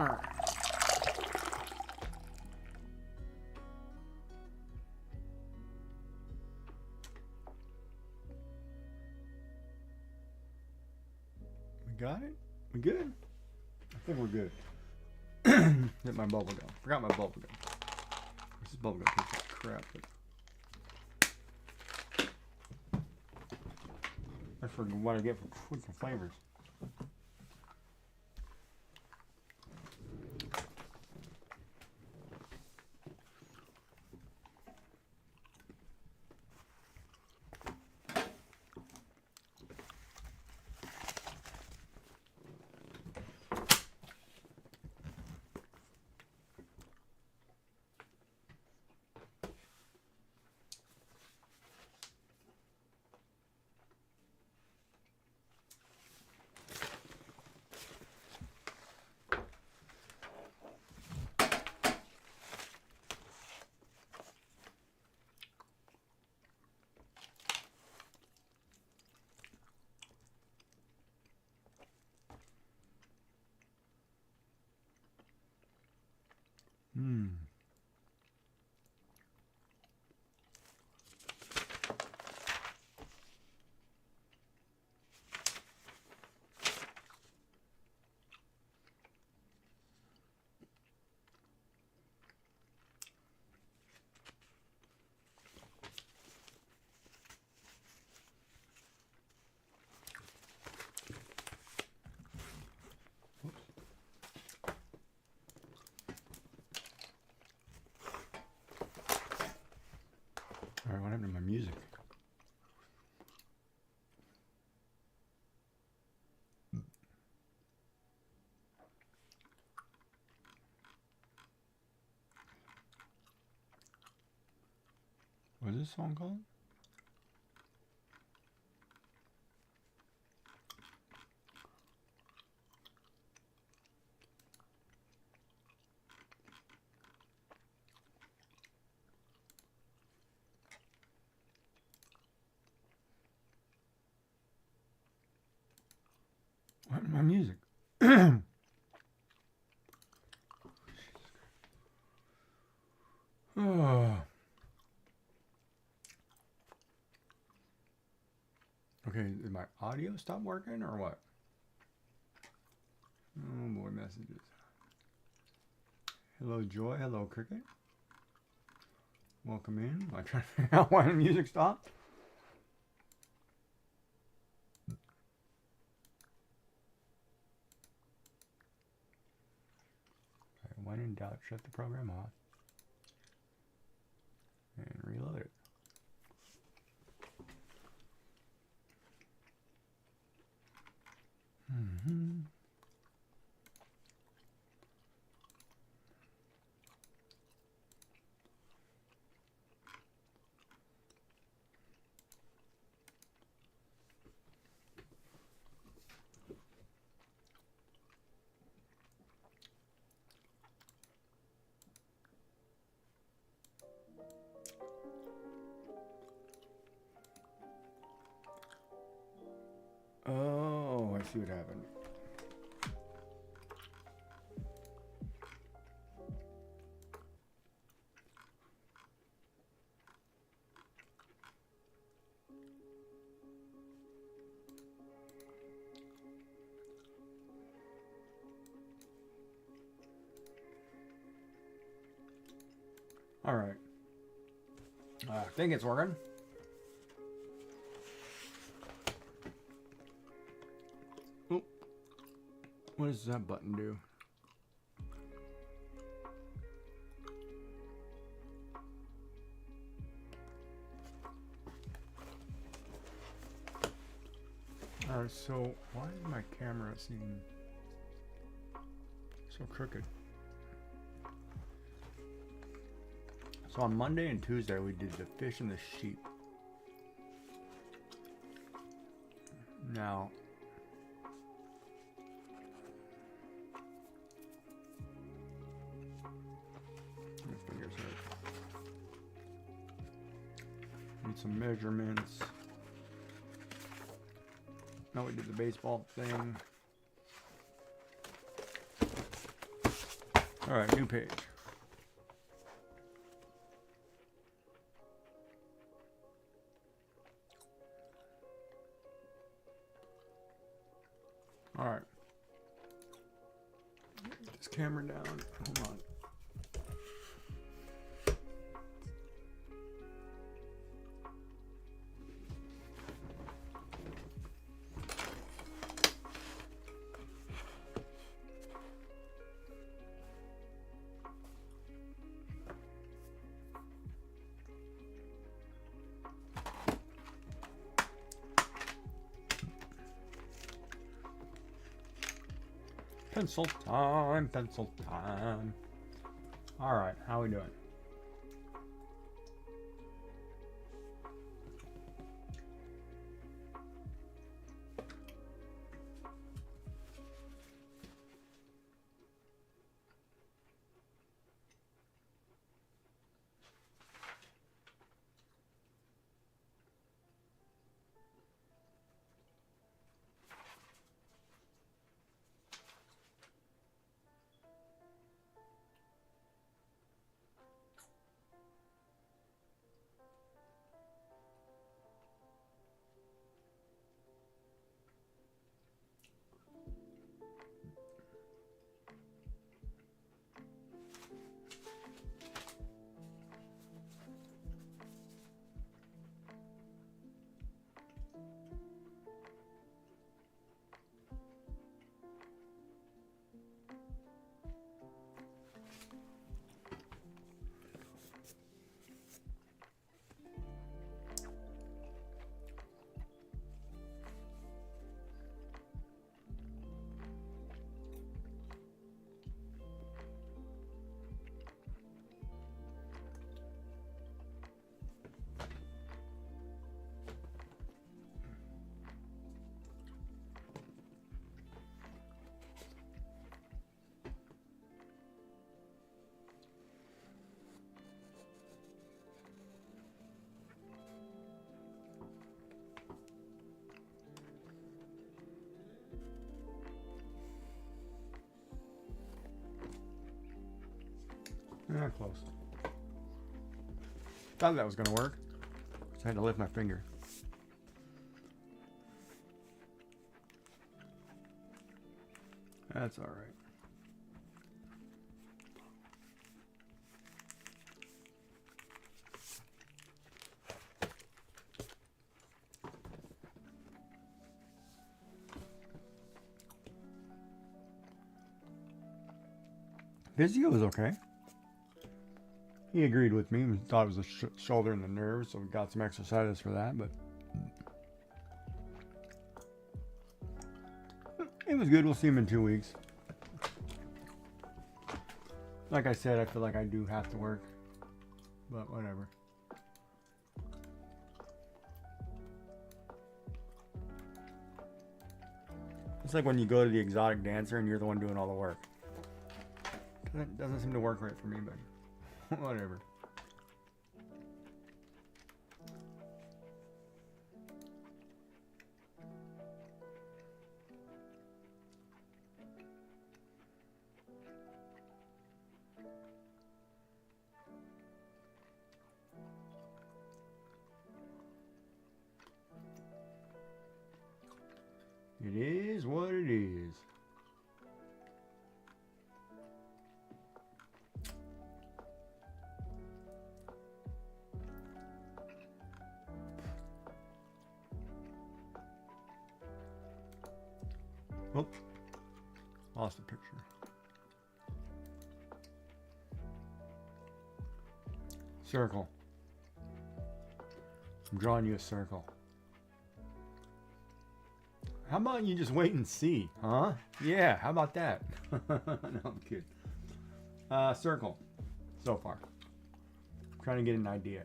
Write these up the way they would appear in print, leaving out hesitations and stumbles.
Alright. We got it? We good? I think we're good. Hit my bubble gum. Forgot my bubble gum. This bubble gum tastes like crap, but that's for what I get for freaking flavors. Mmm. Alright, what happened to my music? What is this song called? What happened to my music? Oh. Okay, did my audio stop working or what? Oh boy, messages. Hello, Joy. Hello, Cricket. Welcome in. I'm trying to figure out why the music stopped. Okay, when in doubt, shut the program off and reload it. Mm-hmm. Oh, I see what happened. All right. I think it's working. Oh, what does that button do? All right, so why is my camera seeming so crooked? So on Monday and Tuesday we did the fish and the sheep. Now, let me figure this out. Need some measurements. Now we did the baseball thing. Alright, new page. Alright. Get this camera down. Hold on. Pencil time, pencil time. Alright, how we doing? Yeah, close. Thought that was gonna work. Just had to lift my finger. That's all right. Physio was okay. He agreed with me and thought it was the shoulder and the nerves, so we got some exercises for that, but it was good. We'll see him in 2 weeks. Like I said, I feel like I do have to work, but whatever. It's like when you go to the exotic dancer and you're the one doing all the work. Doesn't seem to work right for me, but whatever. It is what it is. Oh, lost the picture. Circle. I'm drawing you a circle. How about you just wait and see, huh? Yeah, how about that? No, I'm kidding. Circle, so far. I'm trying to get an idea.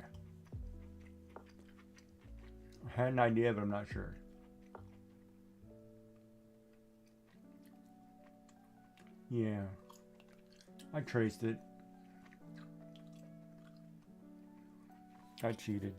I had an idea, but I'm not sure. Yeah, I traced it. I cheated.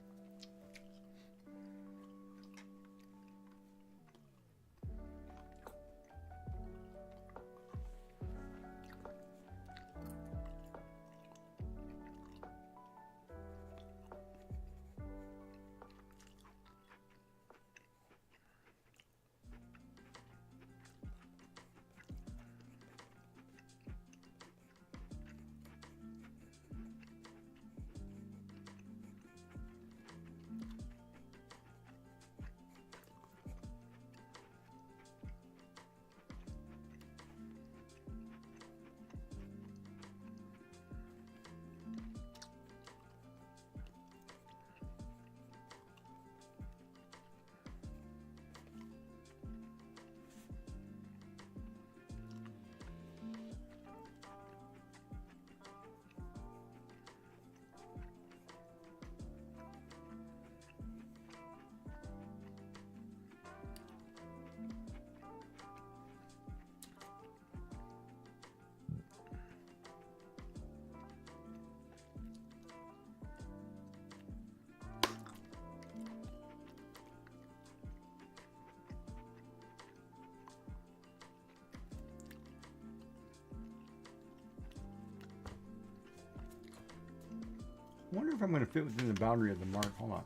wonder if I'm going to fit within the boundary of the mark. Hold on.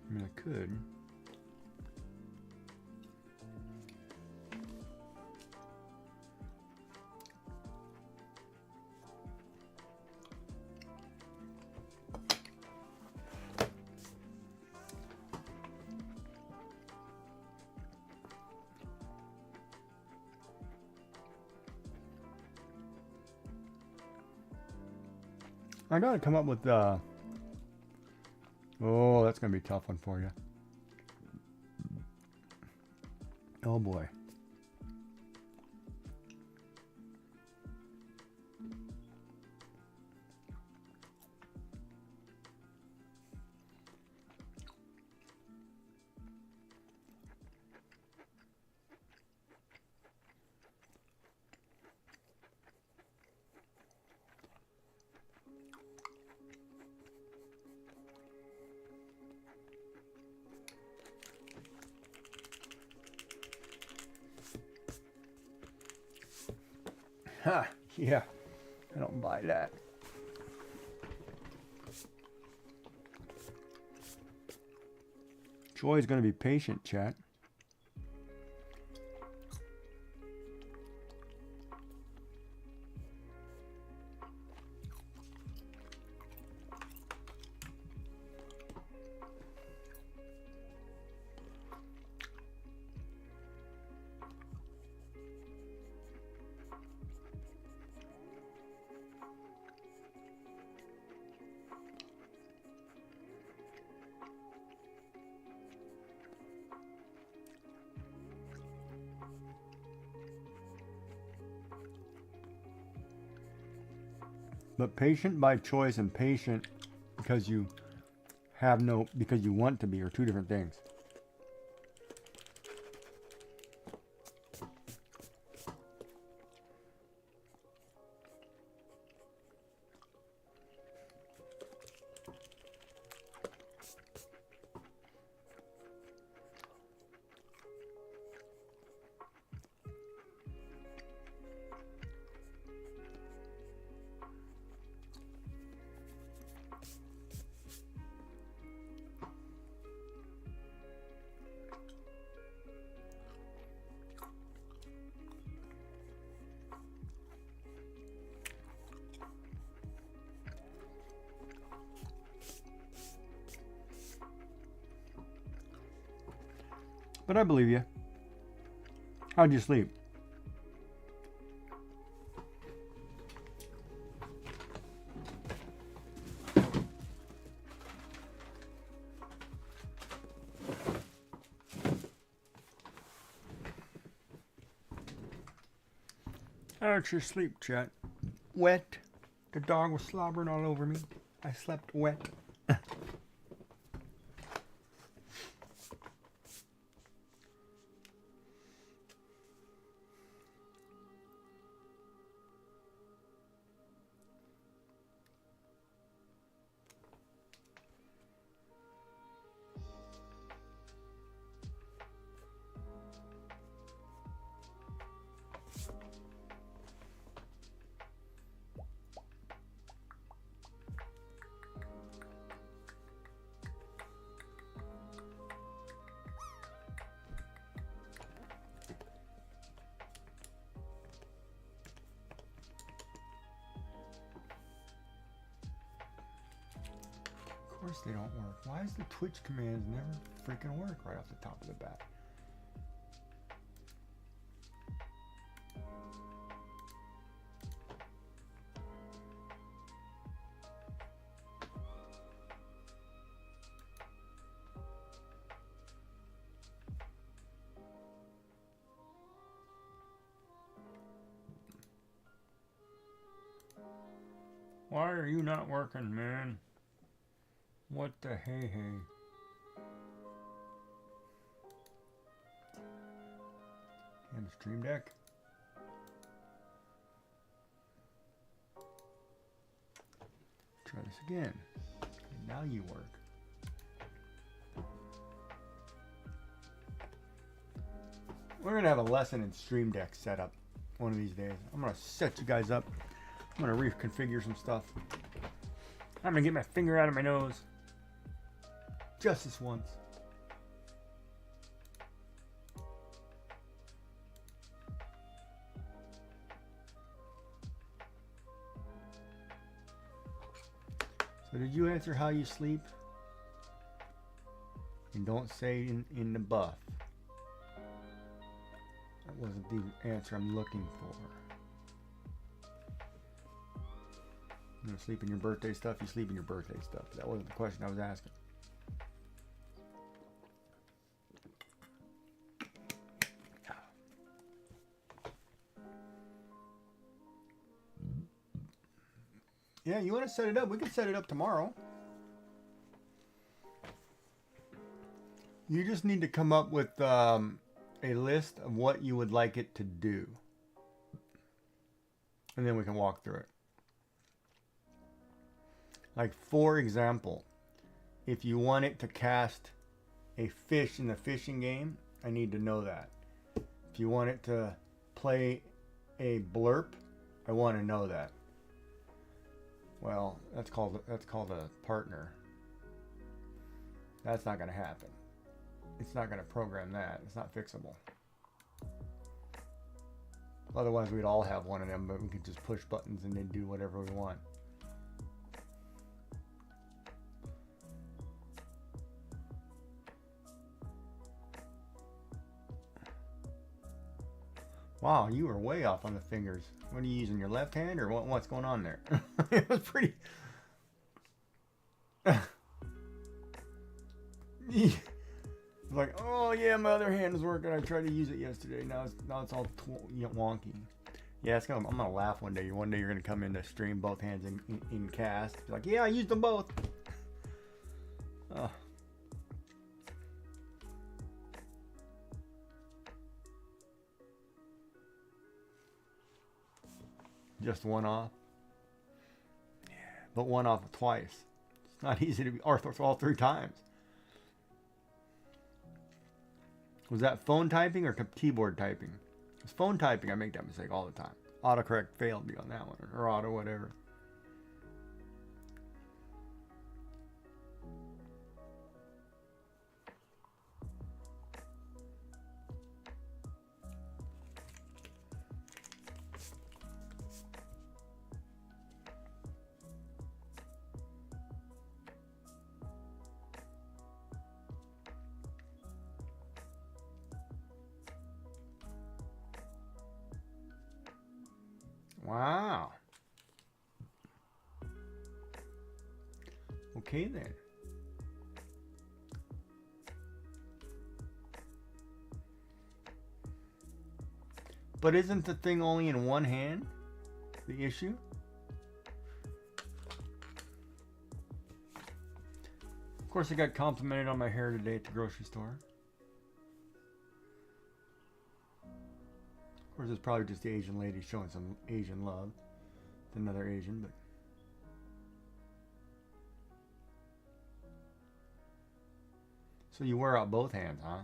I mean, I could. I gotta come up with oh, that's gonna be a tough one for you. Oh boy. Ha, yeah, I don't buy that. Joy's gonna be patient, chat. But patient by choice and patient because you have no, because you want to be, are two different things. But I believe you. How'd you sleep? How'd you sleep, chat? Wet. The dog was slobbering all over me. I slept wet. Of course they don't work. Why does the Twitch commands never freaking work right off the top of the bat? Why are you not working, man? What the hey hey? And Stream Deck. Try this again. And now you work. We're gonna have a lesson in Stream Deck setup one of these days. I'm gonna set you guys up I'm gonna reconfigure some stuff. I'm gonna get my finger out of my nose. Just this once. So did you answer how you sleep? And don't say in the buff. That wasn't the answer I'm looking for. You know, sleep in your birthday stuff, you sleep in your birthday stuff. That wasn't the question I was asking. Yeah, you want to set it up? We can set it up tomorrow. You just need to come up with a list of what you would like it to do. And then we can walk through it. Like, for example, if you want it to cast a fish in the fishing game, I need to know that. If you want it to play a blurp, I want to know that. Well, that's called a partner. That's not going to happen. It's not going to program that. It's not fixable. Otherwise, we'd all have one of them, but we could just push buttons and then do whatever we want. Wow, you were way off on the fingers. What are you using, your left hand, or what's going on there? It was pretty... Like, oh yeah, my other hand is working. I tried to use it yesterday. Now it's all wonky. Yeah, I'm gonna laugh one day. One day you're gonna come in to stream both hands in cast. You're like, yeah, I used them both. Oh. Just one off. Yeah, but one off twice. It's not easy to be all 3 times. Was that phone typing or keyboard typing? It's phone typing. I make that mistake all the time. Autocorrect failed me on that one, or auto whatever. Wow. Okay then. But isn't the thing only in one hand? The issue? Of course, I got complimented on my hair today at the grocery store. Of course, it's probably just the Asian lady showing some Asian love. It's another Asian, but... So you wear out both hands, huh?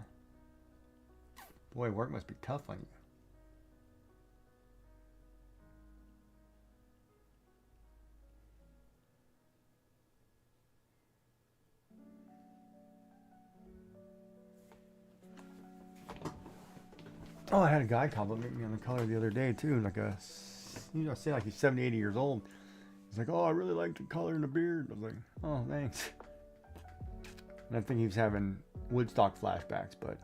Boy, work must be tough on you. Oh, I had a guy compliment me on the color the other day too. Like say like he's 70, 80 years old. He's like, oh, I really like the color in the beard. I was like, oh, thanks. And I think he was having Woodstock flashbacks, but.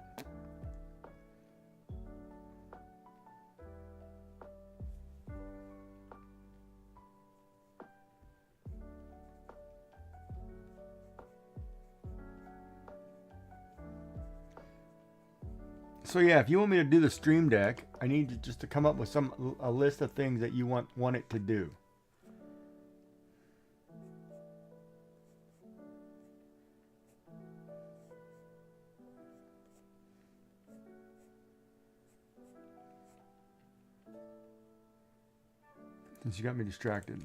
So yeah, if you want me to do the stream deck, I need you just to come up with a list of things that you want it to do. Since you got me distracted.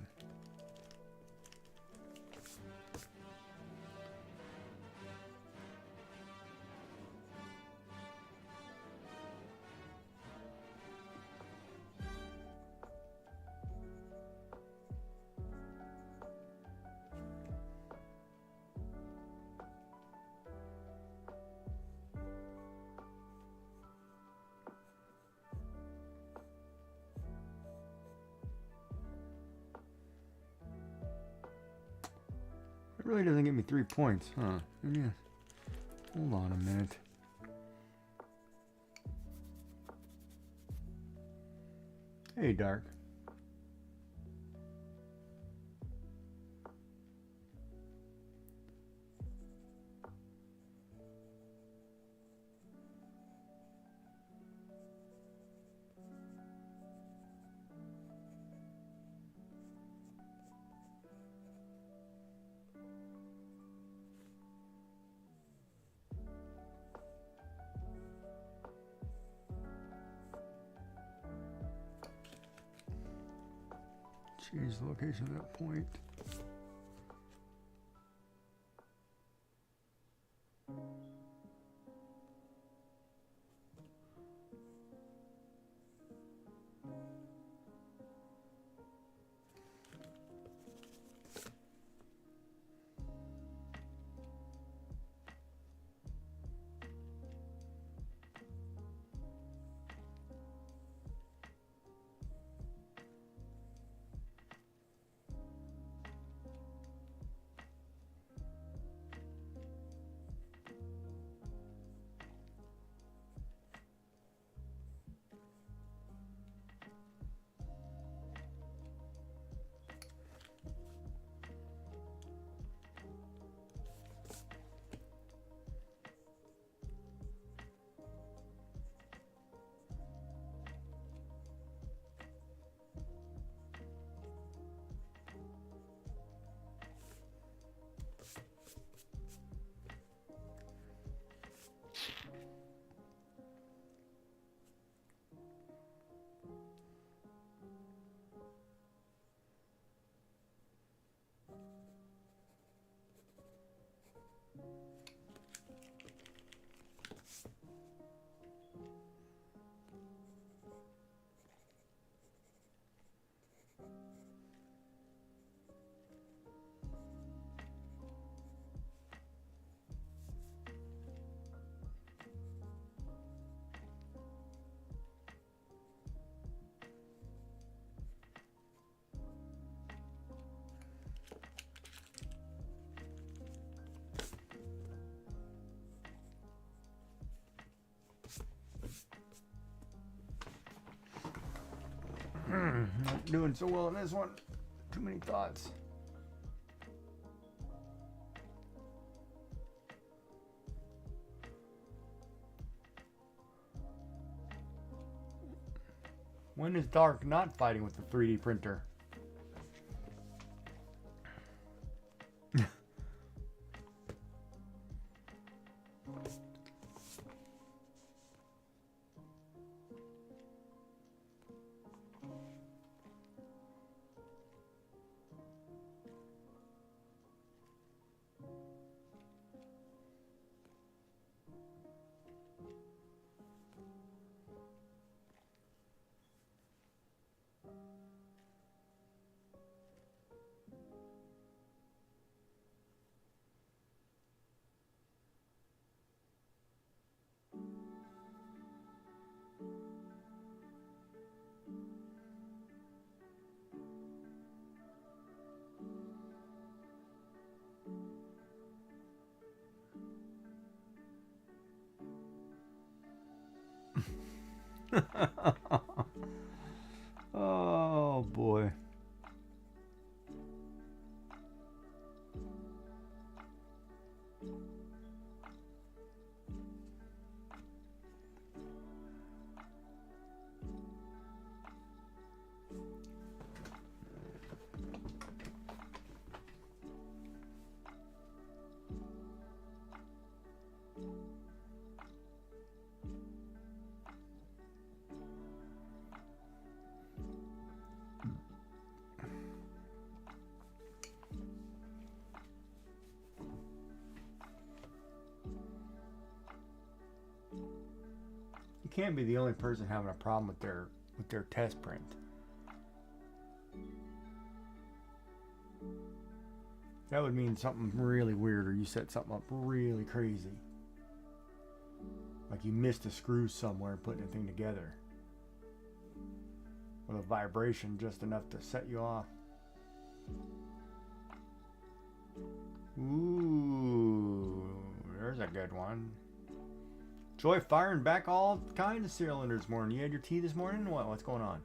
really doesn't get me 3 points, huh? Yeah. Hold on a minute. Hey, Dark. Change the location of that point. Not doing so well in this one. Too many thoughts. When is Dark not fighting with the 3D printer? Oh boy. You can't be the only person having a problem with their test print. That would mean something really weird, or you set something up really crazy. Like you missed a screw somewhere putting the thing together. With a vibration just enough to set you off. a good one. Joy firing back all kinds of cylinders this morning. You had your tea this morning? What's going on?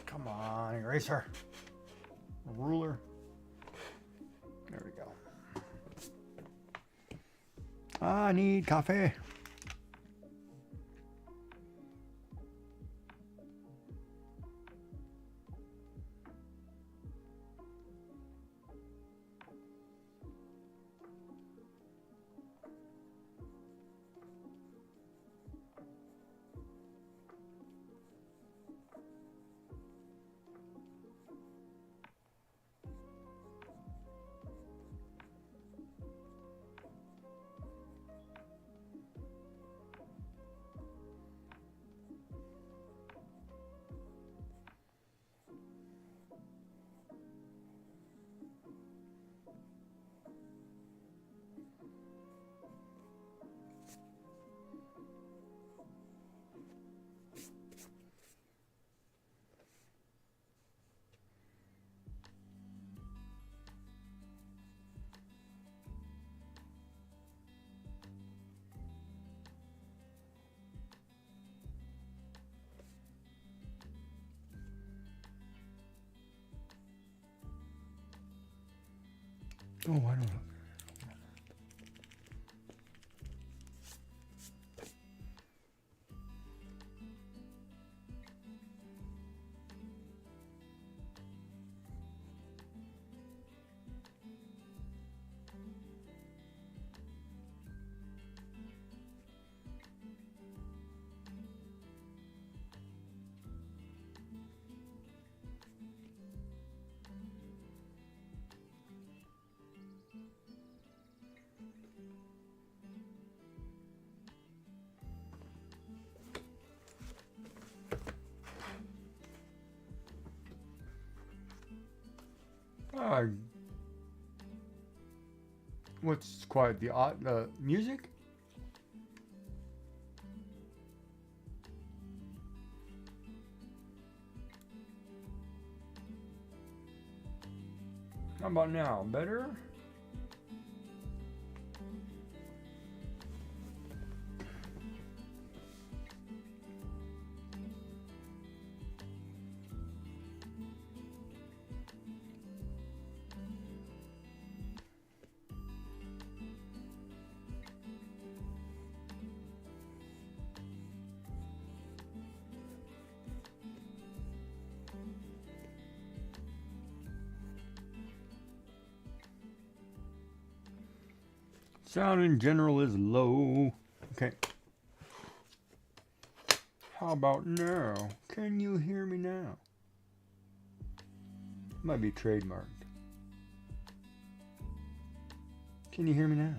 Come on, eraser. Ruler. There we go. I need coffee. Oh, I don't know. What's quiet? The music? How about now? Better? Sound in general is low. Okay. How about now? Can you hear me now? Might be trademarked. Can you hear me now?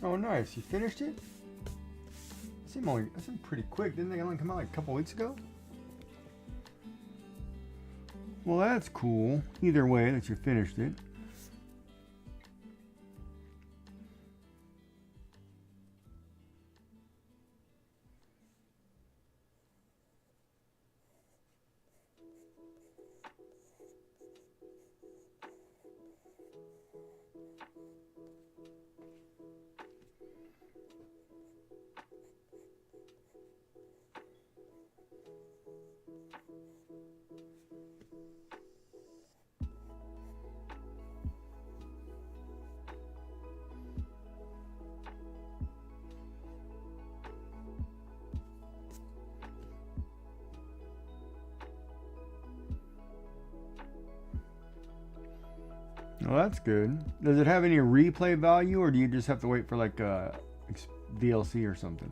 Oh, nice. You finished it? That seemed pretty quick. Didn't they only come out like a couple weeks ago? Well, that's cool. Either way, that you finished it. Well, that's good. Does it have any replay value, or do you just have to wait for like DLC or something?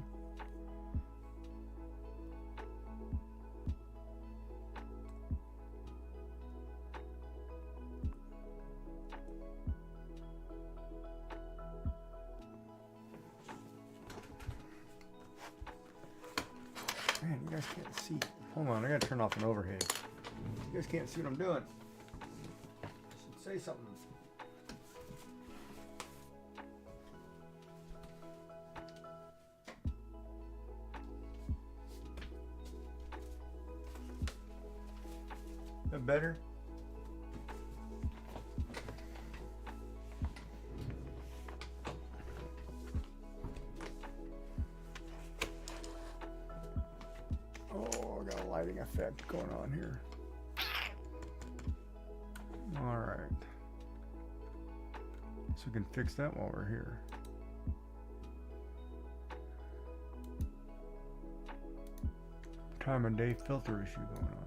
Man, you guys can't see. Hold on, I gotta turn off an overhead. You guys can't see what I'm doing. I should say something. That better? Oh, I got a lighting effect going on here. All right. So we can fix that while we're here. Time of day filter issue going on.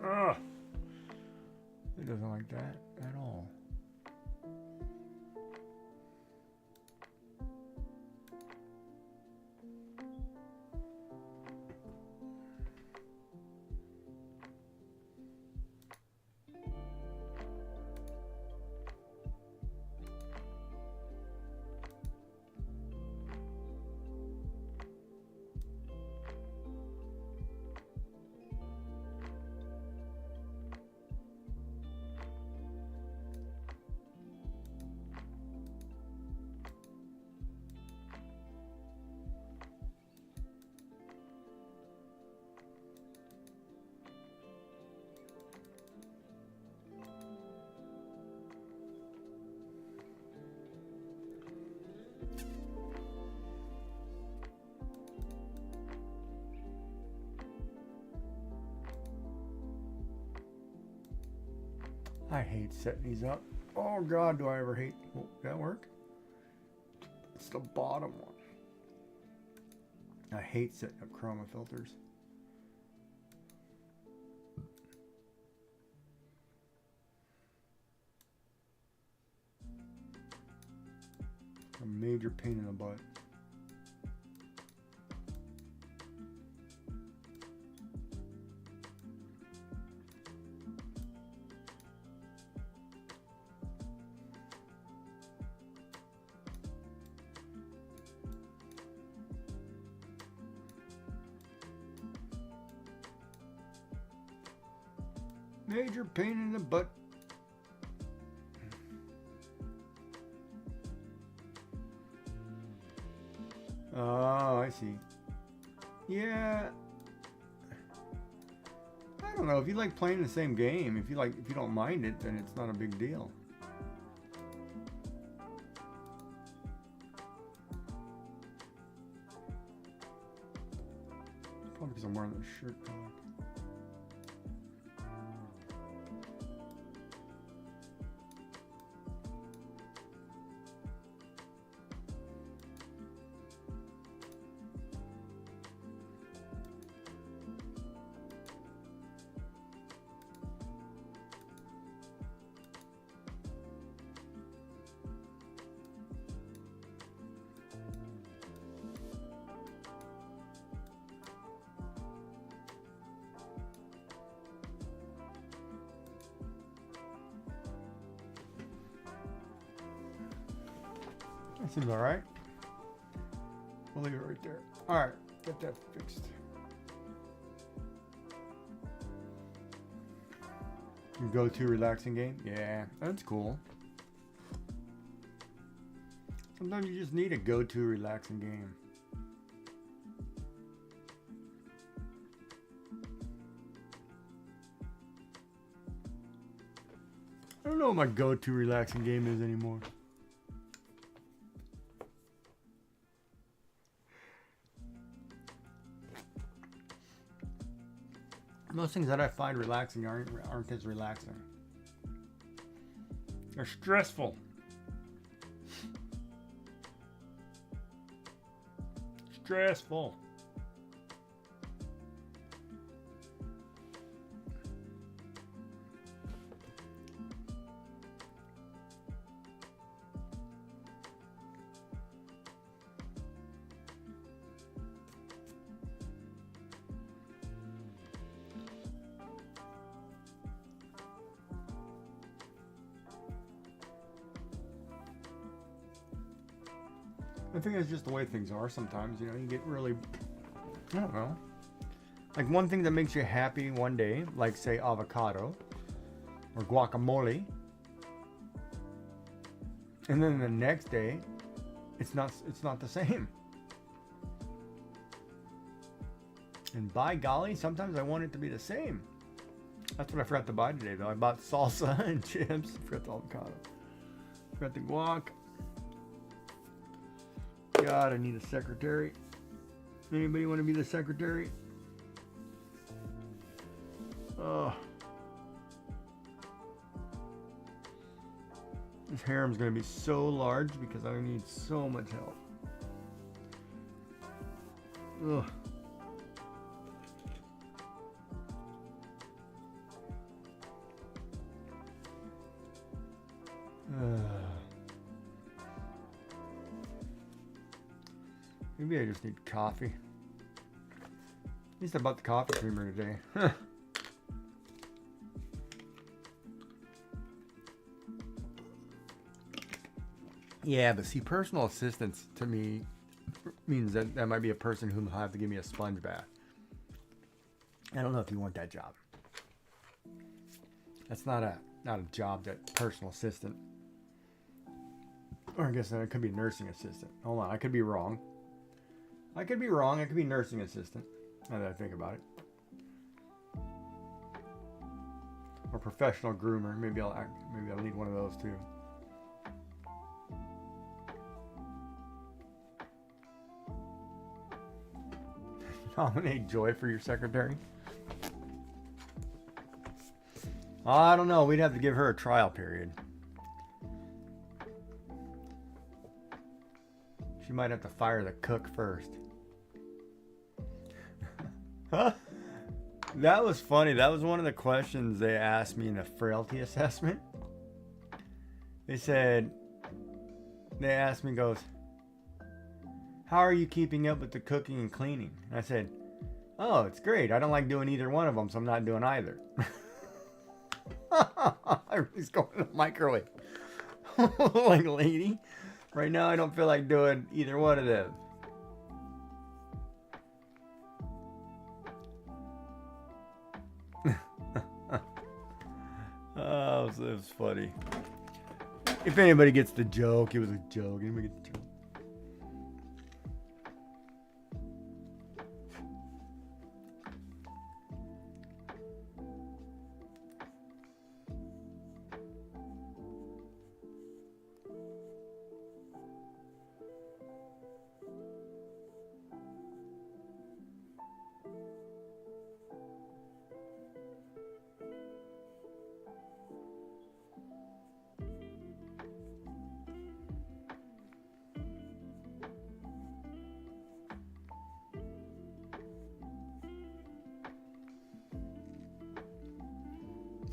Ugh. It doesn't like that at all. I hate setting these up. Oh God, do I ever hate. Oh, did that work? It's the bottom one. I hate setting up chroma filters. A major pain in the butt. Major pain in the butt. Oh, I see. Yeah. I I don't know. If you like playing the same game, if you don't mind it, then it's not a big deal. Probably because I'm wearing this shirt color. That seems all right. We'll leave it right there. All right, get that fixed. Your go-to relaxing game? Yeah, that's cool. Sometimes you just need a go-to relaxing game. I don't know what my go-to relaxing game is anymore. Most things that I find relaxing aren't as relaxing. They're stressful. Stressful. I think it's just the way things are sometimes, you know, you get really, I don't know. Like one thing that makes you happy one day, like say avocado or guacamole. And then the next day, it's not the same. And by golly, sometimes I want it to be the same. That's what I forgot to buy today though. I bought salsa and chips. I forgot the avocado. Forgot the guac. God, I need a secretary. Anybody want to be the secretary? Oh. This harem's going to be so large because I need so much help. Ugh. Maybe I just need coffee. At least I bought the coffee creamer today. Yeah, but see, personal assistance to me means that might be a person who will have to give me a sponge bath. I don't know if you want that job. That's not a job that personal assistant. Or I guess it could be nursing assistant. Hold on, I could be wrong. I could be wrong. I could be nursing assistant. Now that I think about it. Or professional groomer. Maybe I'll need one of those too. Nominate Joy for your secretary. I don't know. We'd have to give her a trial period. She might have to fire the cook first. That was funny. That was one of the questions they asked me in the frailty assessment. They asked me, goes, how are you keeping up with the cooking and cleaning? And I said, oh, it's great. I don't like doing either one of them, so I'm not doing either. Everybody's going to the microwave. Like, lady, right now I don't feel like doing either one of them. Oh, it was funny. If anybody gets the joke, it was a joke. Anybody get the joke?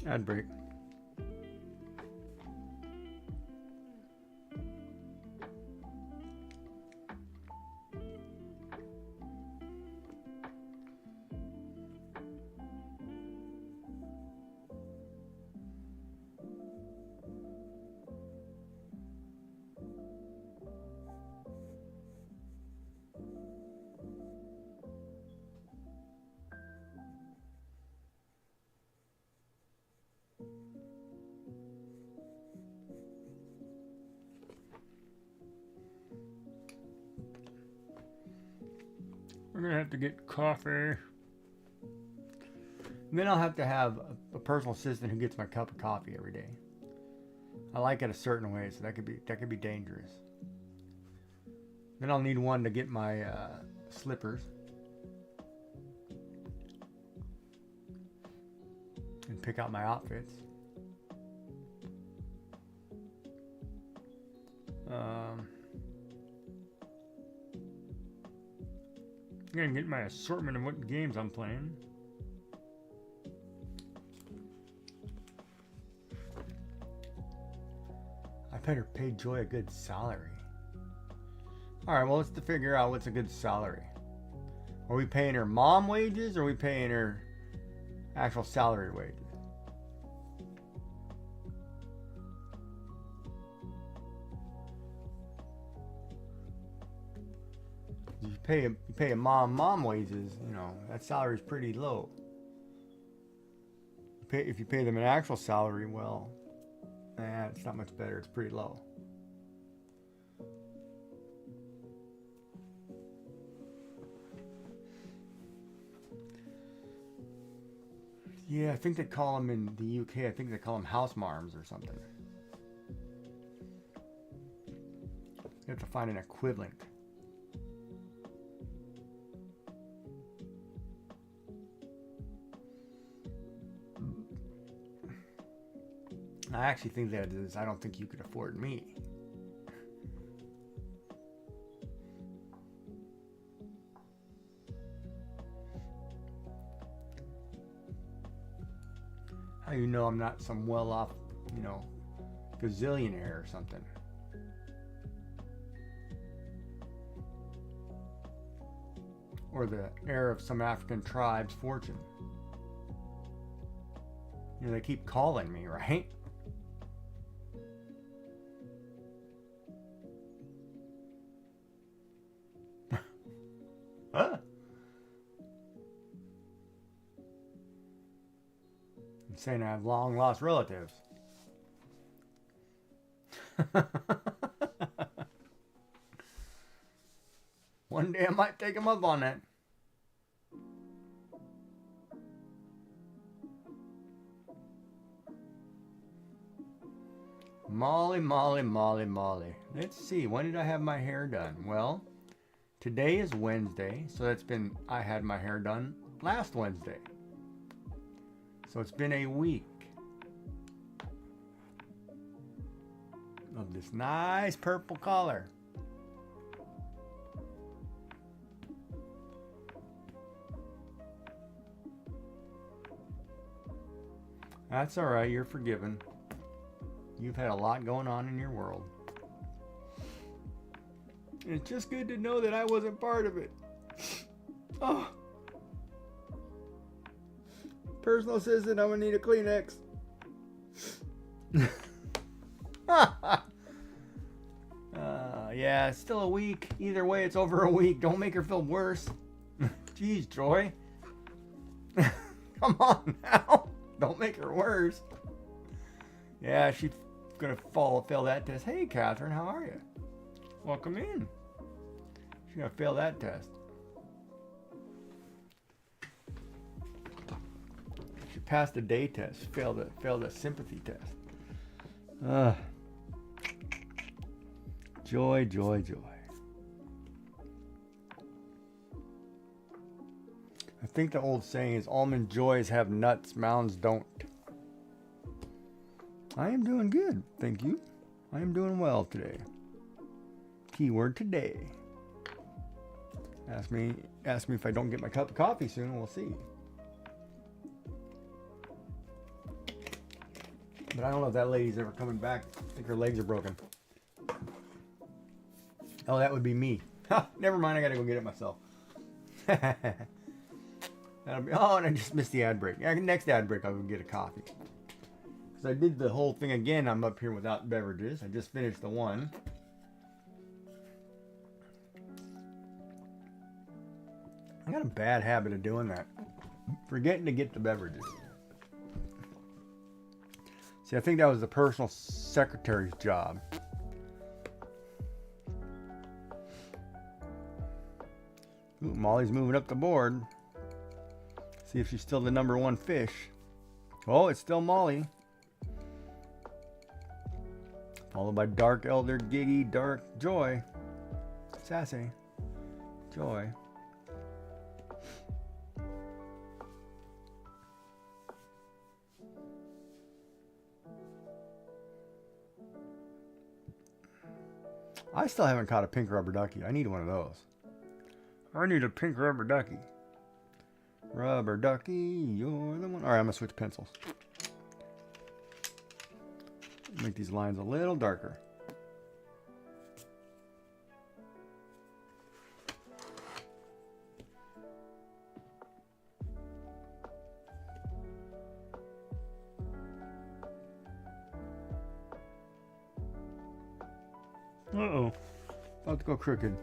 Ad break. We're gonna have to get coffee. And then I'll have to have a personal assistant who gets my cup of coffee every day. I like it a certain way, so that could be dangerous. Then I'll need one to get my slippers and pick out my outfits. I'm gonna get my assortment of what games I'm playing. I better pay Joy a good salary. Alright, well, let's figure out what's a good salary. Are we paying her mom wages or are we paying her actual salary wages? You pay a mom wages, you know, that salary is pretty low. If you pay them an actual salary, well, it's not much better. It's pretty low. Yeah, I think they call them in the UK, I think they call them house marms or something. You have to find an equivalent. I actually think that is, I don't think you could afford me. How you know I'm not some well-off, you know, gazillionaire or something? Or the heir of some African tribe's fortune. You know, they keep calling me, right? Huh? I'm saying I have long lost relatives. One day I might take them up on that. Molly. Let's see, when did I have my hair done? Well, today is Wednesday, so I had my hair done last Wednesday. So it's been a week of this nice purple color. That's all right, you're forgiven. You've had a lot going on in your world. And it's just good to know that I wasn't part of it. Oh. Personal assistant, I'm gonna need a Kleenex. Yeah, it's still a week. Either way, it's over a week. Don't make her feel worse. Jeez, Joy. Come on now. Don't make her worse. Yeah, she's gonna fail that test. Hey, Catherine, how are you? Welcome in. She's gonna fail that test. She passed the day test. Failed a sympathy test. Joy. I think the old saying is almond joys have nuts, mounds don't. I am doing good, thank you. I am doing well today. Keyword today. Ask me if I don't get my cup of coffee soon, we'll see. But I don't know if that lady's ever coming back. I think her legs are broken. Oh, that would be me. Never mind, I gotta go get it myself. That'll be, oh, and I just missed the ad break. Yeah, next ad break, I'll go get a coffee. Because I did the whole thing again. I'm up here without beverages. I just finished the one. I got a bad habit of doing that. Forgetting to get the beverages. See, I think that was the personal secretary's job. Ooh, Molly's moving up the board. See if she's still the number one fish. Oh, it's still Molly. Followed by Dark Elder, Giggy, Dark, Joy. Sassy. Joy. I still haven't caught a pink rubber ducky. I need one of those. I need a pink rubber ducky. Rubber ducky, you're the one. All right, I'm gonna switch pencils. Make these lines a little darker. Uh-oh. About to go crooked.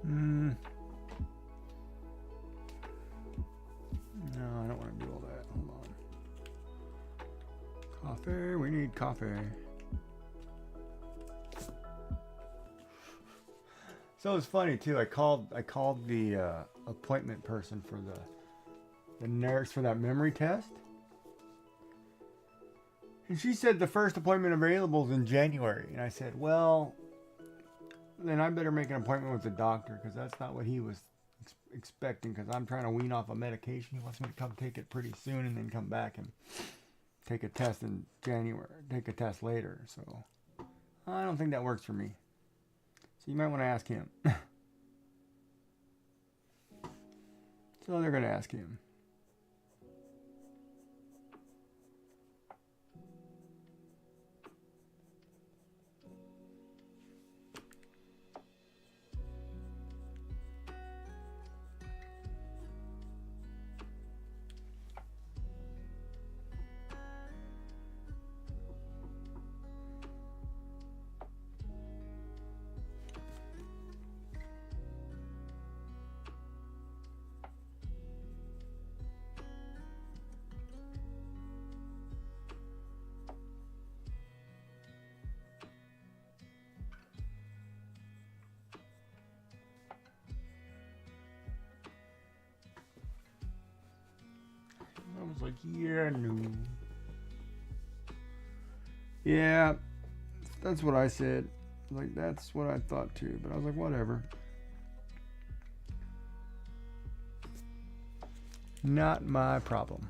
No, I don't want to do all that. Hold on. Coffee. We need coffee. So it's funny too. I called the appointment person for the nurse for that memory test, and she said the first appointment available is in January. And I said, well, then I better make an appointment with the doctor, because that's not what he was expecting, because I'm trying to wean off a medication. He wants me to come take it pretty soon and then come back and take a test in January, take a test later. So I don't think that works for me. So you might want to ask him. So they're going to ask him. I was like, yeah, no. Yeah, that's what I said. Like, that's what I thought too. But I was like, whatever. Not my problem.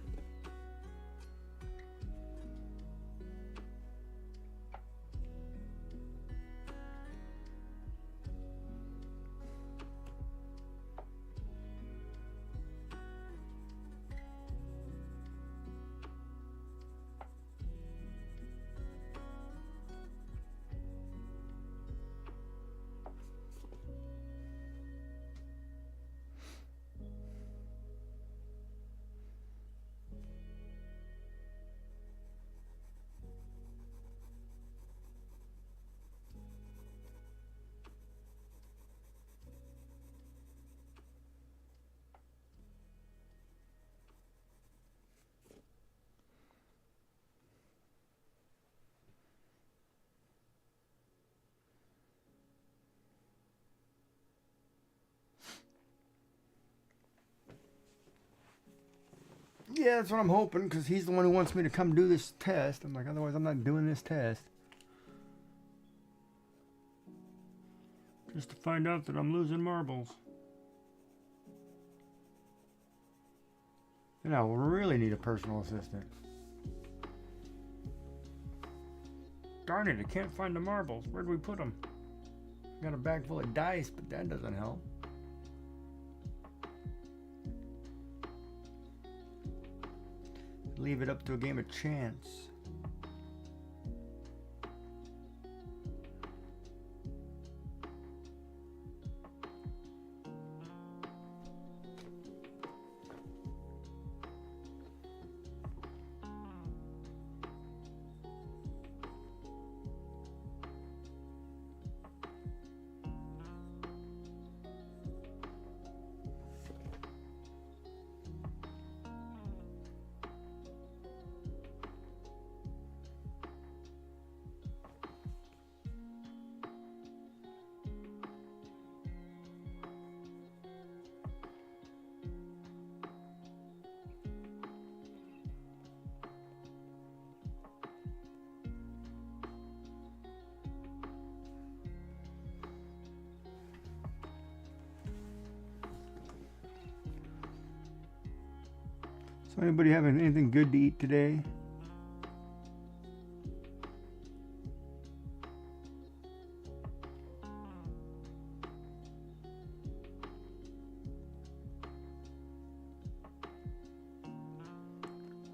Yeah, that's what I'm hoping, because he's the one who wants me to come do this test. I'm like, otherwise I'm not doing this test. Just to find out that I'm losing marbles. And I'll really need a personal assistant. Darn it, I can't find the marbles. Where'd we put them? Got a bag full of dice, but that doesn't help. Leave it up to a game of chance. So anybody having anything good to eat today?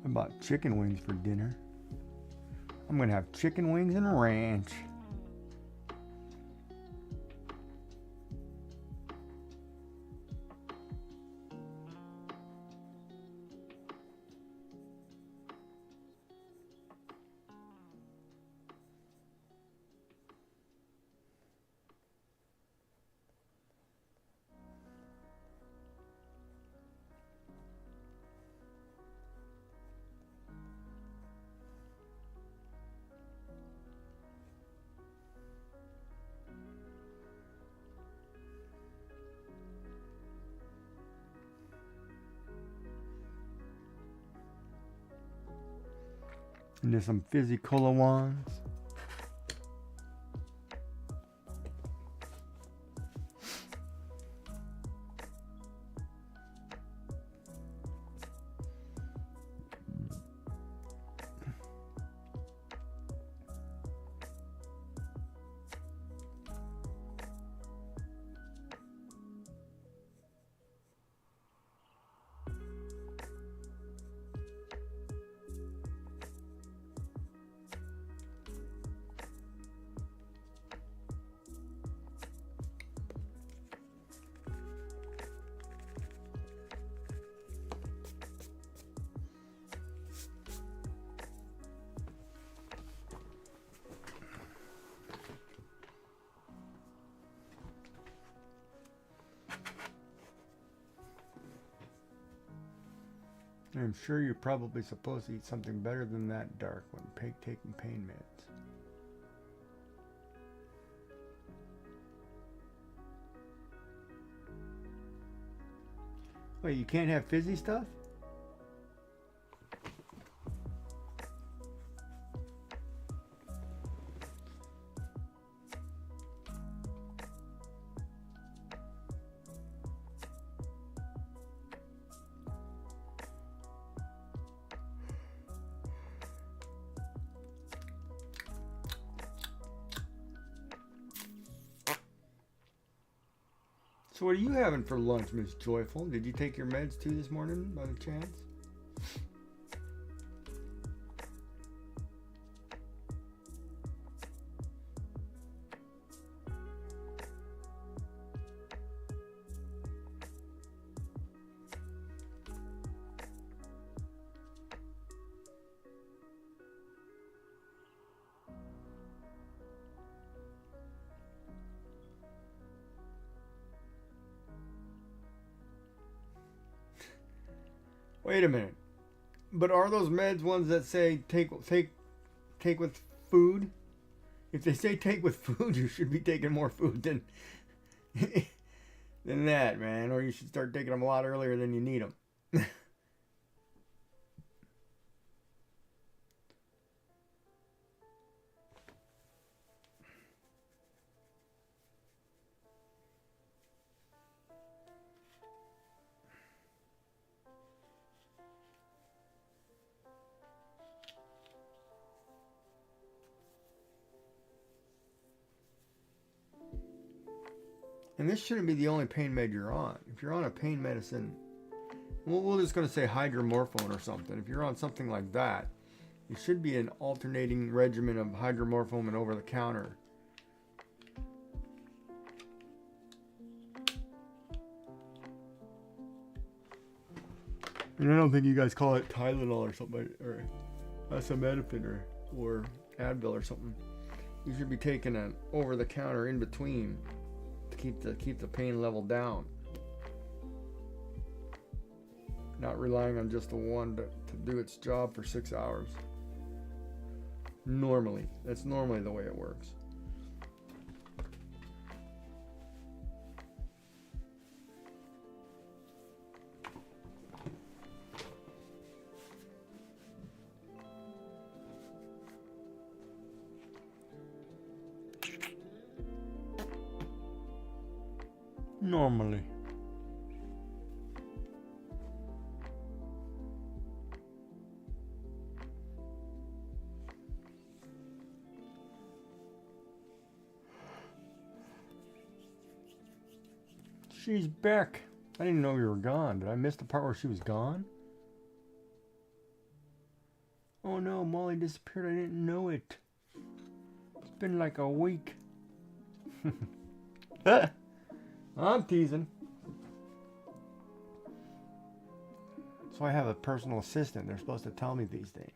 I bought chicken wings for dinner. I'm gonna have chicken wings and ranch. And there's some fizzy cola ones. I'm sure you're probably supposed to eat something better than that dark when taking pain meds. Wait, you can't have fizzy stuff? So what are you having for lunch, Miss Joyful? Did you take your meds too this morning by chance? Wait a minute. But are those meds ones that say take with food? If they say take with food, you should be taking more food than than that, man. Or you should start taking them a lot earlier than you need them. And this shouldn't be the only pain med you're on. If you're on a pain medicine, we're just going to say hydromorphone or something. If you're on something like that, it should be an alternating regimen of hydromorphone and over the counter. And I don't think you guys call it Tylenol or something, or acetaminophen or Advil or something. You should be taking an over the counter in between to keep the pain level down. Not relying on just the one to do its job for 6 hours. Normally. That's normally the way it works. Normally. She's back. I didn't know you were gone. Did I miss the part where she was gone? Oh no, Molly disappeared. I didn't know it. It's been like a week. I'm teasing. So I have a personal assistant. They're supposed to tell me these things.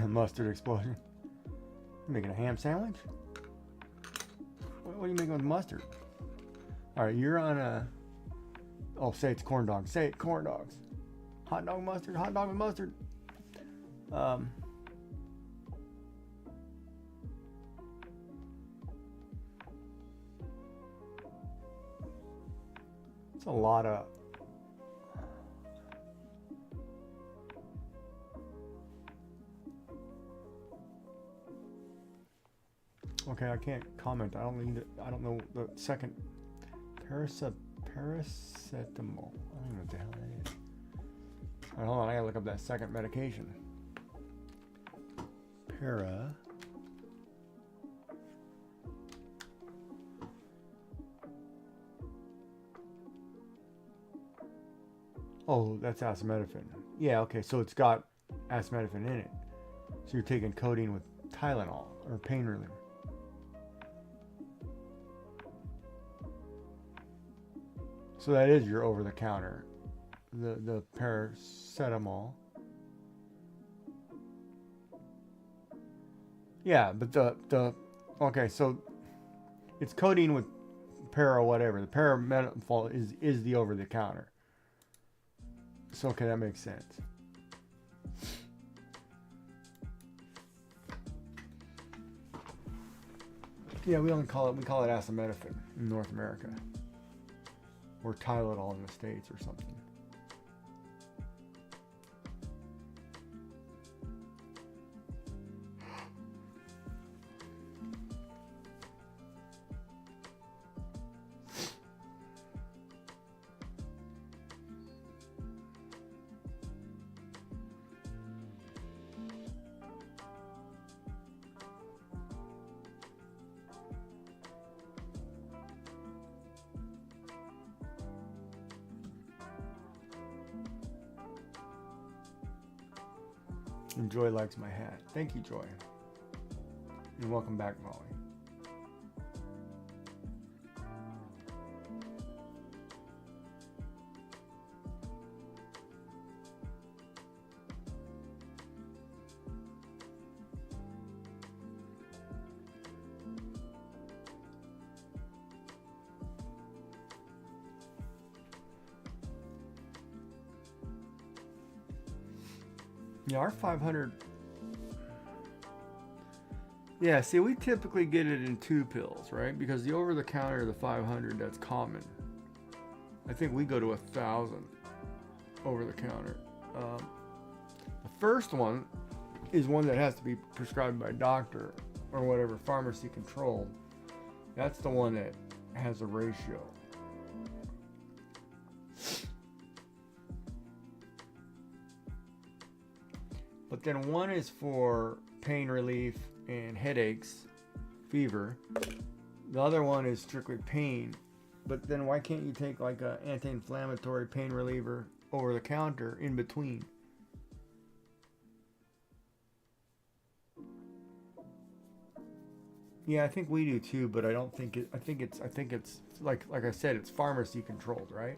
Mustard explosion. You making a ham sandwich? What are you making with mustard? All right, you're on a... Oh, say it's corn dogs. Say it, corn dogs. Hot dog mustard, hot dog with mustard. It's a lot of... Okay, I can't comment. I don't know the second. Paracetamol. I don't know what the hell that is. All right, hold on, I gotta look up that second medication. Oh, that's acetaminophen. Yeah, okay, so it's got acetaminophen in it. So you're taking codeine with Tylenol or pain reliever. So that is your over-the-counter, the paracetamol. Yeah, but the okay, so it's codeine with para whatever. The paracetamol is the over-the-counter. So okay, that makes sense. Yeah, we call it acetaminophen in North America. Or Tylenol in the States or something. And Joy likes my hat. Thank you, Joy. And welcome back, Molly. Yeah, our 500. Yeah, see, we typically get it in 2 pills, right? Because the over-the-counter, the 500, that's common. I think we go to 1,000 over-the-counter. The first one is one that has to be prescribed by a doctor or whatever, pharmacy controlled. That's the one that has a ratio. But then one is for pain relief and headaches, fever. The other one is strictly pain. But then why can't you take like an anti-inflammatory pain reliever over the counter in between? Yeah, I think we do too, but I don't think it. I think it's like I said, it's pharmacy controlled, right?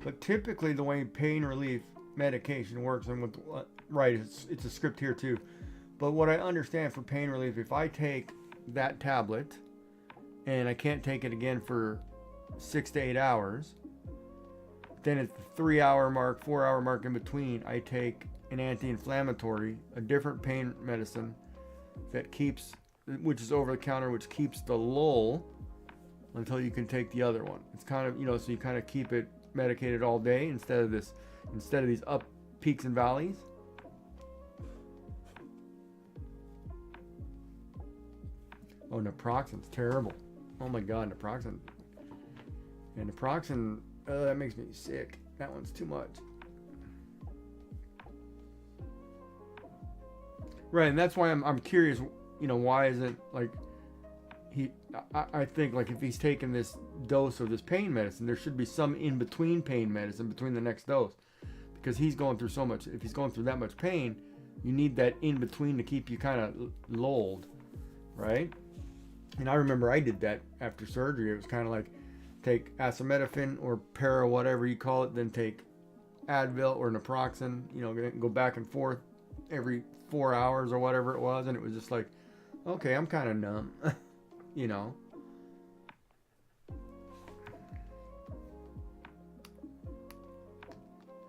But typically, the way pain relief medication works, and with right, it's a script here too. But what I understand for pain relief, if I take that tablet and I can't take it again for 6 to 8 hours, then at the 3-hour mark, 4-hour mark in between, I take an anti-inflammatory, a different pain medicine that keeps which is over the counter, which keeps the lull until you can take the other one. It's kind of, so you kind of keep it medicated all day instead of these up peaks and valleys. Oh, naproxen's terrible. Oh my God, naproxen. And naproxen, that makes me sick. That one's too much. Right, and that's why I'm curious, why isn't like I think like if he's taking this dose of this pain medicine, there should be some in between pain medicine between the next dose, because he's going through so much. If he's going through that much pain, you need that in between to keep you kind of lulled, right? And I remember I did that after surgery. It was kind of like take acetaminophen or para, whatever you call it, then take Advil or naproxen, go back and forth every 4 hours or whatever it was. And it was just like, okay, I'm kind of numb, And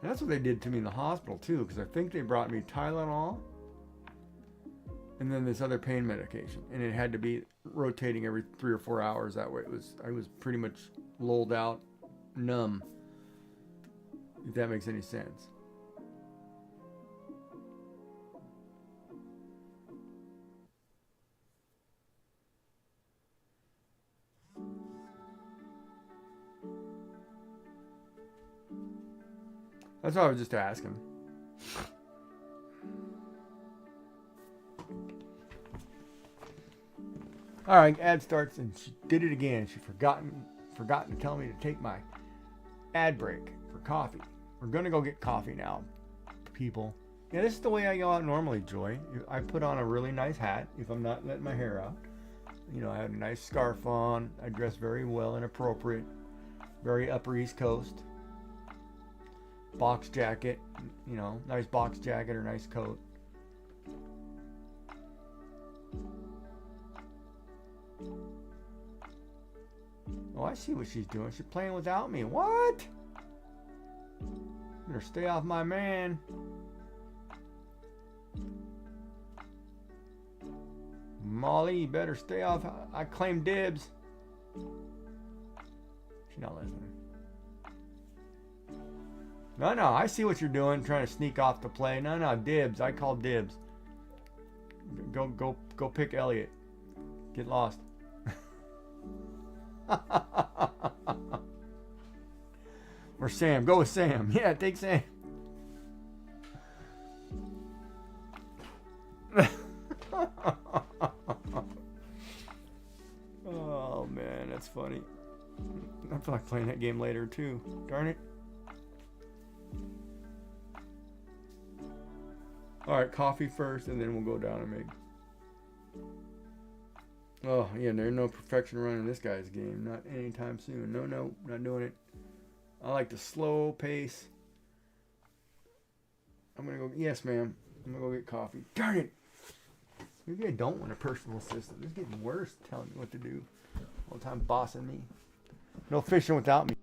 that's what they did to me in the hospital too, because I think they brought me Tylenol and then this other pain medication, and it had to be rotating every 3 or 4 hours. That way I was pretty much lulled out, numb, if that makes any sense. That's what I was just asking. All right, ad starts, and she did it again. She forgotten to tell me to take my ad break for coffee. We're gonna go get coffee now, people. Yeah, this is the way I go out normally, Joy. I put on a really nice hat if I'm not letting my hair out. I have a nice scarf on. I dress very well and appropriate. Very Upper East Coast. Box jacket, nice box jacket or nice coat. Oh, I see what she's doing. She's playing without me. What? Better stay off my man. Molly, you better stay off. I claim dibs. She's not listening. No, I see what you're doing, trying to sneak off the play. No, dibs. I call dibs. Go pick Elliot. Get lost. Or Sam. Go with Sam. Yeah, take Sam. Oh man, that's funny. I feel like playing that game later too. Darn it. Alright, coffee first, and then we'll go down and make. Oh, yeah, there's no perfection running this guy's game. Not anytime soon. No, not doing it. I like the slow pace. I'm going to go. Yes, ma'am. I'm going to go get coffee. Darn it. Maybe I don't want a personal assistant. It's getting worse telling me what to do. All the time bossing me. No fishing without me.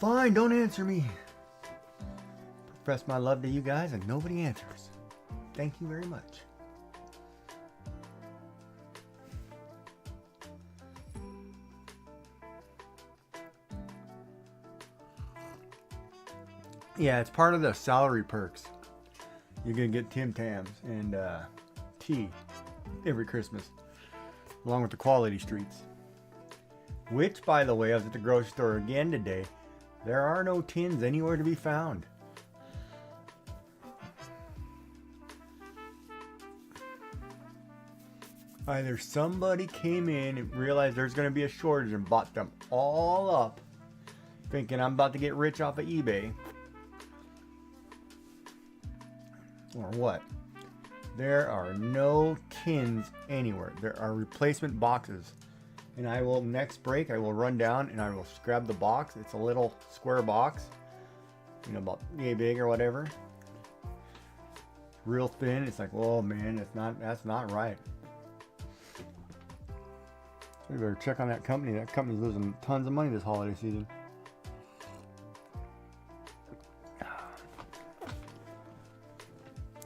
Fine, don't answer me. Profess my love to you guys and nobody answers. Thank you very much. Yeah, it's part of the salary perks. You're going to get Tim Tams and tea every Christmas, along with the quality streets. Which, by the way, I was at the grocery store again today. There are no tins anywhere to be found. Either somebody came in and realized there's going to be a shortage and bought them all up, thinking I'm about to get rich off of eBay. Or what? There are no tins anywhere. There are replacement boxes. And I will, next break, I will run down and I will grab the box. It's a little square box, you know, about yay big or whatever. Real thin. It's like, oh man, that's not right. We better check on that company. That company's losing tons of money this holiday season.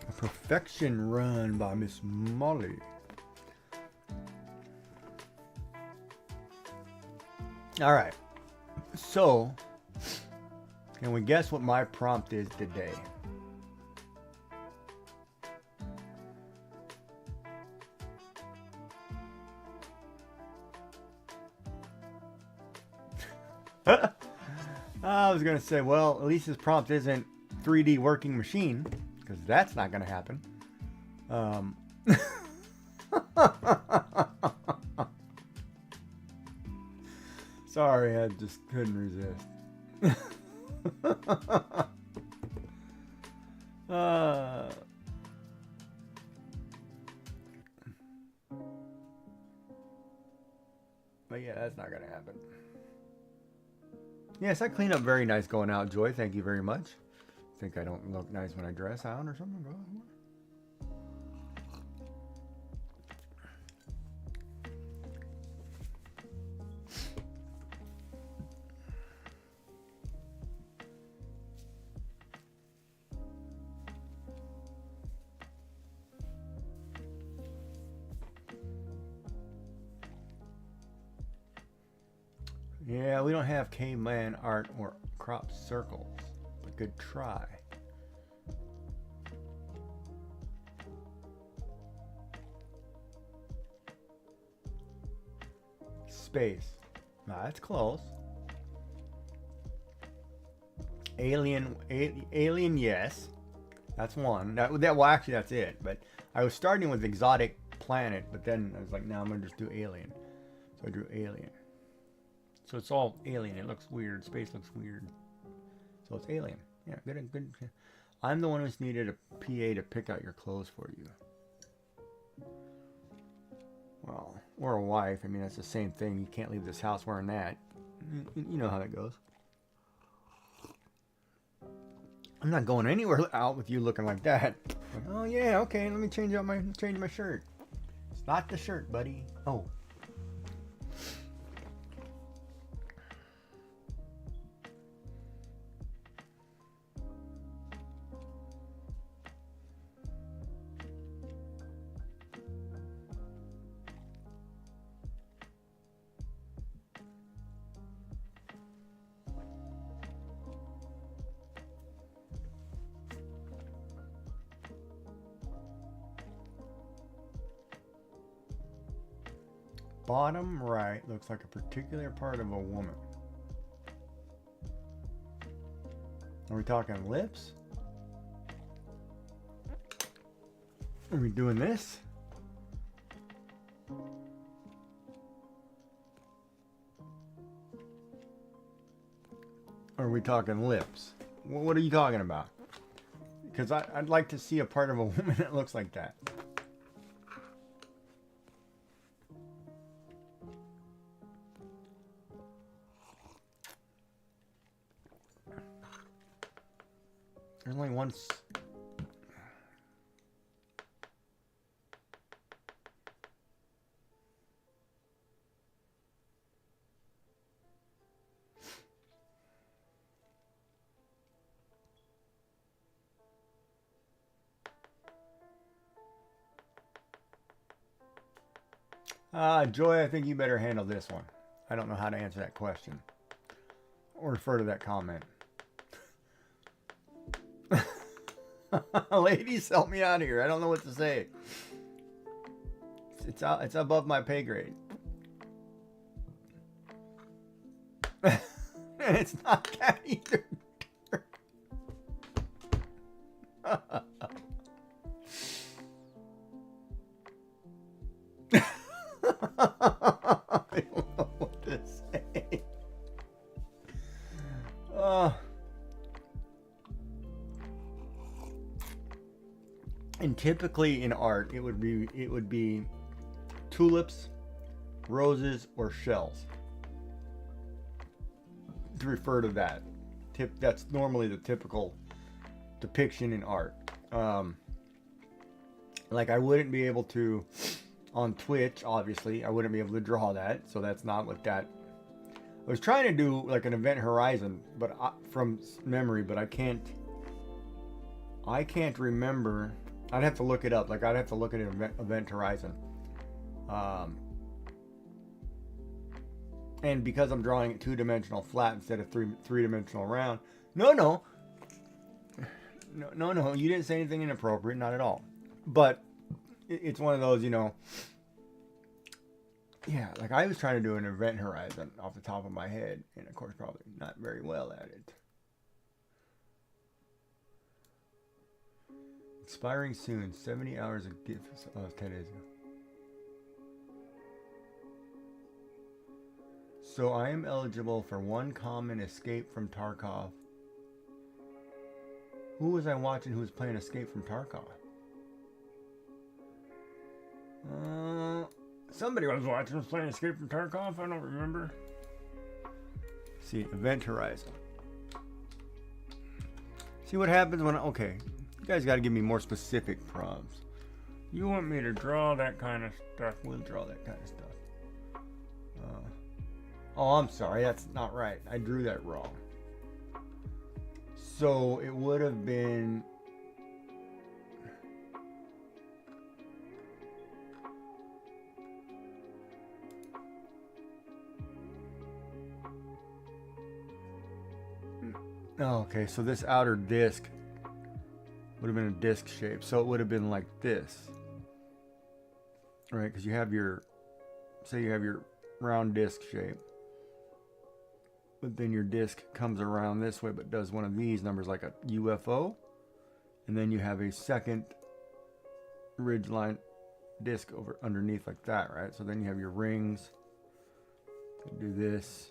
A perfection run by Miss Molly. All right. So, can we guess what my prompt is today? I was going to say, well, at least his prompt isn't 3D working machine, because that's not going to happen. Sorry, I just couldn't resist. But yeah, that's not going to happen. Yes, I clean up very nice going out, Joy. Thank you very much. Think I don't look nice when I dress out or something? Yeah, we don't have caveman art or crop circles, but good try. Space. Nah, that's close. Alien, yes. That's one. Well, actually, that's it. But I was starting with exotic planet, but then I was like, no, I'm going to just do alien. So I drew alien. So it's all alien. It looks weird. Space looks weird. So it's alien. Yeah, good. I'm the one who's needed a PA to pick out your clothes for you. Well, or a wife. I mean, that's the same thing. You can't leave this house wearing that. You know how that goes. I'm not going anywhere out with you looking like that. Like, oh yeah, okay. Let me change my shirt. It's not the shirt, buddy. Oh. Bottom right looks like a particular part of a woman. Are we talking lips? Are we doing this? Or are we talking lips? What are you talking about? Because I'd like to see a part of a woman that looks like that. There's only one. Joy, I think you better handle this one. I don't know how to answer that question or refer to that comment. Ladies, help me out here. I don't know what to say. It's above my pay grade. And it's not that either. I don't know what to say. And typically in art, it would be tulips, roses, or shells. To refer to that, that's normally the typical depiction in art. Like I wouldn't be able to, on Twitch, obviously, I wouldn't be able to draw that, so that's not what that. I was trying to do like an Event Horizon, but from memory, but I can't remember. I'd have to look it up. Like I'd have to look at an Event Horizon. And because I'm drawing it 2-dimensional flat instead of three-dimensional round. No, you didn't say anything inappropriate, not at all. But it's one of those, you know. Yeah, like I was trying to do an Event Horizon off the top of my head, and of course probably not very well at it. Expiring soon, 70 hours of gifts of 10 days ago. So I am eligible for one common Escape from Tarkov. Who was I watching who was playing Escape from Tarkov? Somebody was watching was playing Escape from Tarkov. I don't remember. See, Event Horizon. See what happens when... Okay, you guys got to give me more specific prompts. You want me to draw that kind of stuff? We'll draw that kind of stuff. Oh, I'm sorry. That's not right. I drew that wrong. So it would have been... Oh, okay, so this outer disc would have been a disc shape. So it would have been like this. Right? Because you have your... Say you have your round disc shape. But then your disc comes around this way, but does one of these numbers like a UFO. And then you have a second ridgeline disc over underneath like that, right? So then you have your rings. Do this.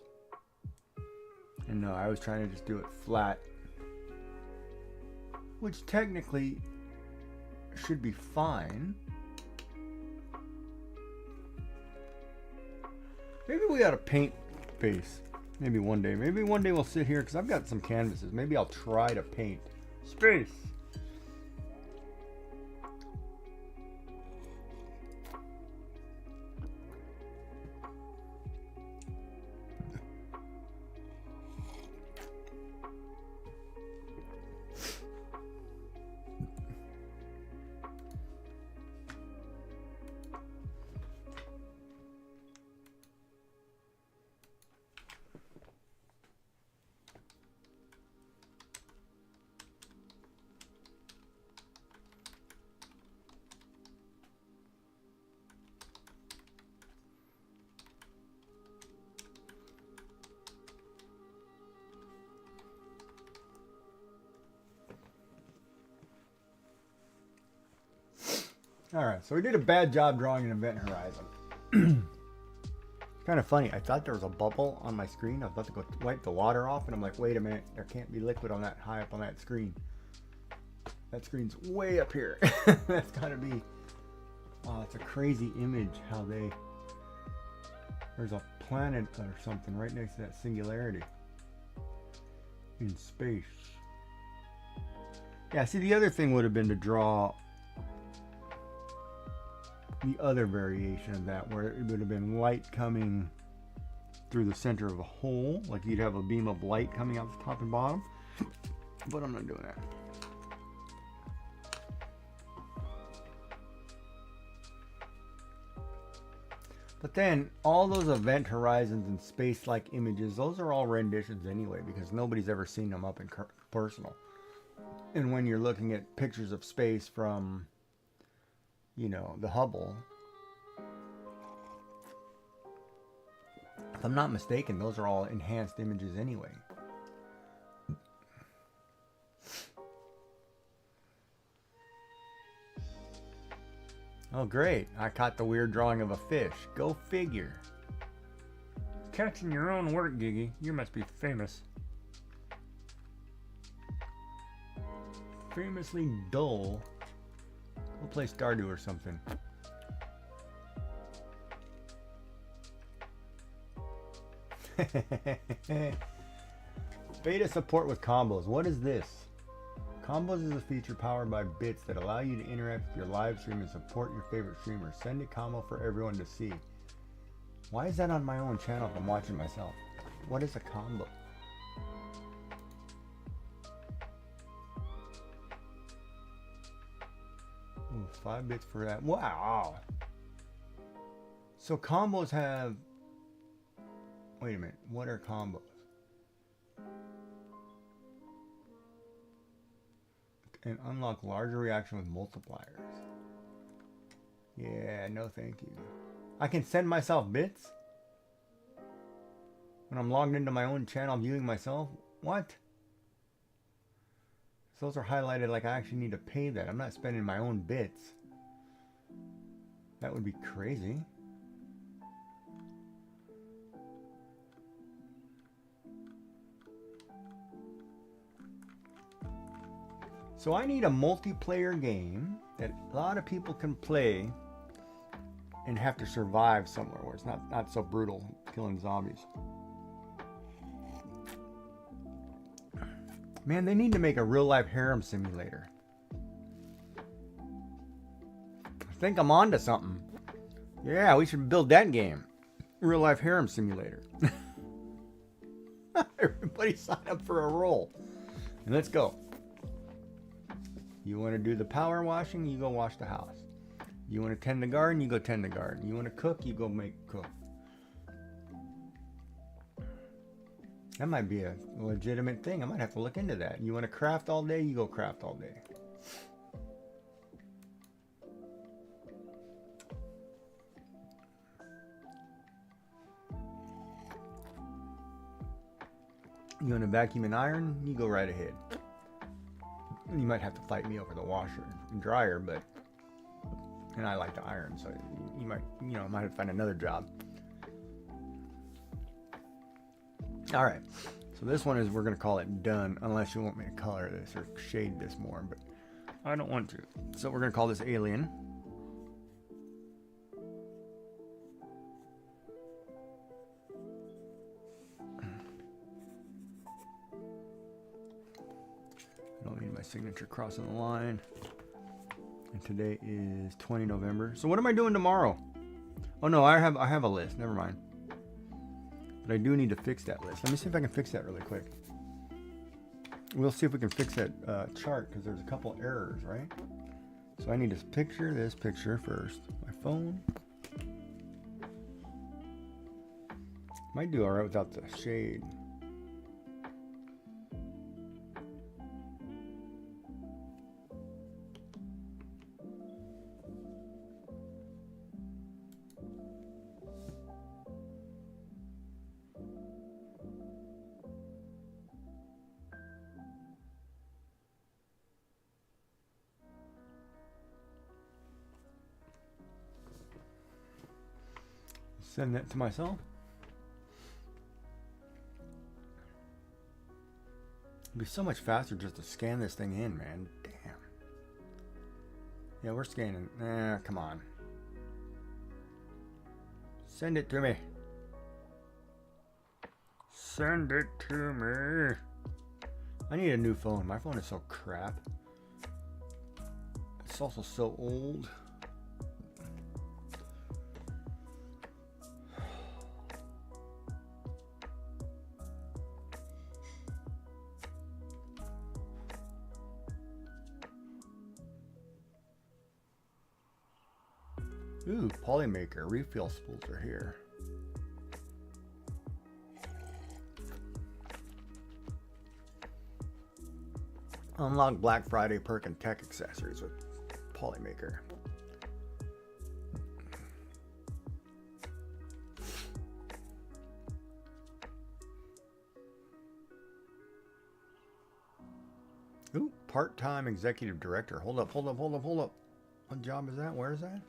And no, I was trying to just do it flat. Which technically should be fine. Maybe we ought to paint face. Maybe one day. Maybe one day we'll sit here because I've got some canvases. Maybe I'll try to paint space. Alright, so we did a bad job drawing an Event Horizon. Kind of funny. I thought there was a bubble on my screen. I was about to go wipe the water off, and I'm like, wait a minute. There can't be liquid on that high up on that screen. That screen's way up here. That's got to be... Wow, it's a crazy image how they... There's a planet or something right next to that singularity. In space. Yeah, see, the other thing would have been to draw... the other variation of that, where it would have been light coming through the center of a hole, like you'd have a beam of light coming out the top and bottom, but I'm not doing that. But then all those event horizons and space-like images, those are all renditions anyway, because nobody's ever seen them up in personal. And when you're looking at pictures of space from, you know, the Hubble, if I'm not mistaken, those are all enhanced images anyway. Oh great, I caught the weird drawing of a fish. Go figure. Catching your own work, Giggy. You must be famous. Famously dull. We'll play Stardew or something. Beta support with combos. What is this? Combos is a feature powered by bits that allow you to interact with your live stream and support your favorite streamers. Send a combo for everyone to see. Why is that on my own channel if I'm watching myself? What is a combo? Ooh, 5 bits for that. Wow. So combos have... Wait a minute. What are combos? And unlock larger reaction with multipliers. Yeah, no thank you. I can send myself bits? When I'm logged into my own channel viewing myself? What? So those are highlighted like I actually need to pay that. I'm not spending my own bits. That would be crazy. So I need a multiplayer game that a lot of people can play and have to survive somewhere where it's not so brutal killing zombies. Man, they need to make a real-life harem simulator. I think I'm onto something. Yeah, we should build that game. Real-life harem simulator. Everybody sign up for a role. And let's go. You want to do the power washing, you go wash the house. You want to tend the garden, you go tend the garden. You want to cook, you go cook. That might be a legitimate thing. I might have to look into that. You want to craft all day, you go craft all day. You want to vacuum and iron, you go right ahead. You might have to fight me over the washer and dryer, but and I like to iron, so you might have to find another job. All right, so this one is, we're gonna call it done, unless you want me to color this or shade this more, but I don't want to. So we're gonna call this alien. I don't need my signature crossing the line. And today is 20 November. So what am I doing tomorrow? Oh no, I have a list. Never mind. But I do need to fix that list. Let me see if I can fix that really quick. We'll see if we can fix that chart, because there's a couple errors, right? So I need to picture this picture first. My phone. Might do alright without the shade. Send that to myself. It'd be so much faster just to scan this thing in, man. Damn. Yeah, we're scanning. Come on. Send it to me. Send it to me. I need a new phone. My phone is so crap. It's also so old. Ooh, Polymaker refill spools are here. Unlock Black Friday perk and tech accessories with Polymaker. Ooh, part-time executive director. Hold up. What job is that? Where is that?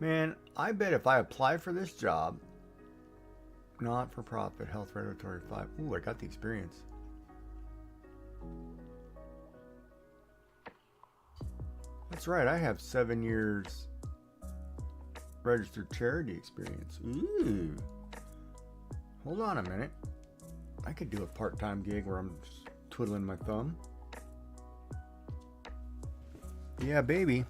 Man, I bet if I apply for this job, not for profit, health regulatory 5. Ooh, I got the experience. That's right, I have 7 years registered charity experience. Ooh. Hold on a minute. I could do a part-time gig where I'm just twiddling my thumb. Yeah, baby.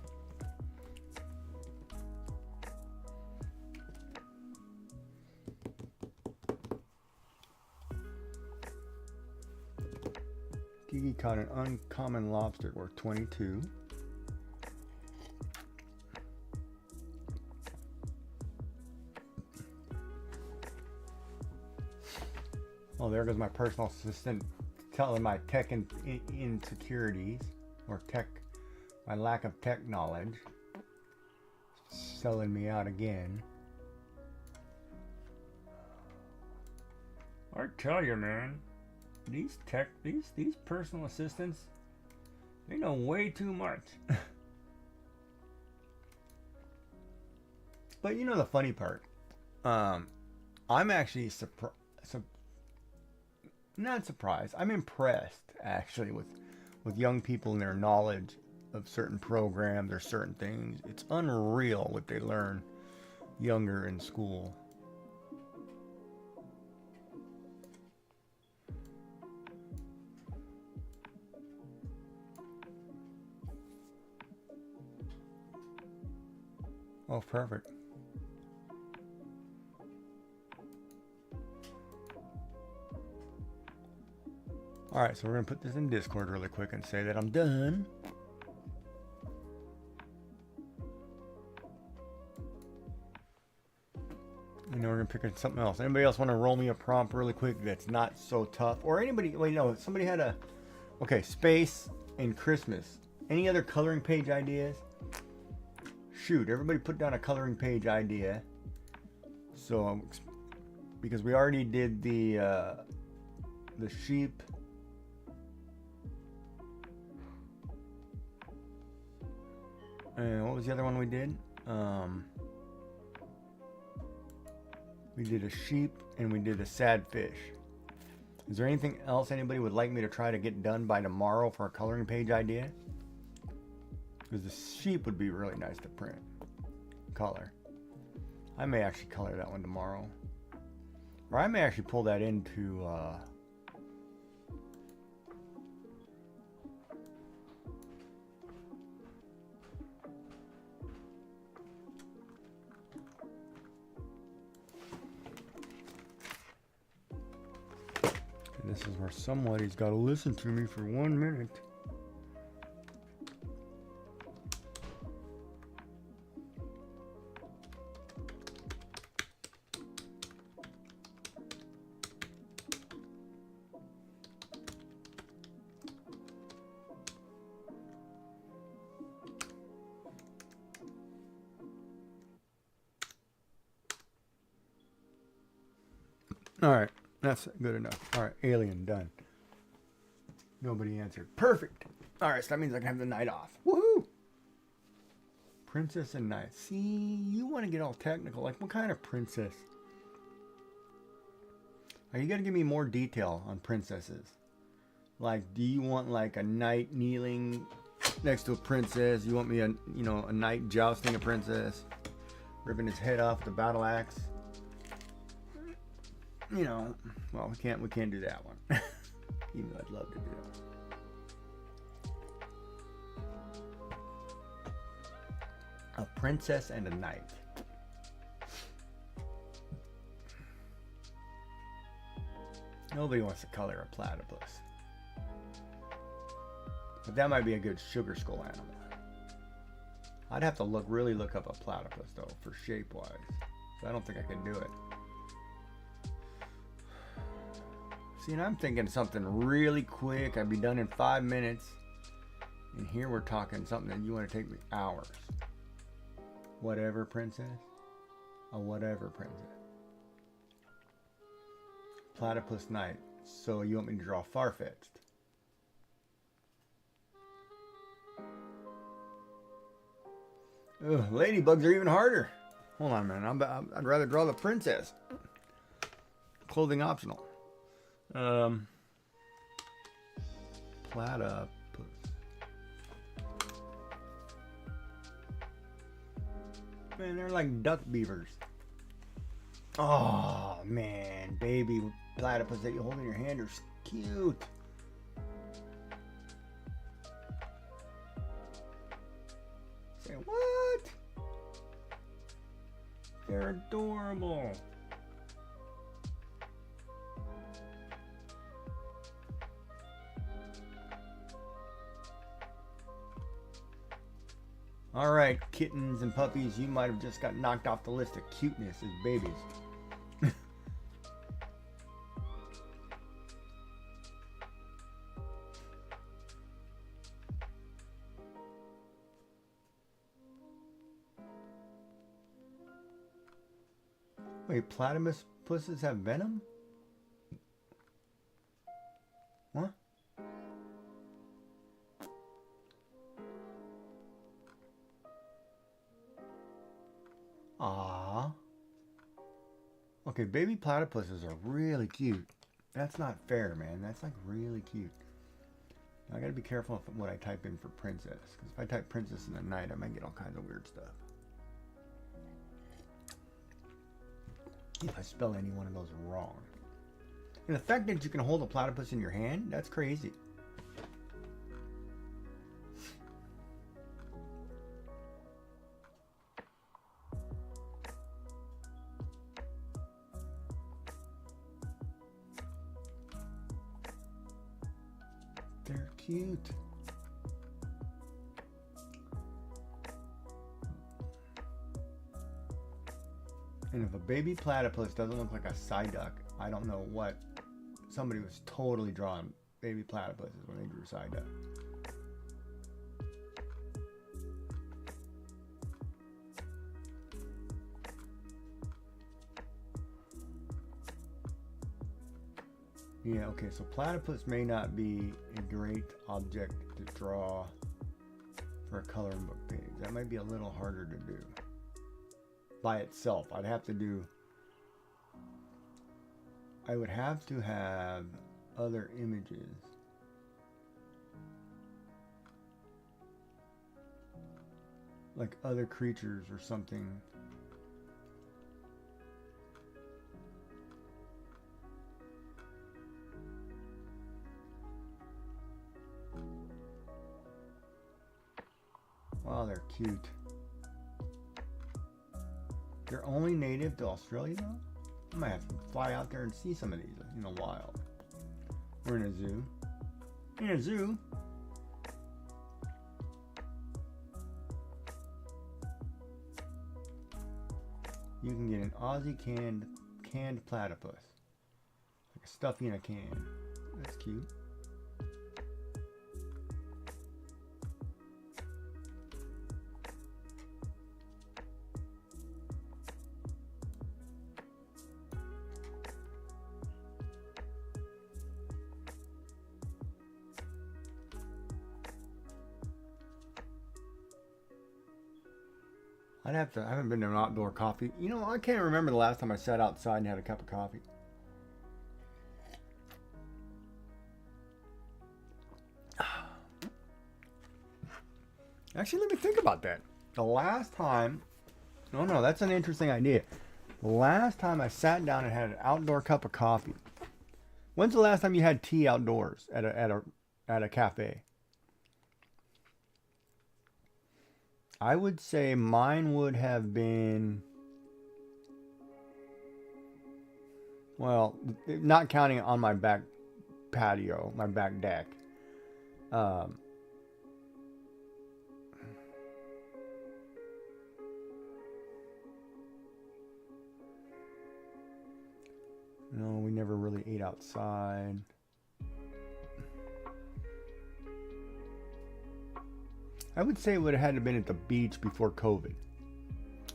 Gigi caught an uncommon lobster worth 22. Oh, there goes my personal assistant telling my tech insecurities, or my lack of tech knowledge. Selling me out again. I tell you, man. These personal assistants, they know way too much. But you know the funny part, I'm actually not surprised. I'm impressed actually with young people and their knowledge of certain programs or certain things. It's unreal what they learn younger in school. Oh, perfect. All right, so we're going to put this in Discord really quick and say that I'm done. And then we're going to pick something else. Anybody else want to roll me a prompt really quick that's not so tough? Or anybody, wait, no, somebody had a, okay, space and Christmas. Any other coloring page ideas? Shoot, everybody put down a coloring page idea. So, because we already did the sheep. And what was the other one we did? We did a sheep and we did a sad fish. Is there anything else anybody would like me to try to get done by tomorrow for a coloring page idea? Because the sheep would be really nice to print. Color. I may actually color that one tomorrow. Or I may actually pull that into... This is where somebody's got to listen to me for 1 minute. All right. That's good enough. All right, alien done. Nobody answered. Perfect. All right, so that means I can have the night off. Woohoo! Princess and knight. See, you want to get all technical. Like, what kind of princess? Are you gonna give me more detail on princesses? Like, do you want like a knight kneeling next to a princess? You want me a knight jousting a princess, ripping his head off with a battle axe? You know, well, we can't do that one. Even though I'd love to do that. A princess and a knight. Nobody wants to color a platypus. But that might be a good sugar skull animal. I'd have to really look up a platypus though, for shape-wise. So I don't think I can do it. See, and I'm thinking something really quick. I'd be done in 5 minutes. And here we're talking something that you want to take me hours. Whatever, princess. A whatever, princess. Platypus night. So you want me to draw far-fetched? Ugh, ladybugs are even harder. Hold on, man. I'd rather draw the princess. Clothing optional. Platypus. Man, they're like duck beavers. Oh, man. Baby platypus that you hold in your hand are cute. Say what? They're adorable. All right, kittens and puppies, you might have just got knocked off the list of cuteness as babies. Wait, platypuses have venom? What? Aww. Okay, baby platypuses are really cute. That's not fair, man. That's like really cute. Now, I gotta be careful of what I type in for princess. Because if I type princess in the night, I might get all kinds of weird stuff. If I spell any one of those wrong. And the fact that you can hold a platypus in your hand, that's crazy. They're cute. And if a baby platypus doesn't look like a psyduck, I don't know what. Somebody was totally drawing baby platypuses when they drew psyduck. Yeah, okay, so platypus may not be a great object to draw for a coloring book page. That might be a little harder to do by itself. I would have to have other images. Like other creatures or something. Wow, they're cute. They're only native to Australia though? I might have to fly out there and see some of these in the wild. We're in a zoo. In a zoo? You can get an Aussie canned platypus. Like a stuffy in a can. That's cute. I haven't been to an outdoor coffee. You know, I can't remember the last time I sat outside and had a cup of coffee. Actually, let me think about that. The last time, no, that's an interesting idea. The last time I sat down and had an outdoor cup of coffee. When's the last time you had tea outdoors at a cafe? I would say mine would have been, well, not counting on my back patio, my back deck. No, we never really ate outside. I would say it would have had to been at the beach before COVID.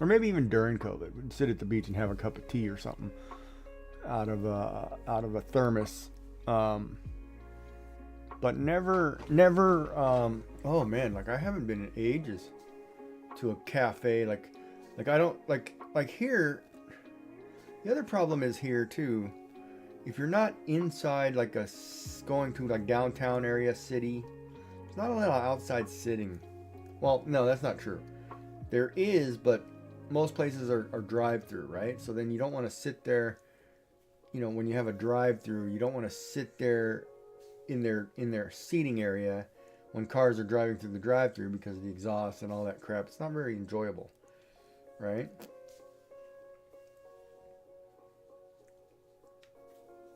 Or maybe even during COVID. We'd sit at the beach and have a cup of tea or something out of a thermos. But never, oh man, like I haven't been in ages to a cafe. Like I don't, like here, the other problem is here too. If you're not inside like going to like downtown area city, there's not a lot of outside sitting. Well, no, that's not true. There is, but most places are drive-through, right? So then you don't want to sit there, you know, when you have a drive-through, you don't want to sit there in their seating area when cars are driving through the drive-through because of the exhaust and all that crap. It's not very enjoyable, right?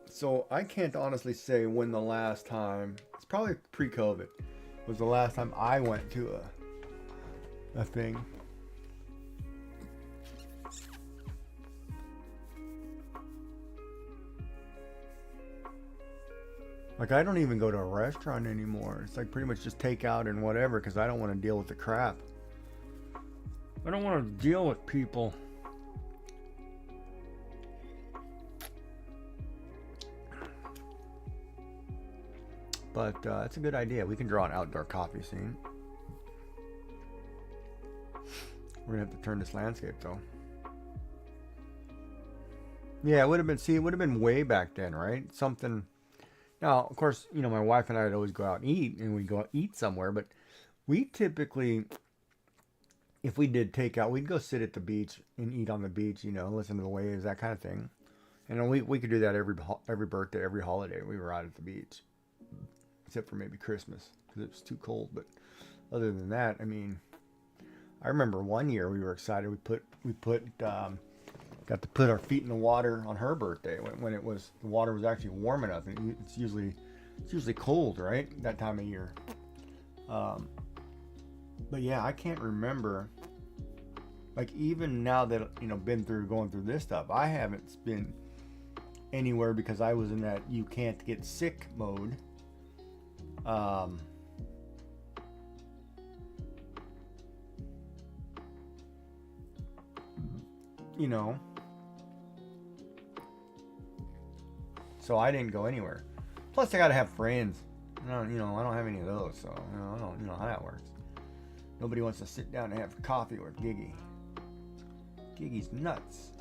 So I can't honestly say when the last time, it's probably pre-COVID, was the last time I went to a thing. Like I don't even go to a restaurant anymore. It's like pretty much just takeout and whatever because I don't want to deal with the crap. I don't want to deal with people. But it's a good idea. We can draw an outdoor coffee scene. We're gonna have to turn this landscape though. Yeah, it would have been. See, it would have been way back then, right? Something. Now, of course, you know, my wife and I would always go out and eat, and we'd go out eat somewhere. But we typically, if we did takeout, we'd go sit at the beach and eat on the beach. You know, listen to the waves, that kind of thing. And we could do that every birthday, every holiday. We were out at the beach. Except for maybe Christmas because it was too cold. But other than that, I mean, I remember one year we were excited. We got to put our feet in the water on her birthday when the water was actually warm enough. And it's usually cold, right? That time of year. But yeah, I can't remember. Like even now that you know going through this stuff, I haven't been anywhere because I was in that you can't get sick mode. You know, so I didn't go anywhere. Plus, I gotta have friends. I don't have any of those, so I don't know how that works. Nobody wants to sit down and have coffee with Giggy. Giggy's nuts.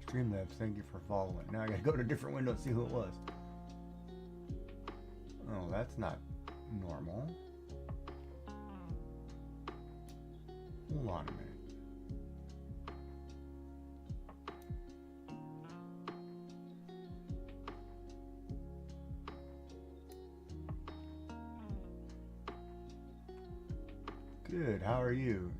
Streamlabs, thank you for following. Now I gotta go to a different window and see who it was. Oh, that's not normal. Hold on a minute. Good, how are you?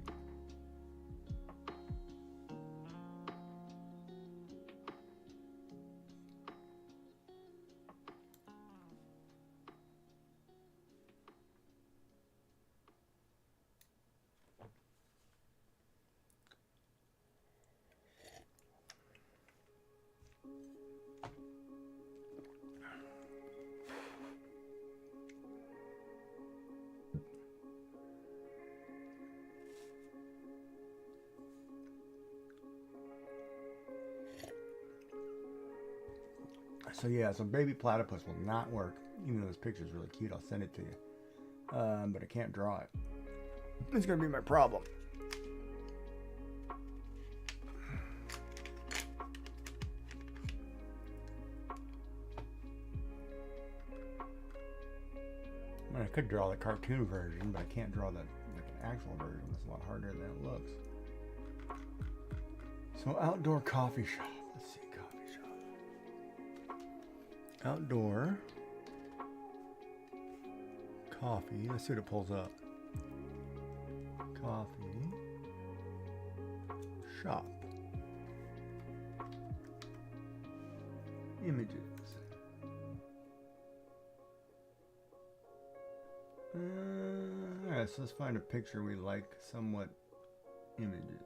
So yeah, so baby platypus will not work. Even though this picture is really cute, I'll send it to you. But I can't draw it. It's gonna be my problem. I mean, I could draw the cartoon version, but I can't draw the like an actual version. It's a lot harder than it looks. So outdoor coffee shop. Let's see, coffee shop. Outdoor coffee. Let's see what it pulls up. Coffee shop. Images. Alright, so let's find a picture we like somewhat images.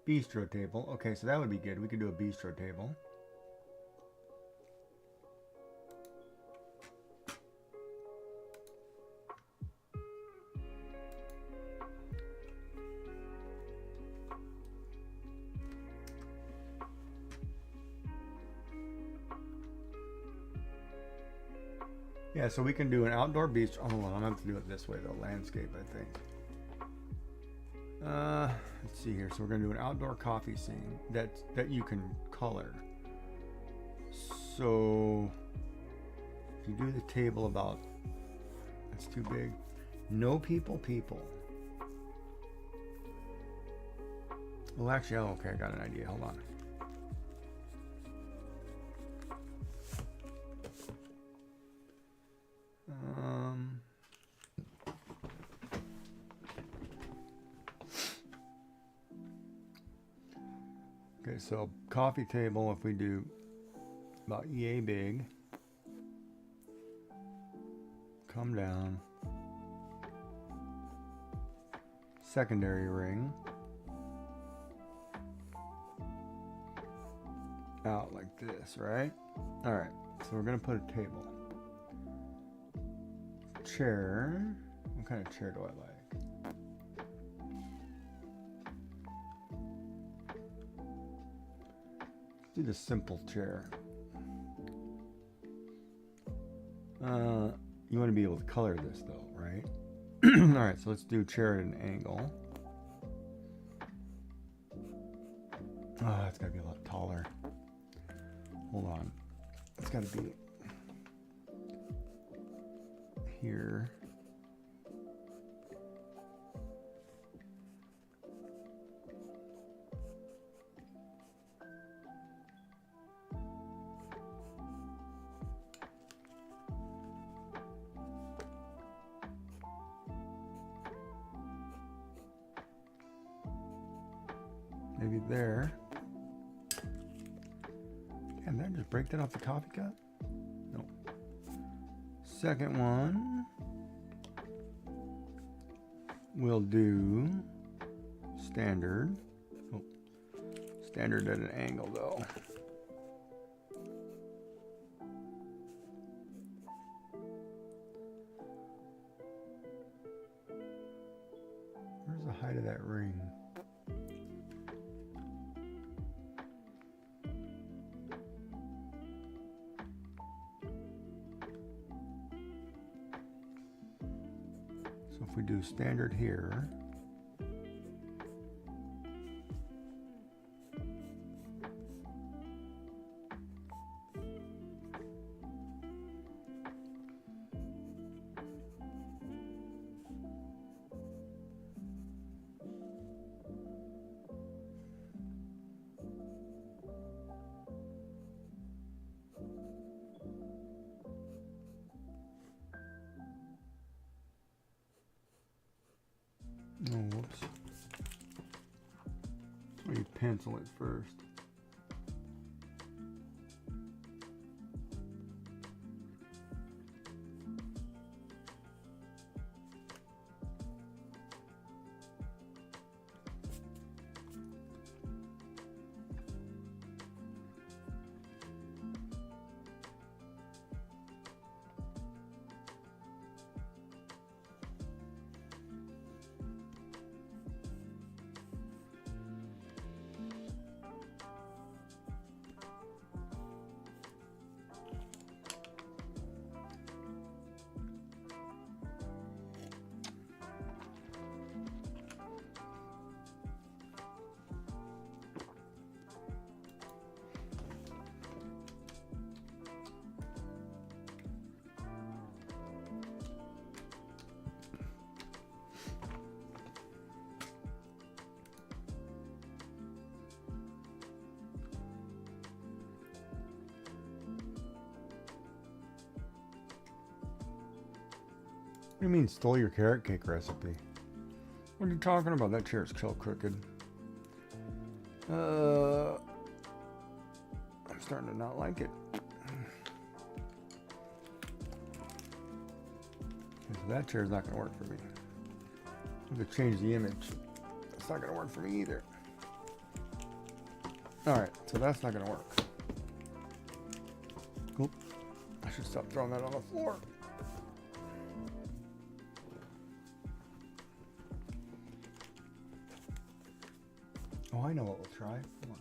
Bistro table. Okay, so that would be good. We could do a bistro table. Yeah, so we can do an outdoor beach. Oh, hold on, I'm gonna have to do it this way though. Landscape, I think. Let's see here. So we're gonna do an outdoor coffee scene that you can color. So if you do the table about, that's too big. No people. Well, actually, oh, okay, I got an idea. Hold on. Okay, so coffee table, if we do about yay big, come down, secondary ring, out like this, right? All right, so we're gonna put a table. Chair, what kind of chair do I like? Do the simple chair. You want to be able to color this though, right? All right, so let's do chair at an angle. Oh, it's got to be a lot taller. Hold on. It's got to be here. Maybe there. Damn, did I just break that off the coffee cup? Nope. Second one. We'll do standard. Oh, standard at an angle though. Where's the height of that ring? So if we do standard here, oh, whoops. Let me pencil it first. What do you mean stole your carrot cake recipe? What are you talking about? That chair's so crooked. I'm starting to not like it. That chair's not going to work for me. I have to change the image. That's not going to work for me either. Alright, so that's not going to work. Oop. I should stop throwing that on the floor. Oh, I know what we'll try. Come on.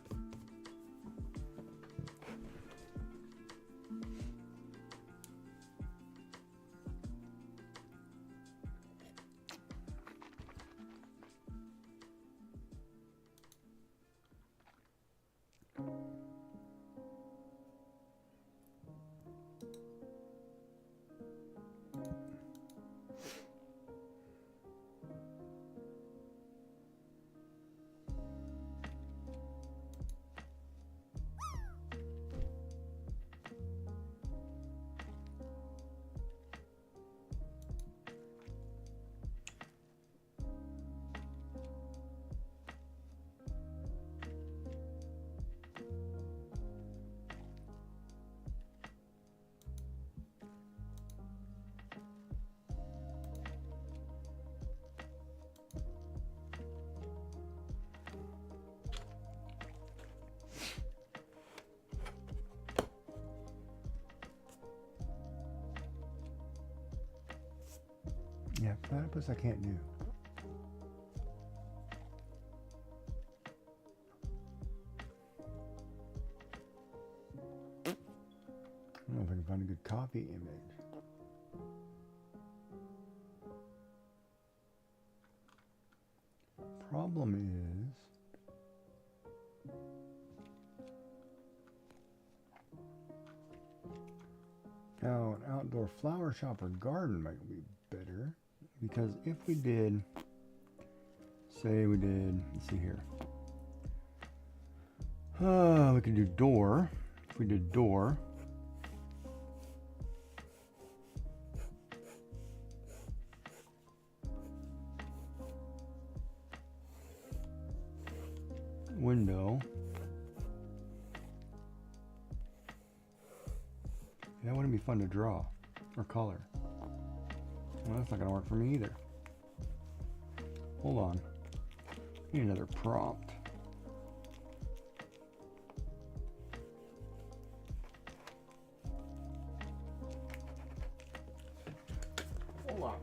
Yeah, platypus I can't do. I don't know if I can find a good copy image. Problem is, now an outdoor flower shop or garden might be better, because if we did, say we did, let's see here, we could do door. If we did door, window, that wouldn't be fun to draw or color. Well, that's not going to work for me either. Hold on. Need another prompt. Hold on.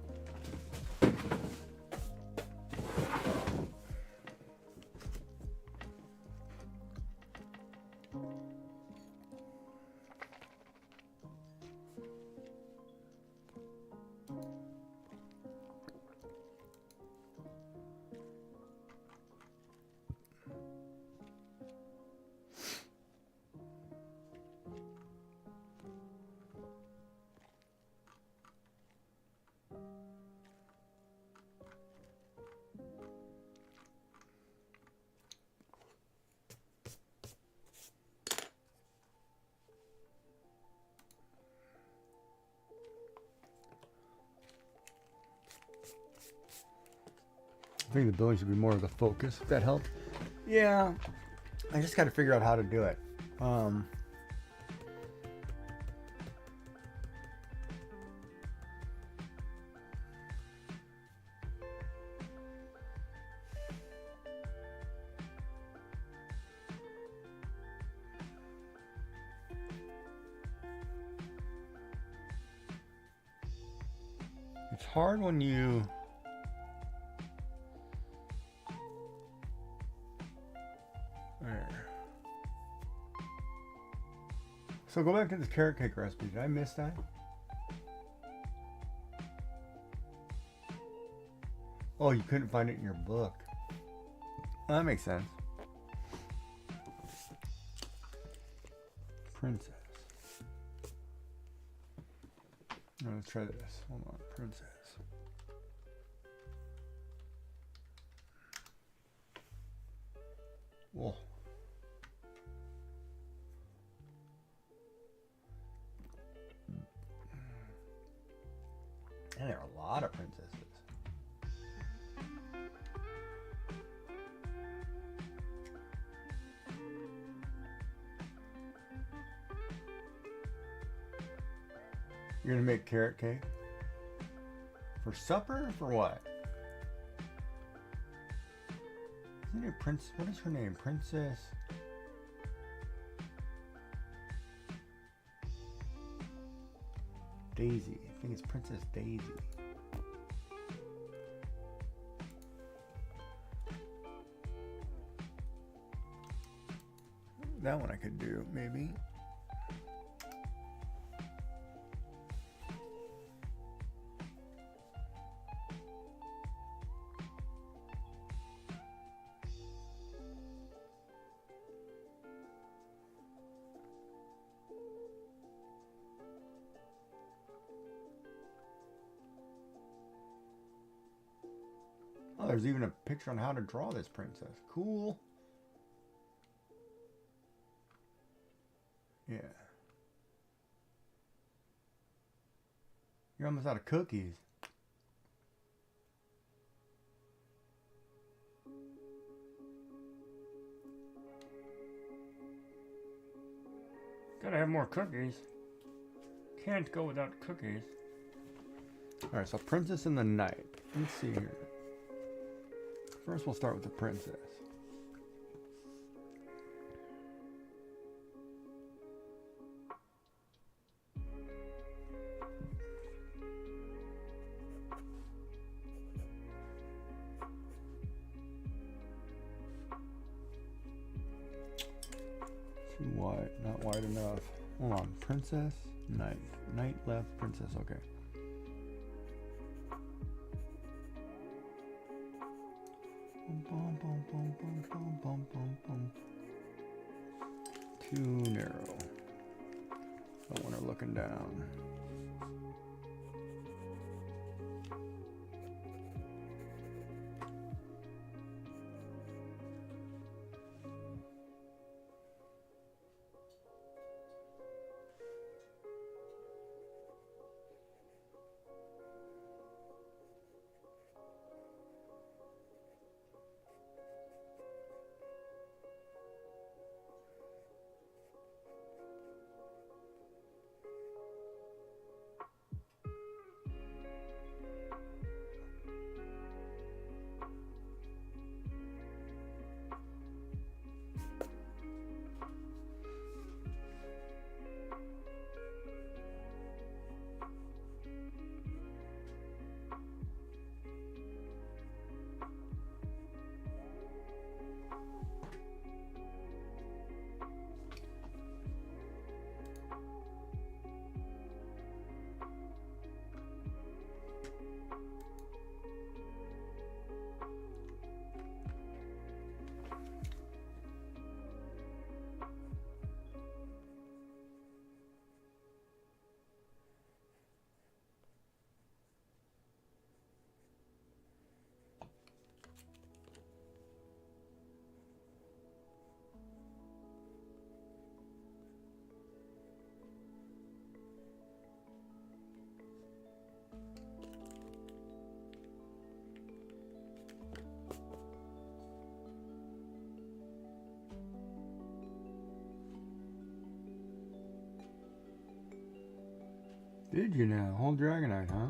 I think the building should be more of the focus, if that helped. Yeah, I just got to figure out how to do it. It's hard when you So go back to this carrot cake recipe. Did I miss that? Oh, you couldn't find it in your book. That makes sense. Princess. Oh, let's try this. Hold on. Princess. Whoa. Anyway. there are a lot of princesses. You're gonna make carrot cake? For supper or for what? Isn't it Prince? What is her name? Princess? Daisy. I think it's Princess Daisy. That one I could do, maybe. Oh, there's even a picture on how to draw this princess. Cool. Yeah. You're almost out of cookies. Gotta have more cookies. Can't go without cookies. Alright, so Princess in the Night. Let's see here. First we'll start with the princess. Too wide, not wide enough. Hold on, princess, knight. Knight left, princess, okay. Bum, bum, bum, bum, bum, bum, bum, bum. Too narrow. Don't want her looking down. Did you now? Whole Dragonite, huh?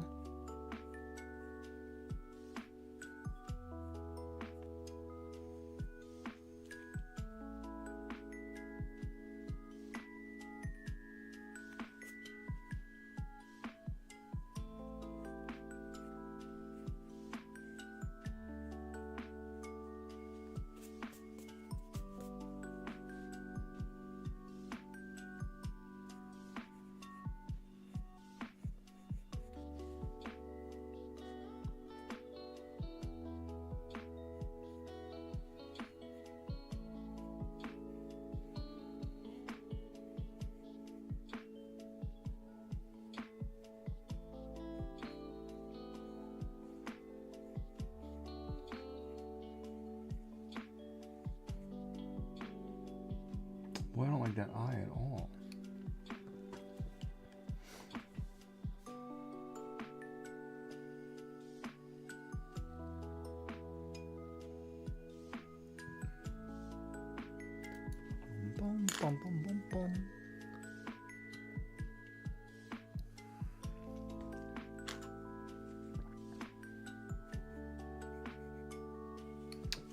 Boy, I don't like that eye at all.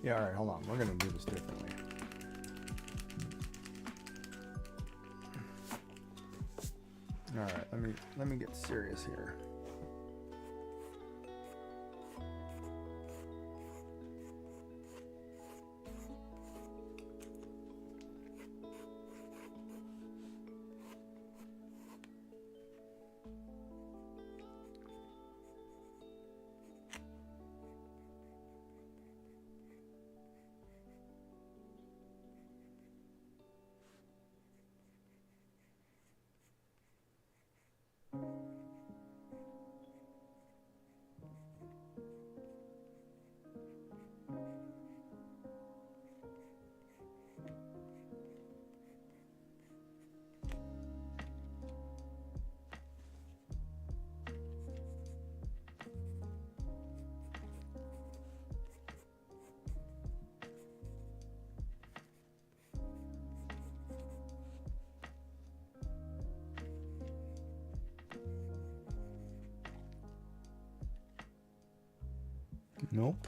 Yeah, all right, hold on. We're gonna do this differently. All right, let me get serious here. Nope.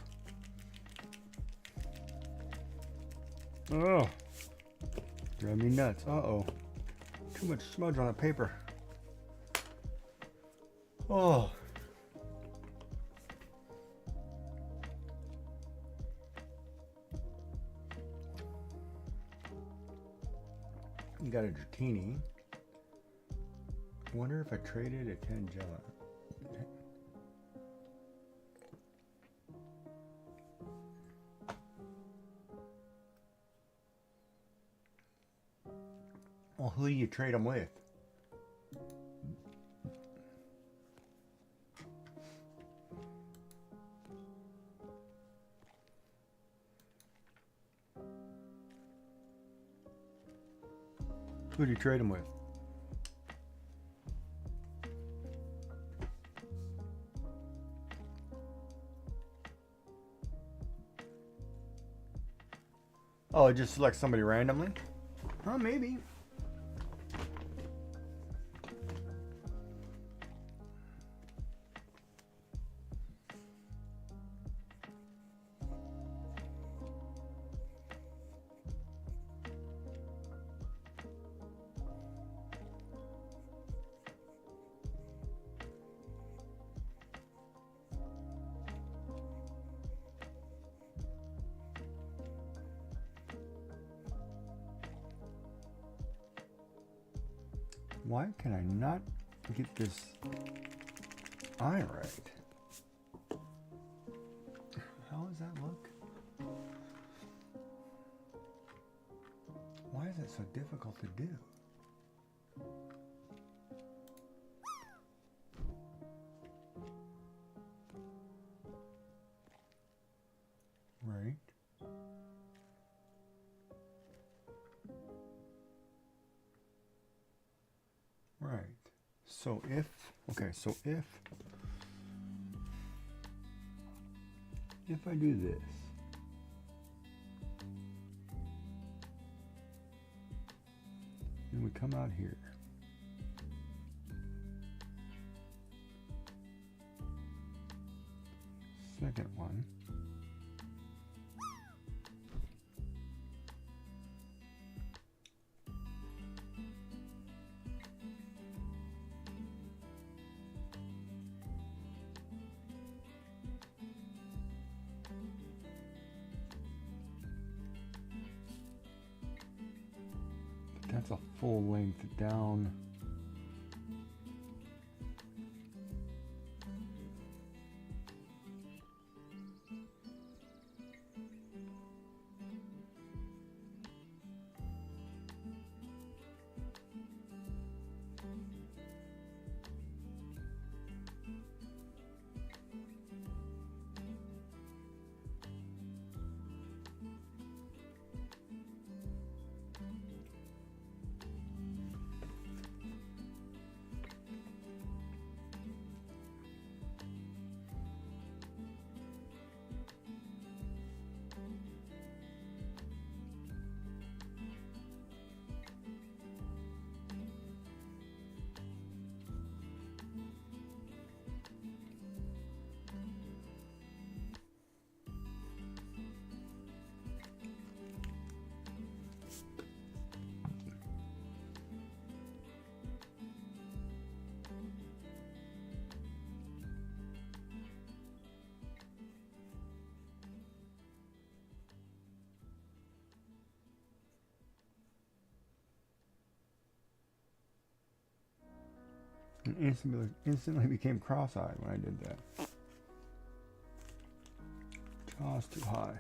Oh, drive me nuts. Uh-oh. Too much smudge on the paper. Oh. You got a Dratini. Wonder if I traded a Tangela. Well, who do you trade them with? Who do you trade them with? Oh, just select somebody randomly? Oh, maybe. Why can I not get this eye right? How does that look? Why is it so difficult to do? Right. Right. So if I do this, and we come out here, second one, that's a full length down. And instantly became cross-eyed when I did that. Jaws too high.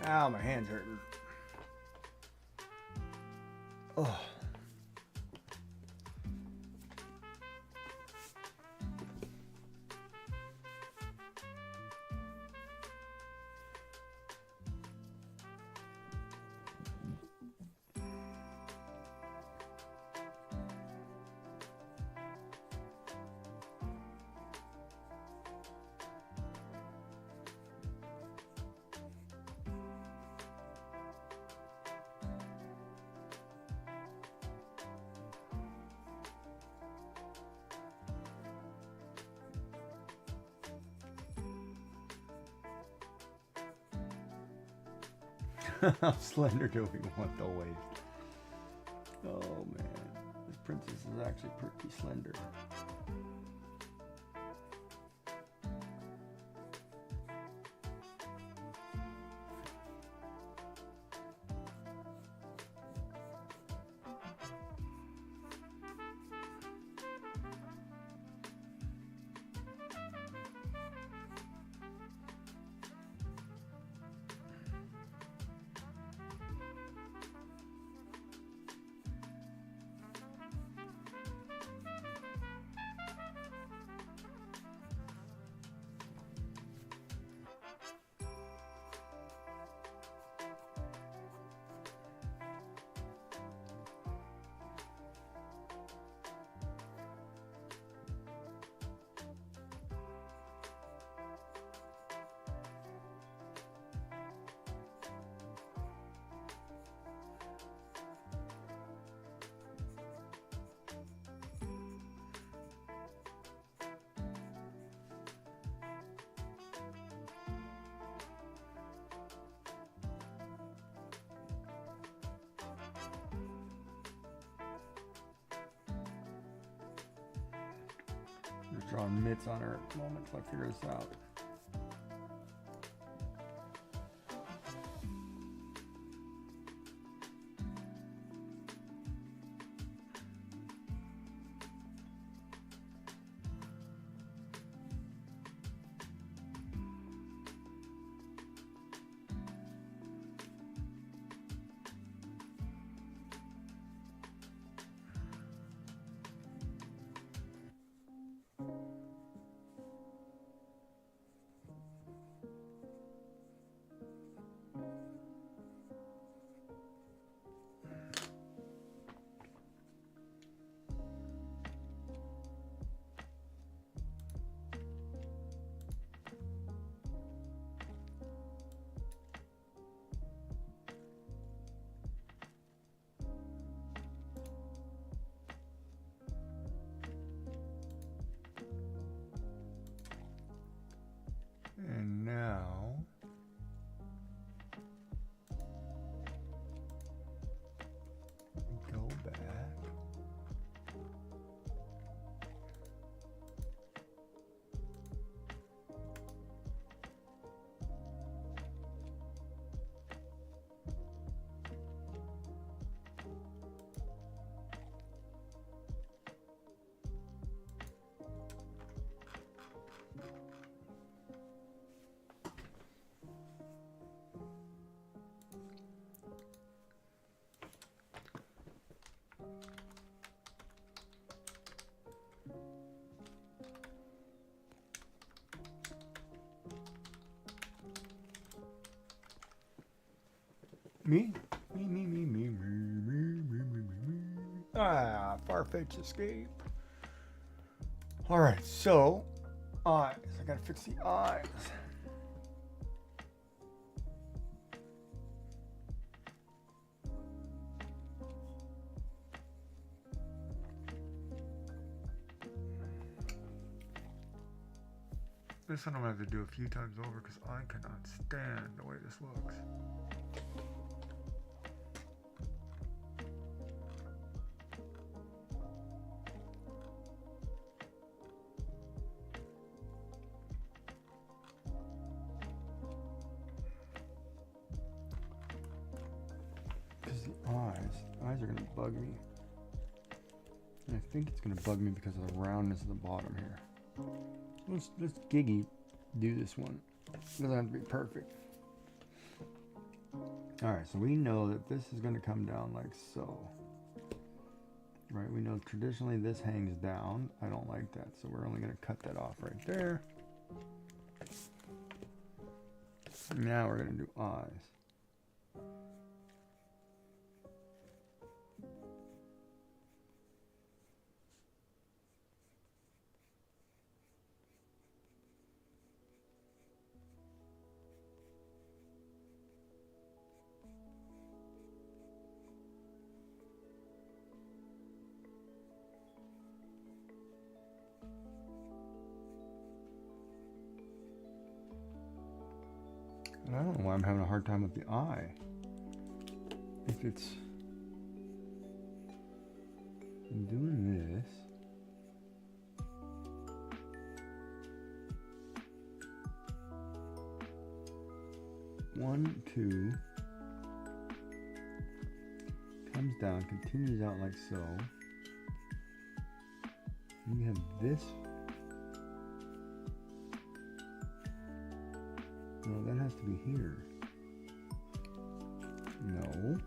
Ow, my hand's hurting. Oh. How slender do we want the waist? Oh man, this princess is actually pretty slender. drawing mitts on her at the moment till I figure this out. And now go back. Me? Me. Ah, far-fetched escape. Alright, so eyes. I gotta fix the eyes. This one I'm gonna have to do a few times over because I cannot stand the way this looks. Because the eyes are gonna bug me. And I think it's gonna bug me because of the roundness of the bottom here. Let's Giggy do this one. It doesn't have to be perfect. Alright, so we know that this is going to come down like so. Right, we know traditionally this hangs down. I don't like that, so we're only going to cut that off right there. Now we're going to do eyes. And I don't know why I'm having a hard time with the eye. If it's doing this. One, two. Comes down, continues out like so. And you have this. No, that has to be here. No.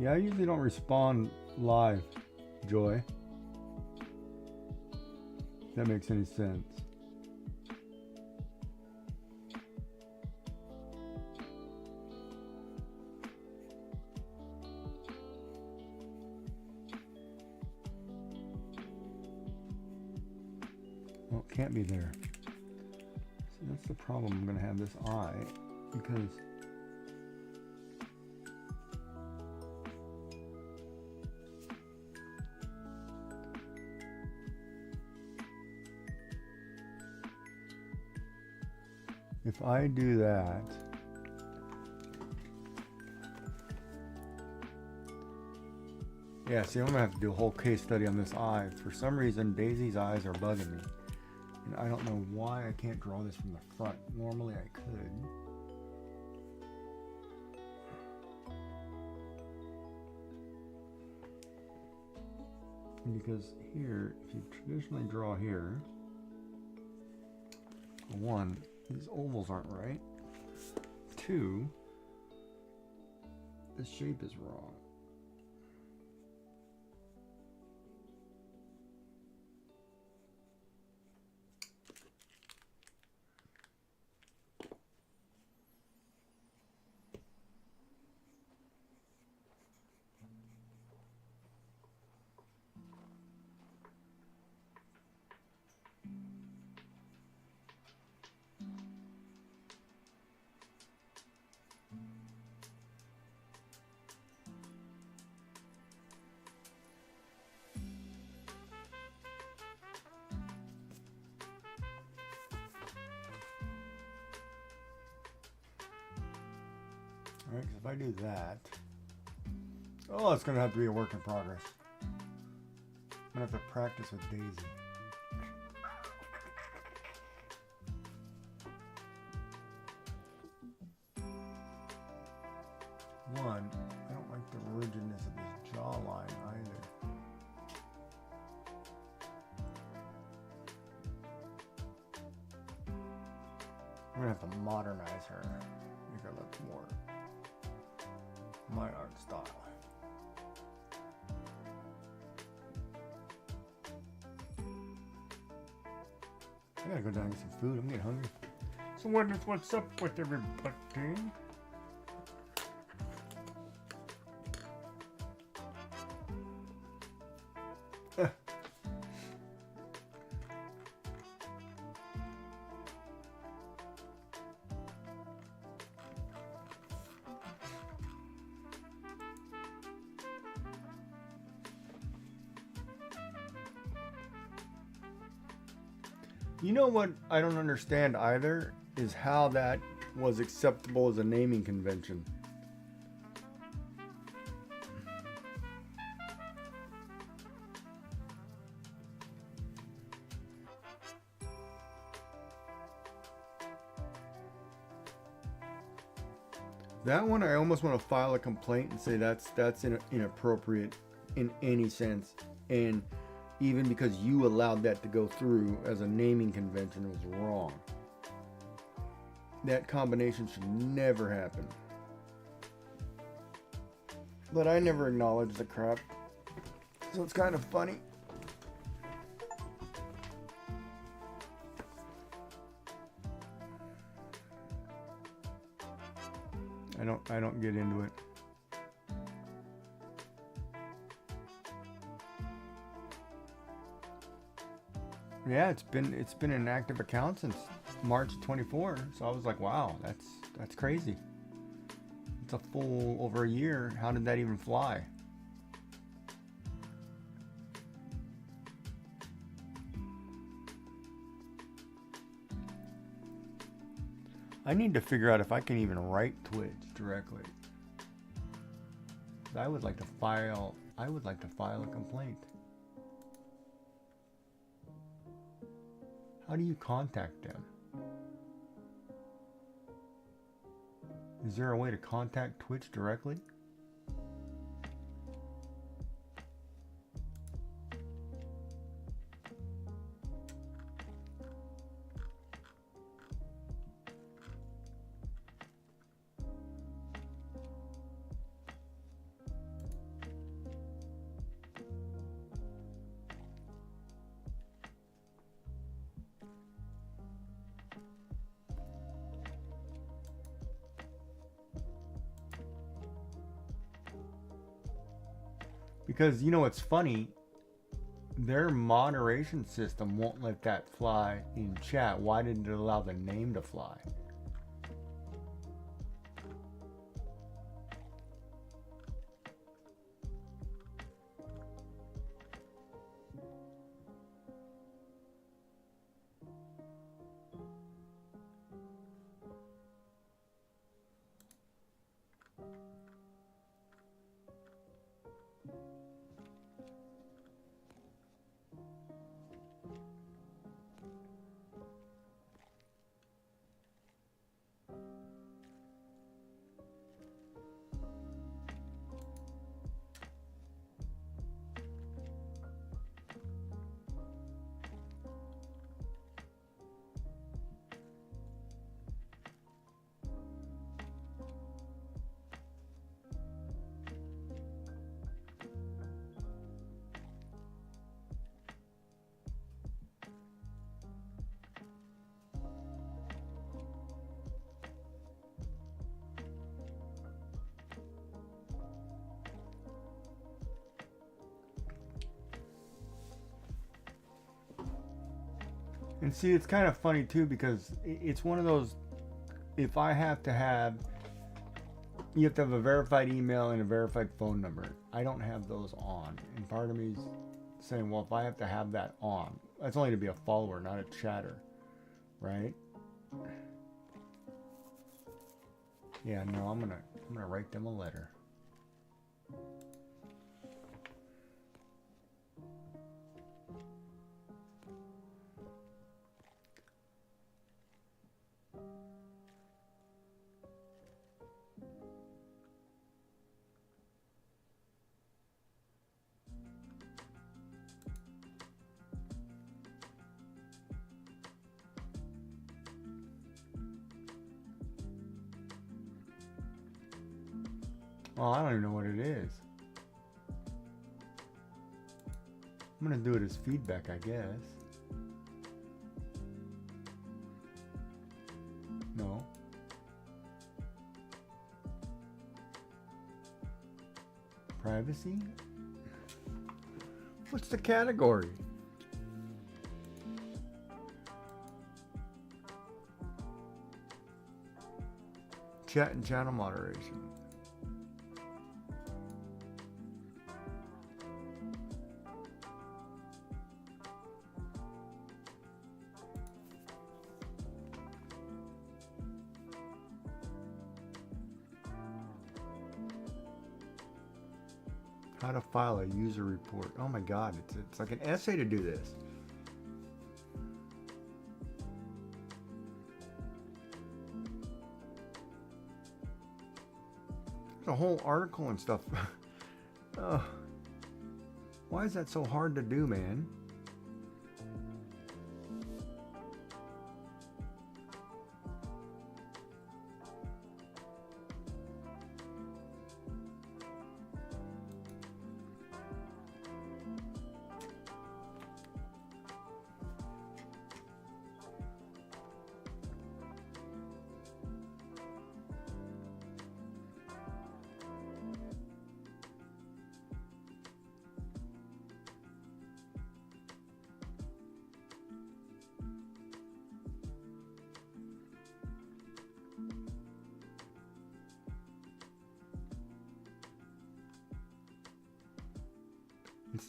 Yeah, I usually don't respond live, Joy. If that makes any sense. Well, it can't be there. So that's the problem. I'm going to have this eye because if I do that, Yeah, see, I'm gonna have to do a whole case study on this eye. For some reason, Daisy's eyes are bugging me. And I don't know why I can't draw this from the front. Normally I could. Because here, if you traditionally draw here, one, these ovals aren't right. Two, the shape is wrong. Alright, because if I do that, oh, it's going to have to be a work in progress. I'm going to have to practice with Daisy. One, I don't like the rigidness of this jawline either. I'm going to have to modernize her, make her look more my art style. I gotta go down and get some food. I'm getting hungry. So what's up with everybody? You know what I don't understand either is how that was acceptable as a naming convention. That one I almost want to file a complaint and say that's inappropriate in any sense, and even because you allowed that to go through as a naming convention was wrong. That combination should never happen. But I never acknowledged the crap, so it's kind of funny. I don't get into it. Yeah, it's been an active account since March 24, so I was like, wow, that's crazy. It's a full over a year. How did that even fly? I need to figure out if I can even write Twitch directly. I would like to file a complaint. How do you contact them? Is there a way to contact Twitch directly? Because, you know, it's funny, their moderation system won't let that fly in chat. Why didn't it allow the name to fly? And see, it's kind of funny too, because it's one of those, if I have to have, you have to have a verified email and a verified phone number. I don't have those on. And part of me is saying, well, if I have to have that on, that's only to be a follower, not a chatter, right? Yeah, no, I'm gonna write them a letter. Well, I don't even know what it is. I'm gonna do it as feedback, I guess. No. Privacy? What's the category? Chat and channel moderation. How to file a user report. Oh my God, it's like an essay to do this. There's a whole article and stuff. Why is that so hard to do, man?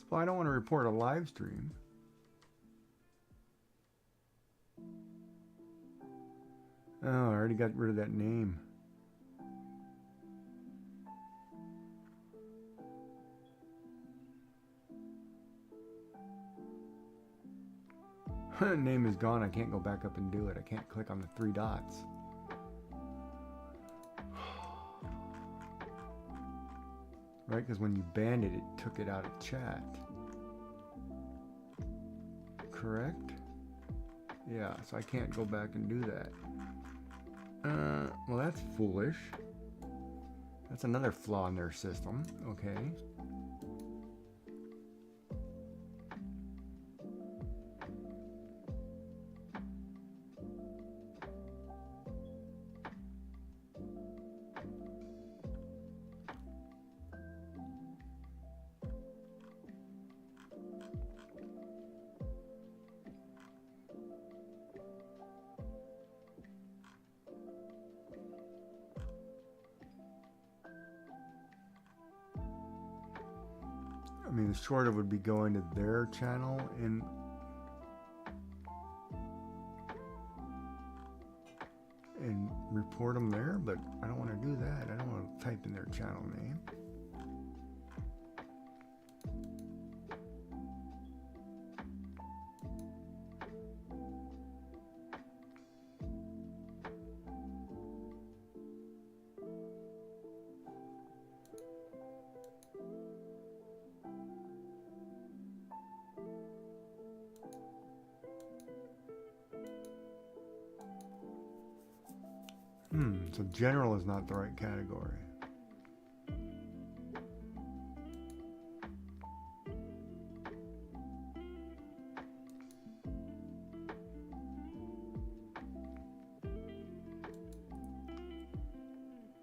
Well, I don't want to report a live stream. Oh, I already got rid of that name. Name is gone. I can't go back up and do it. I can't click on the 3 dots. Right, because when you banned it, it took it out of chat. Correct? Yeah, so I can't go back and do that. Well, that's foolish. That's another flaw in their system. Okay. I mean, the shorter would be going to their channel and report them there, but I don't want to do that. I don't want to type in their channel name. So general is not the right category.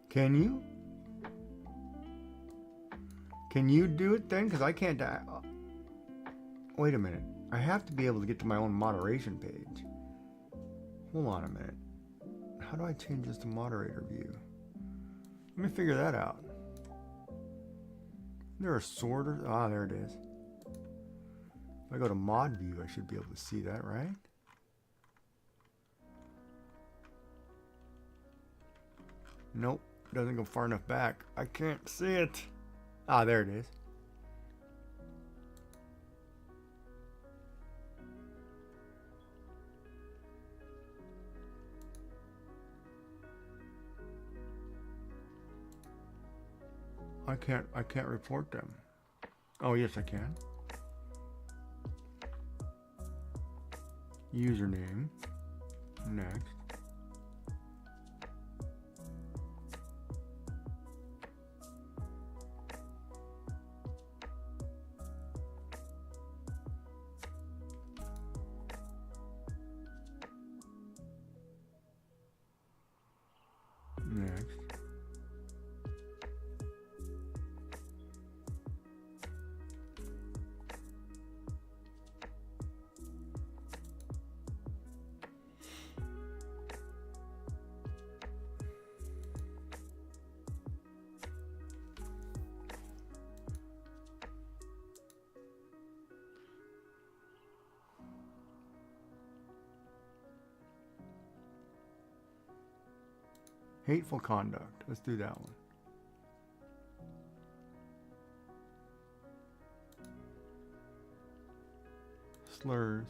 Can you? Can you do it then? Because I can't. Wait a minute. I have to be able to get to my own moderation page. Hold on a minute. How do I change this to moderator view? Let me figure that out. There are sorters. Ah, there it is. If I go to mod view, I should be able to see that, right? Nope, doesn't go far enough back. I can't see it. Ah, there it is. I can't report them. Oh, yes, I can. Username. Next. Next. Hateful conduct. Let's do that one. Slurs.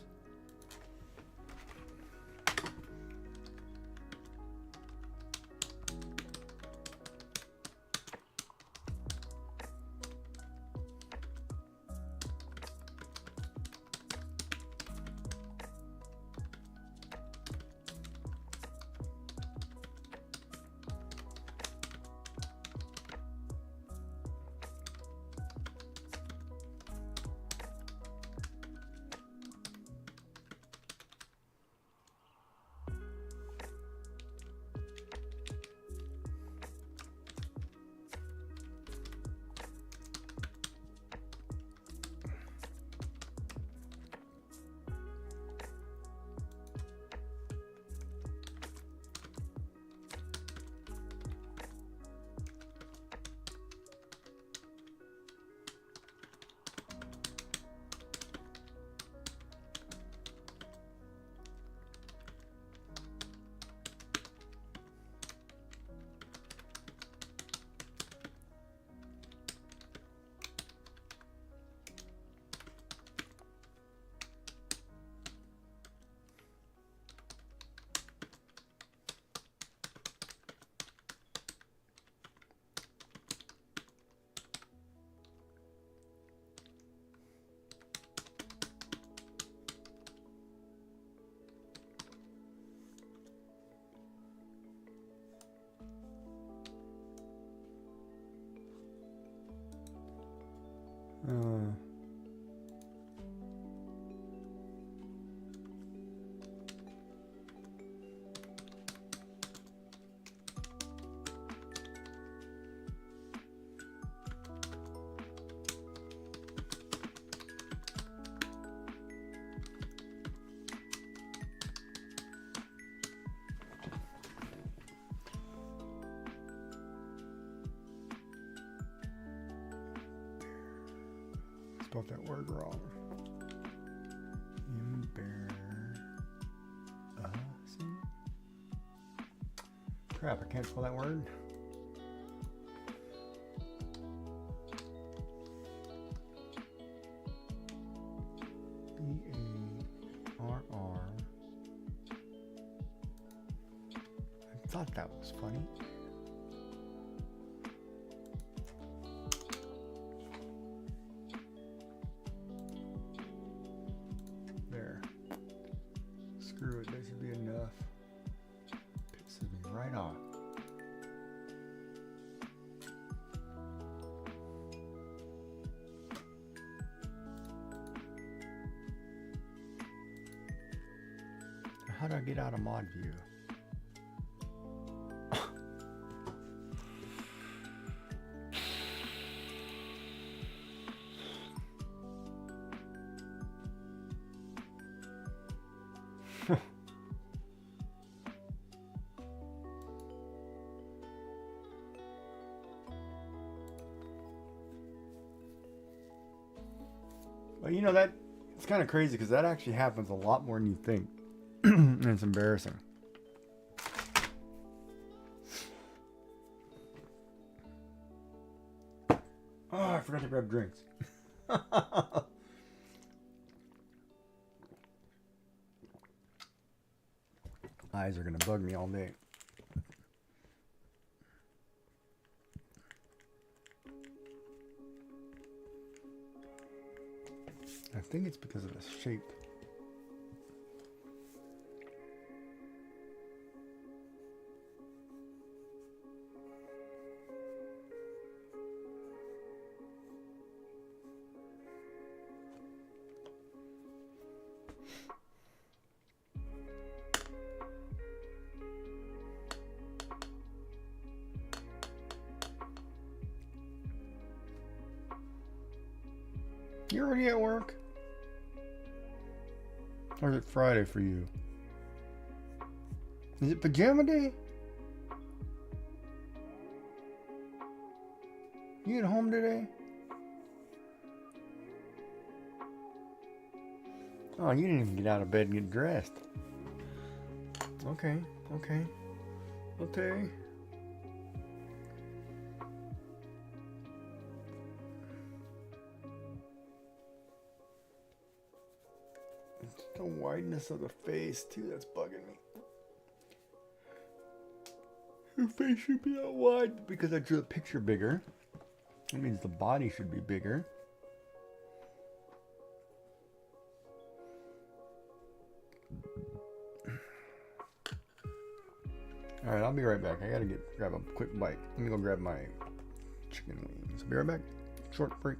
Uh, Spelled that word wrong. Crap, I can't spell that word. B-A-R-R. I thought that was funny. There. Screw it, that should be enough. Pisses me right off. How do I get out of mod view? But you know that it's kind of crazy because that actually happens a lot more than you think, and it's embarrassing. Oh, I forgot to grab drinks. Eyes are gonna bug me all day. I think it's because of the shape. You already at work? Or is it Friday for you? Is it pajama day? You at home today? Oh, you didn't even get out of bed and get dressed. Okay. It's the wideness of the face too that's bugging me. Your face should be that wide because I drew the picture bigger. That means the body should be bigger. Alright, I'll be right back. I gotta grab a quick bite. Let me go grab my chicken wings. Be right back. Short break.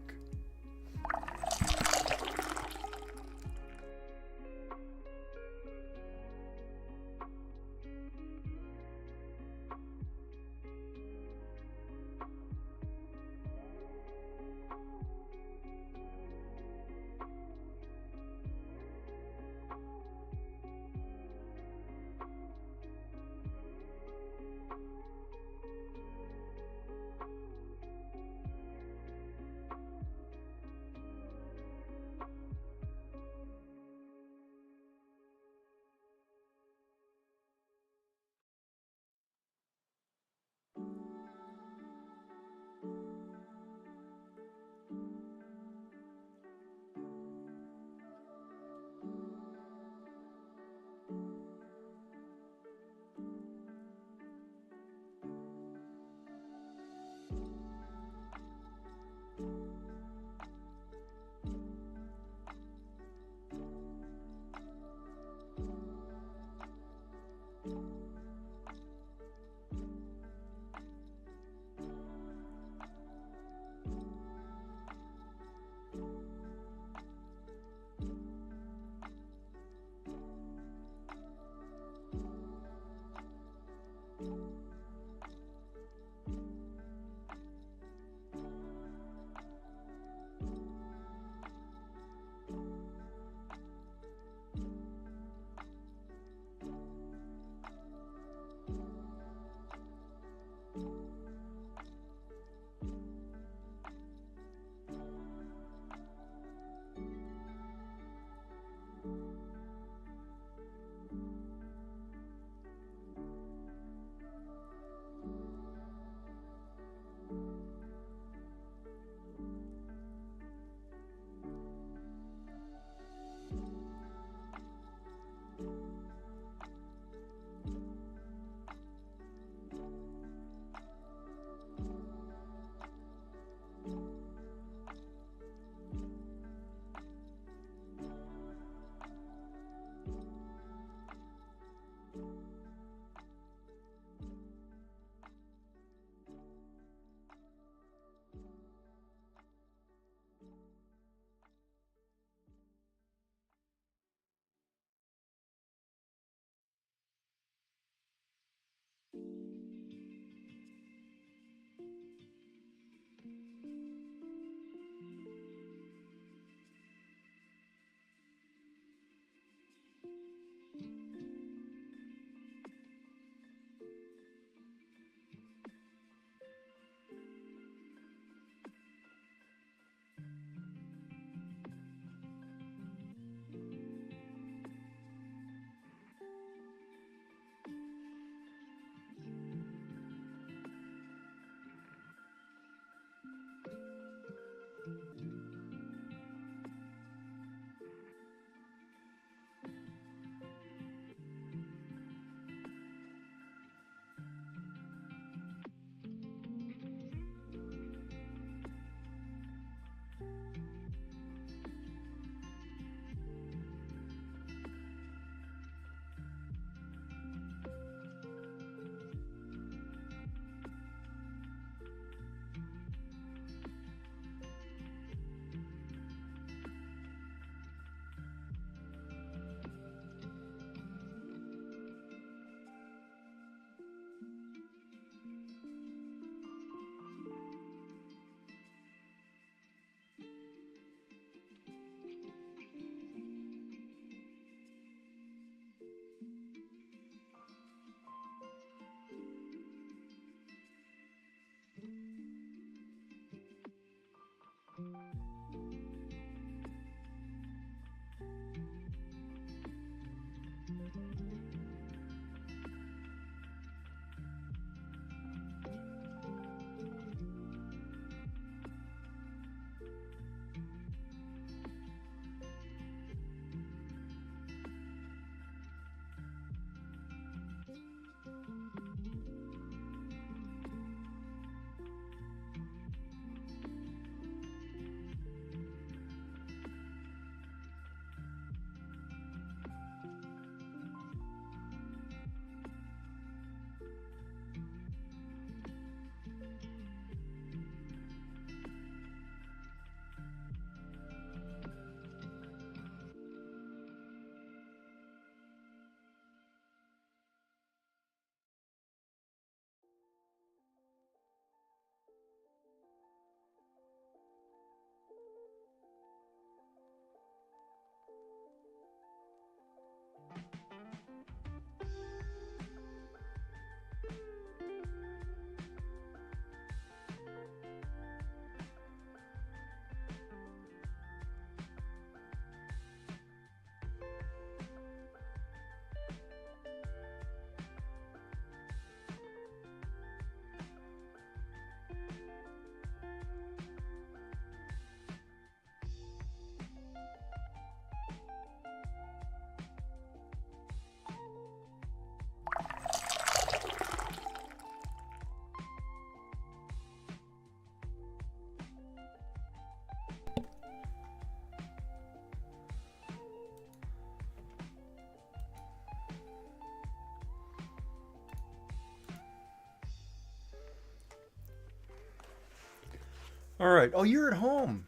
All right. Oh, you're at home.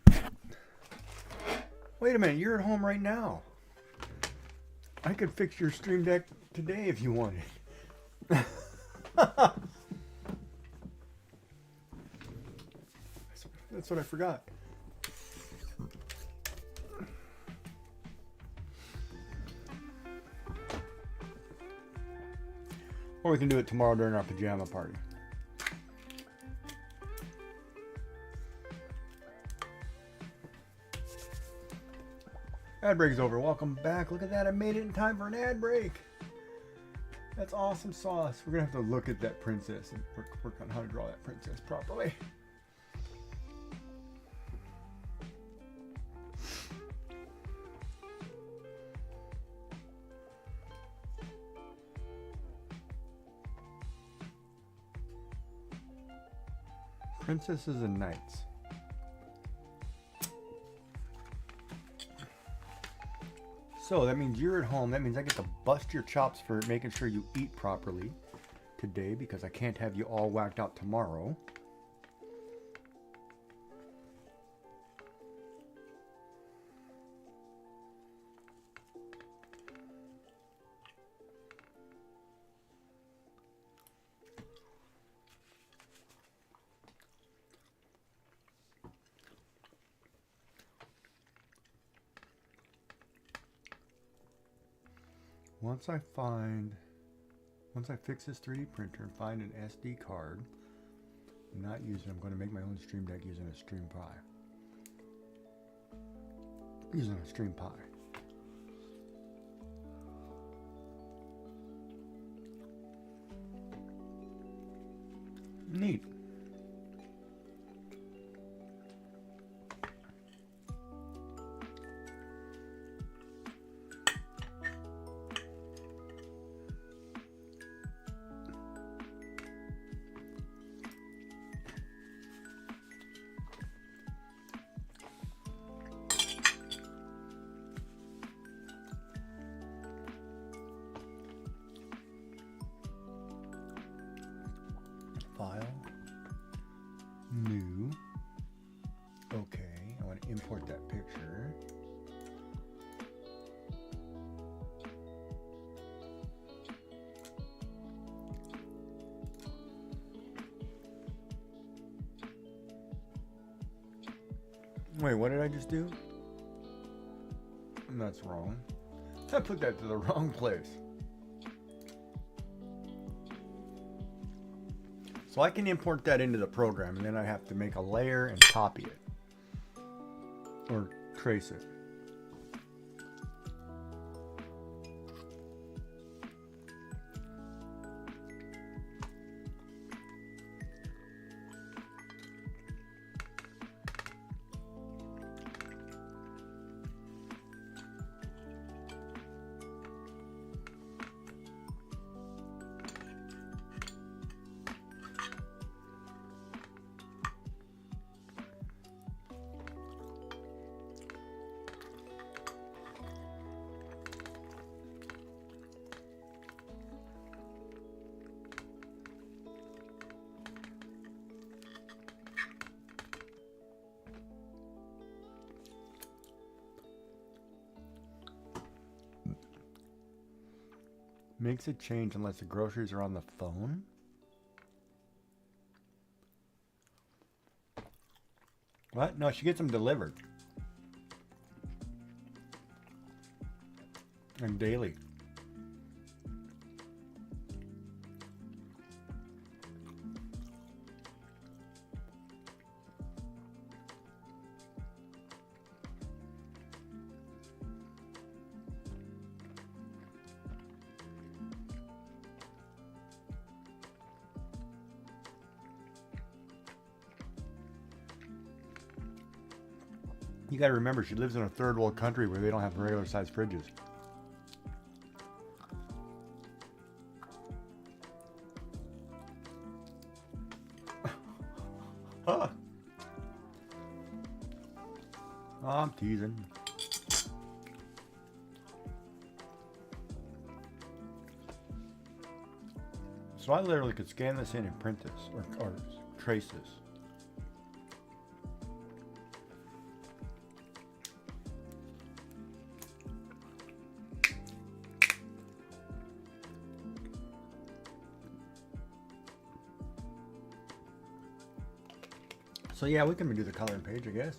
Wait a minute. You're at home right now. I could fix your Stream Deck today if you wanted. That's what I forgot. Or we can do it tomorrow during our pajama party. Ad break's over. Welcome back. Look at that. I made it in time for an ad break. That's awesome sauce. We're going to have to look at that princess and work on how to draw that princess properly. Princesses and knights. So that means you're at home. That means I get to bust your chops for making sure you eat properly today, because I can't have you all whacked out tomorrow. Once I fix this 3D printer and find an SD card, I'm not using it. I'm going to make my own Stream Deck using a Stream Pi. Using a Stream Pi. Neat. File, new. Okay, I want to import that picture. Wait, what did I just do? That's wrong. I put that to the wrong place. So I can import that into the program, and then I have to make a layer and copy it. Or trace it. Makes a change unless the groceries are on the phone? What? No, she gets them delivered. And daily. You gotta remember, she lives in a third world country where they don't have regular sized fridges. Huh. Oh, I'm teasing. So I literally could scan this in and print this, or trace this. So yeah, we can do the coloring page, I guess.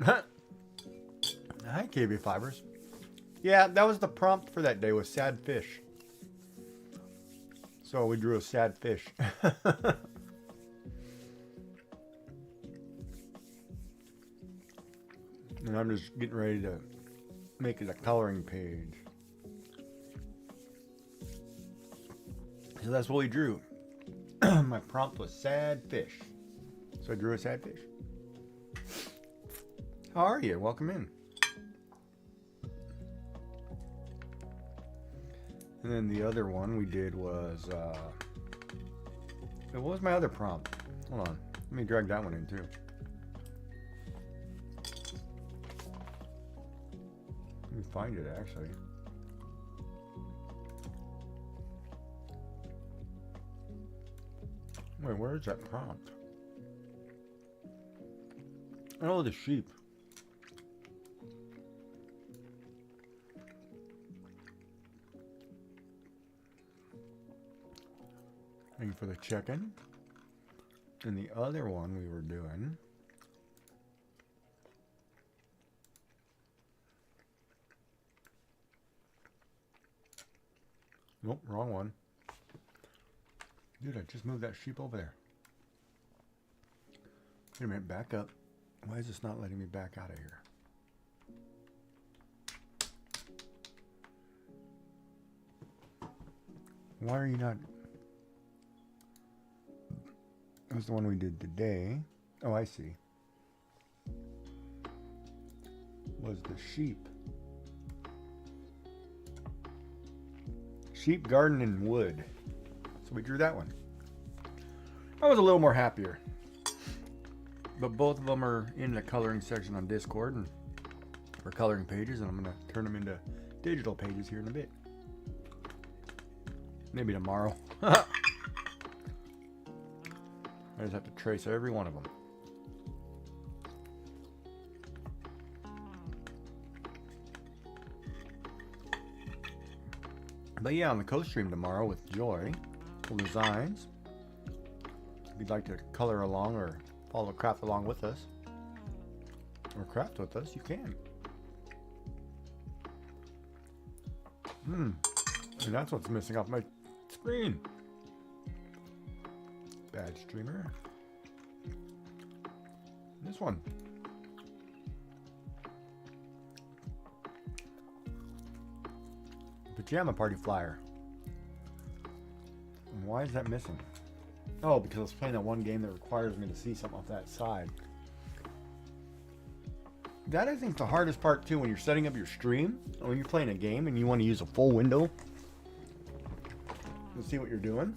Hi, KB Fibers. Yeah, that was the prompt for that day, was sad fish. So we drew a sad fish. And I'm just getting ready to make it a coloring page. So that's what we drew. My prompt was sad fish. So I drew a sad fish. How are you? Welcome in. And then the other one we did was, what was my other prompt? Hold on. Let me drag that one in too. Let me find it actually. Wait, where is that prompt? Oh, the sheep. Waiting for the chicken. And the other one we were doing. Nope, wrong one. Dude, I just moved that sheep over there. Wait a minute, back up. Why is this not letting me back out of here? Why are you not? That was the one we did today. Oh, I see. Was the sheep. Sheep, garden, and wood. So we drew that one. I was a little more happier. But both of them are in the coloring section on Discord and for coloring pages, and I'm going to turn them into digital pages here in a bit. Maybe tomorrow. I just have to trace every one of them. But yeah, on the co-stream tomorrow with Joy, Cool Designs. If you'd like to color along or follow craft along with us, or craft with us, you can. And that's what's missing off my screen. Bad streamer. This one. Pajama party flyer. And why is that missing? Oh, because I was playing that one game that requires me to see something off that side. That I think the hardest part too when you're setting up your stream, when you're playing a game and you want to use a full window to see what you're doing.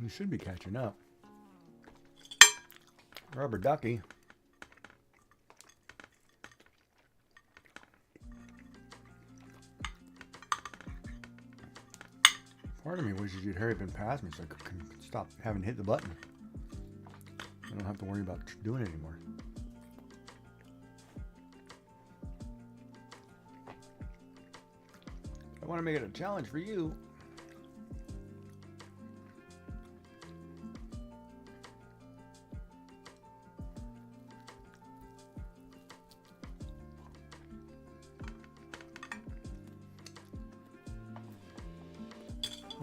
You should be catching up. Rubber ducky. Part of me wishes you'd hurry up and pass me so I can stop having to hit the button. I don't have to worry about doing it anymore. I want to make it a challenge for you.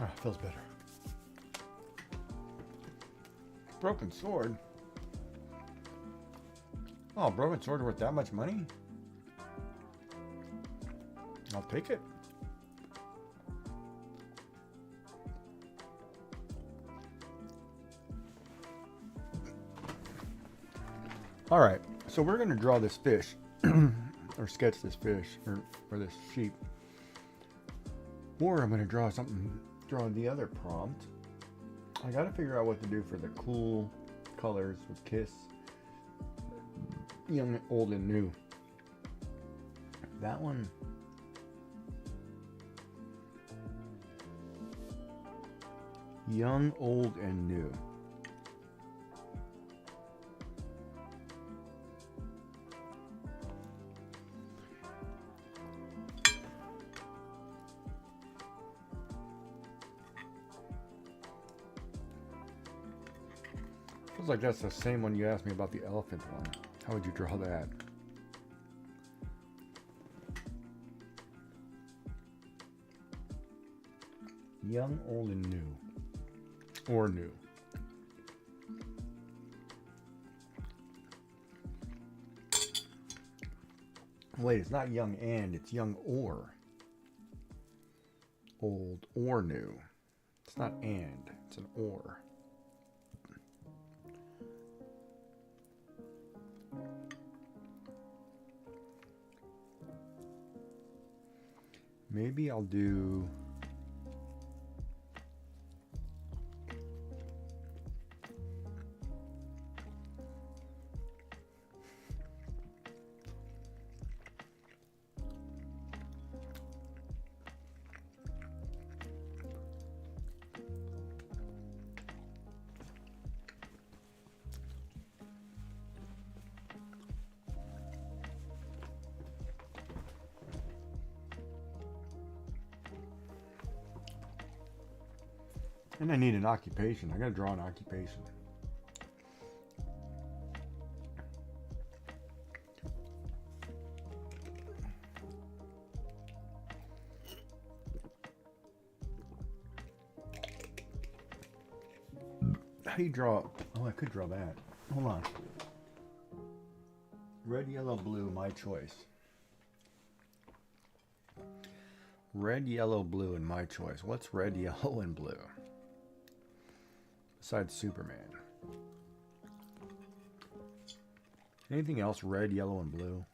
Ah, feels better. Broken sword? Oh, broken sword worth that much money? I'll take it. All right, so we're going to draw this fish, or sketch this fish, or this sheep. Or I'm going to draw the other prompt. I got to figure out what to do for the cool colors with Kiss, young, old, and new. That one. Young, old, and new. Feels like that's the same one you asked me about, the elephant one. How would you draw that? Young, old, and new. Or new. Wait, it's not young and, it's young or. Old or new. It's not and, it's an or. Maybe I'll do and I need an occupation. I gotta draw an occupation. How do you draw? Oh, I could draw that. Hold on. Red, yellow, blue, my choice. Red, yellow, blue, and my choice. What's red, yellow, and blue? Besides Superman. Anything else red, yellow, and blue?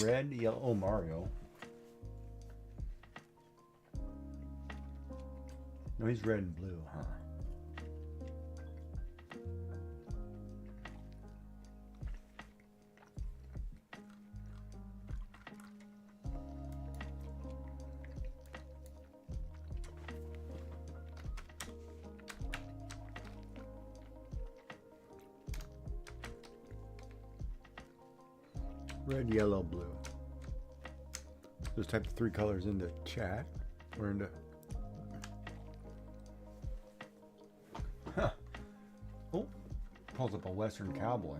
Red, yellow, oh, Mario. No, he's red and blue, huh? Red, yellow, blue. Just type the 3 colors into chat or into. Huh. Oh, pulls up a Western cowboy.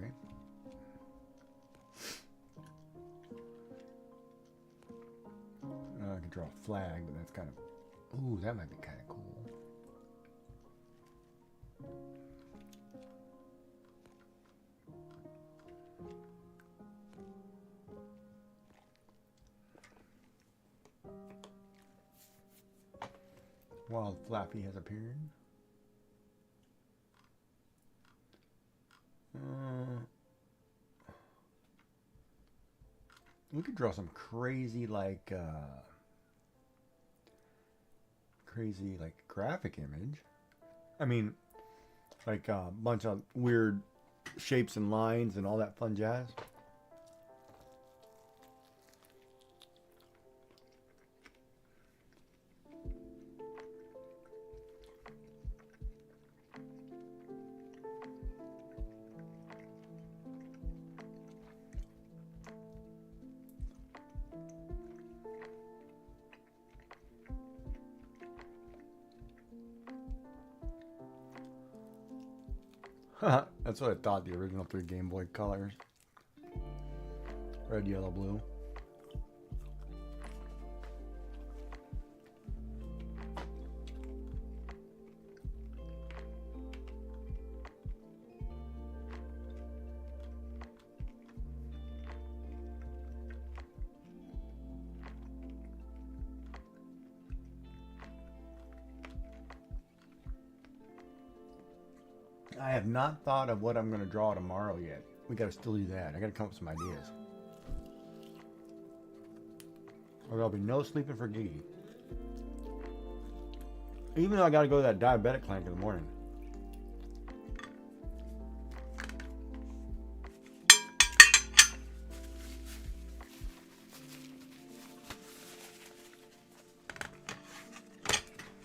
I can draw a flag, but that's kind of. Ooh, that might be kind of cool. Wild Flappy has appeared. We could draw some crazy like graphic image. I mean, like a bunch of weird shapes and lines and all that fun jazz. That's what I thought, the original 3 Game Boy colors. Red, yellow, blue. I have not thought of what I'm going to draw tomorrow yet. We got to still do that. I got to come up with some ideas. Or there'll be no sleeping for Gigi. Even though I got to go to that diabetic clinic in the morning.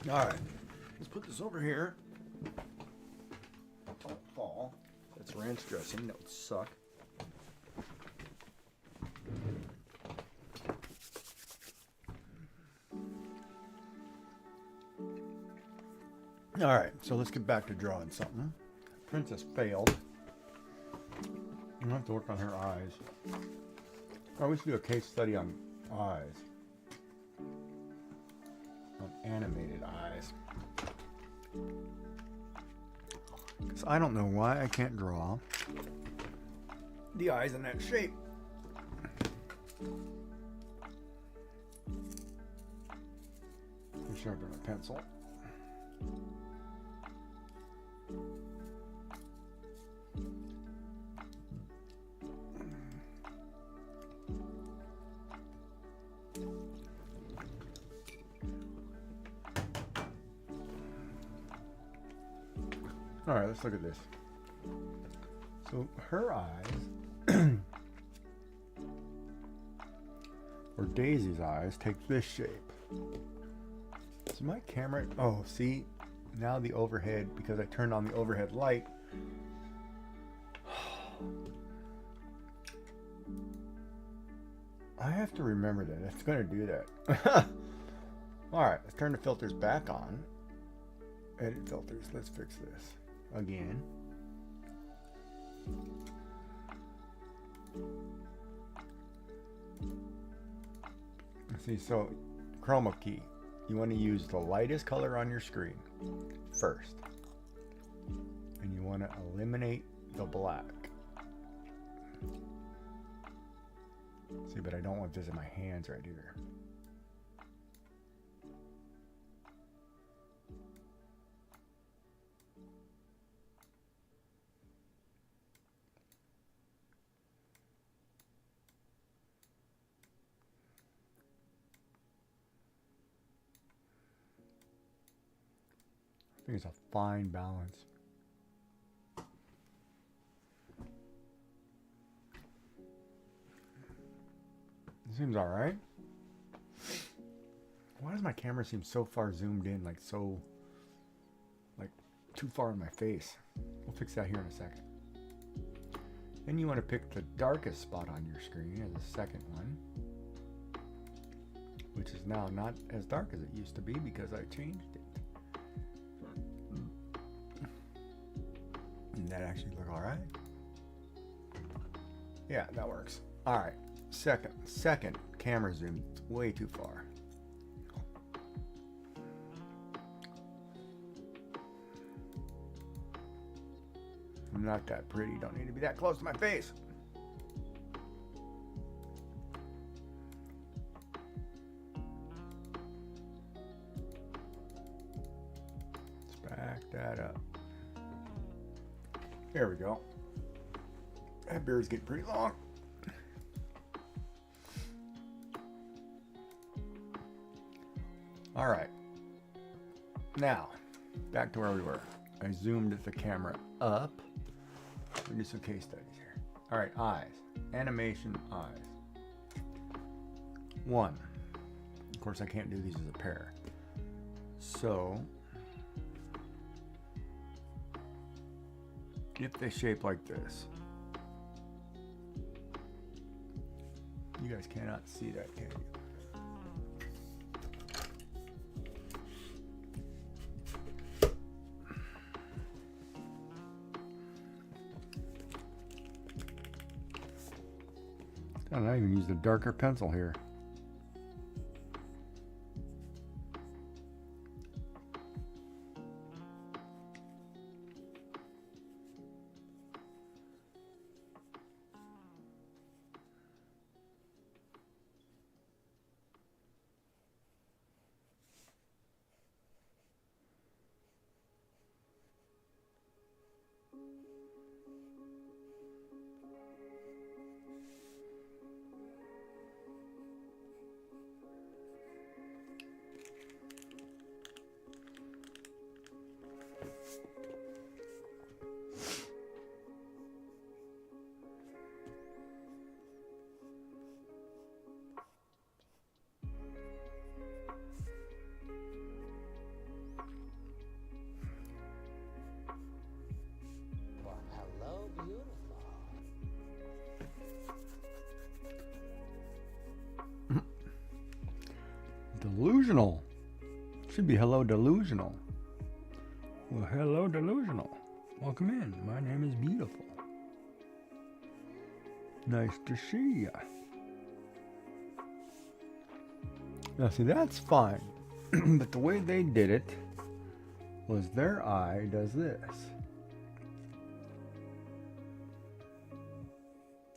All right, let's put this over here. Don't fall. That's ranch dressing. That would suck. All right, so let's get back to drawing something. Princess failed. I'm gonna have to work on her eyes. Oh, we should do a case study on eyes. On animated eyes. Because I don't know why I can't draw the eyes in that shape. I'm sharpen a pencil. All right, let's look at this. So her eyes, or Daisy's eyes, take this shape. So my camera, oh, see, now the overhead, because I turned on the overhead light, I have to remember that. It's going to do that. All right, let's turn the filters back on. Edit filters. Let's fix this again. See, so chroma key. You want to use the lightest color on your screen first. And you want to eliminate the black. See, but I don't want this in my hands right here. I think it's a fine balance. It seems all right. Why does my camera seem so far zoomed in, like so, like too far in my face? We'll fix that here in a second. Then you want to pick the darkest spot on your screen as the second one. which is now not as dark as it used to be because I changed it. And that actually look all right. Yeah, that works. All right, second camera zoom. It's way too far. I'm not that pretty. Don't need to be that close to my face. Let's back that up. There we go. That beard's getting pretty long. All right. Now, back to where we were. I zoomed the camera up. We do some case studies here. All right, eyes. Animation eyes. 1. Of course, I can't do these as a pair. So, if they shape like this. You guys cannot see that, can you? I even used a darker pencil here. Delusional. Should be hello delusional. Well, hello delusional. Welcome in. My name is Beautiful. Nice to see ya. Now see, that's fine. But the way they did it was their eye does this.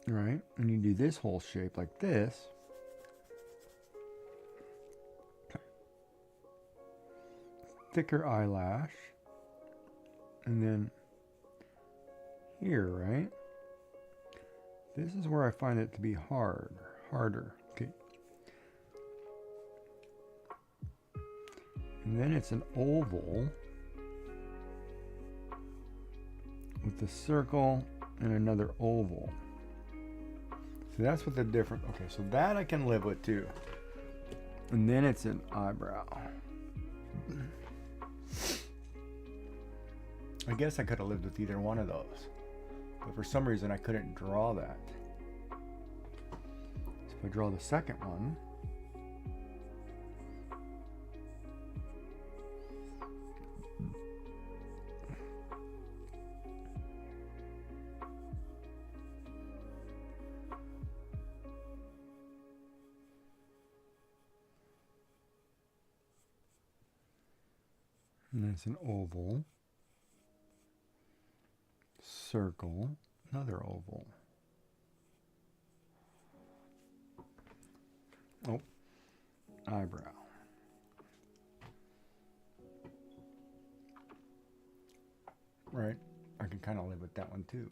Right? And you do this whole shape like this. Thicker eyelash, and then here, right? This is where I find it to be harder. Okay. And then it's an oval with a circle and another oval. So that's what the different. Okay, so that I can live with too. And then it's an eyebrow. I guess I could have lived with either one of those, but for some reason I couldn't draw that. So if I draw the second one, and it's an oval. Circle, another oval. Oh, eyebrow. Right, I can kind of live with that one too.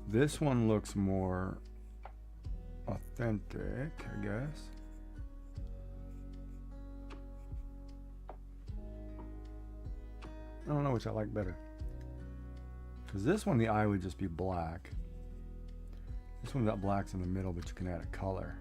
This one looks more authentic, I guess. I don't know which I like better. Because this one, the eye would just be black. This one, that black's in the middle, but you can add a color.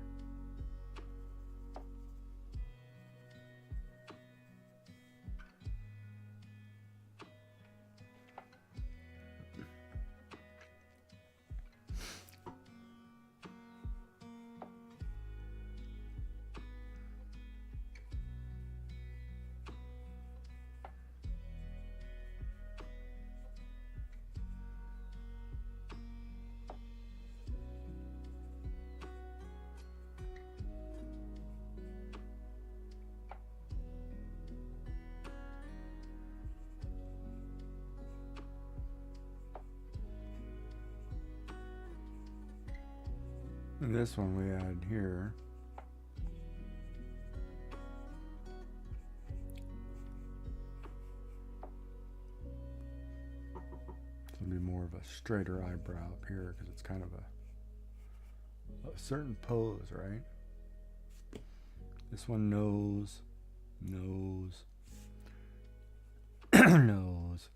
And this one we add here. It's going to be more of a straighter eyebrow up here because it's kind of a certain pose, right? This one nose, nose, nose.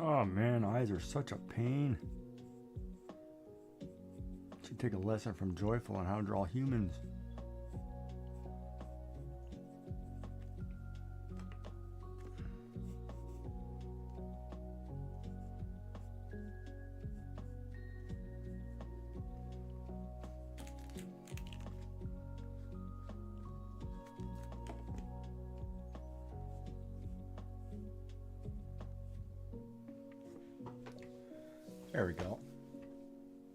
Oh man, eyes are such a pain. Should take a lesson from Joyful on how to draw humans. There we go.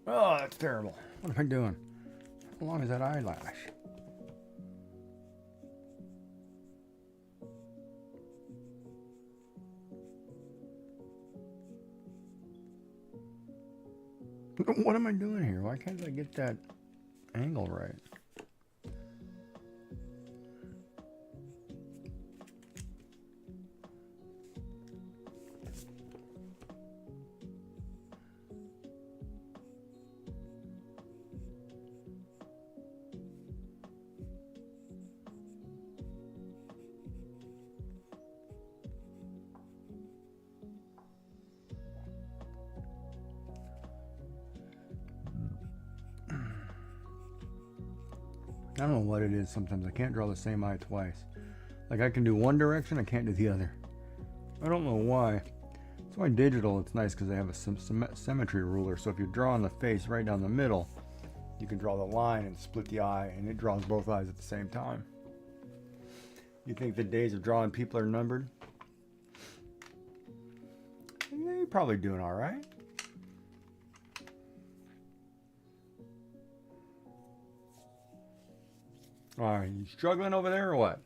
Oh, that's terrible. What am I doing? How long is that eyelash? What am I doing here? Why can't I get that angle right? I don't know what it is sometimes. I can't draw the same eye twice. Like I can do one direction, I can't do the other. I don't know why. That's why digital, it's nice because they have a symmetry ruler. So if you're drawing the face right down the middle, you can draw the line and split the eye and it draws both eyes at the same time. You think the days of drawing people are numbered? Yeah, you're probably doing all right. All right, you struggling over there or what?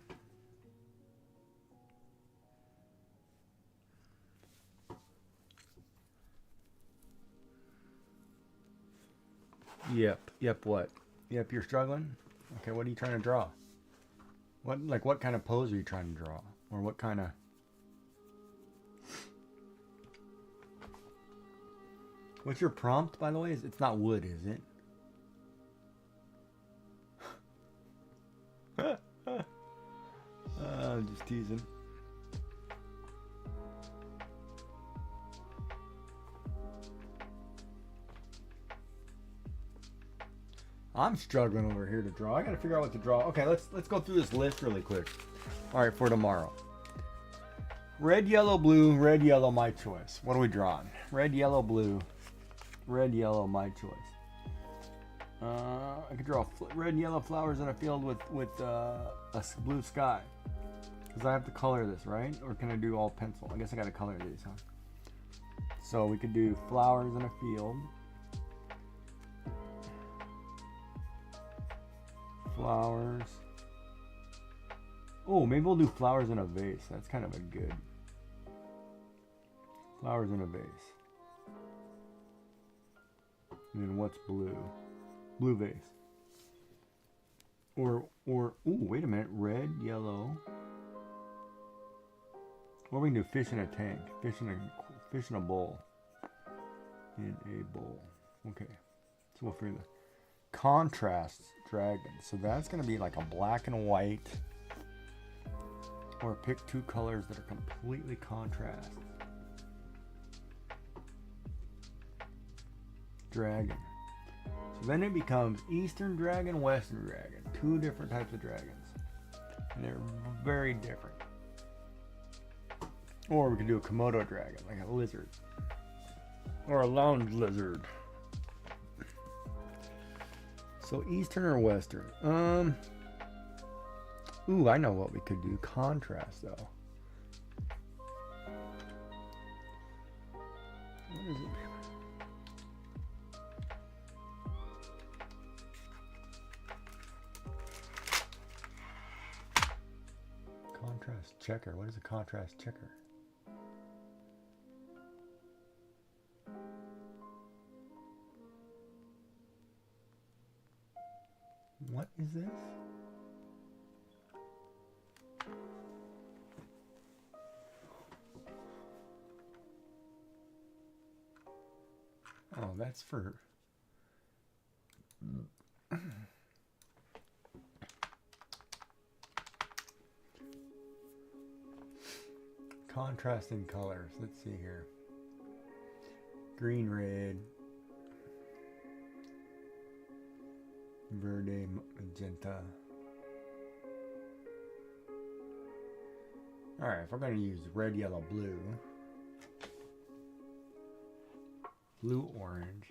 Yep, what? Yep, you're struggling? Okay, what are you trying to draw? What kind of pose are you trying to draw? Or what kind of... What's your prompt, by the way? It's not wood, is it? Just teasing. I'm struggling over here to draw. I gotta figure out what to draw. Okay, let's go through this list really quick. All right, for tomorrow. Red, yellow, blue. Red, yellow, my choice. What are we drawing? Red, yellow, blue. Red, yellow, my choice. I could draw red and yellow flowers in a field with a blue sky. Because I have to color this, right? Or can I do all pencil? I guess I gotta color these, huh? So we could do flowers in a field. Flowers. Oh, maybe we'll do flowers in a vase. That's kind of a good. Flowers in a vase. And then what's blue? Blue vase. Or, ooh, wait a minute. Red, yellow. Or we can do fish in a tank. Fish in a bowl. In a bowl. Okay. So we'll figure that. Contrasts dragon. So that's going to be like a black and white. Or pick two colors that are completely contrast. dragon. So then it becomes Eastern dragon, Western dragon. Two different types of dragons. And they're very different. Or we could do a Komodo dragon, like a lizard. Or a lounge lizard. So Eastern or Western? Ooh, I know what we could do. Contrast, though. What is it? Contrast checker. What is a contrast checker? What is this? Oh, that's for contrasting colors. Let's see here. Green, red, verde, magenta. Alright, if we're going to use red, yellow, blue, blue, orange,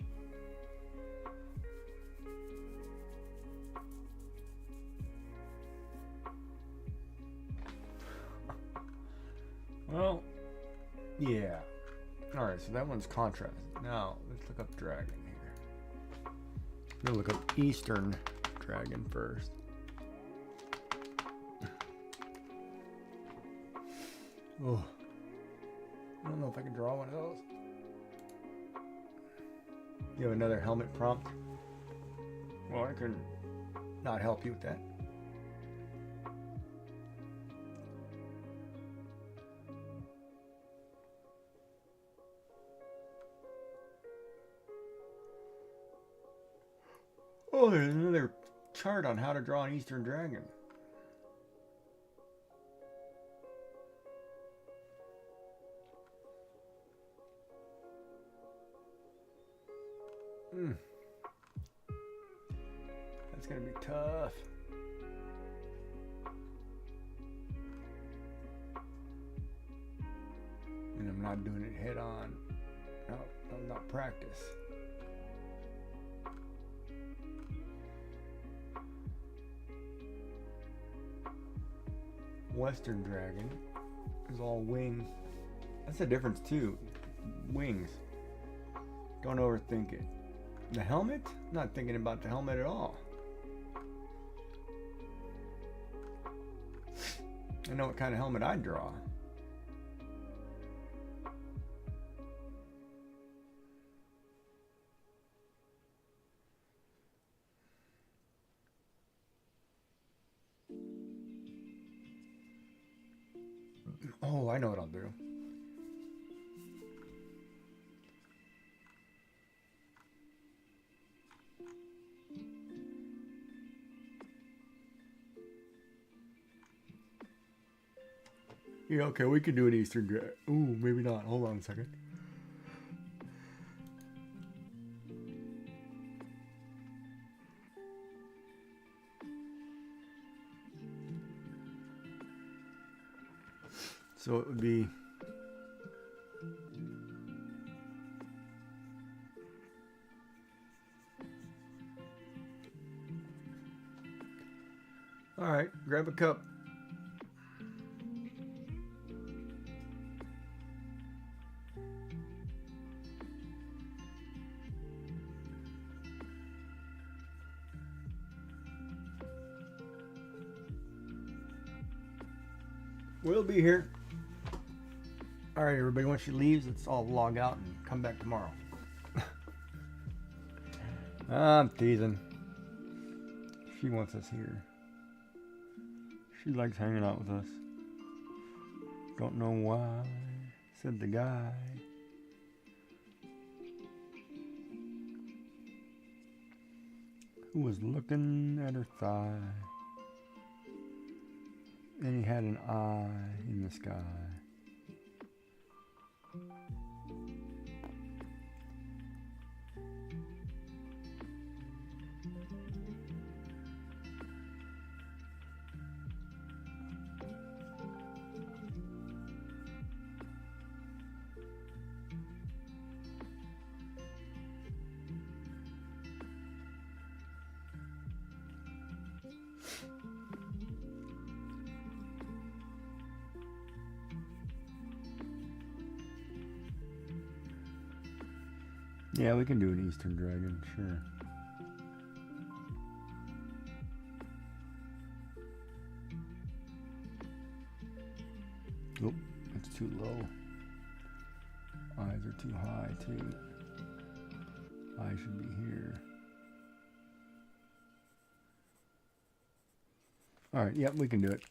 well, yeah. Alright, so that one's contrast. Now, let's look up dragon here. I'm going to look up Eastern dragon first. Oh, I don't know if I can draw one of those. You have another helmet prompt? Well, I can not help you with that. Oh, there's another chart on how to draw an Eastern dragon. That's gonna be tough. And I'm not doing it head on. No, I'm not practice. Western dragon is all wings. That's the difference too. Wings. Don't overthink it. The helmet? Not thinking about the helmet at all. I know what kind of helmet I'd draw. Oh, I know what I'll do. Yeah, okay, we could do an Eastern dragon. Ooh, maybe not. Hold on a second. So it would be all right, grab a cup. We'll be here. All right, everybody, once she leaves, let's all log out and come back tomorrow. I'm teasing. She wants us here. She likes hanging out with us. Don't know why, said the guy. Who was looking at her thigh. And he had an eye in the sky. Yeah, we can do an Eastern Dragon, sure. Oop, that's too low. Eyes are too high, too. Eyes should be here. Alright, yep, we can do it.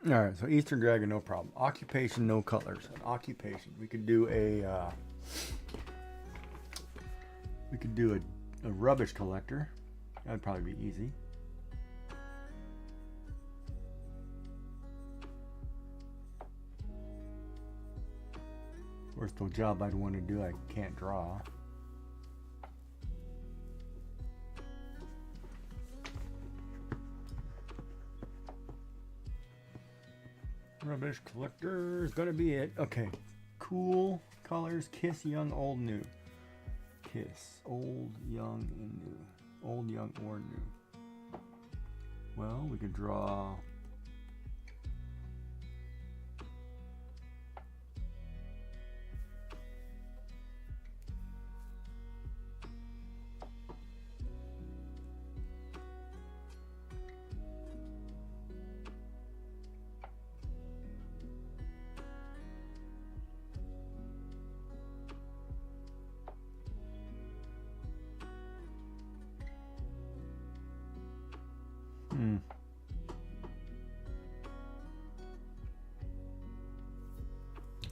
Alright, so Eastern Dragon, no problem. Occupation, no colors. Occupation. We could do a rubbish collector. That'd probably be easy. Of course, the job I'd want to do, I can't draw. Rubbish collector is gonna be it. Okay. Cool colors. Kiss, young, old, new. Kiss, old, young, and new. Old, young, or new. Well, we could draw.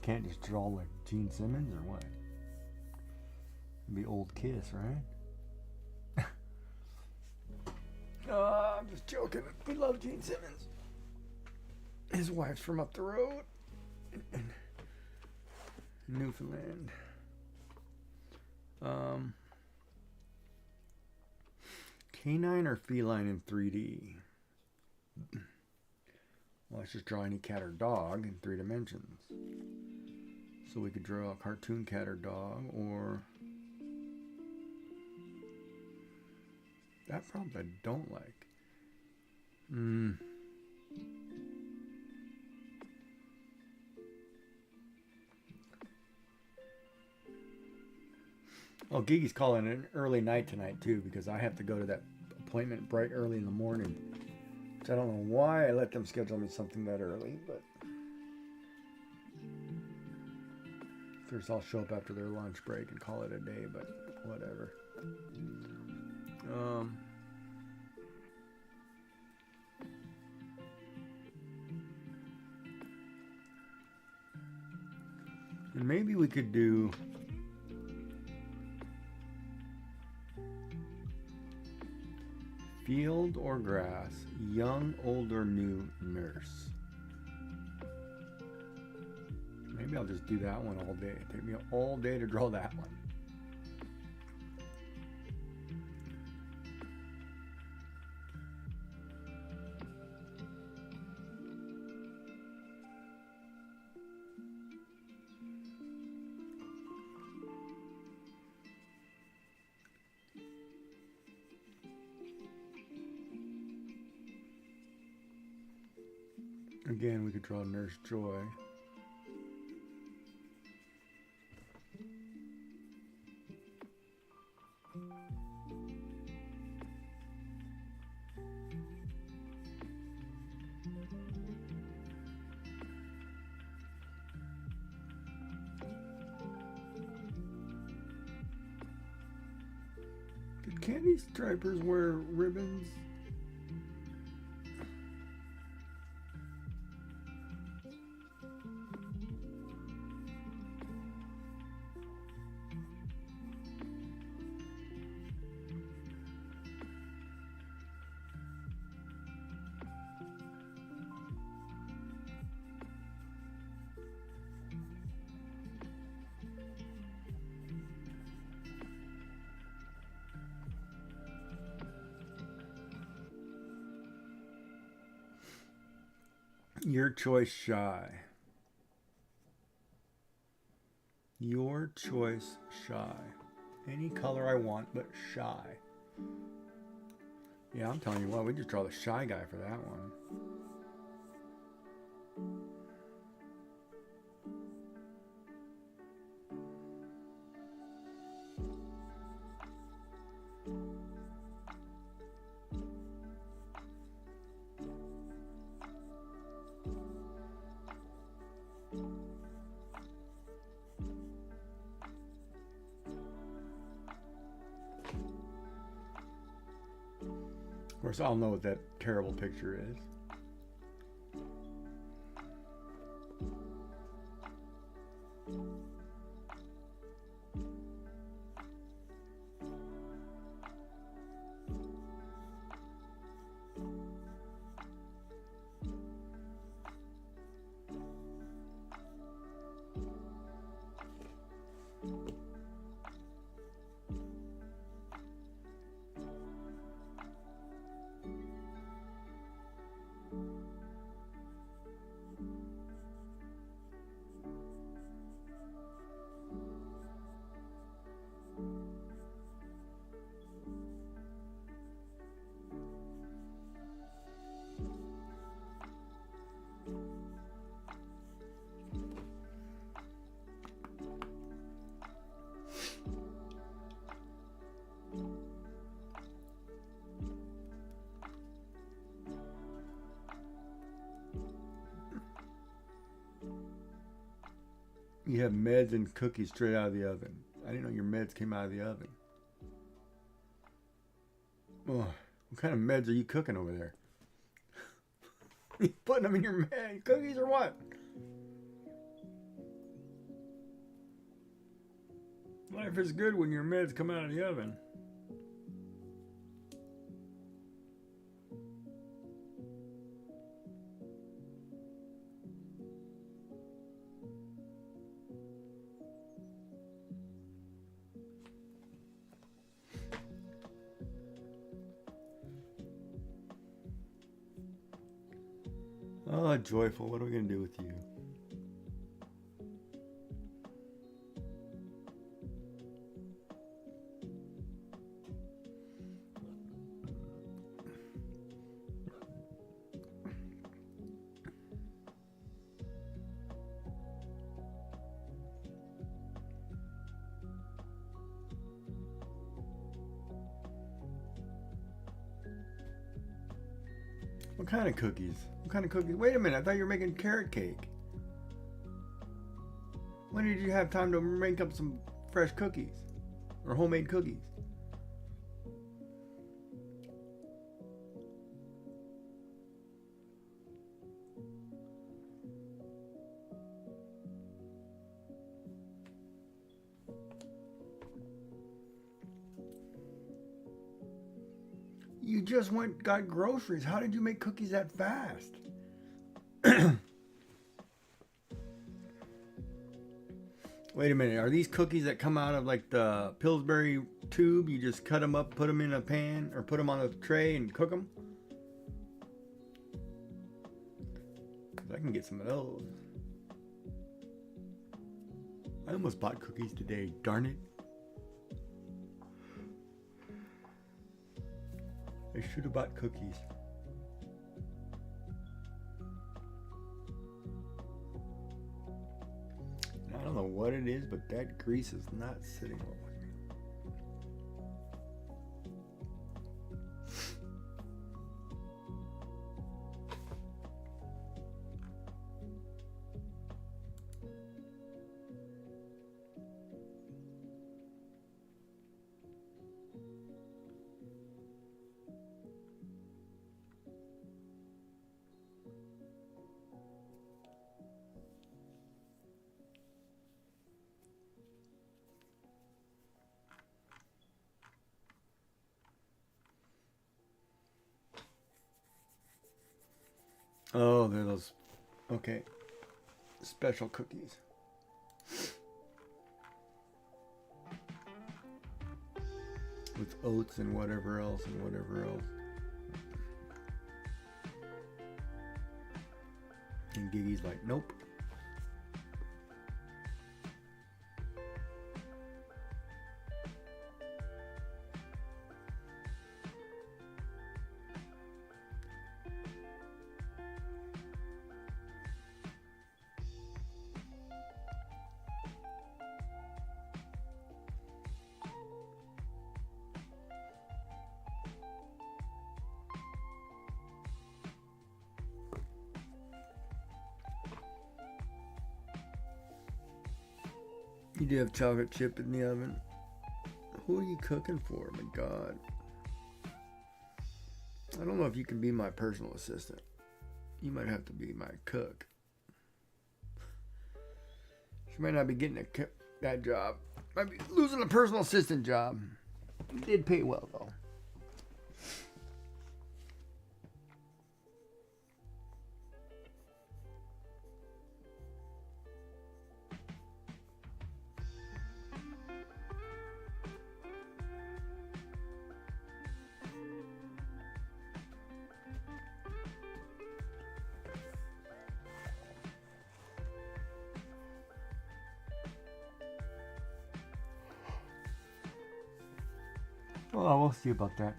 Can't just draw like Gene Simmons or what? It'd be old Kiss, right? I'm just joking. We love Gene Simmons. His wife's from up the road in Newfoundland. Canine or feline in 3D? Well, let's just draw any cat or dog in 3 dimensions. So we could draw a cartoon cat or dog, or that prompt I don't like. Oh, Gigi's calling it an early night tonight too, because I have to go to that appointment bright early in the morning. Which I don't know why I let them schedule me something that early, but first I'll show up after their lunch break and call it a day, but whatever. And maybe we could do field or grass, young, old, or new, nurse. Maybe I'll just do that one all day. Take me all day to draw that one. Again, we could draw Nurse Joy. Did Candy Stripers wear ribbons? Your choice, Shy. Your choice, shy. Any color I want, but shy. Yeah, I'm telling you what, we just draw the shy guy for that one. Of course, I'll know what that terrible picture is. You have meds and cookies straight out of the oven. I didn't know your meds came out of the oven. Oh, what kind of meds are you cooking over there? You putting them in your cookies or what? Life is good when your meds come out of the oven. Oh, joyful, what are we going to do with you? What kind of cookies? What kind of cookies? Wait a minute, I thought you were making carrot cake. When did you have time to make up some fresh cookies? Or homemade cookies? You just got groceries. How did you make cookies that fast? Wait a minute. Are these cookies that come out of like the Pillsbury tube? You just cut them up, put them in a pan, or put them on a tray and cook them? I can get some of those. I almost bought cookies today. Darn it. I should have bought cookies. I don't know what it is, but that grease is not sitting well with me. Oh, they're those, okay, special cookies. With oats and whatever else and whatever else. And Giggy's like, nope. You do have chocolate chip in the oven. Who are you cooking for? My God. I don't know if you can be my personal assistant. You might have to be my cook. She might not be getting that job. Might be losing a personal assistant job. It did pay well, though. Well, we'll see about that.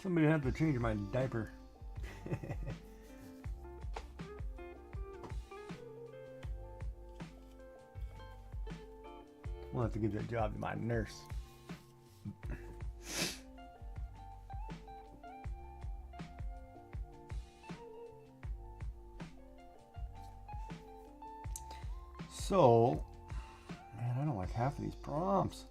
Somebody have to change my diaper. We'll have to give that job to my nurse. So, man, I don't like half of these prompts.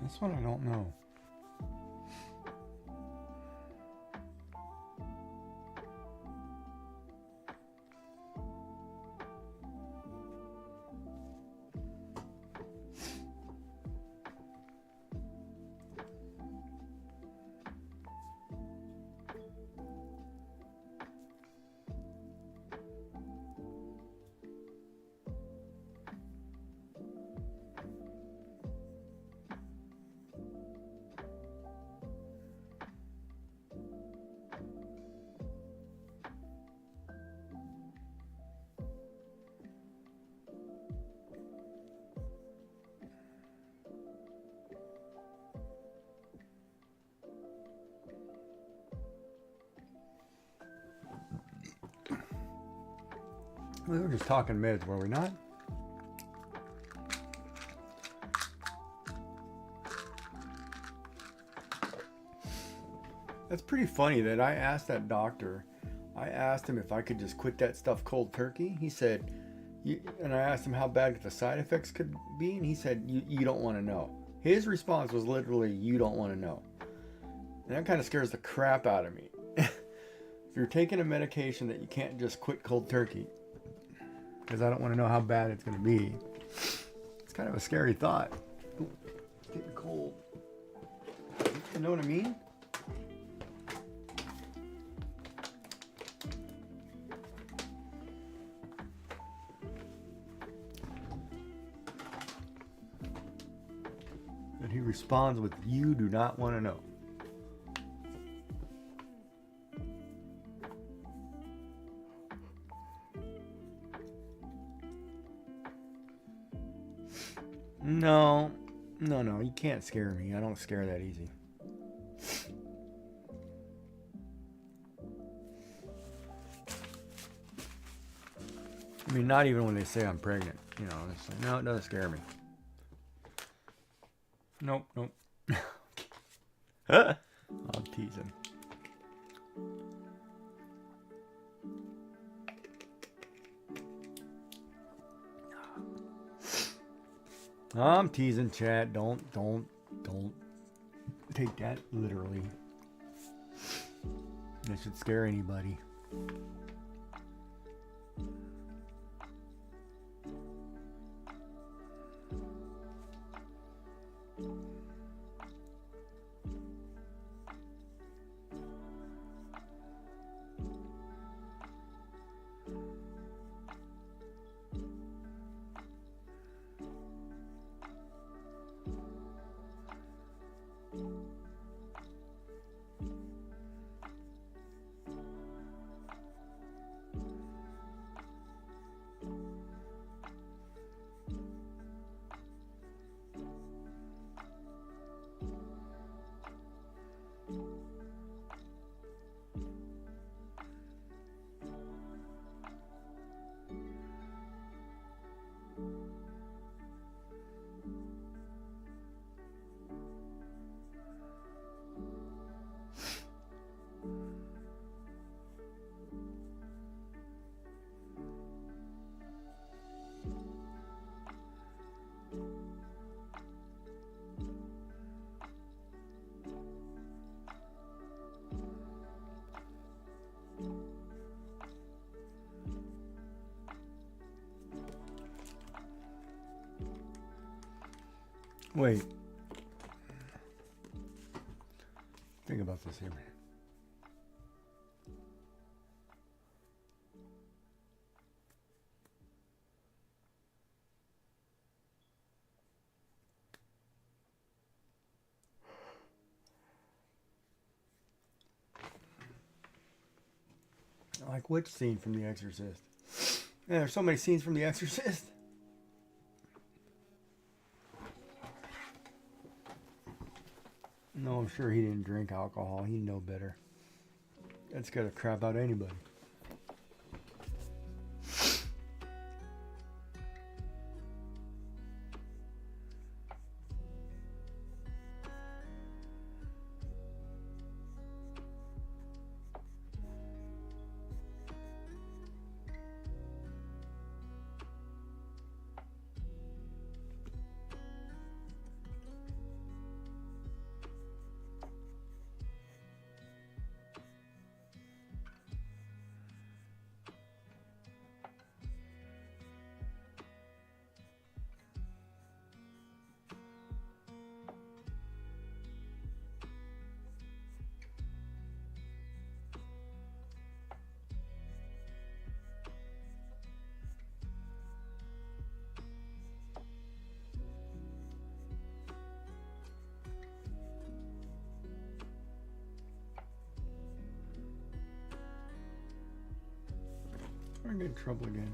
This one I don't know. We were just talking meds, were we not? That's pretty funny that I asked that doctor, I asked him if I could just quit that stuff cold turkey. He said, and I asked him how bad the side effects could be, and he said, you don't want to know. His response was literally, you don't want to know. And that kind of scares the crap out of me. If you're taking a medication that you can't just quit cold turkey, because I don't want to know how bad it's going to be. It's kind of a scary thought. Ooh, it's getting cold. You know what I mean? And he responds with, you do not want to know. No, you can't scare me. I don't scare that easy. I mean, not even when they say I'm pregnant. You know, it's like, no, it doesn't scare me. Nope. I'm teasing. I'm teasing, Chad. Don't take that literally. That should scare anybody. Wait. Think about this here, man. Like which scene from The Exorcist? Yeah, there's so many scenes from The Exorcist. No, I'm sure he didn't drink alcohol. He'd know better. That's gonna crap out anybody. I'm gonna get in trouble again.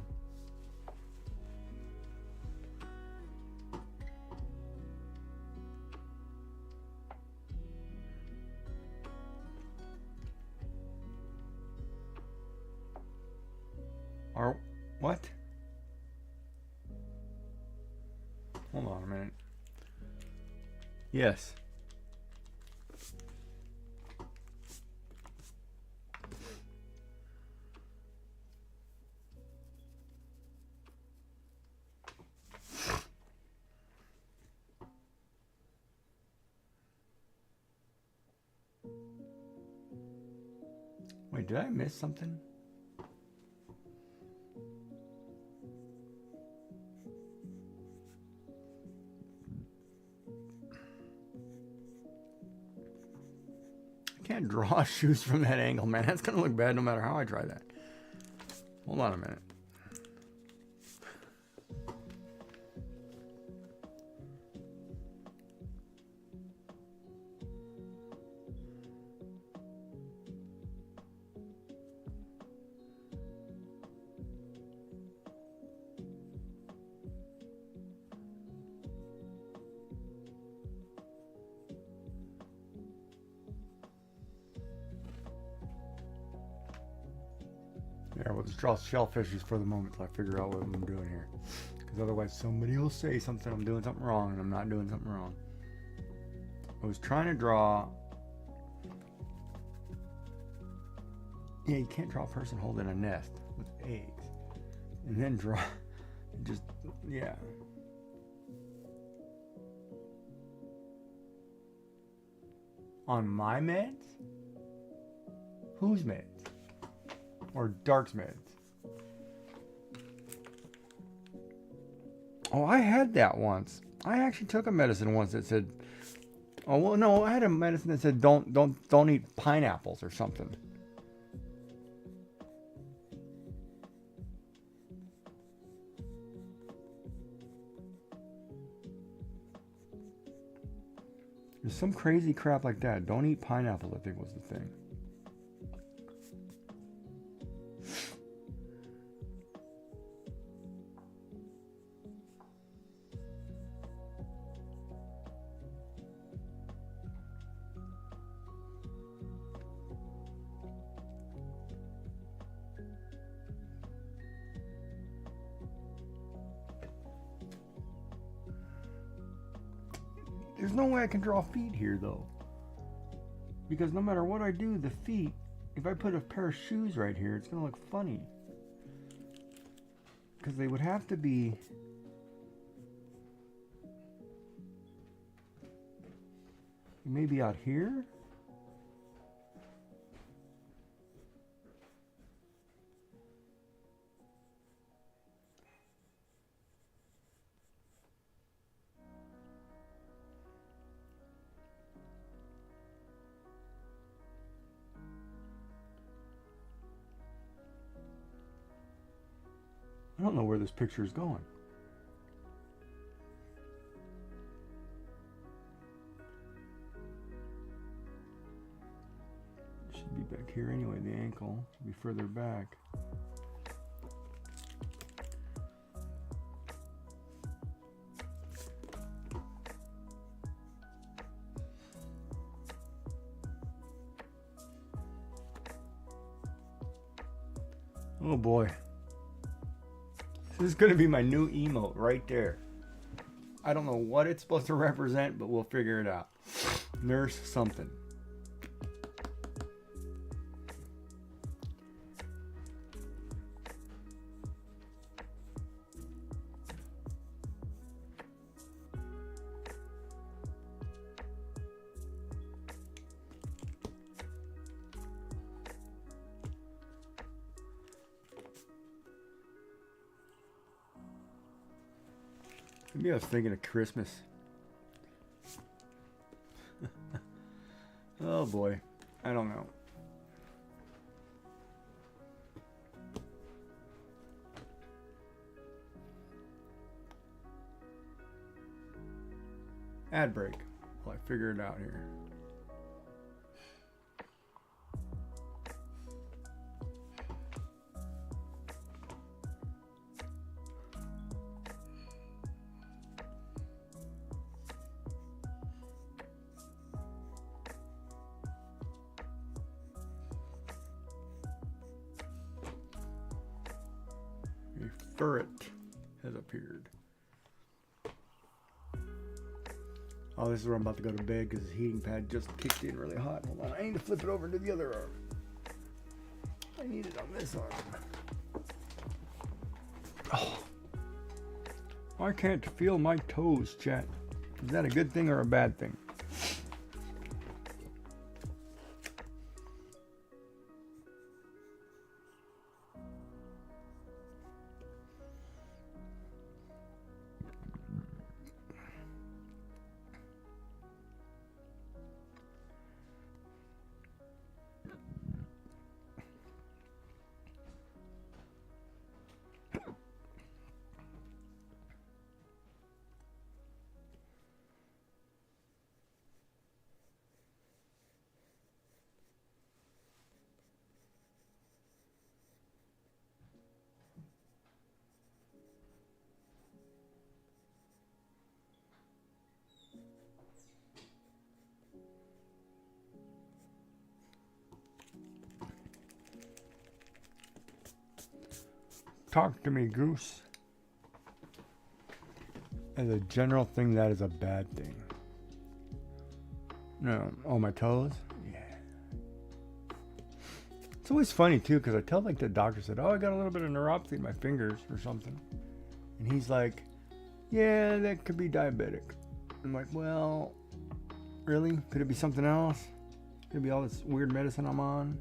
Or what? Hold on a minute. Yes. Wait, did I miss something? I can't draw shoes from that angle, man. That's gonna look bad no matter how I try that. Hold on a minute. Yeah, we'll just draw shellfishes for the moment till I figure out what I'm doing here. Because otherwise somebody will say something, I'm doing something wrong, and I'm not doing something wrong. I was trying to draw... Yeah, you can't draw a person holding a nest with eggs. And then draw... Just, yeah. On my meds? Whose meds? Or Dark's meds? Oh, I had that once. I actually took a medicine once that said, oh well, no, I had a medicine that said don't eat pineapples or something. There's some crazy crap like that. Don't eat pineapples, I think was the thing. There's no way I can draw feet here though. Because no matter what I do, the feet, if I put a pair of shoes right here, it's gonna look funny. Because they would have to be... maybe out here? I don't know where this picture is going. It should be back here anyway. The ankle should be further back. Oh boy. This is going to be my new emote right there. I don't know what it's supposed to represent, but we'll figure it out. Nurse something. Maybe I was thinking of Christmas. Oh boy. I don't know. Ad break. Well, I figure it out here. A ferret has appeared. Oh, this is where I'm about to go to bed because the heating pad just kicked in really hot. Hold on, I need to flip it over to the other arm. I need it on this arm. Oh, I can't feel my toes, chat. Is that a good thing or a bad thing? Talk to me, Goose. As a general thing, that is a bad thing. No. Oh, my toes? Yeah. It's always funny, too, because I tell, like, the doctor said, oh, I got a little bit of neuropathy in my fingers or something. And he's like, yeah, that could be diabetic. I'm like, well, really? Could it be something else? Could it be all this weird medicine I'm on?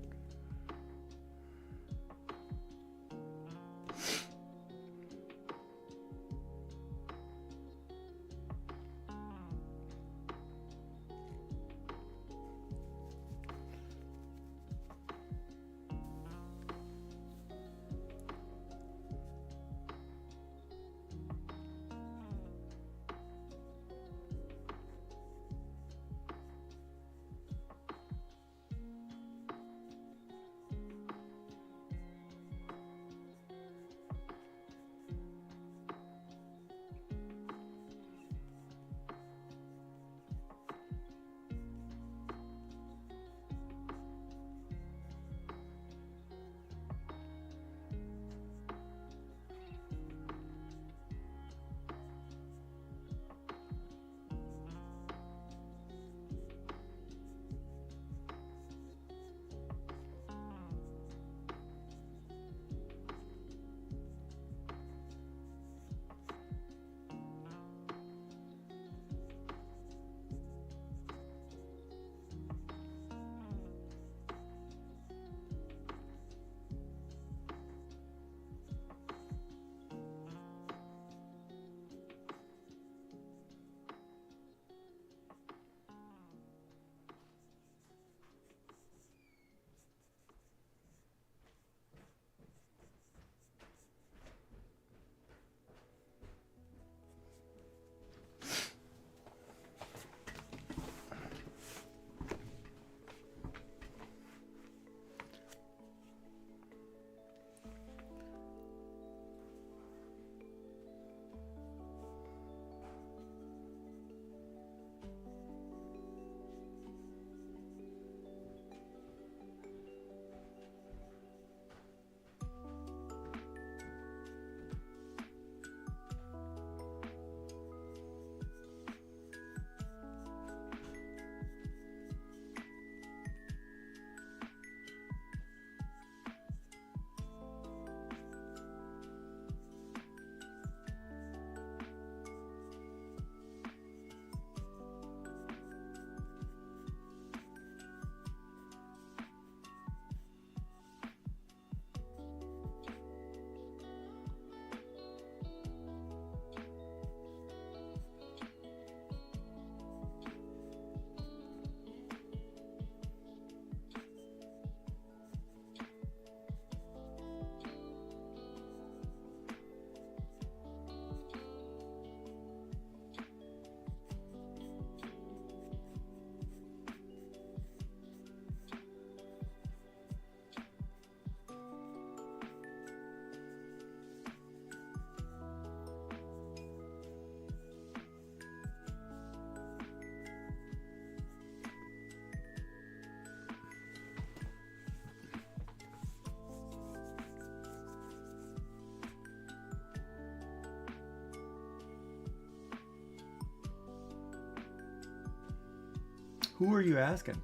Who are you asking?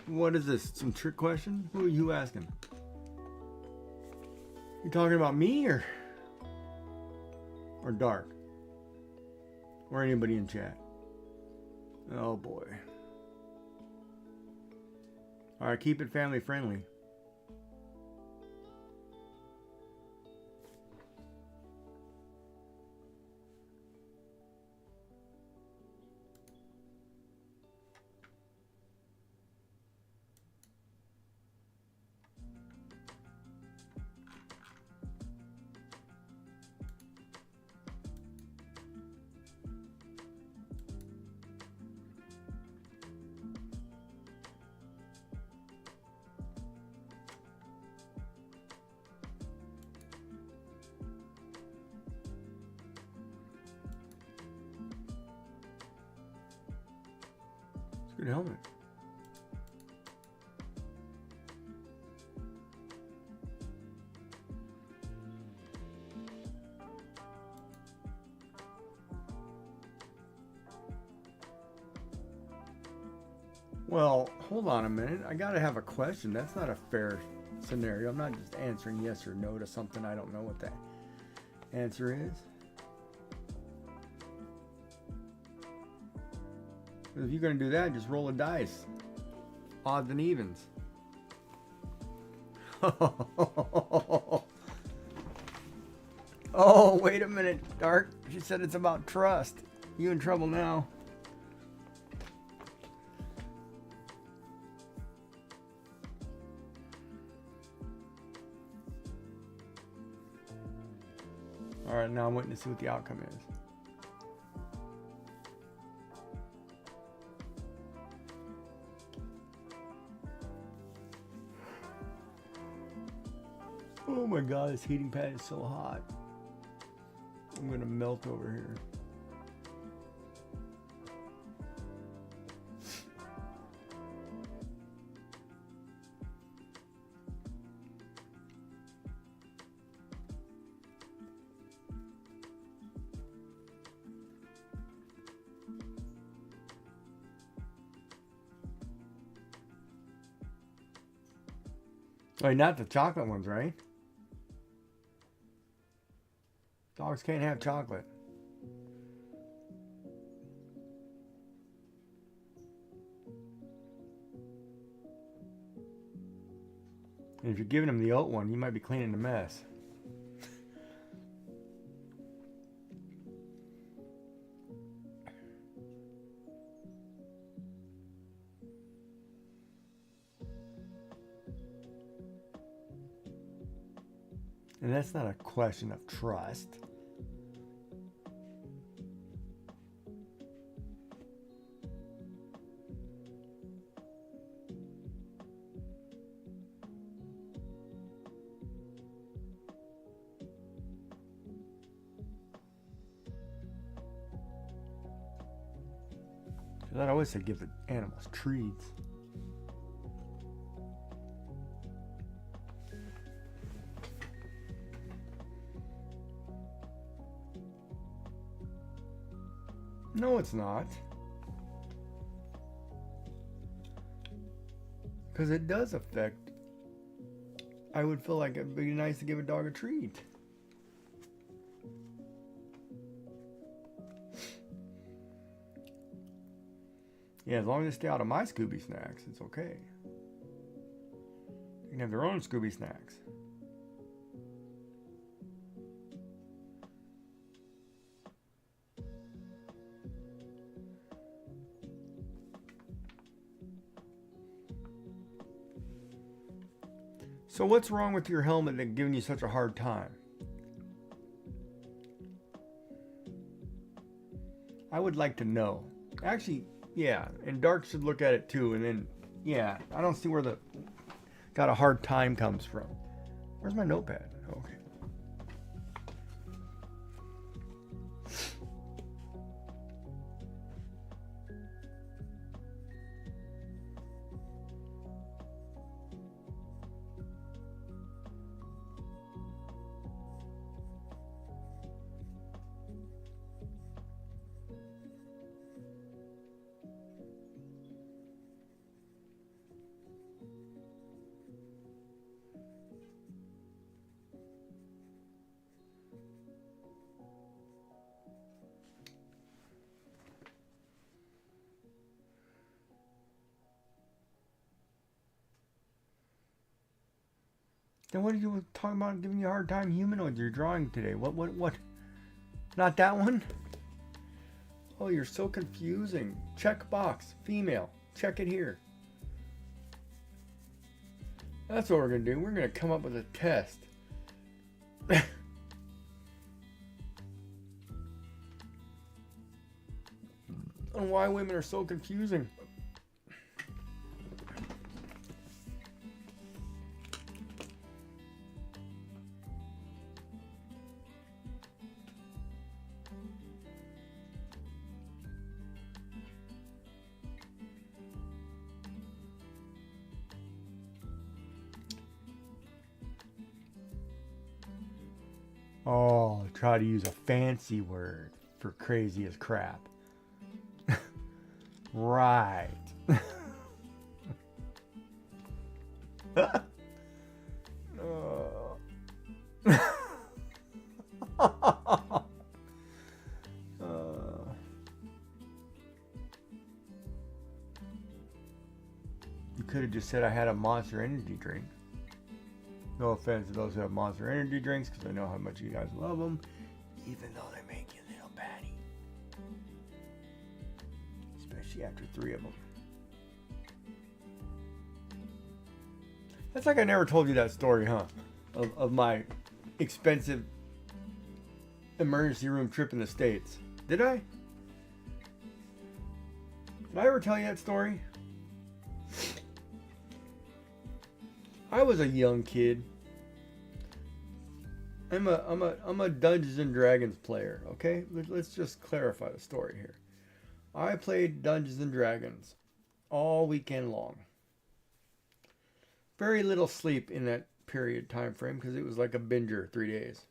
What is this? Some trick question? Who are you asking? You talking about me or Dark? Or anybody in chat? Oh boy. Alright, keep it family friendly. Good helmet. Well, hold on a minute. I gotta have a question. That's not a fair scenario. I'm not just answering yes or no to something I don't know what the answer is. If you're going to do that, just roll a dice. Odds and evens. Oh, wait a minute, Dark. She said it's about trust. You in trouble now. All right, now I'm waiting to see what the outcome is. Oh my God, this heating pad is so hot. I'm gonna melt over here. Wait, not the chocolate ones, right? Dogs can't have chocolate. And if you're giving them the oat one, you might be cleaning the mess. And that's not a question of trust. I always say give the animals treats. No, it's not. Because it does affect. I would feel like it'd be nice to give a dog a treat. Yeah, as long as they stay out of my Scooby snacks, it's okay. They can have their own Scooby snacks. So what's wrong with your helmet that's giving you such a hard time? I would like to know. Actually, yeah, and Dark should look at it too, and then, yeah, I don't see where the got a hard time comes from. Where's my notepad? Okay. Then what are you talking about giving you a hard time humanoids you're drawing today? What? Not that one? Oh, you're so confusing. Check box, female. Check it here. That's what we're going to do. We're going to come up with a test. On why women are so confusing. Oh, try to use a fancy word for crazy as crap. Right. You could have just said I had a Monster Energy drink. No offense to those who have Monster Energy drinks, because I know how much you guys love them, even though they make you a little batty. Especially after 3 of them. That's like I never told you that story, huh? Of my expensive emergency room trip in the States. Did I? Did I ever tell you that story? I was a young kid. I'm a Dungeons and Dragons player, okay? Let's just clarify the story here. I played Dungeons and Dragons all weekend long. Very little sleep in that period time frame because it was like a binger 3 days.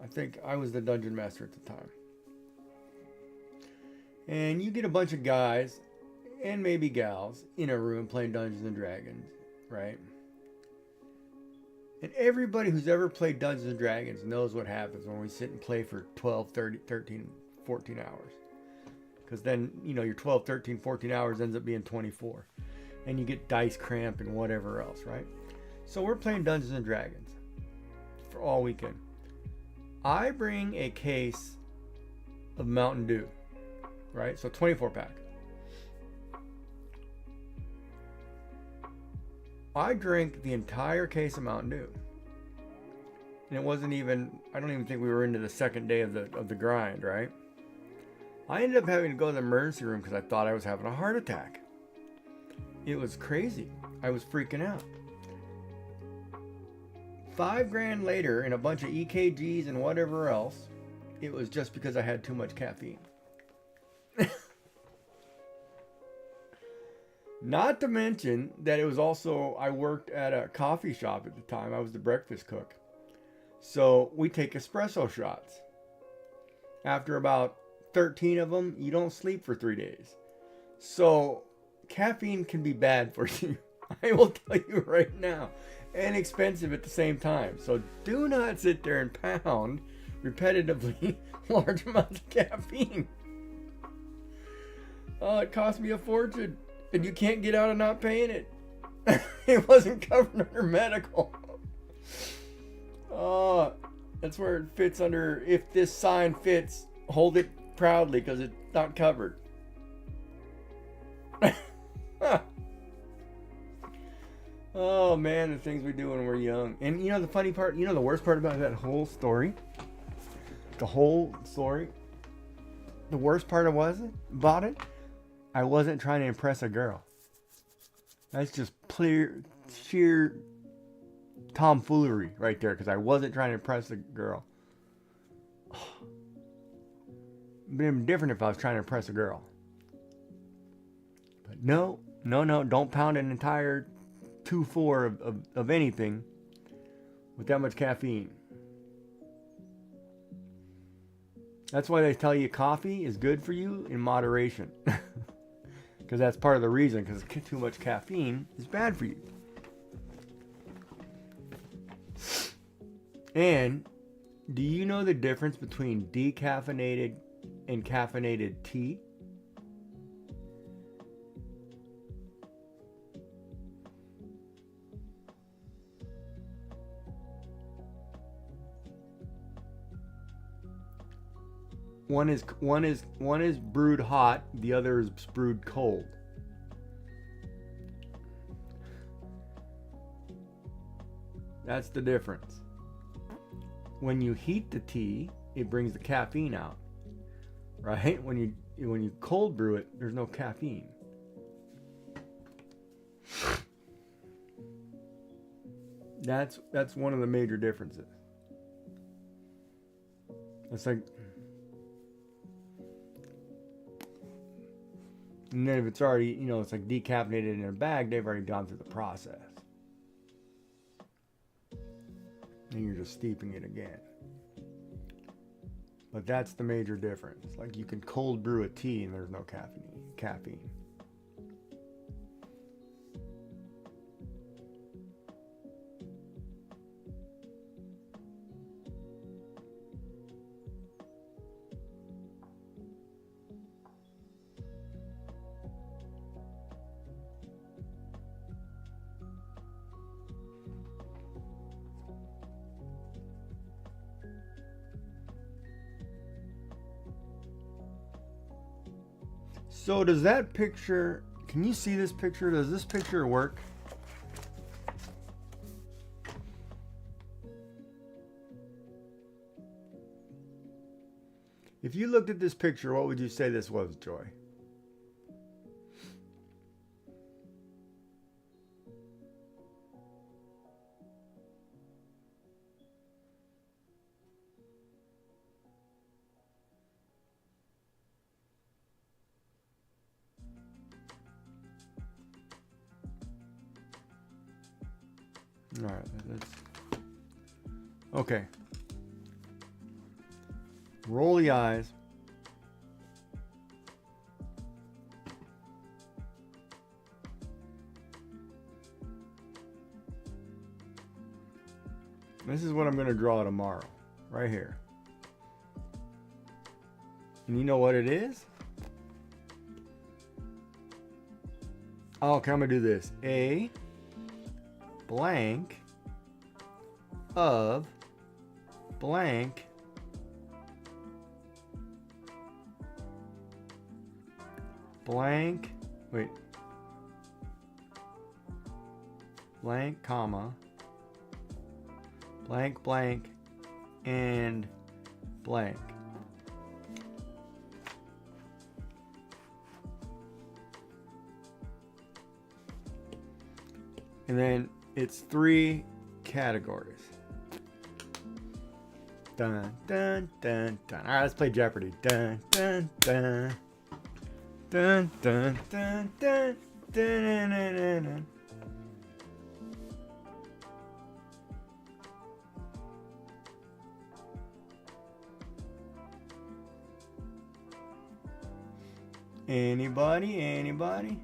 I think I was the dungeon master at the time. And you get a bunch of guys and maybe gals in a room playing Dungeons and Dragons, right? And everybody who's ever played Dungeons and Dragons knows what happens when we sit and play for 12, 13, 14 hours. Because then, you know, your 12, 13, 14 hours ends up being 24. And you get dice cramp and whatever else, right? So we're playing Dungeons and Dragons for all weekend. I bring a case of Mountain Dew, right? So 24 pack. I drank the entire case of Mountain Dew. And it wasn't even, I don't even think we were into the second day of the grind, right? I ended up having to go to the emergency room because I thought I was having a heart attack. It was crazy. I was freaking out. $5,000 later and a bunch of EKGs and whatever else, it was just because I had too much caffeine. Not to mention that it was also, I worked at a coffee shop at the time. I was the breakfast cook. So we take espresso shots. After about 13 of them, you don't sleep for 3 days. So caffeine can be bad for you. I will tell you right now. And expensive at the same time. So do not sit there and pound repetitively large amounts of caffeine. Oh, it cost me a fortune. And you can't get out of not paying it. It wasn't covered under medical. Oh, that's where it fits under, if this sign fits, hold it proudly because it's not covered. Oh man, the things we do when we're young. And you know the funny part, you know the worst part about that whole story? The whole story? The worst part about it? I wasn't trying to impress a girl. That's just sheer tomfoolery right there, because I wasn't trying to impress a girl. It would have been different if I was trying to impress a girl. But no, don't pound an entire 2-4 of anything with that much caffeine. That's why they tell you coffee is good for you in moderation. Because that's part of the reason, because too much caffeine is bad for you. And do you know the difference between decaffeinated and caffeinated tea? One is brewed hot, the other is brewed cold. That's the difference. When you heat the tea, it brings the caffeine out. Right? When you cold brew it, there's no caffeine. That's one of the major differences. It's like, and then if it's already, it's like decaffeinated in a bag, they've already gone through the process. And you're just steeping it again. But that's the major difference. Like, you can cold brew a tea and there's no caffeine. So does that picture, can you see this picture? Does this picture work? If you looked at this picture, what would you say this was, Joy? All right, okay. Roll the eyes. This is what I'm going to draw tomorrow, right here. And you know what it is? Oh, okay, I'm going to do this. A blank of blank blank, wait, blank, comma, blank, blank, and blank. And then it's 3 categories. Dun, dun, dun, dun. All right, let's play Jeopardy. Dun, dun, dun. Dun, dun, dun, dun, dun, dun, dun, dun. Anybody?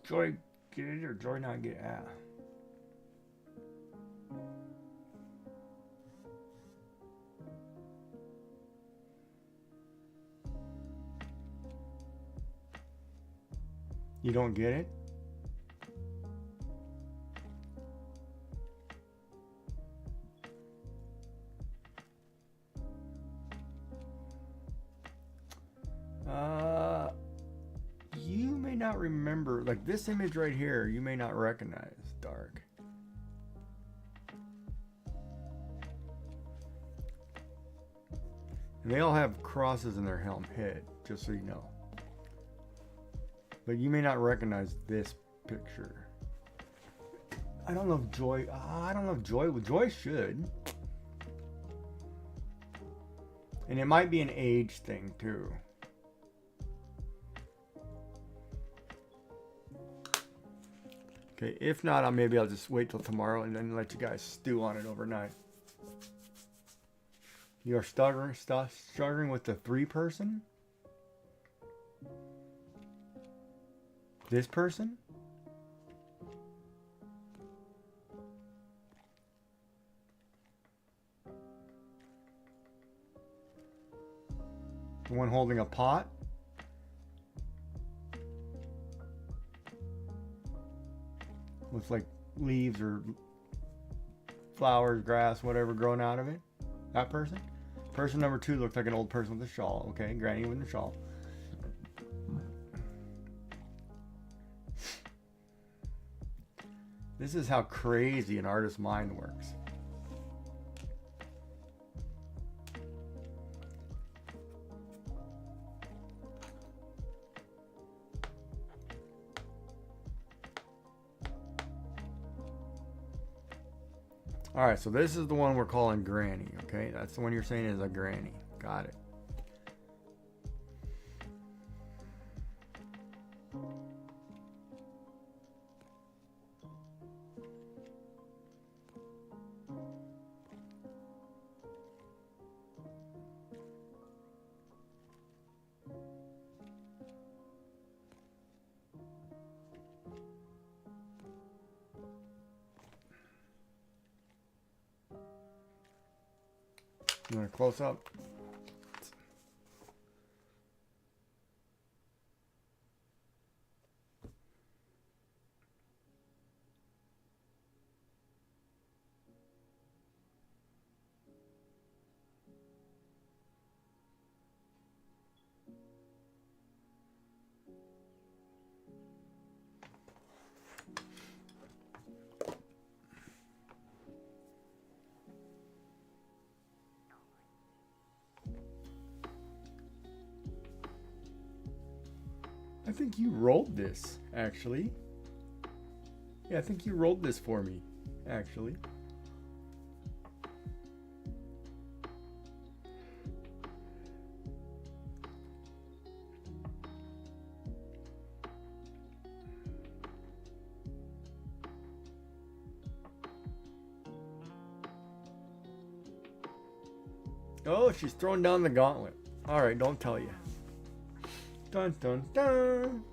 Joy get it or Joy not get it? Ah. You don't get it? You may not remember, like this image right here, you may not recognize, dark. And they all have crosses in their helm head, just so you know. But you may not recognize this picture. I don't know if Joy, Joy should. And it might be an age thing too. Okay, if not, maybe I'll just wait till tomorrow and then let you guys stew on it overnight. You are struggling with the 3-person? This person? The one holding a pot? With like leaves or flowers, grass, whatever growing out of it. That person. Person number 2 looks like an old person with a shawl. Okay, granny with a shawl. This is how crazy an artist's mind works. All right, so this is the one we're calling Granny, okay? That's the one you're saying is a granny. Got it. You want a close up? I think you rolled this, actually. Yeah, I think you rolled this for me, actually. Oh, she's throwing down the gauntlet. All right, don't tell you. Dun dun dun.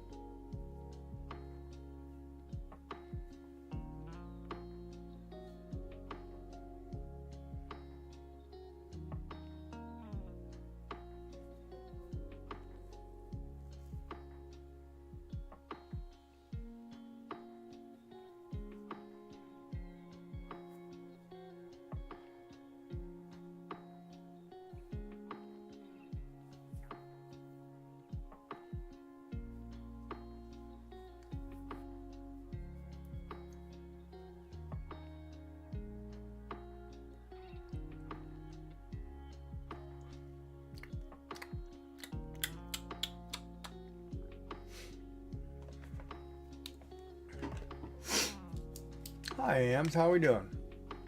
Hi, Ams. How we doing?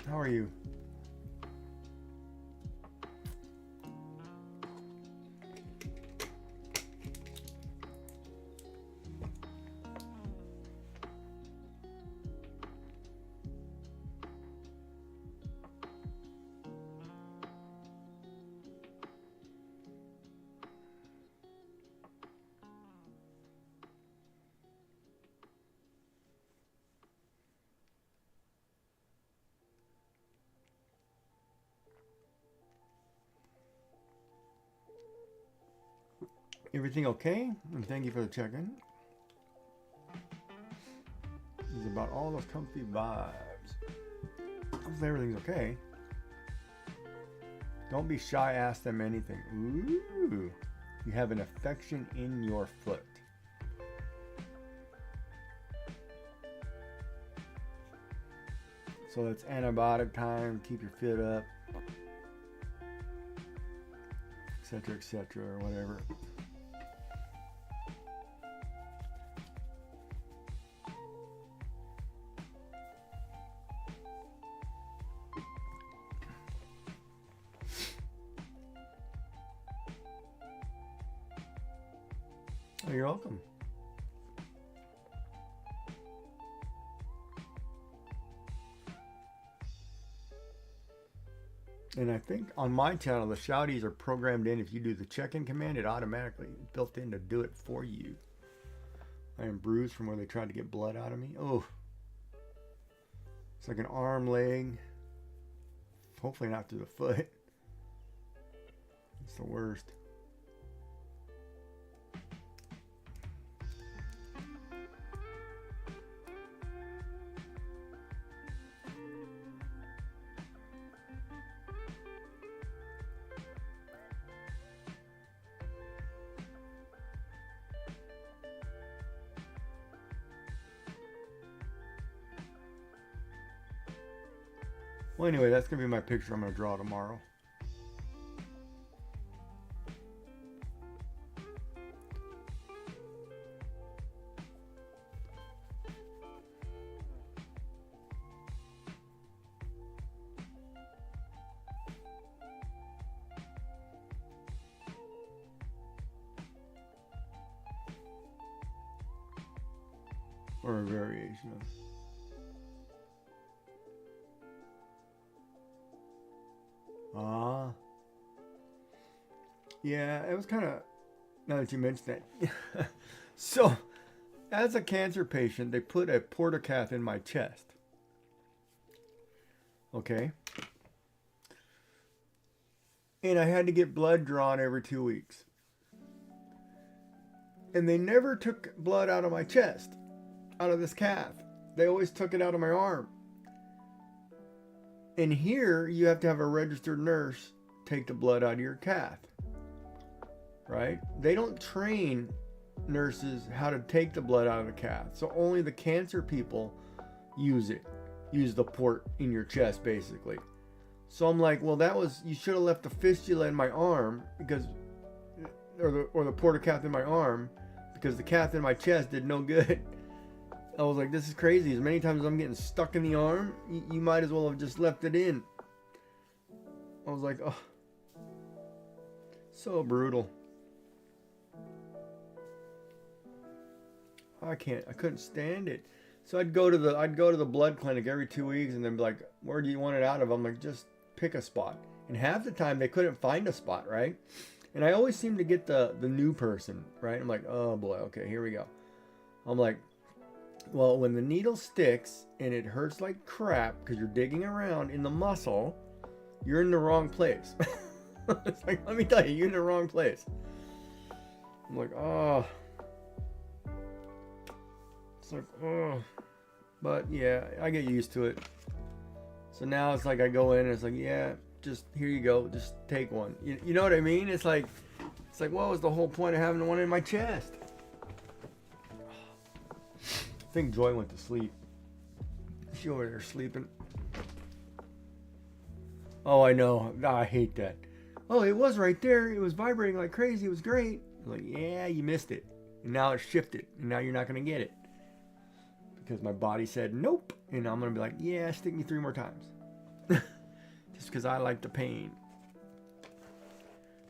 How are you? Everything okay? And thank you for the check-in. This is about all those comfy vibes. Hopefully everything's okay. Don't be shy, ask them anything. Ooh, you have an affection in your foot. So it's antibiotic time, keep your foot up, etc., or whatever. Oh, you're welcome. And I think on my channel, the shouties are programmed in. If you do the check-in command, it automatically built in to do it for you. I am bruised from where they tried to get blood out of me. Oh, it's like an arm, leg. Hopefully not through the foot. It's the worst. Well, anyway, that's going to be my picture I'm going to draw tomorrow. Or a variation of. Yeah, it was kind of, now that you mentioned that. So, as a cancer patient, they put a portacath in my chest. Okay. And I had to get blood drawn every 2 weeks. And they never took blood out of my chest, out of this cath. They always took it out of my arm. And here, you have to have a registered nurse take the blood out of your cath. Right? They don't train nurses how to take the blood out of the cath. So only the cancer people use it. Use the port in your chest, basically. So I'm like, well, you should have left the fistula in my arm, because, or the portacath in my arm, because the cath in my chest did no good. I was like, this is crazy. As many times as I'm getting stuck in the arm, you might as well have just left it in. I was like, oh, so brutal. I couldn't stand it. So I'd go to the blood clinic every 2 weeks, and then be like, where do you want it out of? I'm like, just pick a spot. And half the time they couldn't find a spot, right? And I always seem to get the new person, right? I'm like, oh boy, okay, here we go. I'm like, well, when the needle sticks and it hurts like crap because you're digging around in the muscle, you're in the wrong place. It's like, let me tell you, you're in the wrong place. I'm like, oh. It's like, oh. But yeah, I get used to it. So now it's like I go in and it's like, yeah, just here you go, just take one. You know what I mean? It's like, what was the whole point of having one in my chest? I think Joy went to sleep. She over there sleeping. Oh, I know. I hate that. Oh, it was right there. It was vibrating like crazy. It was great. I'm like, yeah, you missed it. And now it's shifted. And now you're not going to get it. Because my body said nope. And I'm going to be like, yeah, stick me 3 more times. Just because I like the pain.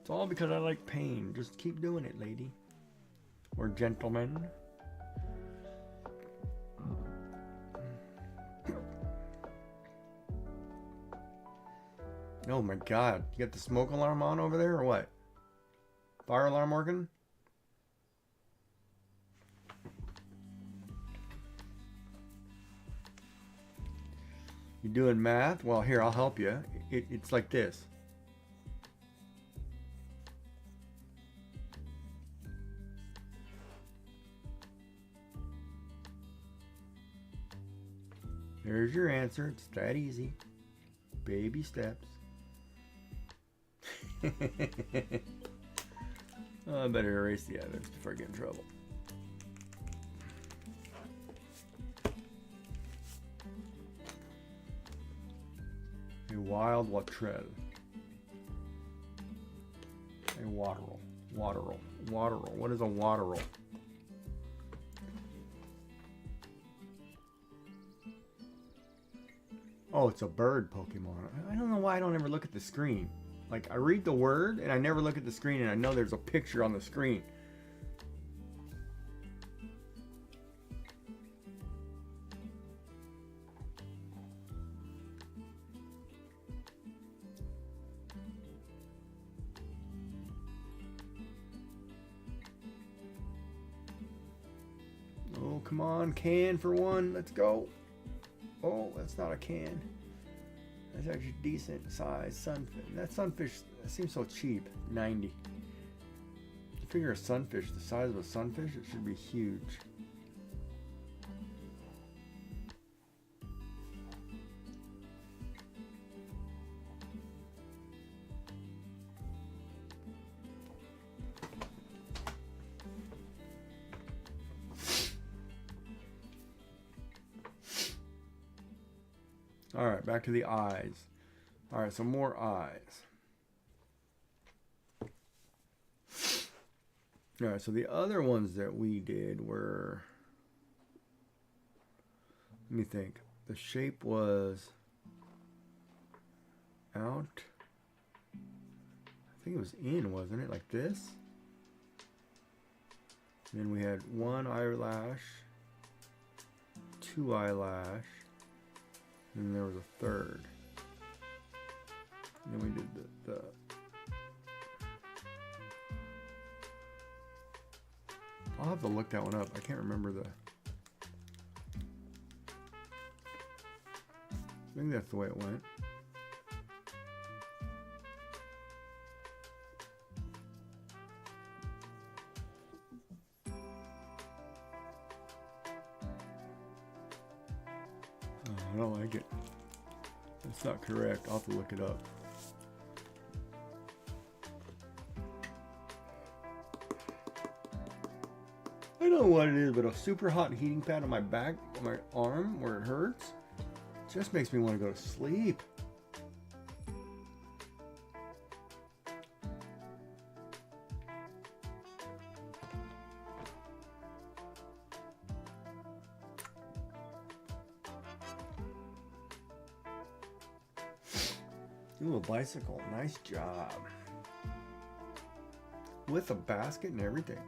It's all because I like pain. Just keep doing it, lady. Or gentleman. Oh my God. You got the smoke alarm on over there or what? Fire alarm working? You doing math? Well, here, I'll help you. It's like this. There's your answer. It's that easy. Baby steps. Oh, I better erase the evidence before I get in trouble. A wild Watrel. A waterel. Waterel. Waterel. What is a waterel? Oh, it's a bird Pokemon. I don't know why I don't ever look at the screen. Like, I read the word and I never look at the screen, and I know there's a picture on the screen. come on, can for one. Let's go. Oh, that's not a can. That's actually decent size sunfish. That sunfish, that seems so cheap. 90. You figure a sunfish, the size of a sunfish, it should be huge. All right, back to the eyes. All right, some more eyes. All right, so the other ones that we did were, let me think. The shape was out. I think it was in, wasn't it? Like this. And then we had one eyelash, two eyelash, and then there was a third. And then we did the I'll have to look that one up. I can't remember the. I think that's the way it went. Oh, I don't like it. That's not correct. I'll have to look it up. I don't know what it is, but a super hot heating pad on my back, on my arm, where it hurts, just makes me want to go to sleep. Ooh, a bicycle. Nice job. With a basket and everything.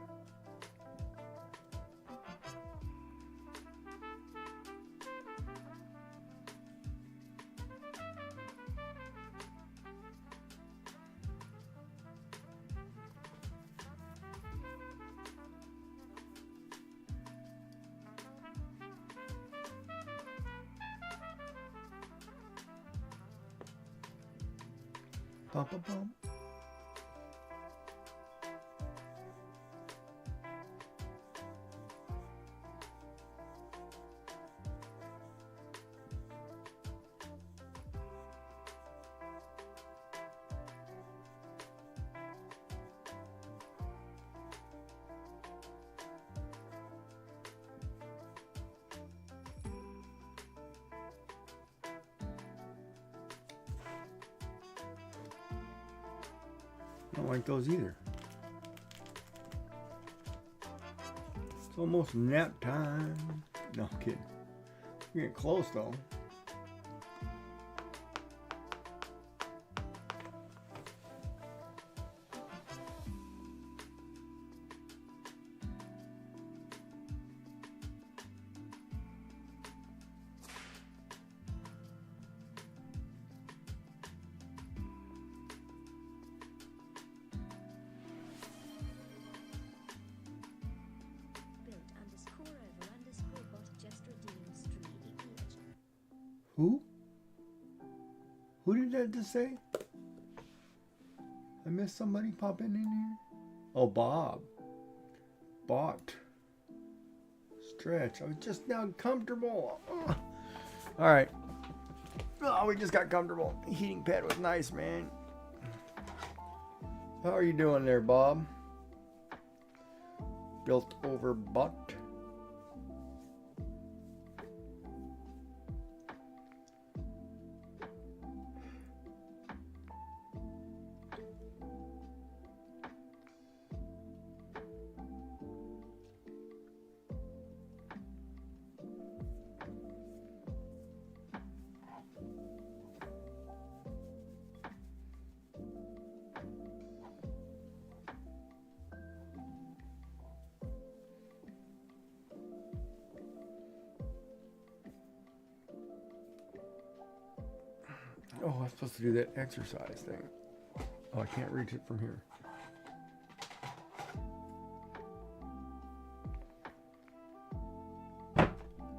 Bum, bum, bum. I don't like those either. It's almost nap time. No, I'm kidding. We're getting close though. Who? Who did that just say? I missed somebody popping in here. Oh, Bob. Bought. Stretch. I was just now comfortable. Ugh. All right. Oh, we just got comfortable. The heating pad was nice, man. How are you doing there, Bob? Built over butt. Oh, I'm supposed to do that exercise thing. Oh, I can't reach it from here.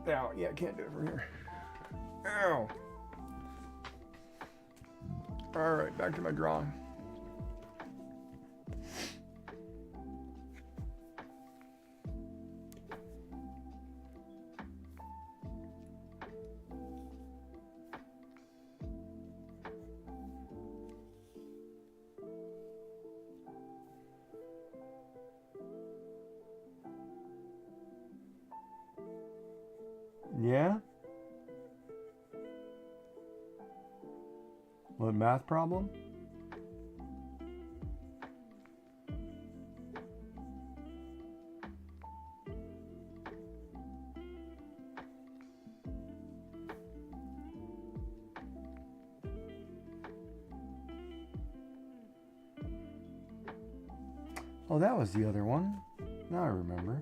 Ow, yeah, I can't do it from here. Ow. All right, back to my drawing. Yeah? What, math problem? Oh, that was the other one. Now I remember.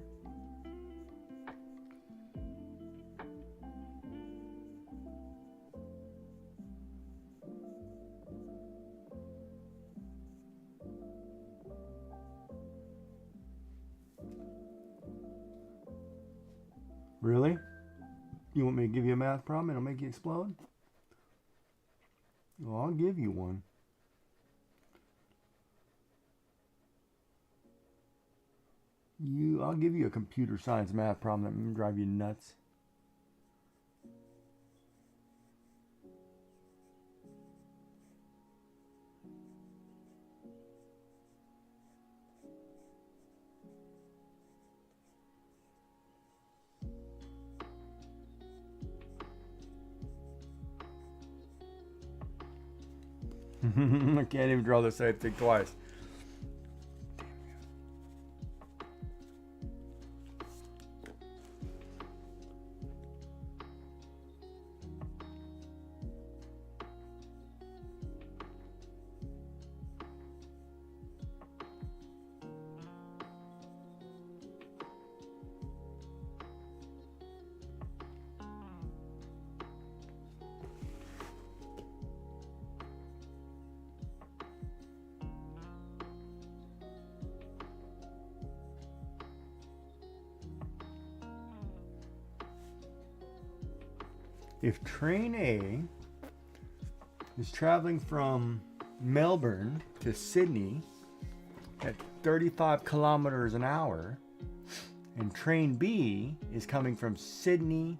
Really? You want me to give you a math problem and it'll make you explode? Well, I'll give you one. I'll give you a computer science math problem that will drive you nuts. I can't even draw the same thing twice. If train A is traveling from Melbourne to Sydney at 35 kilometers an hour, and train B is coming from Sydney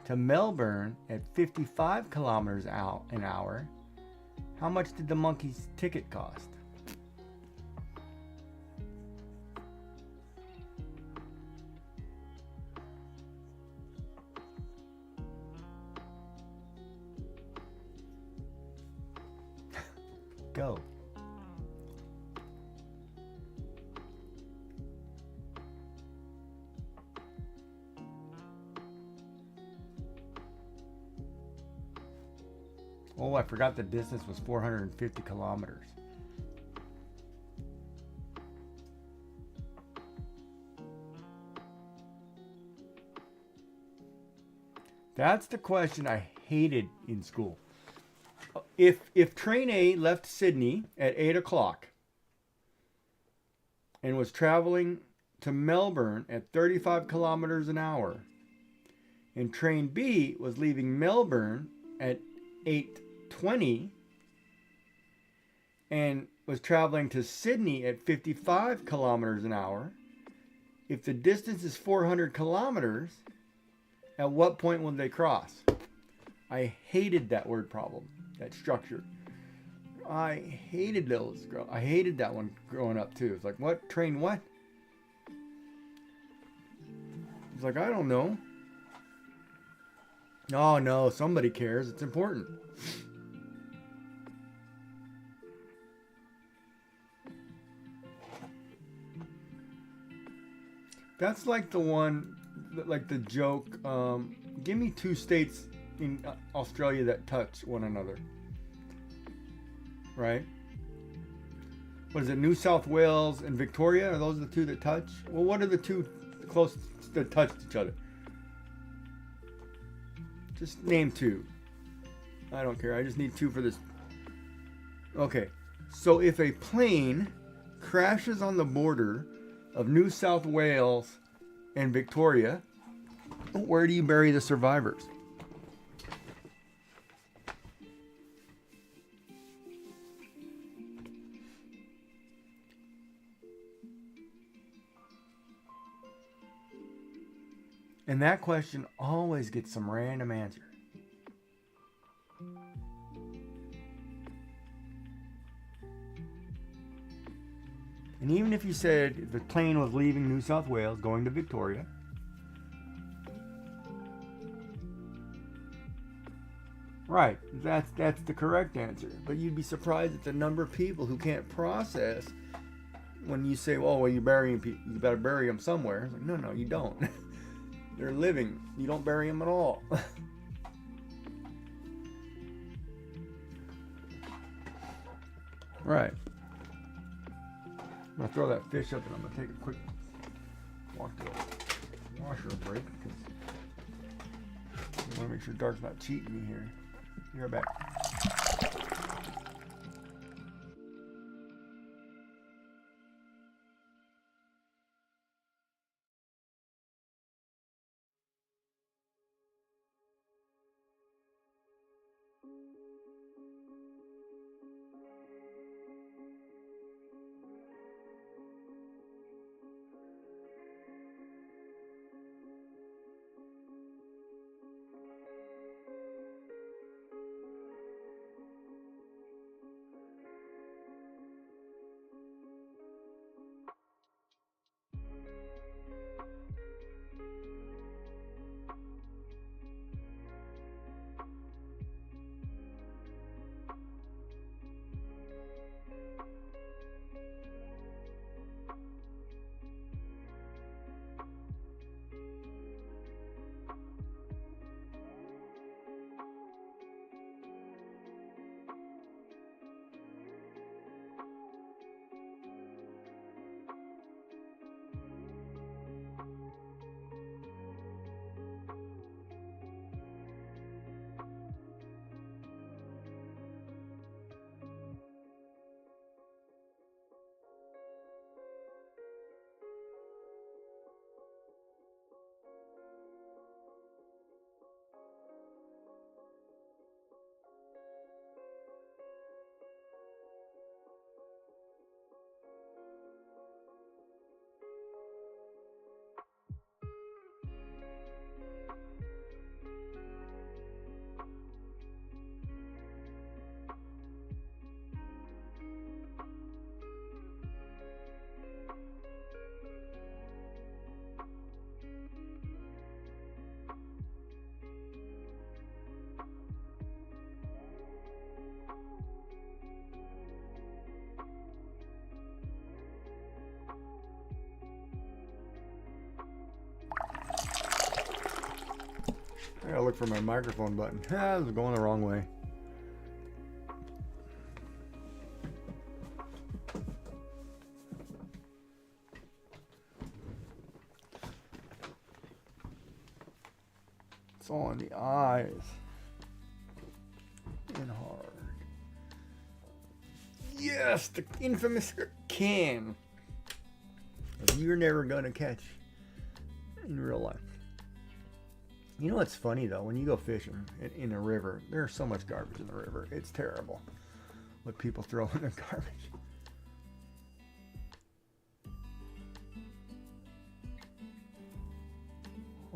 to Melbourne at 55 kilometers an hour, how much did the monkey's ticket cost? Go. Oh, I forgot the distance was 450 kilometers. That's the question I hated in school. If train A left Sydney at 8 o'clock and was traveling to Melbourne at 35 kilometers an hour, and train B was leaving Melbourne at 8:20 and was traveling to Sydney at 55 kilometers an hour, if the distance is 400 kilometers, at what point will they cross? I hated that word problem. That structure. I hated those. I hated that one growing up too. It's like, what? Train what? It's like, I don't know. Oh no, somebody cares. It's important. That's like the one, like the joke, give me two states in Australia that touch one another, right? What is it, New South Wales and Victoria? Are those the two that touch? Well, what are the two close that touch each other? Just name two. I don't care, I just need two for this. Okay, so if a plane crashes on the border of New South Wales and Victoria, Where do you bury the survivors? And that question always gets some random answer. And even if you said the plane was leaving New South Wales going to Victoria, right, that's the correct answer. But you'd be surprised at the number of people who can't process when you say, well, you burying people, you better bury them somewhere. It's like, no, you don't. They're living. You don't bury them at all. Right. I'm going to throw that fish up and I'm going to take a quick walk to the washer break because I want to make sure Dark's not cheating me here. Be right back. I gotta look for my microphone button. I was going the wrong way. It's all in the eyes. And hard. Yes, the infamous can. You're never gonna catch in real life. You know what's funny though? When you go fishing in a river, there's so much garbage in the river. It's terrible what people throw in the garbage.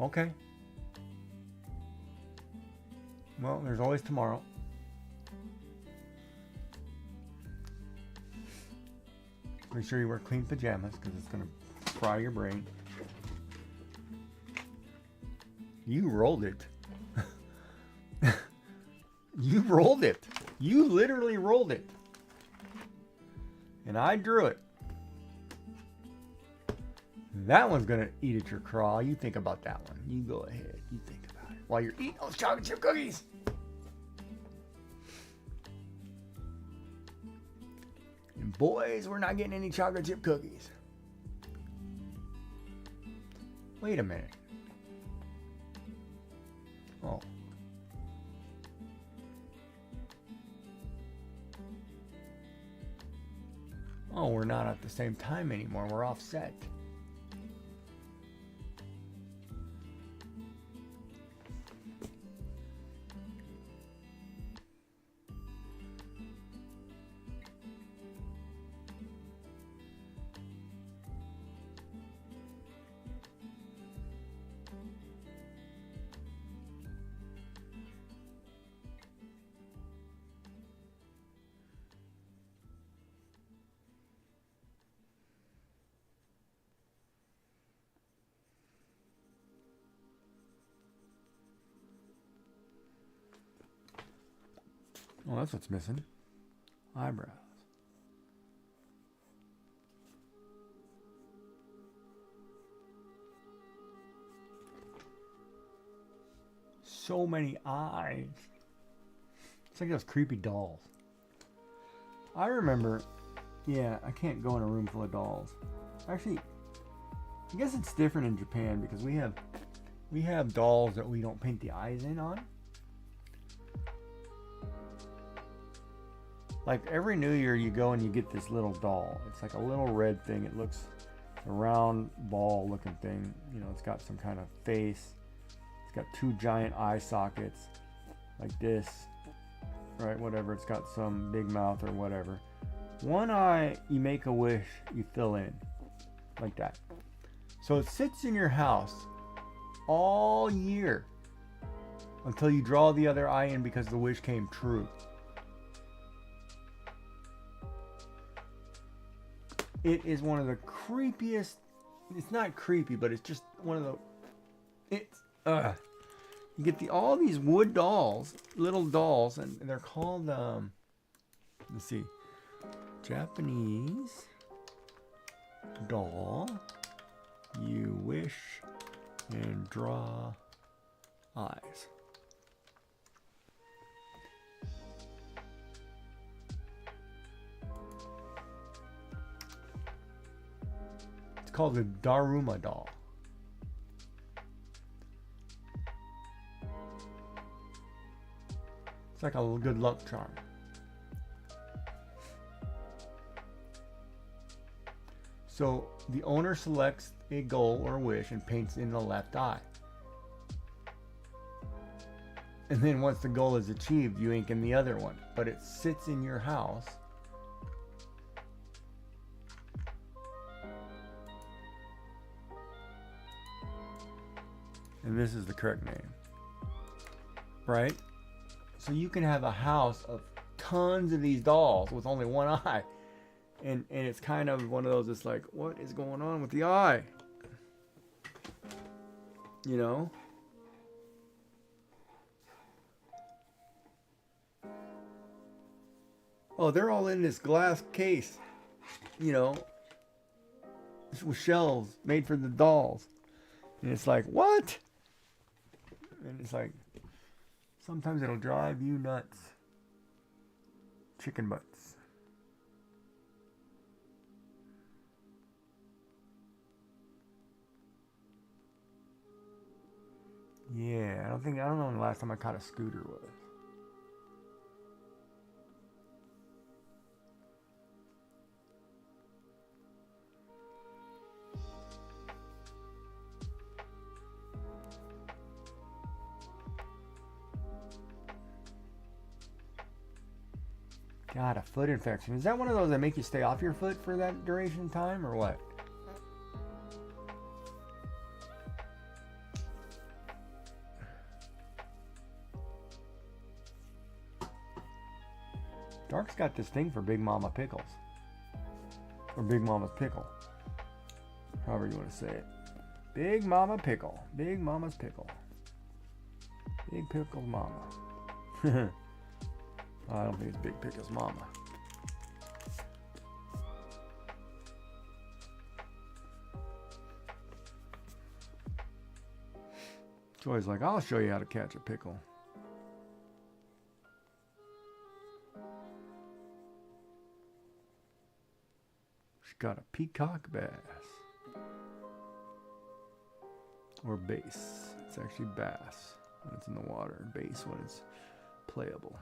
Okay. Well, there's always tomorrow. Make sure you wear clean pajamas because it's going to fry your brain. You rolled it. You rolled it. You literally rolled it. And I drew it. That one's going to eat at your craw. You think about that one. You go ahead. You think about it while you're eating those chocolate chip cookies. And boys, we're not getting any chocolate chip cookies. Wait a minute. Oh. Oh, we're not at the same time anymore. We're offset. Oh, that's what's missing. Eyebrows. So many eyes. It's like those creepy dolls. I remember, yeah, I can't go in a room full of dolls. Actually, I guess it's different in Japan because we have dolls that we don't paint the eyes in on. Like every New Year you go and you get this little doll. It's like a little red thing. It looks a round ball looking thing. You know, it's got some kind of face. It's got two giant eye sockets like this. Right, whatever. It's got some big mouth or whatever. One eye, you make a wish, you fill in. Like that. So it sits in your house all year until you draw the other eye in because the wish came true. It is one of the creepiest. It's not creepy, but it's just one of the. It's you get all these wood dolls, little dolls, and they're called let's see, Japanese doll. You wish and draw eyes. It's called the Daruma doll. It's like a good luck charm. So the owner selects a goal or wish and paints in the left eye. And then once the goal is achieved, you ink in the other one. But it sits in your house. And this is the correct name. Right? So you can have a house of tons of these dolls with only one eye. And it's kind of one of those, it's like, what is going on with the eye? You know? Oh, they're all in this glass case. You know? With shelves made for the dolls. And it's like, what? And it's like, sometimes it'll drive you nuts. Chicken butts. Yeah, I don't know when the last time I caught a scooter was. God, a foot infection. Is that one of those that make you stay off your foot for that duration of time or what? Dark's got this thing for Big Mama Pickles. Or Big Mama's Pickle. However you want to say it. Big Mama Pickle. Big Mama's Pickle. Big Pickle's Mama. I don't think it's Big Pickle's Mama. Joy's like, I'll show you how to catch a pickle. She's got a peacock bass. Or bass. It's actually bass when it's in the water. Bass when it's playable.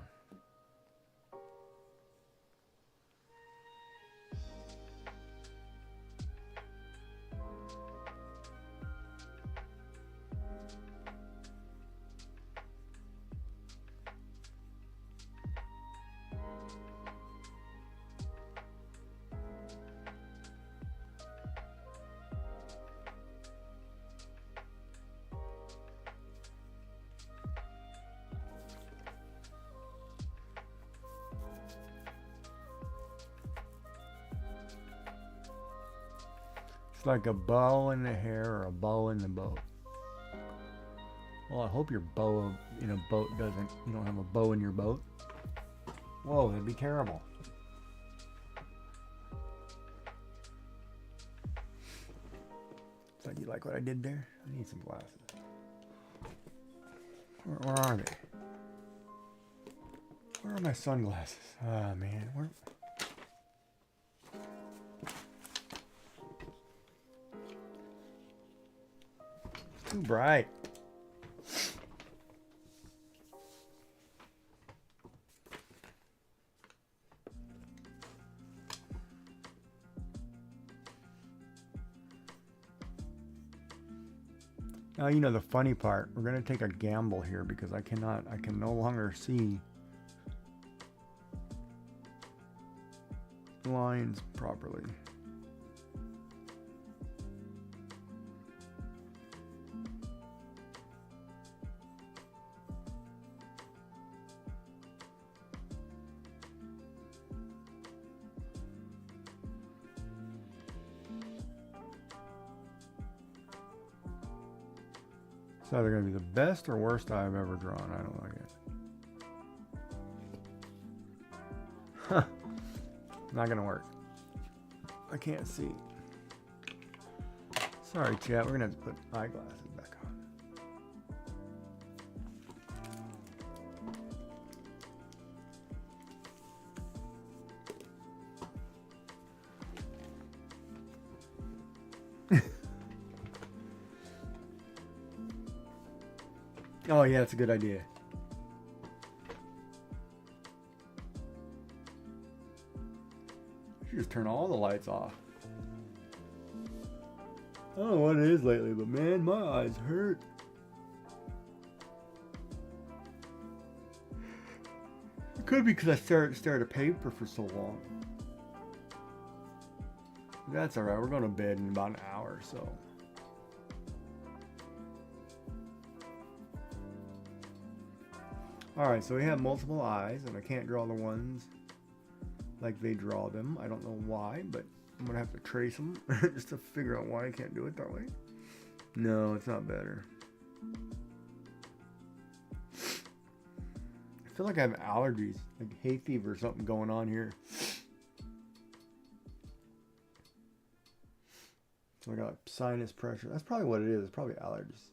It's like a bow in the hair or a bow in the boat. Well, I hope your bow in a boat you don't have a bow in your boat. Whoa, that'd be terrible. So you like what I did there? I need some glasses. Where are they? Where are my sunglasses? Ah, man. Where? It's too bright. Now, you know the funny part, we're going to take a gamble here because I can no longer see lines properly. It's either going to be the best or worst I've ever drawn. I don't like it. Huh. Not going to work. I can't see. Sorry, chat. We're going to have to put eyeglasses back on. Oh, yeah, that's a good idea. I should just turn all the lights off. I don't know what it is lately, but man, my eyes hurt. It could be because I stared at a paper for so long. That's alright, we're going to bed in about an hour or so. Alright, so we have multiple eyes, and I can't draw the ones like they draw them. I don't know why, but I'm going to have to trace them just to figure out why I can't do it that way. No, it's not better. I feel like I have allergies, like hay fever or something going on here. So I got sinus pressure. That's probably what it is. It's probably allergies.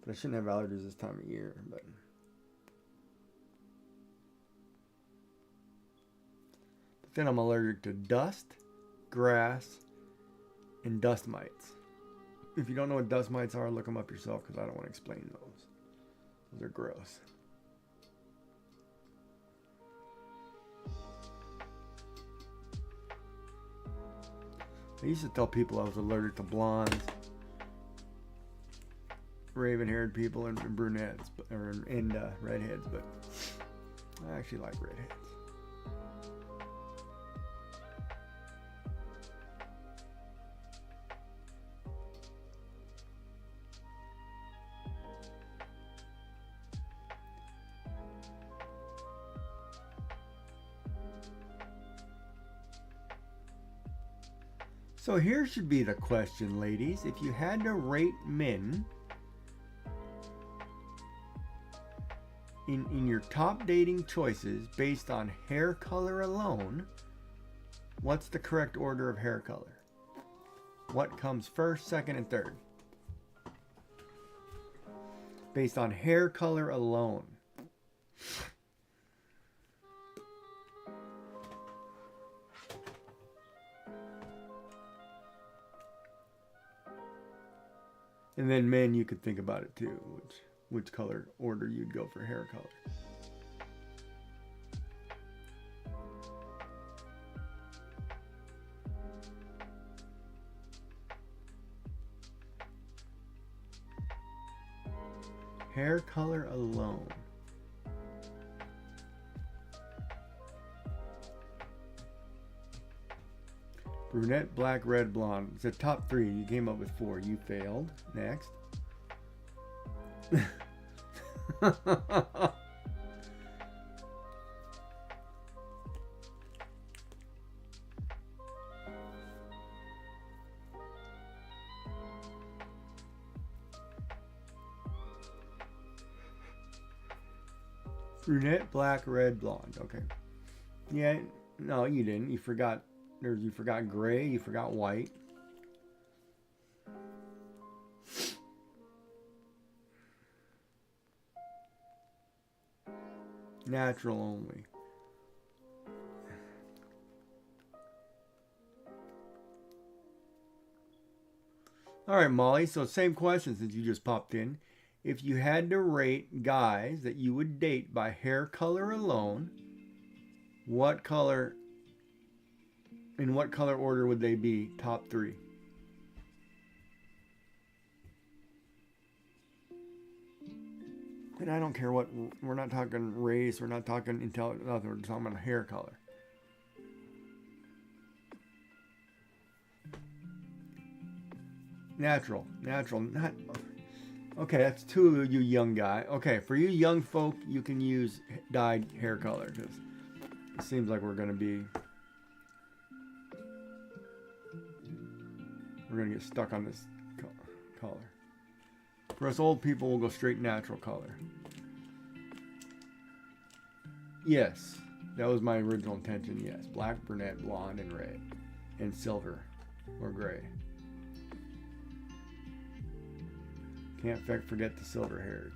But I shouldn't have allergies this time of year, but... Then I'm allergic to dust, grass, and dust mites. If you don't know what dust mites are, look them up yourself because I don't want to explain those. Those are gross. I used to tell people I was allergic to blondes, raven-haired people, and brunettes, and redheads, but I actually like redheads. So here should be the question, ladies. If you had to rate men in your top dating choices based on hair color alone, what's the correct order of hair color? What comes first, second, and third? Based on hair color alone. And then men, you could think about it too, which color order you'd go for hair color. Hair color alone. Brunette, black, red, blonde. It's the top three. You came up with four. You failed. Next. Brunette, black, red, blonde. Okay. Yeah, no, you didn't. You forgot. You forgot gray. You forgot white. Natural only. All right, Molly. So same question since you just popped in. If you had to rate guys that you would date by hair color alone, what color, in what color order would they be? Top three. And I don't care what, we're not talking race, we're not talking intelligence, nothing, we're talking about hair color. Natural, not, okay, that's two of you young guy. Okay, for you young folk, you can use dyed hair color, because it seems like we're going to get stuck on this color. For us old people, we'll go straight natural color. Yes, that was my original intention, yes. Black, brunette, blonde, and red. And silver or gray. Can't forget the silver haired.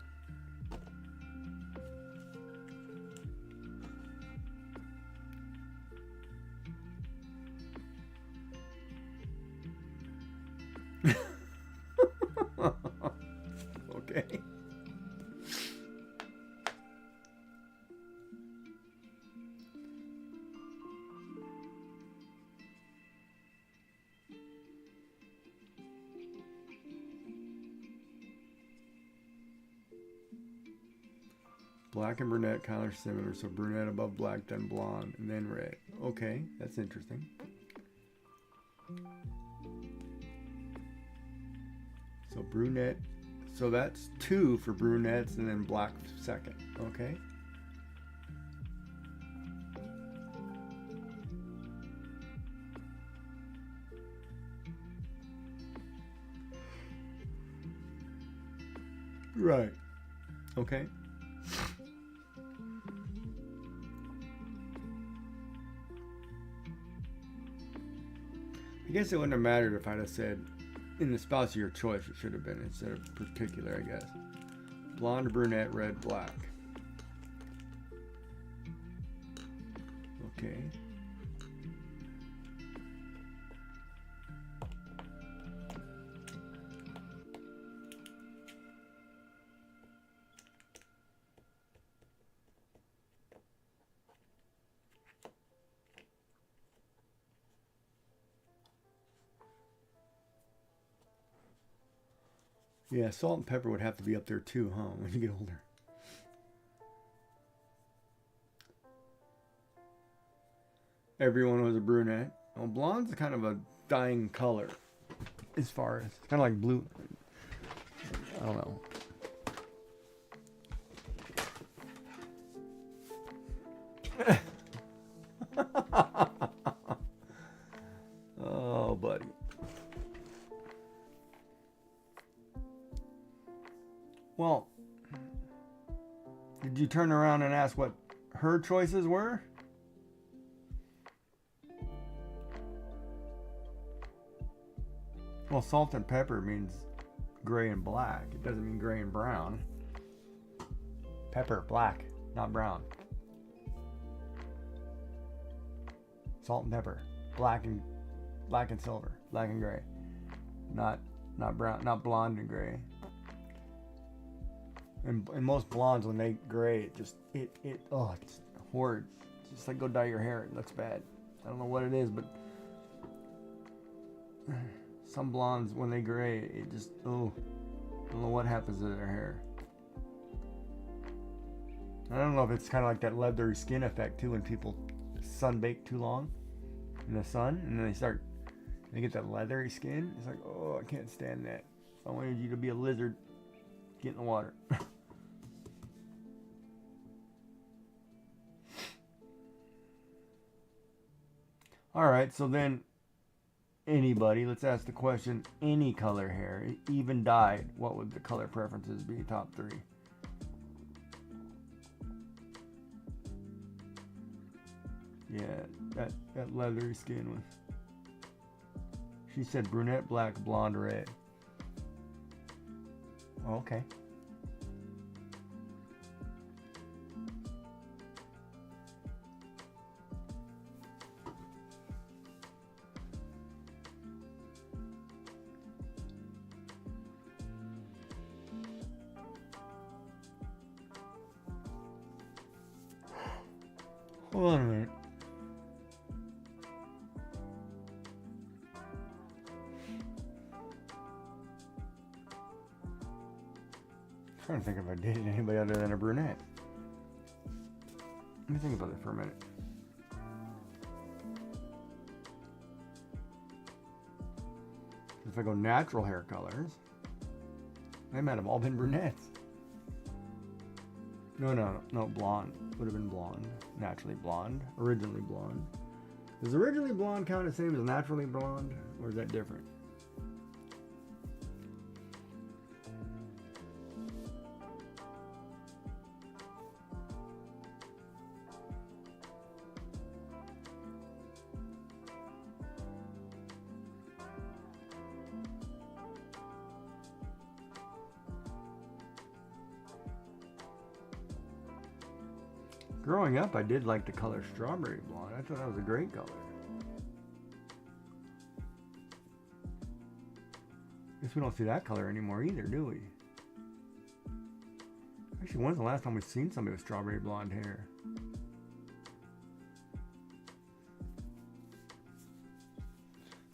Okay. Black and brunette kind of similar, so brunette above black, then blonde, and then red. Okay, that's interesting. So brunette, so that's 2 for brunettes, and then black second. Okay. Right. Okay. I guess it wouldn't have mattered if I'd have said in the spouse of your choice, it should have been instead of particular, I guess. Blonde, brunette, red, black. Okay. Yeah, salt and pepper would have to be up there too, huh, when you get older. Everyone was a brunette. Well, blonde's kind of a dying color as far as, it's kind of like blue. I don't know. Oh, buddy. Well, did you turn around and ask what her choices were? Well, salt and pepper means gray and black. It doesn't mean gray and brown. Pepper, black, not brown. Salt and pepper, black and silver, black and gray, not brown, not blonde and gray. And most blondes, when they gray, it's horrid. It's just like, go dye your hair. It looks bad. I don't know what it is, but some blondes, when they gray, it just, I don't know what happens to their hair. I don't know if it's kind of like that leathery skin effect too, when people sunbake too long in the sun, and then they get that leathery skin. It's like, oh, I can't stand that. I wanted you to be a lizard. Get in the water. All right, so then anybody, let's ask the question, any color hair, even dyed, what would the color preferences be? Top 3. Yeah, that leathery skin one. She said brunette, black, blonde, red. Okay. Hold on a minute. I'm trying to think if I dated anybody other than a brunette. Let me think about it for a minute. If I go natural hair colors, they might have all been brunettes. No, blonde. Would have been blonde. Naturally blonde. Originally blonde. Does originally blonde count the same as naturally blonde? Or is that different? Growing up, I did like the color strawberry blonde. I thought that was a great color. Guess we don't see that color anymore either, do we? Actually, when's the last time we've seen somebody with strawberry blonde hair?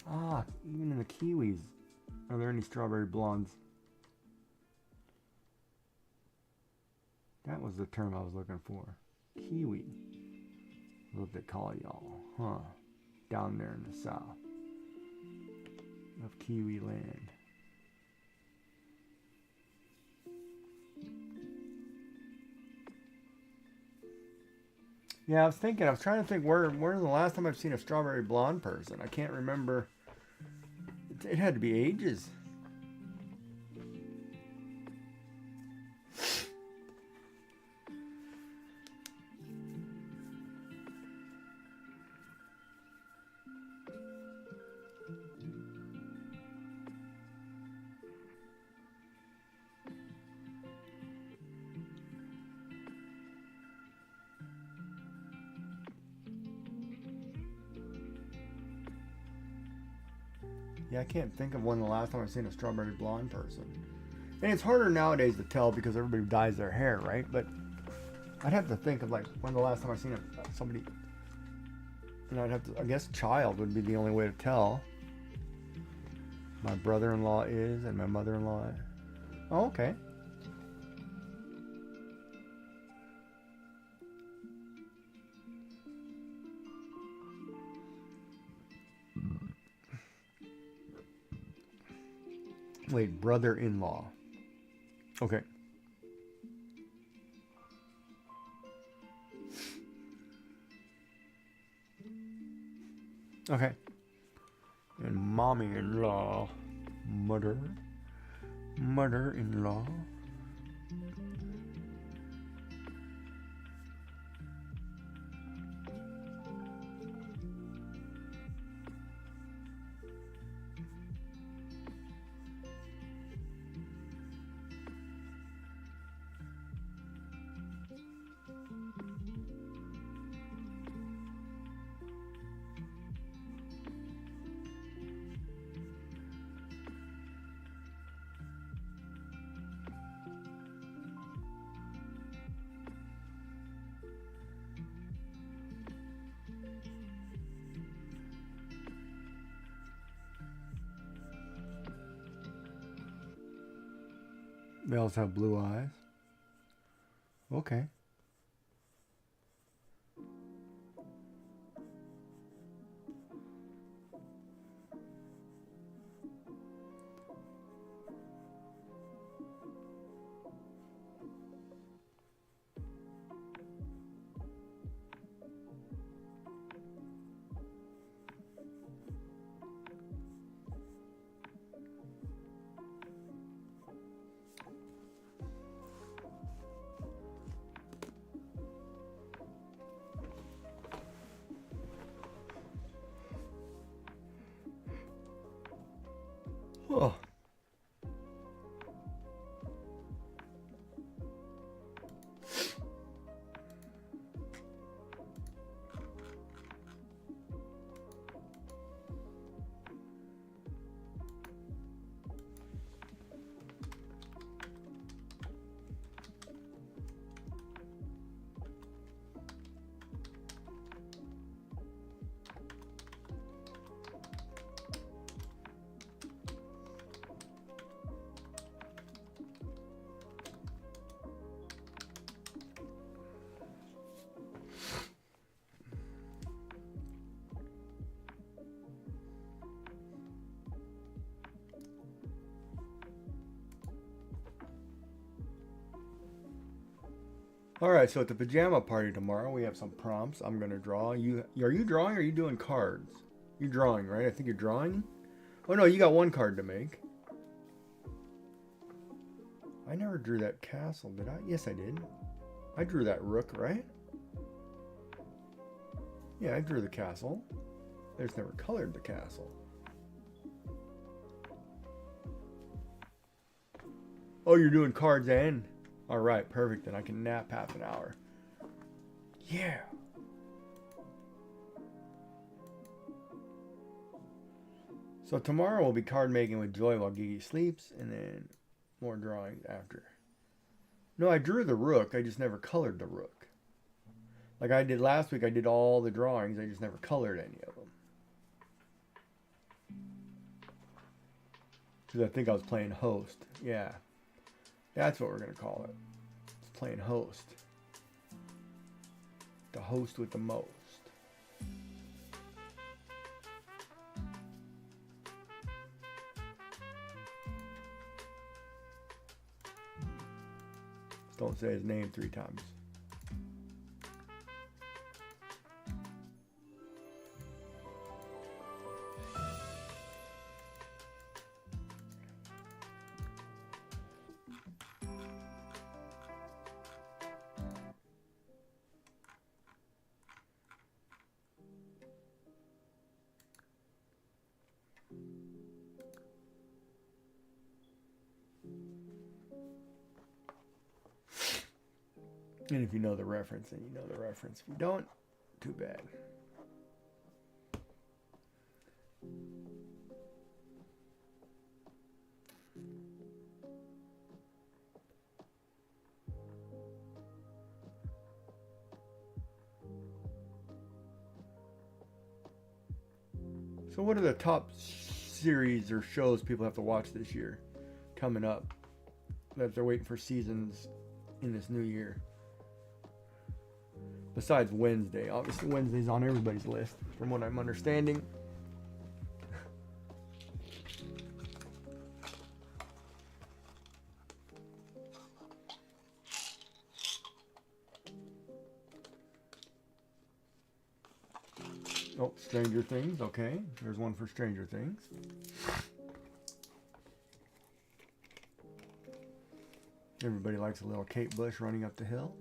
Ah, even in the Kiwis. Are there any strawberry blondes? That was the term I was looking for. Kiwi. What they call y'all, huh? Down there in the south of Kiwi land. Yeah, I was trying to think where's the last time I've seen a strawberry blonde person. I can't remember. It had to be ages. Yeah, I can't think of when the last time I've seen a strawberry blonde person. And it's harder nowadays to tell because everybody dyes their hair, right? But I'd have to think of like when the last time I've seen somebody. And I'd have to, I guess child would be the only way to tell. My brother-in-law is and my mother-in-law is. Oh, okay. Wait, brother-in-law. Okay. Okay. And mommy-in-law. Mother-in-law. They also have blue eyes. Okay. All right, so at the pajama party tomorrow, we have some prompts. I'm gonna draw. Are you drawing or are you doing cards? You're drawing, right? I think you're drawing. Oh no, you got one card to make. I never drew that castle, did I? Yes, I did. I drew that rook, right? Yeah, I drew the castle. I just never colored the castle. Oh, you're doing cards and? All right, perfect. Then I can nap half an hour. Yeah. So tomorrow we'll be card making with Joy while Gigi sleeps, and then more drawings after. No, I drew the rook. I just never colored the rook. Like I did last week, I did all the drawings. I just never colored any of them. Because I think I was playing host. Yeah. That's what we're going to call it. It's playing host. The host with the most. Don't say his name 3 times. And if you know the reference, then you know the reference. If you don't, too bad. So what are the top series or shows people have to watch this year coming up that they're waiting for seasons in this new year? Besides Wednesday. Obviously Wednesday's on everybody's list from what I'm understanding. Oh, Stranger Things. Okay, there's one for Stranger Things. Everybody likes a little Kate Bush running up the hill.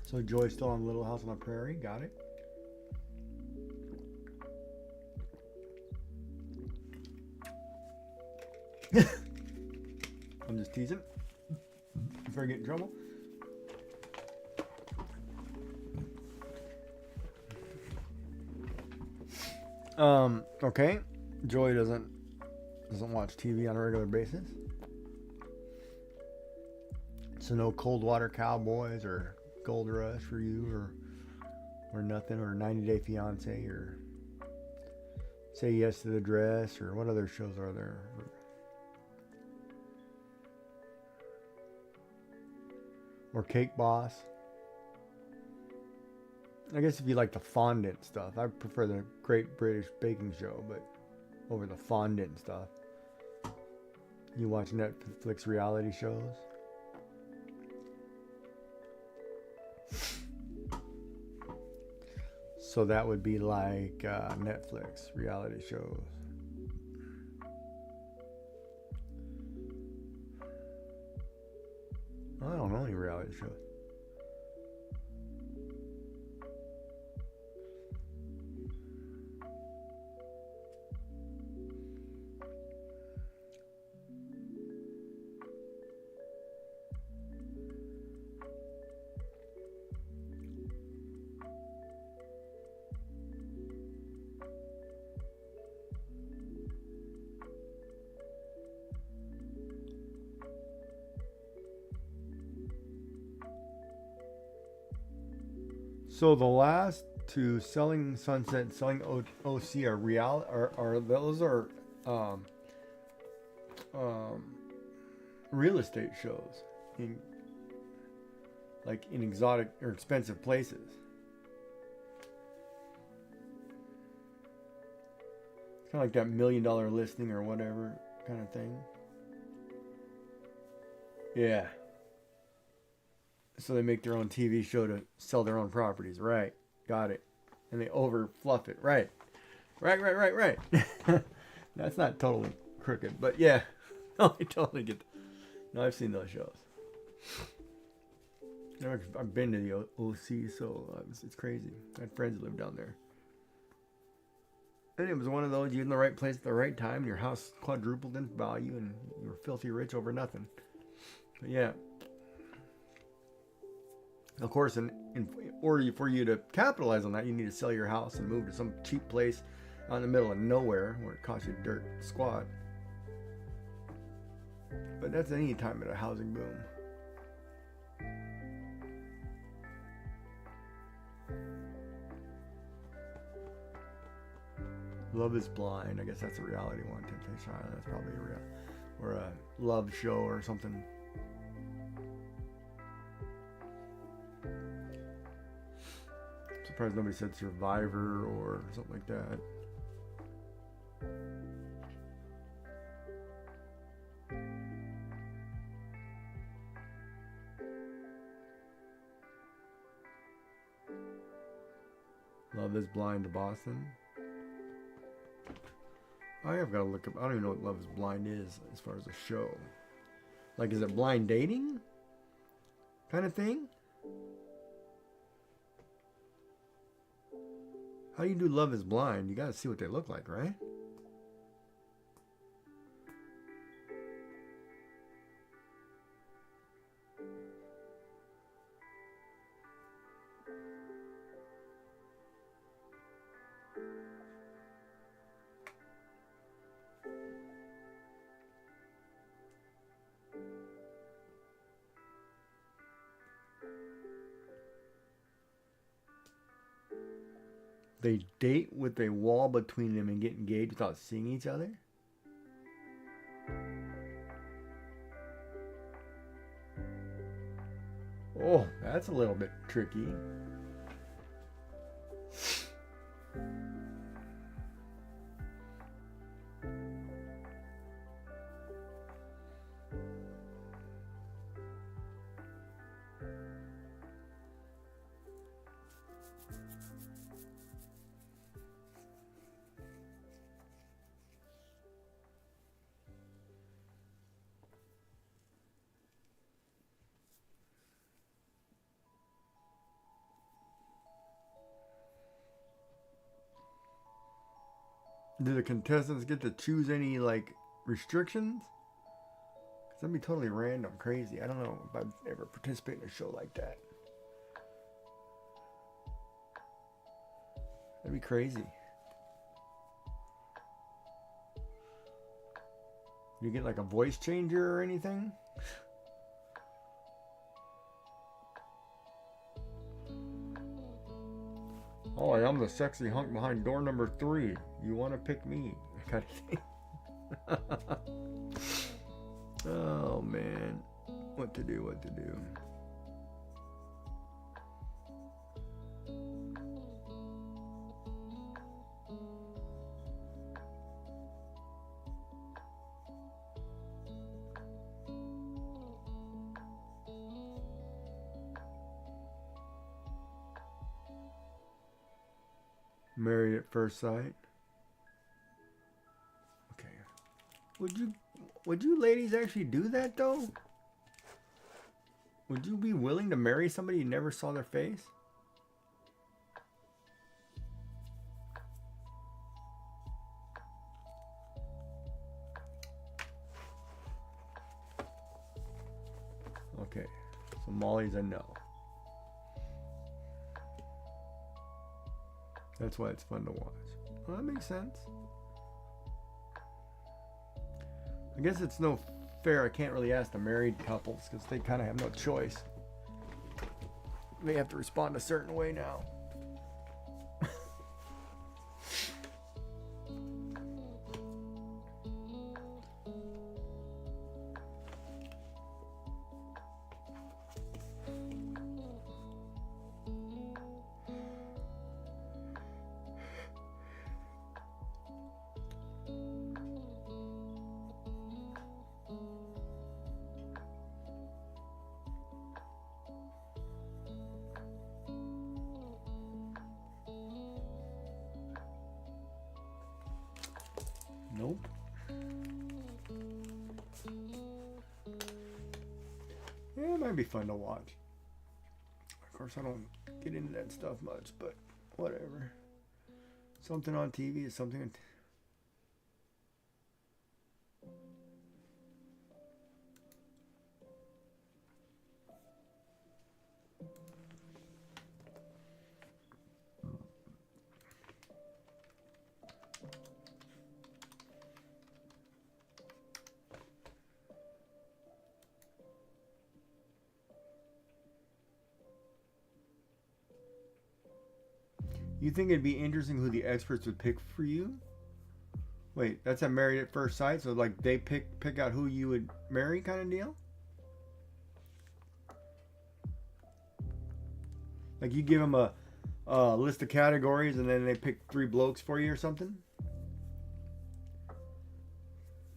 So Joy's still on Little House on the Prairie. Got it. I'm just teasing. Before I get in trouble. Okay. Joy doesn't watch TV on a regular basis. So no Cold Water Cowboys or Gold Rush for you or nothing, or 90 Day Fiance or Say Yes to the Dress, or what other shows are there? Or Cake Boss. I guess if you like the fondant stuff, I prefer the Great British Baking Show, but over the fondant stuff. You watch Netflix reality shows? So that would be like Netflix reality shows. I don't know any reality shows. So the last two, Selling Sunset and Selling OC, are real estate shows in exotic or expensive places. It's kind of like that $1 million listing or whatever kind of thing. Yeah. So they make their own TV show to sell their own properties. Right. Got it. And they over fluff it. Right. Right. That's not totally crooked, but yeah. No, I totally get that. No, I've seen those shows. I've been to the OC, so it's crazy. I had friends that live down there. And it was one of those, you're in the right place at the right time, your house quadrupled in value, and you were filthy rich over nothing. But yeah. Of course, for you to capitalize on that, you need to sell your house and move to some cheap place out in the middle of nowhere where it costs you dirt squat. But that's any time at a housing boom. Love is Blind. I guess that's a reality one. Temptation Island. That's probably a real, or a love show or something. Surprised nobody said Survivor or something like that. Love is Blind to Boston. I have got to look up. I don't even know what Love is Blind is as far as a show. Like, is it blind dating kind of thing? How do you do Love is Blind? You got to see what they look like, right? They date with a wall between them and get engaged without seeing each other? Oh, that's a little bit tricky. Do the contestants get to choose any, like, restrictions? Because that'd be totally random, crazy. I don't know if I'd ever participate in a show like that. That'd be crazy. You get, like, a voice changer or anything? Oh, I am the sexy hunk behind door number 3. You want to pick me? Kind of thing. Oh, man. What to do. Married at first sight. Okay. Would you ladies actually do that though? Would you be willing to marry somebody you never saw their face? Okay, so Molly's a no. That's why it's fun to watch. Well, that makes sense. I guess it's no fair. I can't really ask the married couples because they kind of have no choice. They have to respond a certain way now. Nope. Yeah, it might be fun to watch. Of course, I don't get into that stuff much, but whatever. Something on TV is something on You think it'd be interesting who the experts would pick for you? Wait, that's a married at first sight, so like they pick out who you would marry kind of deal? Like you give them a list of categories and then they pick 3 blokes for you or something?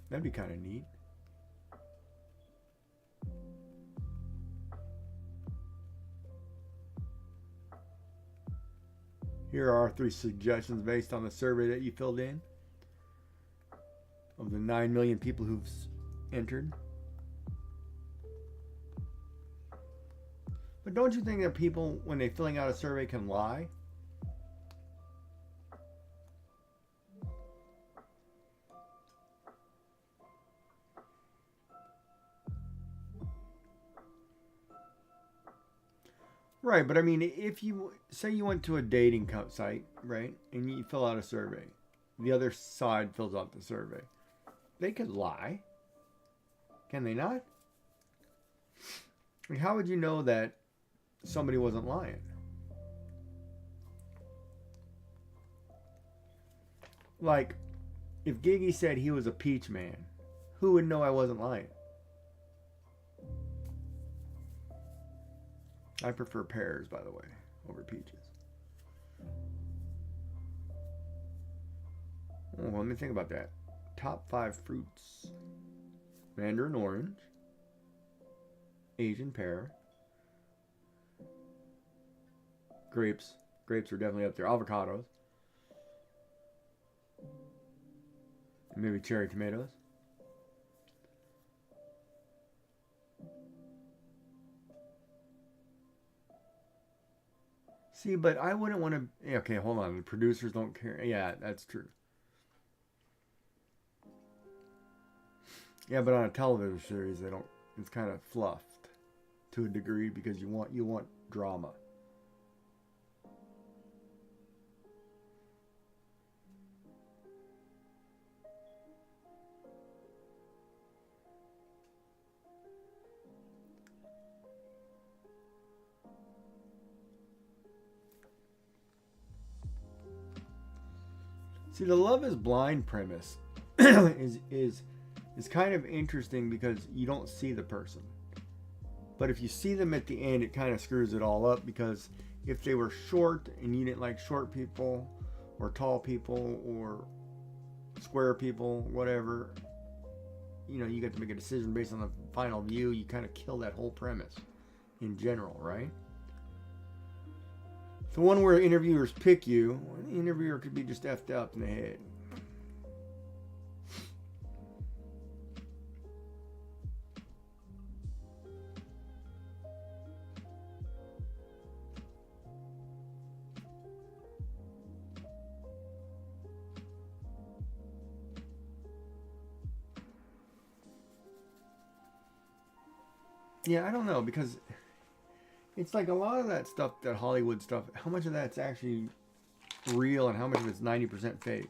That'd be kind of neat. Here are our 3 suggestions based on the survey that you filled in of the 9 million people who've entered. But don't you think that people, when they're filling out a survey, can lie? Right, but I mean, if you say you went to a dating site, right, and you fill out a survey, the other side fills out the survey, they could lie, can they not? I mean, how would you know that somebody wasn't lying? Like, if Giggy said he was a peach man, who would know I wasn't lying? I prefer pears, by the way, over peaches. Oh, let me think about that. Top 5 fruits. Mandarin orange. Asian pear. Grapes. Grapes are definitely up there. Avocados. Maybe cherry tomatoes. See, but I wouldn't want to... Okay, hold on. The producers don't care. Yeah, that's true. Yeah, but on a television series, they don't... It's kind of fluffed to a degree because you want drama. See, the Love is Blind premise is kind of interesting because you don't see the person. But if you see them at the end, it kind of screws it all up because if they were short and you didn't like short people or tall people or square people, whatever, you know, you get to make a decision based on the final view. You kind of kill that whole premise in general, right? The one where interviewers pick you, the interviewer could be just effed up in the head. Yeah, I don't know, because it's like a lot of that stuff, that Hollywood stuff, how much of that's actually real and how much of it's 90% fake?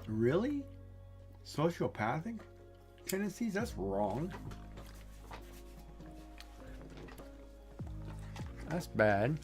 Really? Sociopathic tendencies? That's wrong. That's bad.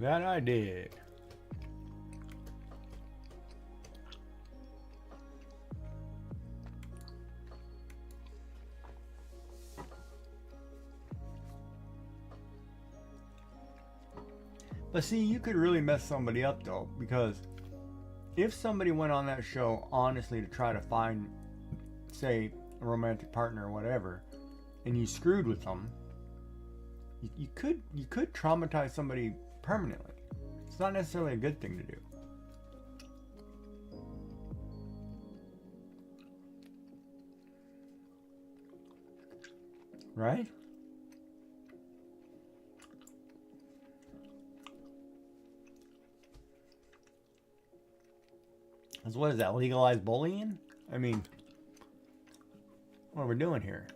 That I did. But see, you could really mess somebody up though, because if somebody went on that show honestly to try to find, say, a romantic partner or whatever, and you screwed with them, you could traumatize somebody permanently. It's not necessarily a good thing to do. Right? Because what is that, legalized bullying? I mean, what are we doing here?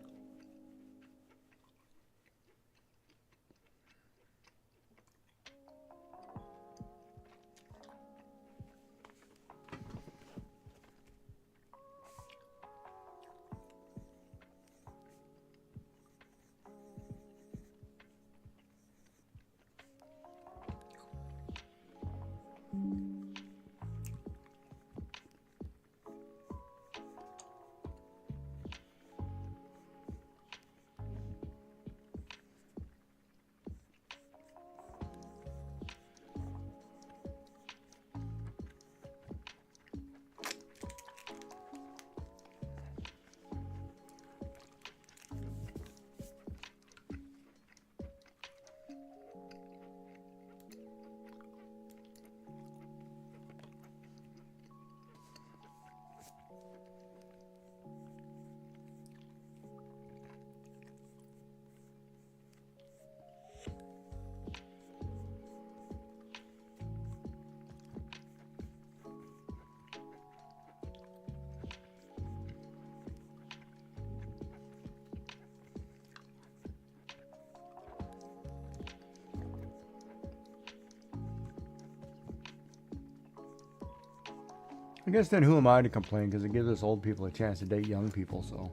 I guess then who am I to complain? Because it gives us old people a chance to date young people, so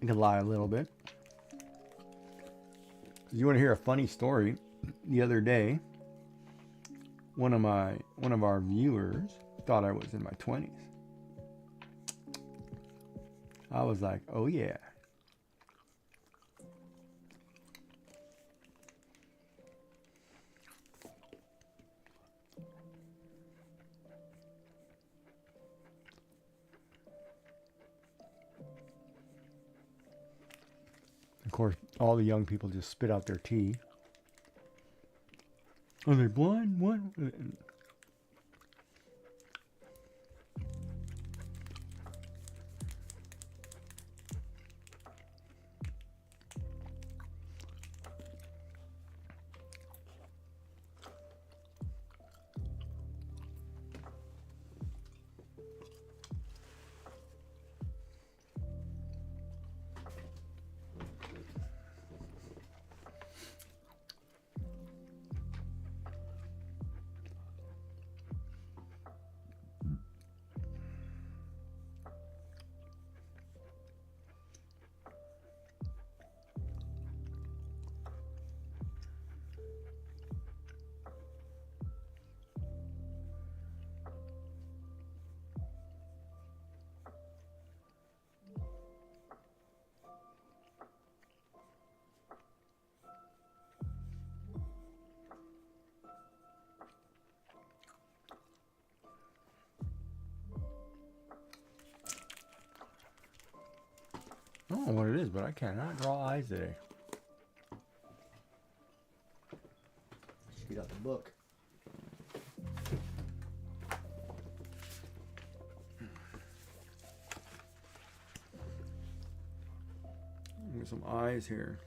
I can lie a little bit. You want to hear a funny story? The other day, one of our viewers thought I was in my 20s. I was like, oh yeah. Of course, all the young people just spit out their tea. Are they blind? What? I don't know what it is, but I cannot draw eyes today. Let's get out the book. Get some eyes here.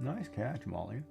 Nice catch, Molly.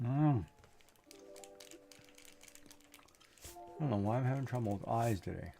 I don't know why I'm having trouble with eyes today.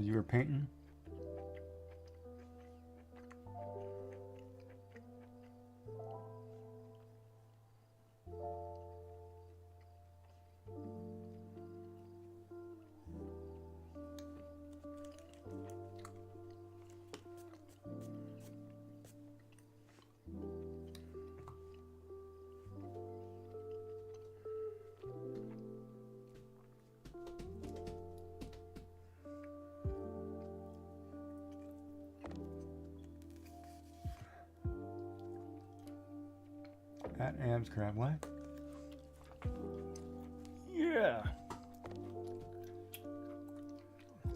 You were painting? At Am's crab, what? Yeah.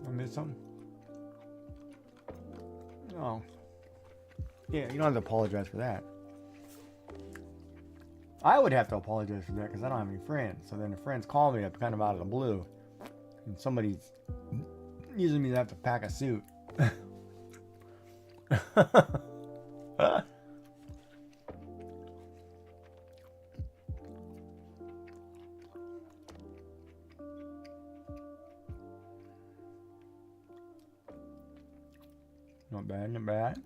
I missed something? Oh. Yeah, you don't have to apologize for that. I would have to apologize for that because I don't have any friends. So then the friends call me up kind of out of the blue. And somebody's using me to have to pack a suit. Not bad, not bad.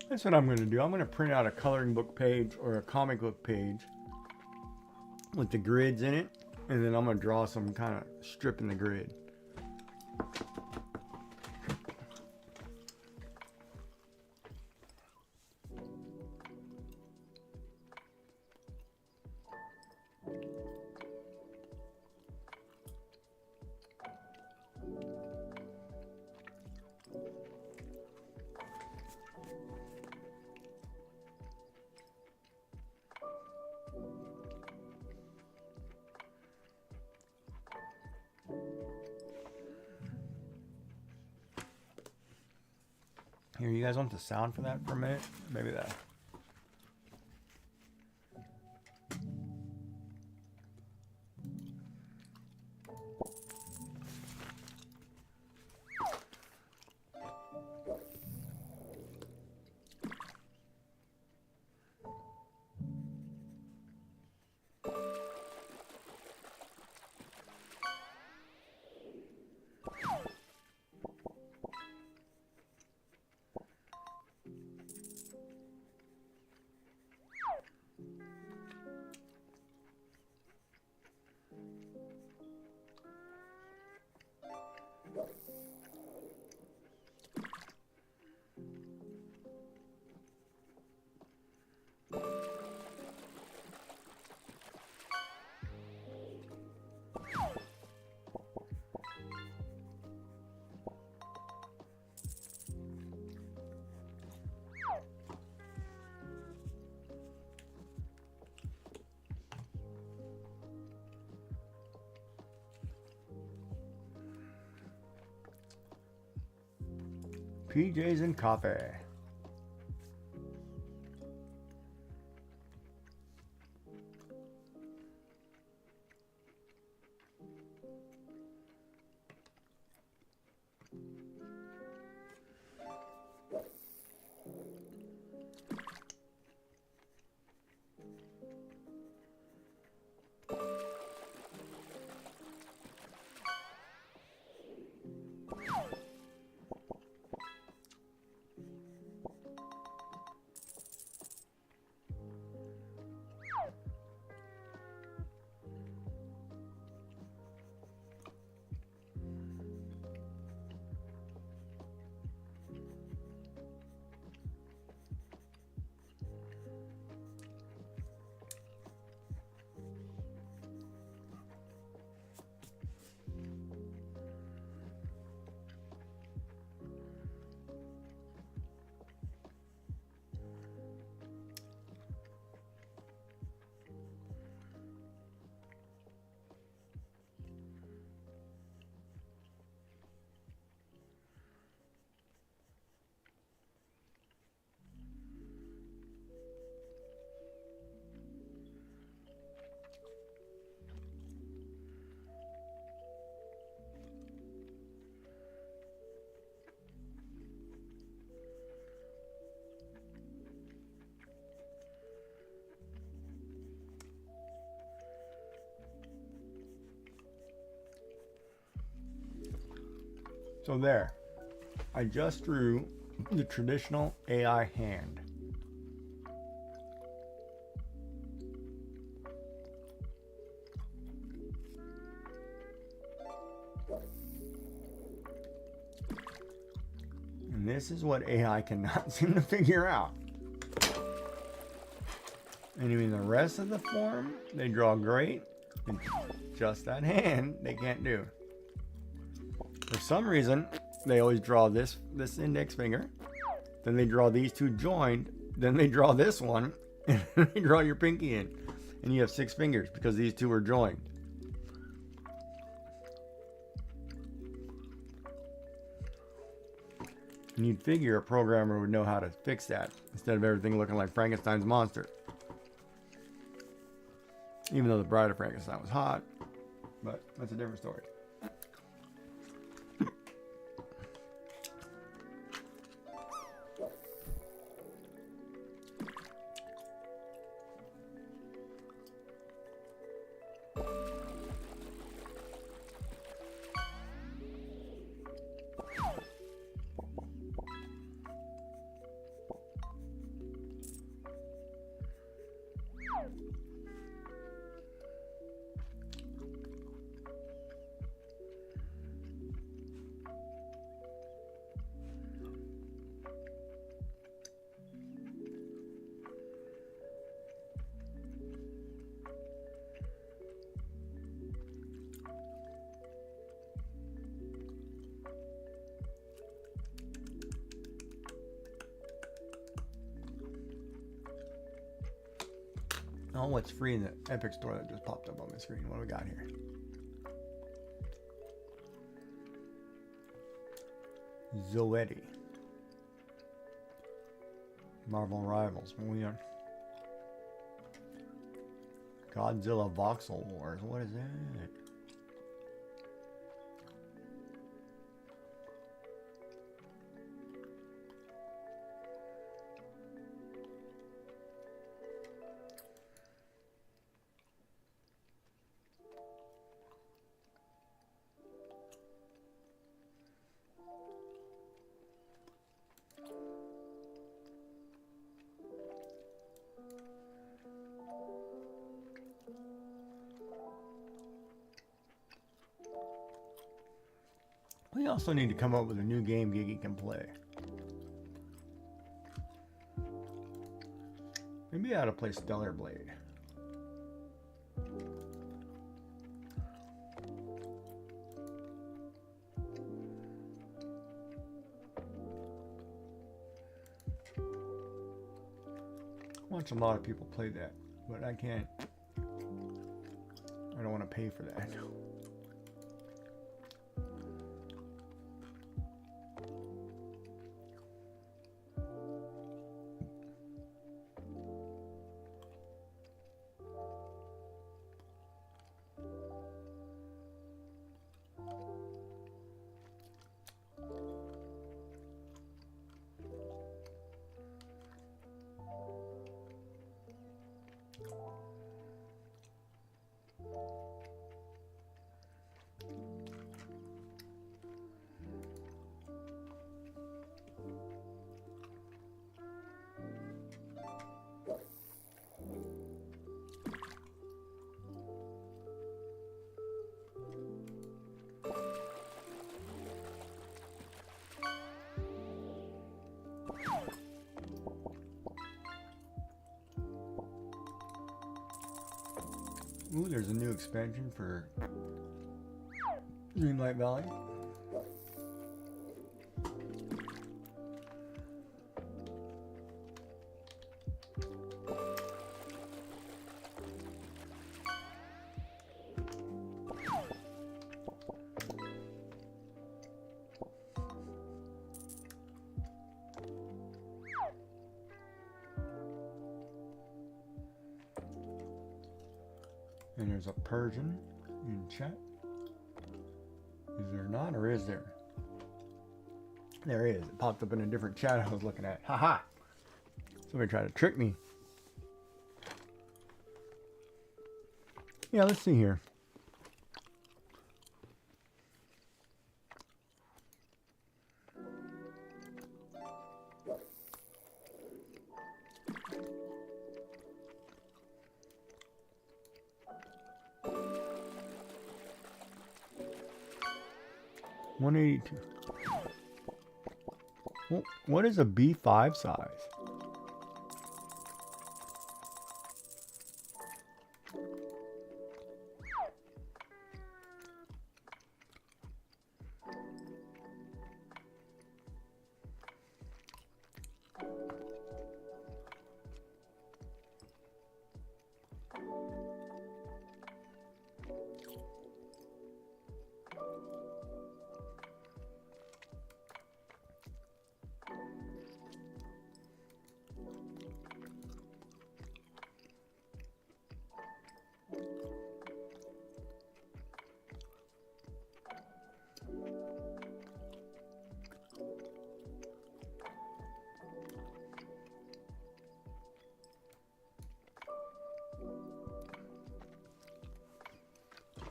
That's what I'm going to do. I'm going to print out a coloring book page or a comic book page with the grids in it, and then I'm going to draw some kind of strip in the grid. Here, you guys want the sound for that for a minute? Maybe that. PJs and coffee. So there, I just drew the traditional AI hand. And this is what AI cannot seem to figure out. And even the rest of the form, they draw great. And just that hand, they can't do. For some reason, they always draw this index finger. Then they draw these two joined. Then they draw this one. And they draw your pinky in. And you have 6 fingers because these two are joined. And you'd figure a programmer would know how to fix that instead of everything looking like Frankenstein's monster. Even though the Bride of Frankenstein was hot. But that's a different story. Oh, what's free in the Epic store that just popped up on my screen? What do we got here? Zoetti. Marvel Rivals. We are Godzilla Voxel Wars. What is that? We also need to come up with a new game Giggy can play. Maybe I ought to play Stellar Blade. I watch a lot of people play that, but I can't. I don't want to pay for that. Ooh, there's a new expansion for Dreamlight Valley. And there's a Persian in chat. Is there not, or is there? There is. It popped up in a different chat I was looking at. Haha! Somebody tried to trick me. Yeah, let's see here. $182. Well, what is a B5 size?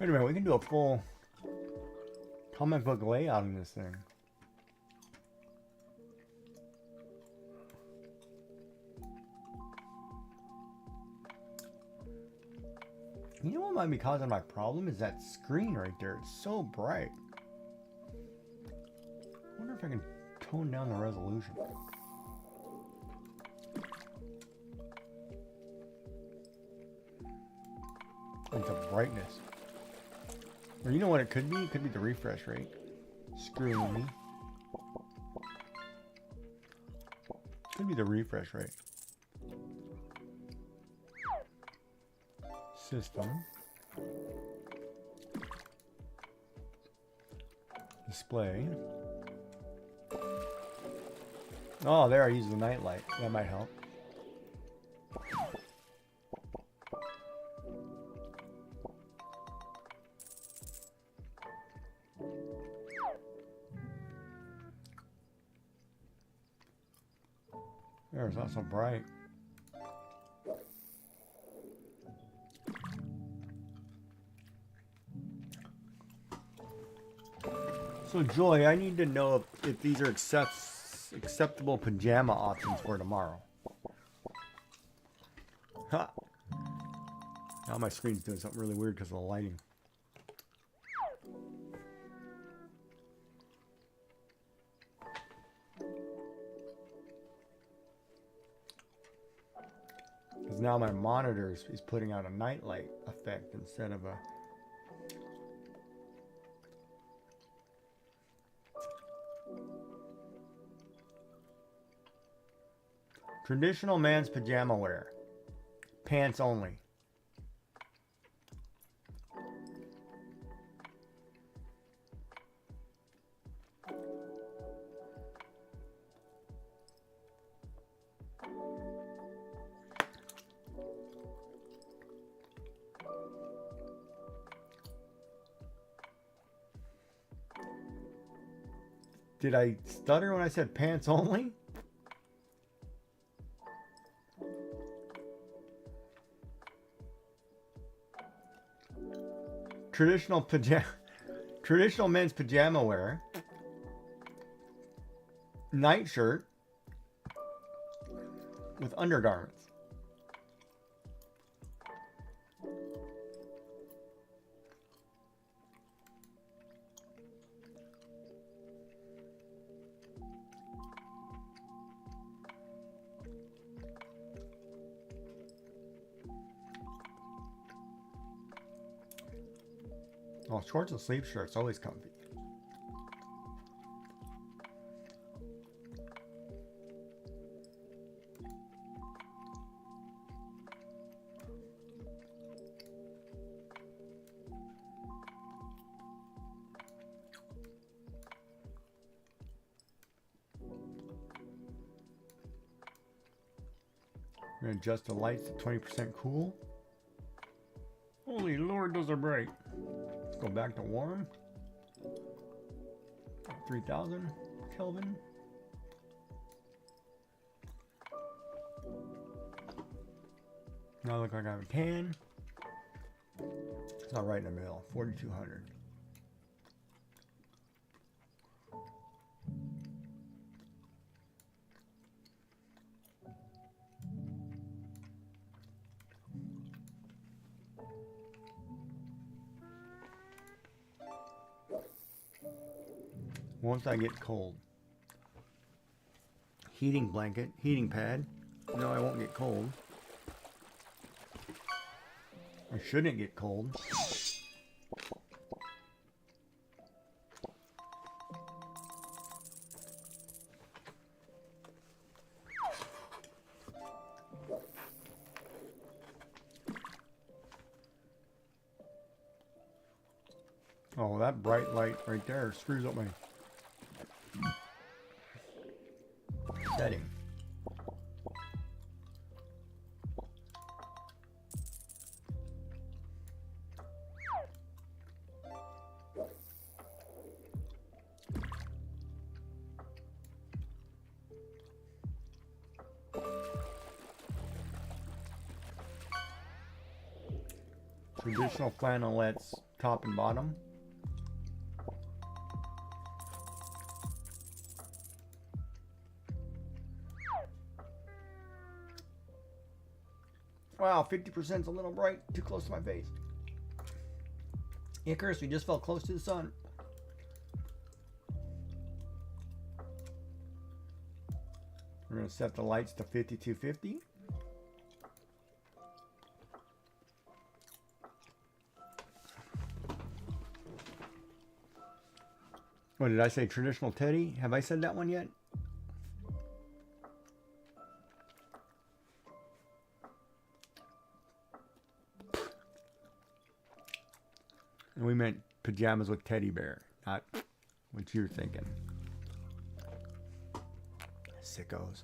Wait a minute, we can do a full comic book layout in this thing. You know what might be causing my problem is that screen right there. It's so bright. I wonder if I can tone down the resolution. Like the brightness. Or you know what it could be? It could be the refresh rate. Screwing me. Could be the refresh rate. System. Display. Oh, there I use the night light. That might help. There, it's not so bright. So Joy, I need to know if these are acceptable pajama options for tomorrow. Ha! Now my screen's doing something really weird because of the lighting. because now my monitor is putting out a nightlight effect instead of a... Traditional man's pajama wear. Pants only. Did I stutter when I said pants only? Traditional men's pajama wear. Nightshirt with undergarments. Oh, shorts and sleeve shirts, always comfy. We're going to adjust the lights to 20% cool. Holy Lord, those are bright. Let's go back to warm. 3000 Kelvin. Now I look like I have a tan. It's not right in the middle. 4200. Once I get cold. Heating blanket, heating pad. No, I won't get cold. I shouldn't get cold. Oh, that bright light right there screws up my setting. Traditional flannelettes, top and bottom. Wow, 50% is a little bright, too close to my face. Icarus, we just fell close to the sun. We're going to set the lights to 5250. What did I say? Traditional teddy? Have I said that one yet? And we meant pajamas with teddy bear, not what you're thinking. Sickos.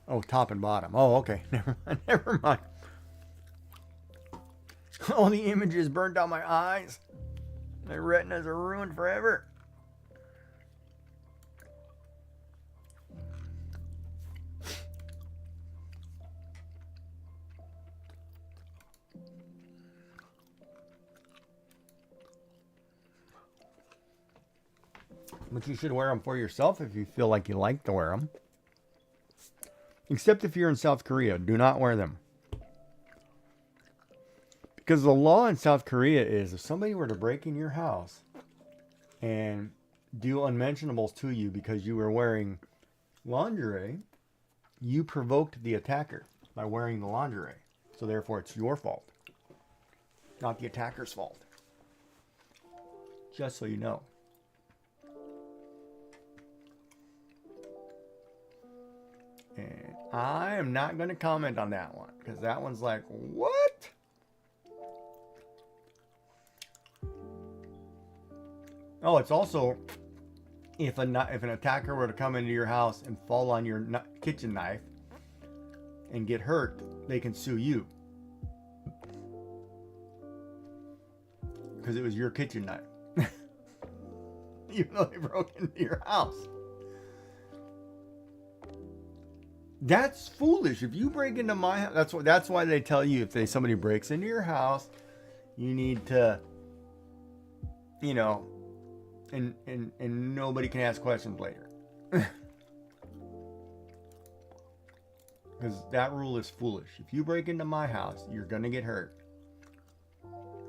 Oh, top and bottom. Oh, okay. Never mind. Never mind. All the images burned out my eyes. My retinas are ruined forever. But you should wear them for yourself if you feel like you like to wear them. Except if you're in South Korea, do not wear them. Because the law in South Korea is if somebody were to break in your house and do unmentionables to you because you were wearing lingerie, you provoked the attacker. by wearing the lingerie. So therefore it's your fault, not the attacker's fault. Just so you know. And I am not going to comment on that one, because that one's like, what? Oh, it's also, if an attacker were to come into your house and fall on your kitchen knife and get hurt, they can sue you. Because it was your kitchen knife. Even though they broke into your house. That's foolish. If you break into my house, that's why they tell you if somebody breaks into your house, you need to, you know, and nobody can ask questions later. Because that rule is foolish. If you break into my house, you're gonna get hurt.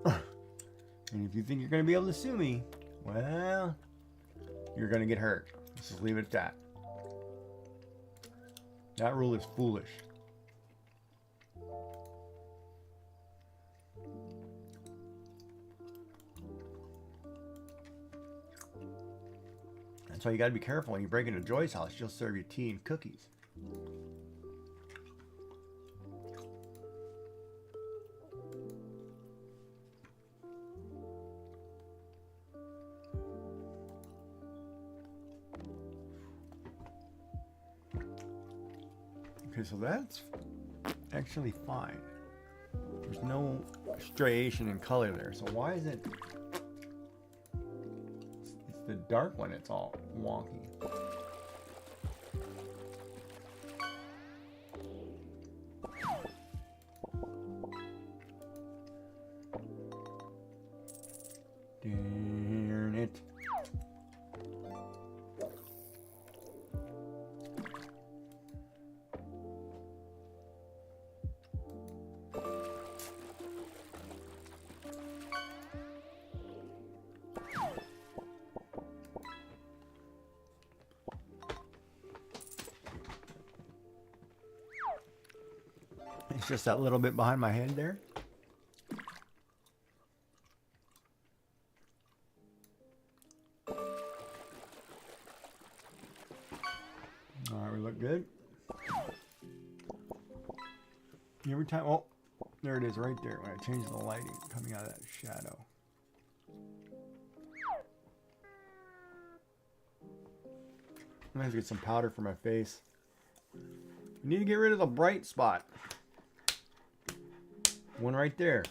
And if you think you're gonna be able to sue me, well, you're gonna get hurt. Let's just leave it at that. That rule is foolish. That's why you got to be careful when you break into Joy's house. She'll serve you tea and cookies. Okay, so that's actually fine. There's no striation in color there. So why is it? It's the dark one. It's all wonky. Darn it. It's just that little bit behind my head there. All right, we look good. Every time, oh, there it is right there when I change the lighting coming out of that shadow. I'm gonna have to get some powder for my face. You need to get rid of the bright spot. One right there.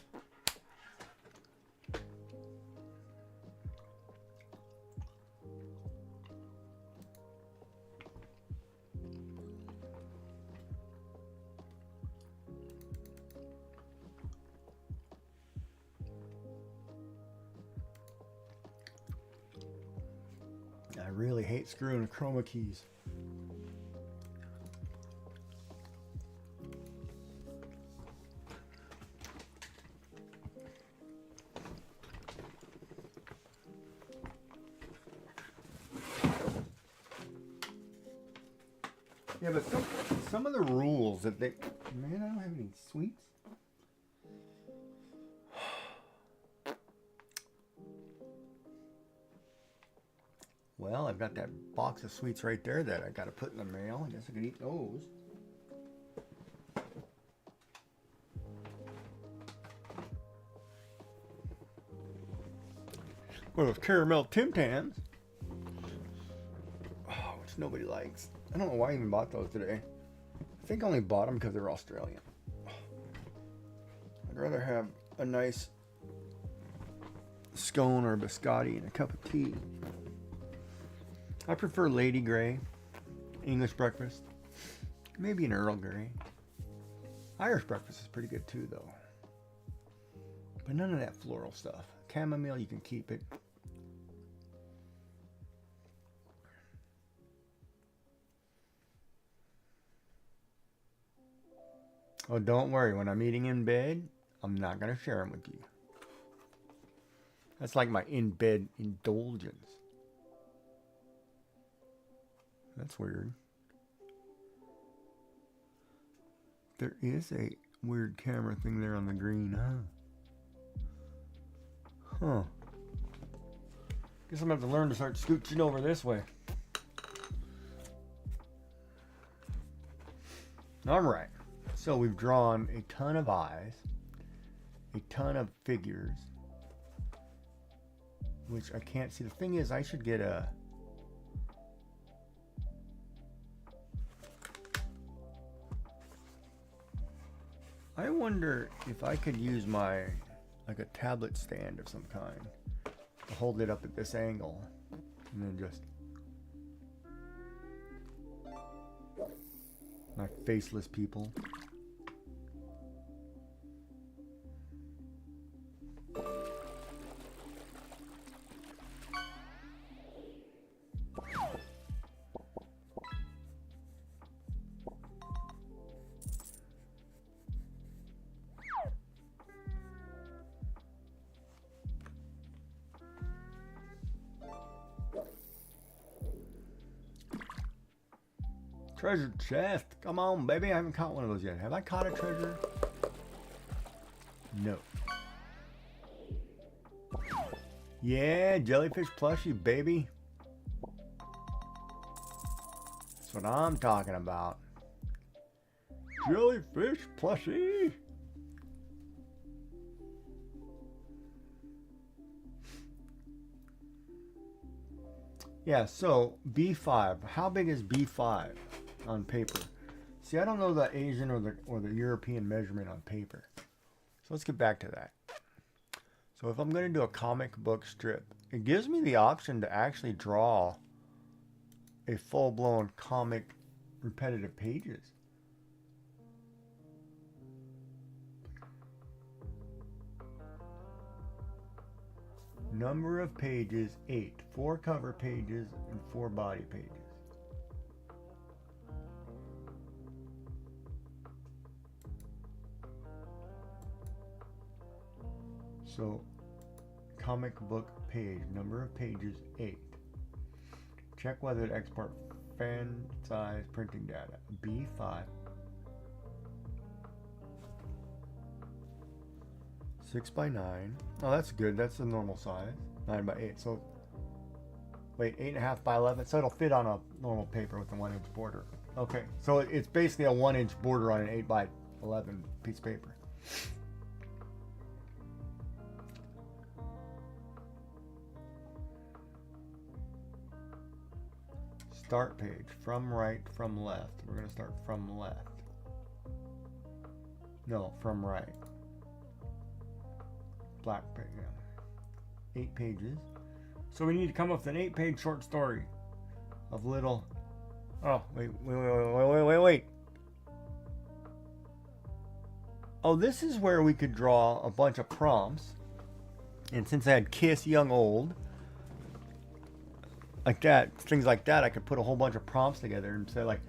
I really hate screwing chroma keys. Yeah, but some of the rules that they... Man, I don't have any sweets. Well, I've got that box of sweets right there that I got to put in the mail. I guess I could eat those. Well, those caramel Tim Tams. Oh, which nobody likes. I don't know why I even bought those today. I think I only bought them because they're Australian. I'd rather have a nice scone or biscotti and a cup of tea. I prefer Lady Grey, English breakfast, maybe an Earl Grey. Irish breakfast is pretty good too, though. But none of that floral stuff. Chamomile, you can keep it. Oh, don't worry. When I'm eating in bed, I'm not going to share them with you. That's like my in-bed indulgence. That's weird. there is a weird camera thing there on the green, huh? Guess I'm gonna have to learn to start scooching over this way. Alright, so we've drawn a ton of eyes, a ton of figures, which I can't see. The thing is, I should get a... I wonder if I could use my, like a tablet stand of some kind, to hold it up at this angle, and then just... my faceless people. Treasure chest. Come on, baby. I haven't caught one of those yet. Have I caught a treasure? No. Yeah, jellyfish plushie, baby. That's what I'm talking about. Jellyfish plushie. Yeah, so B5. How big is B5 on paper? See, I don't know the Asian or the European measurement on paper. So let's get back to that. So if I'm going to do a comic book strip, it gives me the option to actually draw a full-blown comic repetitive pages. Number of pages, 8. 4 cover pages and 4 body pages. So, comic book page, number of pages, 8. Check whether to export fan size printing data, B5. 6 by 9. Oh, that's good. That's the normal size. 9 by 8. So, wait, 8.5 by 11. So it'll fit on a normal paper with a 1-inch border. Okay, so it's basically a 1-inch border on an 8 by 11 piece of paper. Start page, from right, from left. We're going to start from left. No, from right. Black page, yeah. 8 pages. So we need to come up with an 8-page short story of little... Oh, wait. Oh, this is where we could draw a bunch of prompts. And since I had Kiss Young Old, like that, things like that, I could put a whole bunch of prompts together and say like,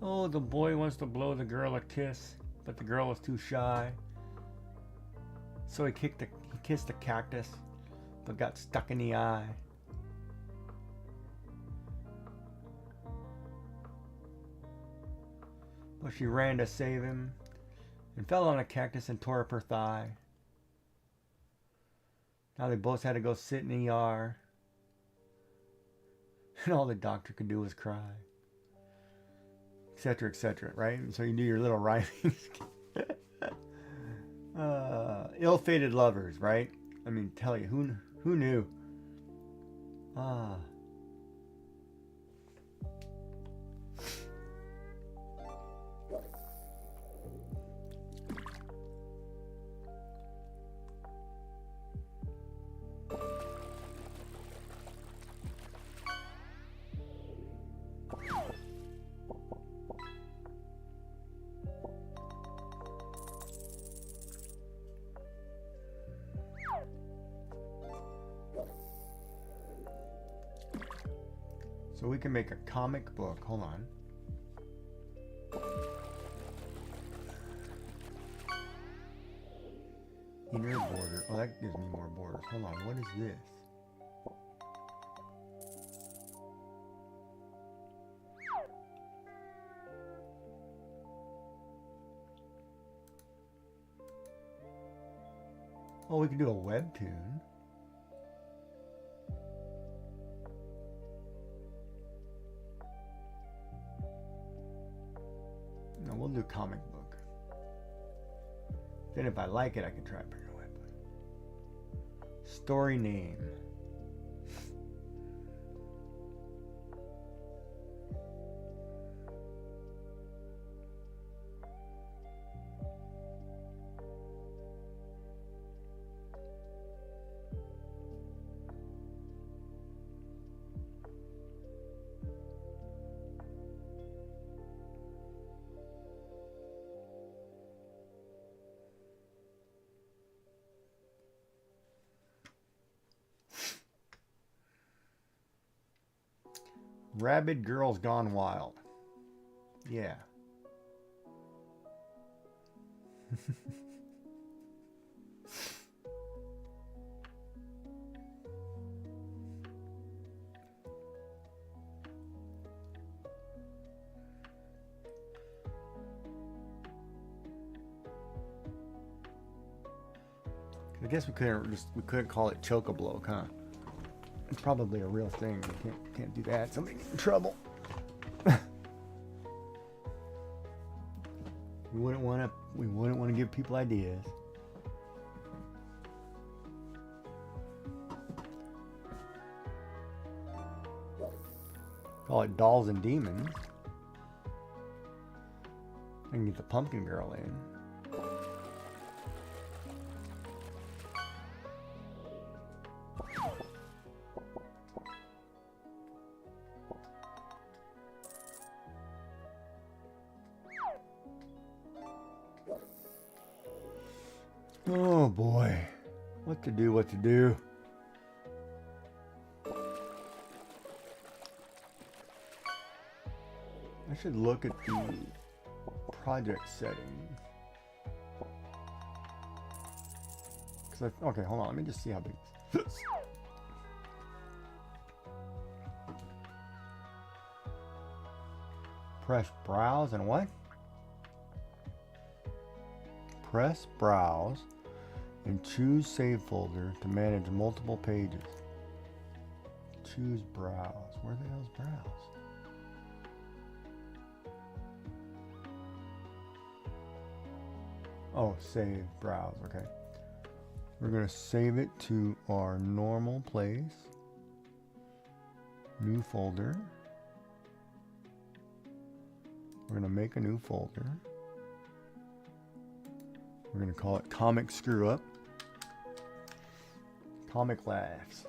oh, the boy wants to blow the girl a kiss, but the girl was too shy. So he kissed a cactus, but got stuck in the eye. But she ran to save him and fell on a cactus and tore up her thigh. Now they both had to go sit in the ER. And all the doctor could do was cry. Etc., etc., right? So you do your little rhyming. Ill-fated lovers, right? I mean, tell you, who knew? So we can make a comic book. Hold on. Inner border. Oh, that gives me more borders. Hold on. What is this? Oh, we can do a webtoon. No, we'll do comic book. Then if I like it, I can try it pretty away. Story name. Rabid Girls Gone Wild. Yeah. I guess we couldn't call it choke-a-bloke, huh? It's probably a real thing. You can't do that. Somebody get in trouble. We wouldn't want to give people ideas. Call it Dolls and Demons. I can get the Pumpkin Girl in. Oh boy, what to do. I should look at the project settings. Okay, hold on, let me just see how big this is. Press browse and what? Press browse and choose save folder to manage multiple pages. Choose browse. Where the hell's browse? Oh, save browse. Okay. We're going to save it to our normal place. New folder. We're going to make a new folder. We're going to call it Comic Screw Up. Comic Laughs.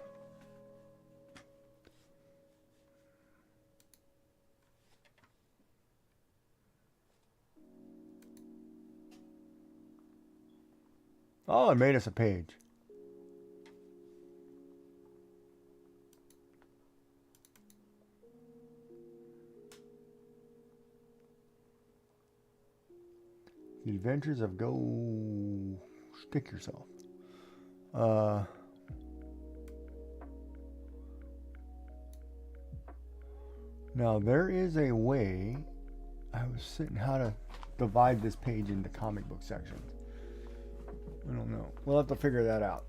Oh, it made us a page. The Adventures of Go Stick Yourself. Now there is a way. I was sitting how to divide this page into comic book sections. I don't know. We'll have to figure that out.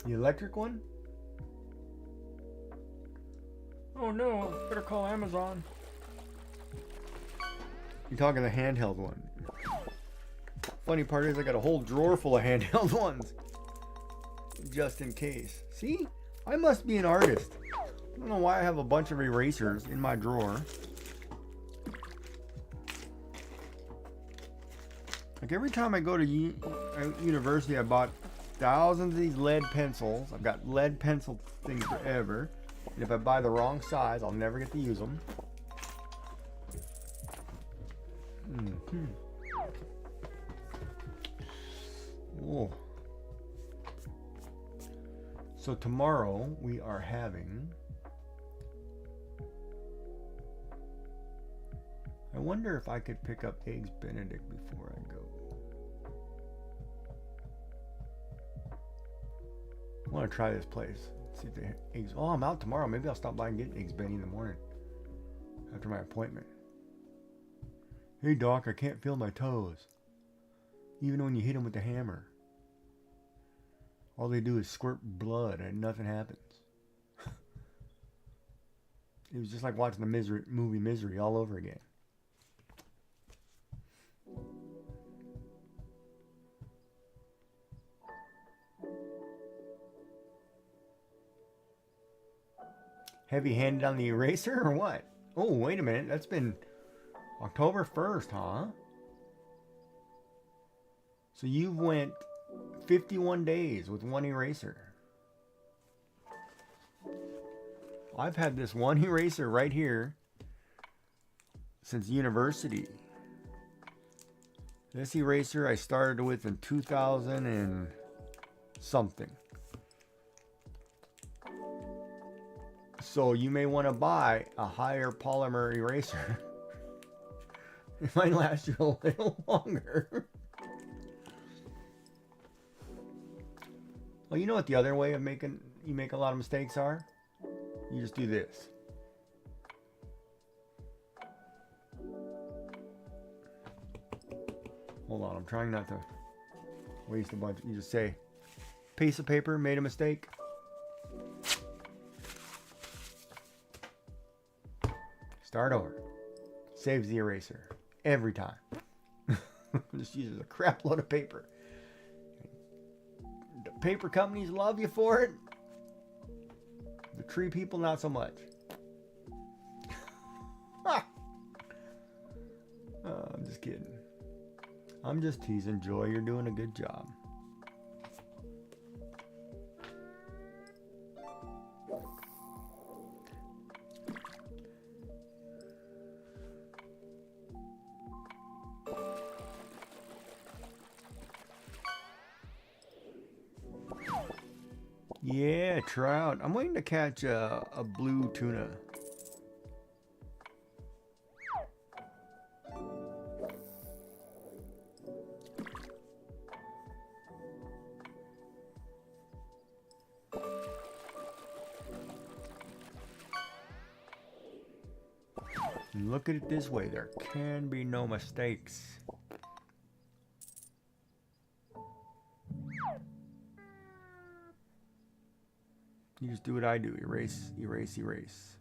The electric one? Oh no, better call Amazon. You're talking the handheld one. Funny part is I got a whole drawer full of handheld ones. Just in case. See? I must be an artist. I don't know why I have a bunch of erasers in my drawer. Like every time I go to university, I bought thousands of these lead pencils. I've got lead pencil things forever. And if I buy the wrong size, I'll never get to use them. Whoa. So tomorrow we are having... I wonder if I could pick up Eggs Benedict before I go. I want to try this place. See if they have eggs. Oh, I'm out tomorrow. Maybe I'll stop by and get Eggs Benny in the morning after my appointment. Hey doc, I can't feel my toes. Even when you hit them with the hammer. All they do is squirt blood and nothing happens. It was just like watching the movie Misery all over again. Heavy-handed on the eraser or what? Oh, wait a minute. That's been October 1st, huh? So you went 51 days with one eraser. I've had this one eraser right here since university. This eraser I started with in 2000 and something. So you may want to buy a higher polymer eraser. It might last you a little longer. Well, you know what the other way of making you make a lot of mistakes are? You just do this. Hold on, I'm trying not to waste a bunch. You just say, piece of paper, made a mistake. Start over. Saves the eraser. Every time. Just uses a crap load of paper. The paper companies love you for it. The tree people, not so much. I'm just kidding. I'm just teasing, Joy. You're doing a good job. Yeah, trout. I'm waiting to catch a blue tuna. Look at it this way, there can be no mistakes. You just do what I do, erase, erase, erase.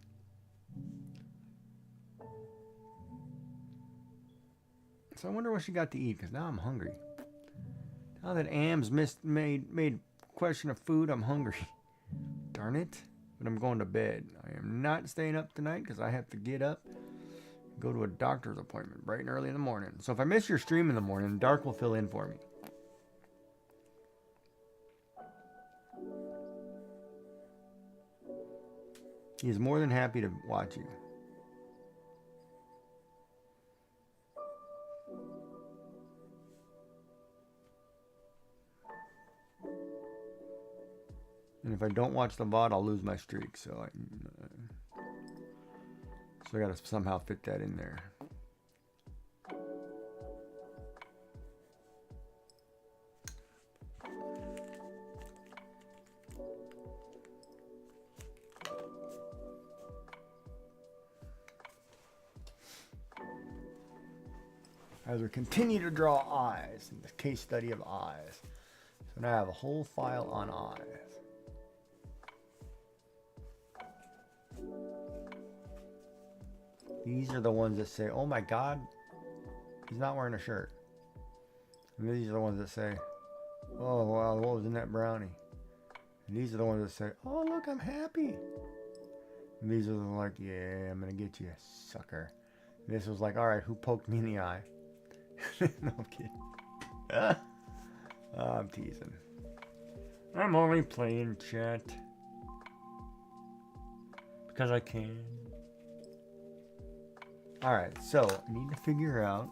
So I wonder what she got to eat, because now I'm hungry. Now that Am's made question of food, I'm hungry. Darn it. But I'm going to bed. I am not staying up tonight because I have to get up and go to a doctor's appointment bright and early in the morning. So if I miss your stream in the morning, Dark will fill in for me. He is more than happy to watch you. And if I don't watch the VOD, I'll lose my streak. So I got to somehow fit that in there. As we continue to draw eyes in the case study of eyes. So now I have a whole file on eyes. These are the ones that say, oh my God, he's not wearing a shirt. And these are the ones that say, oh wow, what was in that brownie? And these are the ones that say, oh look, I'm happy. And these are the like, yeah, I'm gonna get you, sucker. And this was like, all right, who poked me in the eye? No, I'm kidding. I'm teasing. I'm only playing, chat. Because I can. Alright, so I need to figure out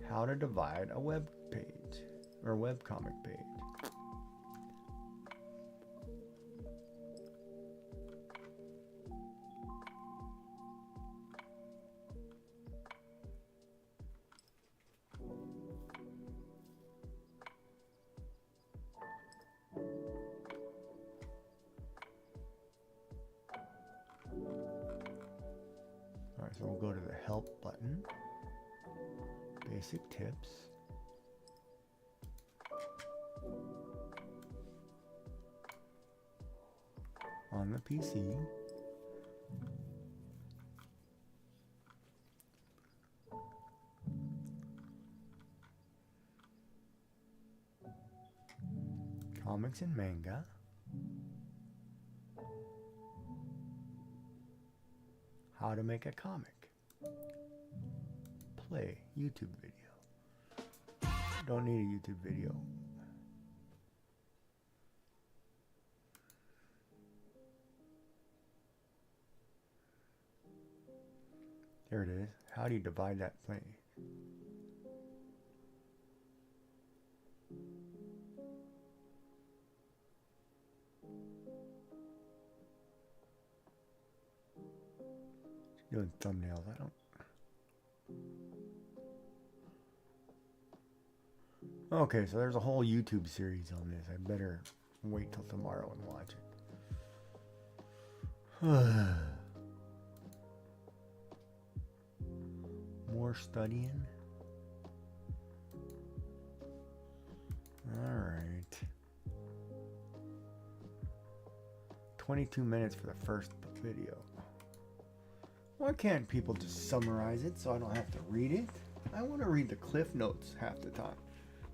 how to divide a web page. Or webcomic page. So we'll go to the help button. Basic tips. On the PC. Comics and manga. How to make a comic. Play YouTube video. Don't need a YouTube video. There it is. How do you divide that place? Doing thumbnails. I don't. Okay, so there's a whole YouTube series on this. I better wait till tomorrow and watch it. More studying. All right. 22 minutes for the first video. Why can't people just summarize it so I don't have to read it? I want to read the cliff notes half the time.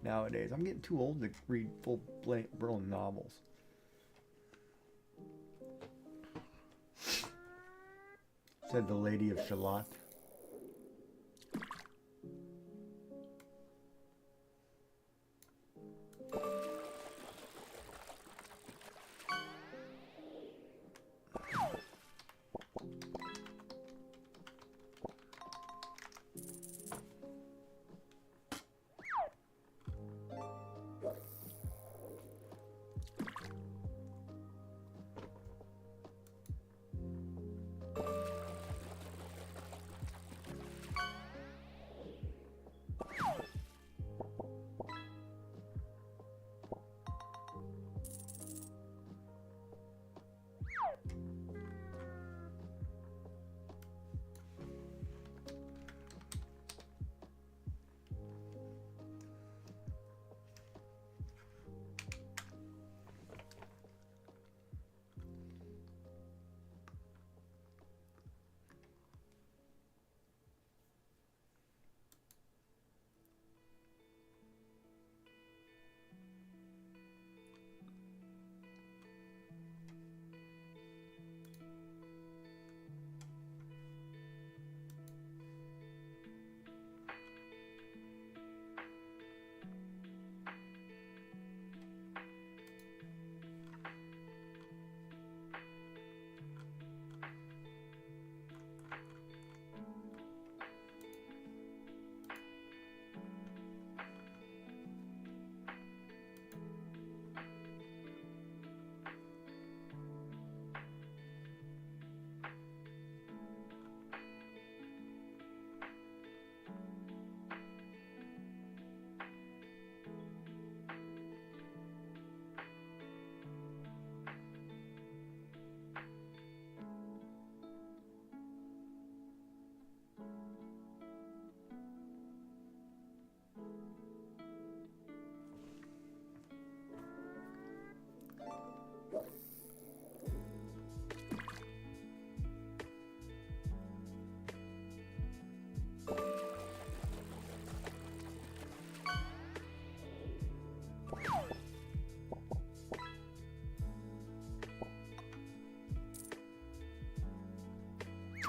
Nowadays, I'm getting too old to read full-blown novels. Said the Lady of Shalott.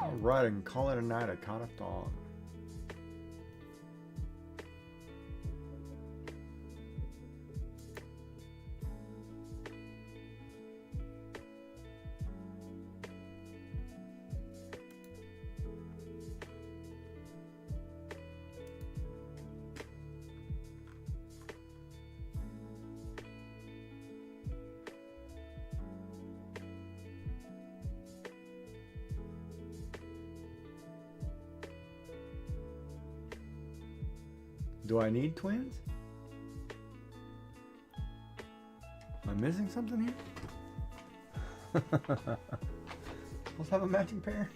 Alright, I can call it a night. I caught a dawn. Do I need twins? Am I missing something here? Let's have a matching pair.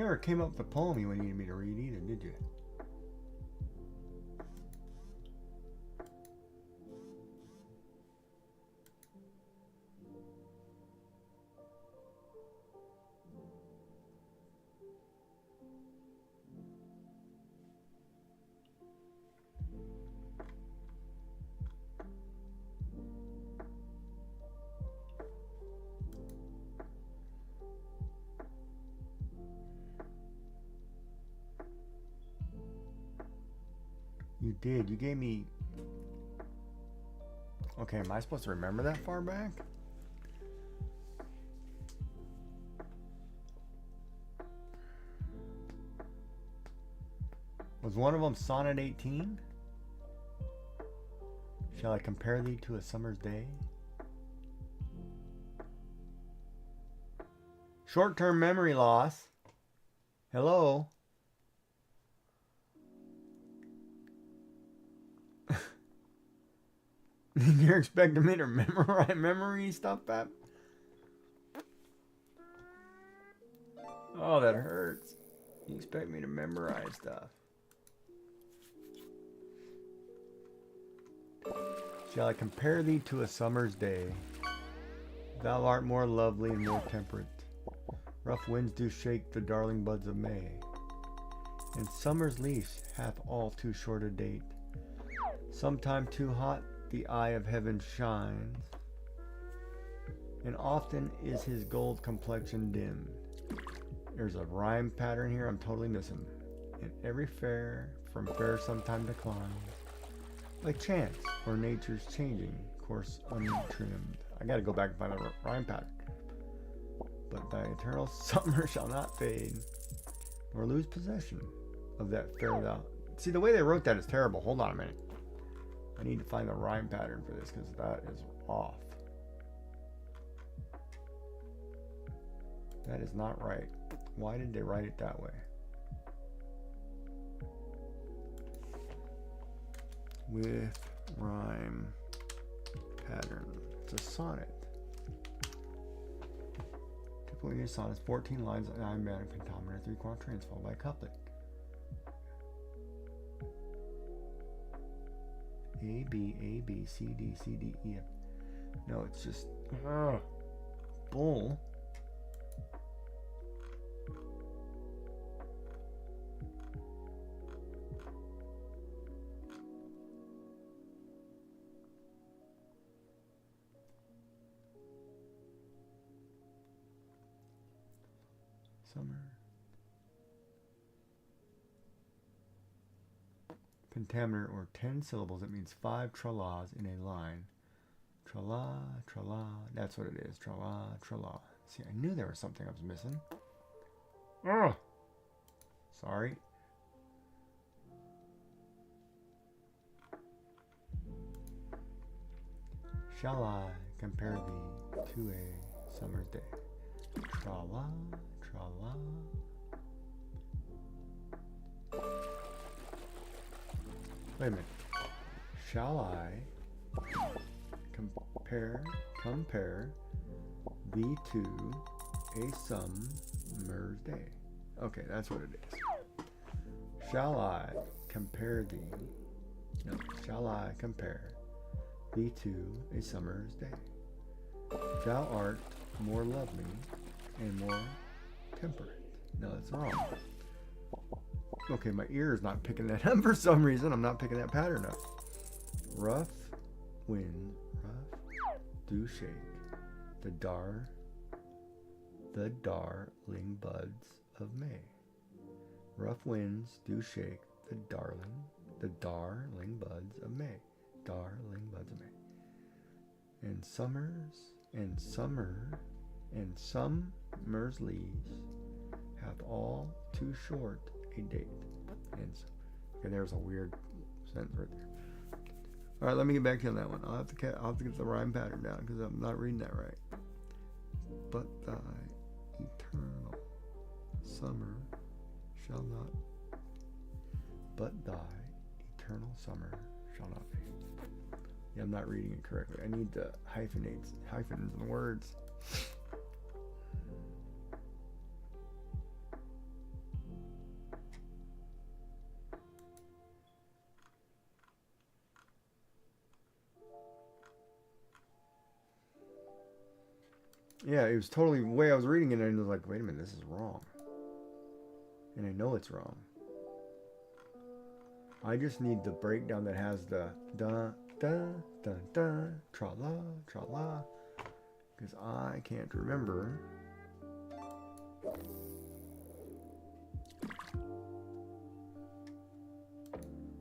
never came up with a poem you needed me to read either, did you? You did. You gave me... Okay, am I supposed to remember that far back? Was one of them Sonnet 18? Shall I compare thee to a summer's day? Short-term memory loss. Hello? You're expecting me to memorize memory stuff, Pap? Oh, that hurts. You expect me to memorize stuff. Shall I compare thee to a summer's day? Thou art more lovely and more temperate. Rough winds do shake the darling buds of May, and summer's leash hath all too short a date. Sometime too hot the eye of heaven shines, and often is his gold complexion dimmed. There's a rhyme pattern here I'm totally missing. And every fair from fair sometime declines, like chance or nature's changing course untrimmed. I gotta go back and find the rhyme pattern. But thy eternal summer shall not fade, nor lose possession of that fair thou. See, the way they wrote that is terrible. Hold on a minute. I need to find the rhyme pattern for this because that is off. That is not right. Why did they write it that way? With rhyme pattern. It's a sonnet. Typically a sonnet is 14 lines, 9 meter pentameter, 3 quatrains followed by a couplet. A, B, C, D, C, D, E, F. No, it's just bull. Summer. Pentameter, or 10 syllables. It means 5 tra-las in a line. Tra-la, tra-la. That's what it is. Tra-la, tra-la. See, I knew there was something I was missing. Ugh. Sorry. Shall I compare thee to a summer's day? Tra-la, tra-la. Wait a minute. Shall I compare thee to a summer's day? Okay, that's what it is. Shall I compare thee? No, shall I compare thee to a summer's day? Thou art more lovely and more temperate. No, that's wrong. Okay, my ear is not picking that up for some reason. I'm not picking that pattern up. Rough wind, rough do shake the darling buds of May. Rough winds do shake the darling buds of May. Darling buds of May. And summer's leaves hath all too short a date. And so, okay, there's a weird sentence right there. All right, let me get back to you on that one. I'll have to get the rhyme pattern down because I'm not reading that right. But thy eternal summer shall not. But thy eternal summer shall not fade. Yeah, I'm not reading it correctly. I need the hyphens in the words. Yeah, it was totally the way I was reading it, and I was like, wait a minute, this is wrong. And I know it's wrong. I just need the breakdown that has the da da da da tra la tra la, because I can't remember.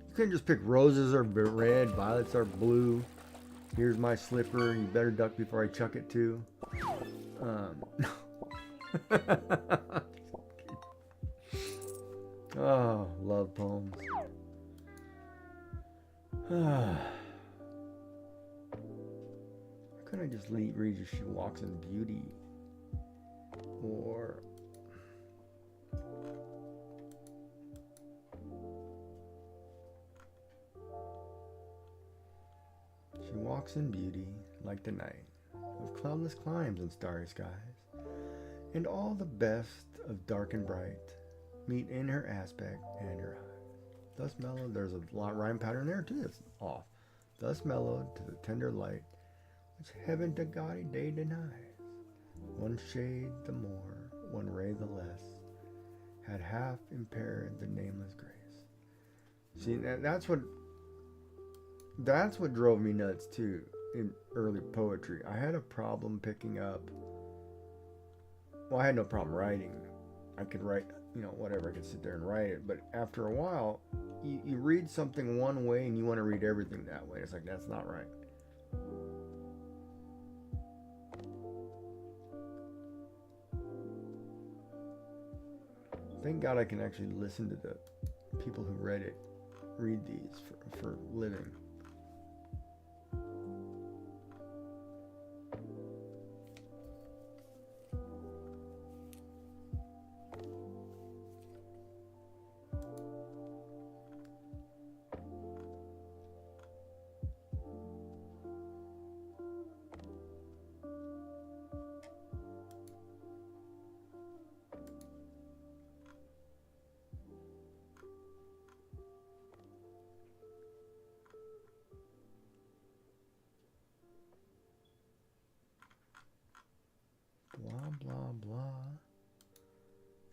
You couldn't just pick roses are red, violets are blue. Here's my slipper. You better duck before I chuck it too. Oh, love poems. Couldn't I just read as she walks in beauty? Or she walks in beauty like the night of cloudless climes and starry skies, and all the best of dark and bright meet in her aspect and her eyes. Thus mellowed, there's a rhyme pattern there too that's off. Thus mellowed to the tender light which heaven to gaudy day denies. One shade the more, one ray the less, had half impaired the nameless grace. See, that's what drove me nuts too in early poetry. I had a problem picking up. Well, I had no problem writing. I could write, whatever. I could sit there and write it. But after a while, you read something one way and you want to read everything that way. It's like, that's not right. Thank God I can actually listen to the people who read these for living. Blah, blah, blah.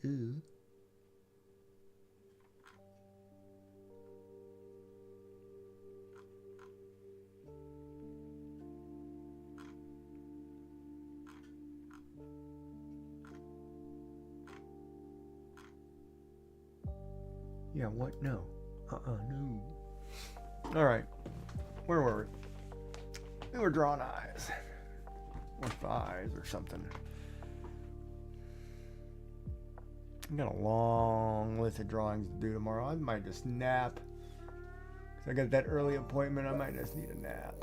Ooh. Yeah, what? No. No. All right. Where were we? We were drawing eyes. Or thighs or something. I've got a long list of drawings to do tomorrow. I might just nap. Because I got that early appointment. I might just need a nap.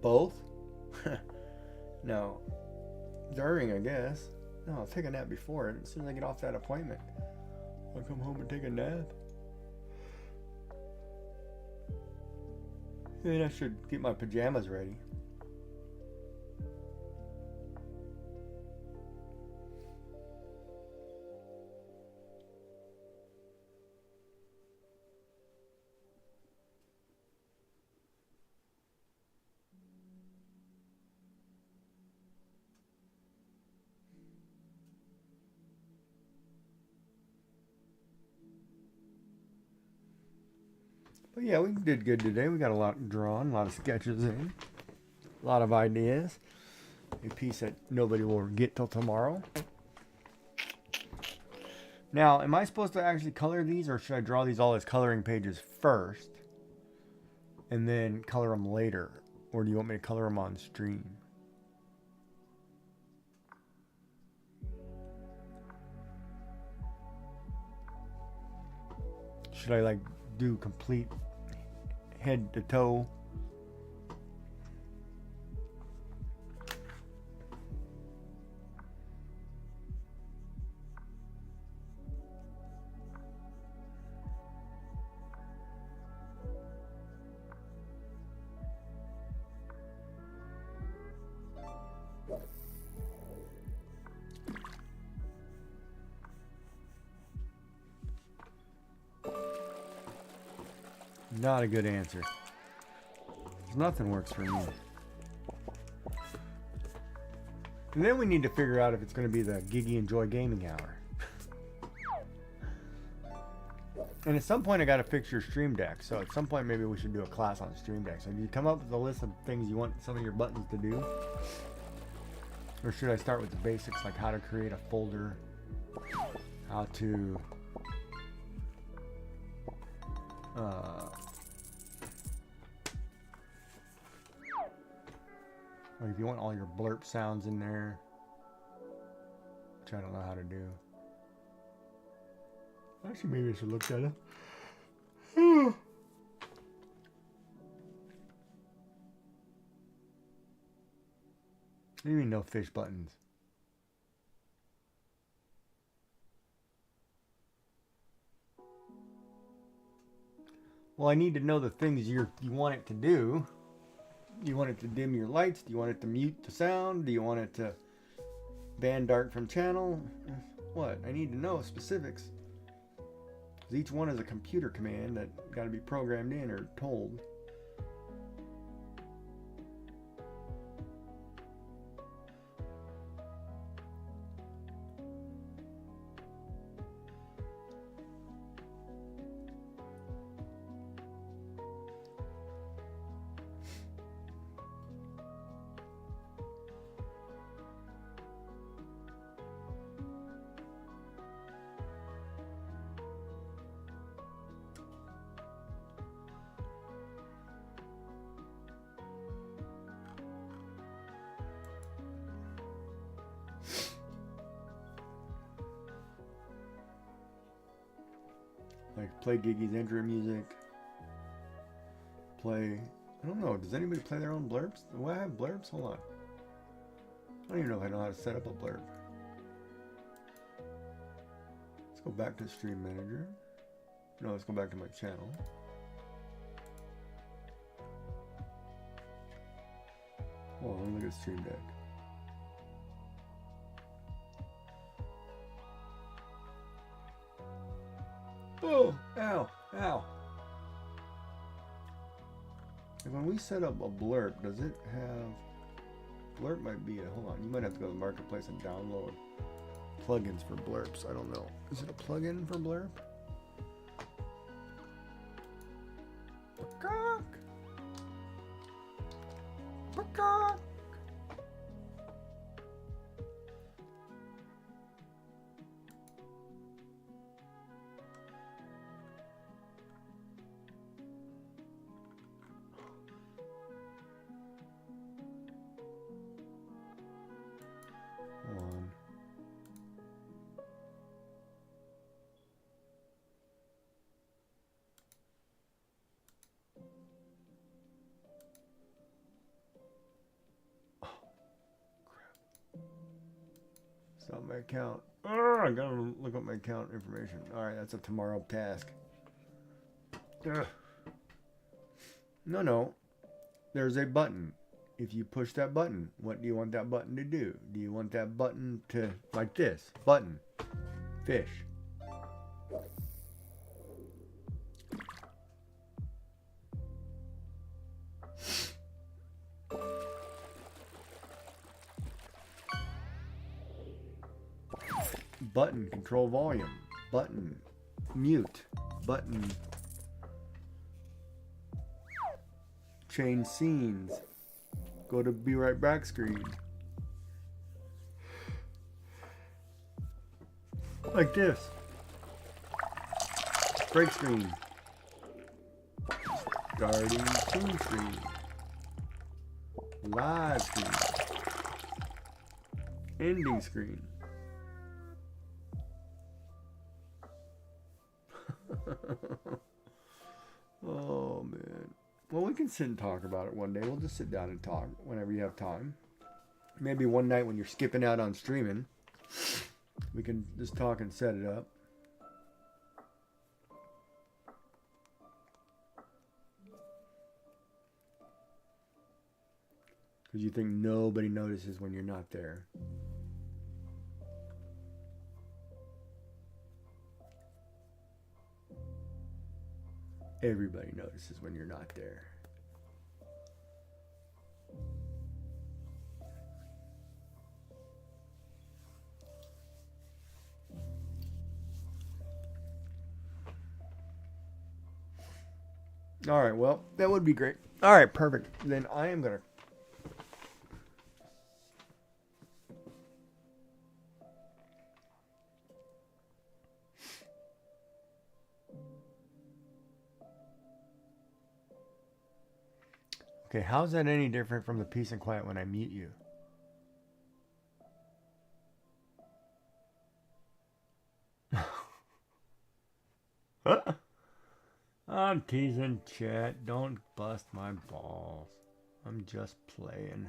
Both? No. During, I guess. No, I'll take a nap before it. As soon as I get off that appointment, I'll come home and take a nap. Then I should get my pajamas ready. But yeah, we did good today. We got a lot drawn, a lot of sketches in, a lot of ideas. A piece that nobody will get till tomorrow. Now, am I supposed to actually color these, or should I draw these all as coloring pages first? and then color them later? Or do you want me to color them on stream? Should I like do complete head to toe? Not a good answer. Nothing works for me. And then we need to figure out if it's going to be the Giggy Enjoy Gaming Hour. And at some point I got to fix your Stream Deck. So at some point maybe we should do a class on Stream Deck. So do you come up with a list of things you want some of your buttons to do? Or should I start with the basics, like how to create a folder, how to or if you want all your blurp sounds in there, which I don't know how to do. Actually, maybe I should look that up. What do you mean no fish buttons? Well, I need to know the things you want it to do. Do you want it to dim your lights? Do you want it to mute the sound? Do you want it to band dark from channel? What? I need to know specifics. 'Cause each one is a computer command that got to be programmed in or told. Like play Giggy's intro music. Play, I don't know, does anybody play their own blurbs? Do I have blurbs? Hold on. I don't even know if I know how to set up a blurb. Let's go back to Stream Manager. No, let's go back to my channel. Hold on, look at Stream Deck. Oh, ow, ow. And when we set up a blurb, does it have... Blurb might be a... Hold on, you might have to go to the marketplace and download plugins for blurbs. I don't know. Is it a plugin for blurb? Peacock! Peacock! Stop my account. I gotta look up my account information. Alright, that's a tomorrow task. Ugh. No. There's a button. If you push that button, what do you want that button to do? Do you want that button to, like this, button, fish. Button, control volume, button, mute, button, change scenes, go to be right back screen. Like this. Break screen. Starting toon screen. Live screen. Ending screen. Oh man. Well, we can sit and talk about it one day. We'll just sit down and talk whenever you have time. Maybe one night when you're skipping out on streaming, we can just talk and set it up. Because you think nobody notices when you're not there. Everybody notices when you're not there. All right, well, that would be great. All right, perfect. Then I am going to... Okay, how's that any different from the peace and quiet when I mute you? I'm teasing, chat. Don't bust my balls. I'm just playing.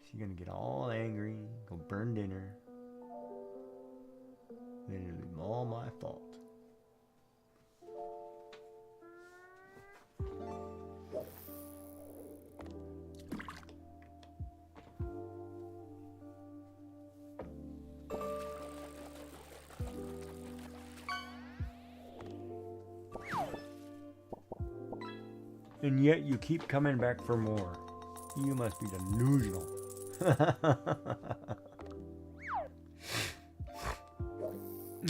She's gonna get all angry, go burn dinner. Then it'll be all my fault. And yet you keep coming back for more. You must be delusional.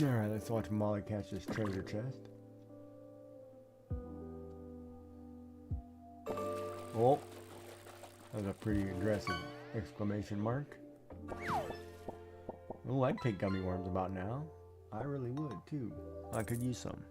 Alright, let's watch Molly catch this treasure chest. Oh, that was a pretty aggressive exclamation mark. Oh, I'd take gummy worms about now. I really would too. I could use some.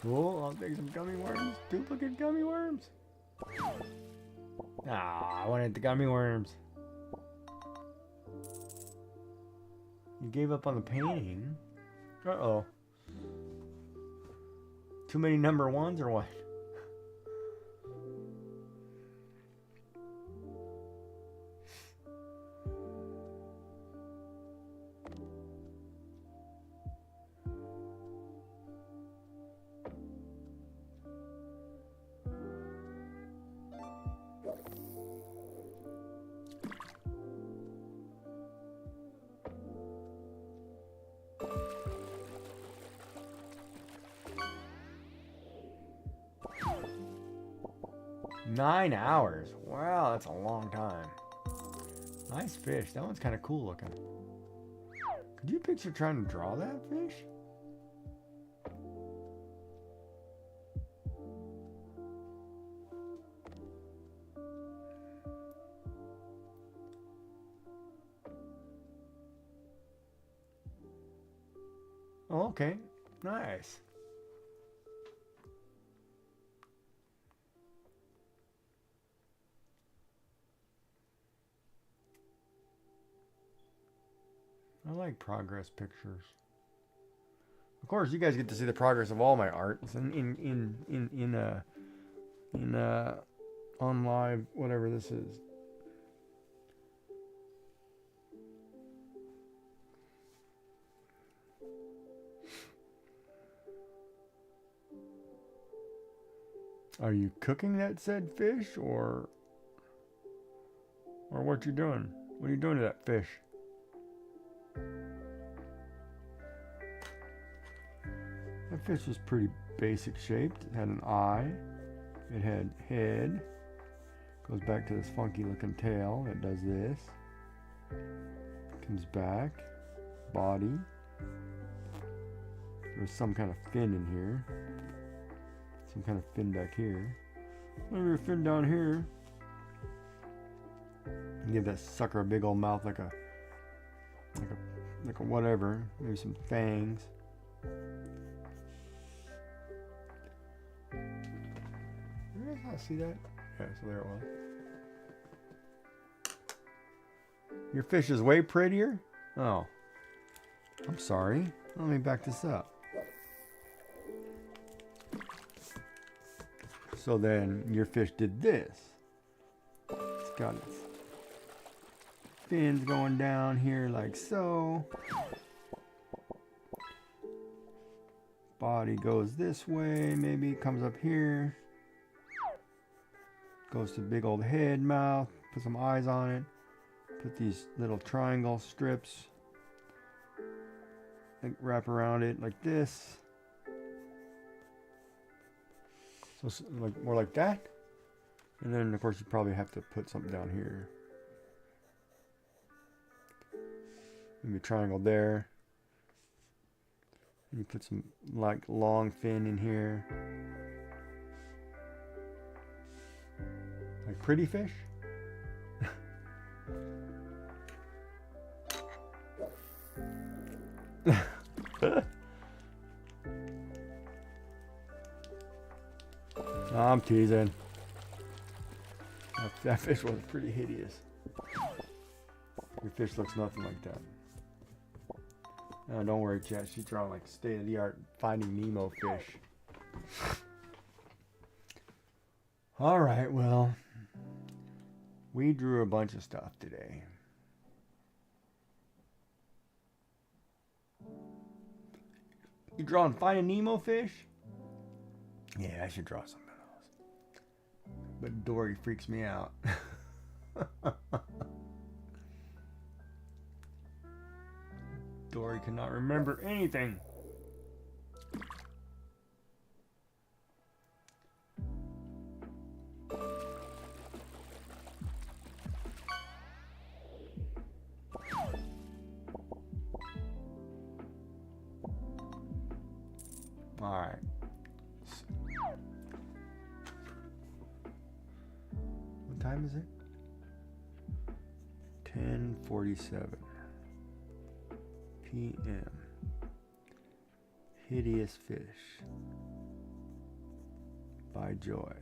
Oh, I'll take some gummy worms. Duplicate gummy worms. Ah, I wanted the gummy worms. You gave up on the painting. Uh-oh. Too many number ones or what? Nine hours. Wow, that's a long time. Nice fish. That one's kind of cool looking. Could you picture trying to draw that fish? Oh, okay. Nice. I like progress pictures. Of course, you guys get to see the progress of all my art. It's on live, whatever this is. Are you cooking that said fish, or what you doing? What are you doing to that fish? That fish was pretty basic shaped. It had an eye. It had head. Goes back to this funky looking tail. It does this. Comes back. Body. There's some kind of fin in here. Some kind of fin back here. Maybe a fin down here. Give that sucker a big old mouth like a whatever. Maybe some fangs. Did you guys not see that? Yeah, so there it was. Your fish is way prettier? Oh. I'm sorry. Let me back this up. So then your fish did this. It's got its fins going down here like so. Body goes this way, maybe comes up here. Goes to big old head, mouth, put some eyes on it. Put these little triangle strips, like wrap around it like this. So like more like that. And then of course you probably have to put something down here. Maybe a triangle there. And you put some like long fin in here. Like pretty fish. I'm teasing. That fish was pretty hideous. Your fish looks nothing like that. No, don't worry, chat. She's drawing like state-of-the-art Finding Nemo fish. All right, well, we drew a bunch of stuff today. You drawing Finding Nemo fish? Yeah, I should draw something else. But Dory freaks me out. Dory cannot remember anything. All right. What time is it? 10:47 p.m. Hideous Fish by Joy.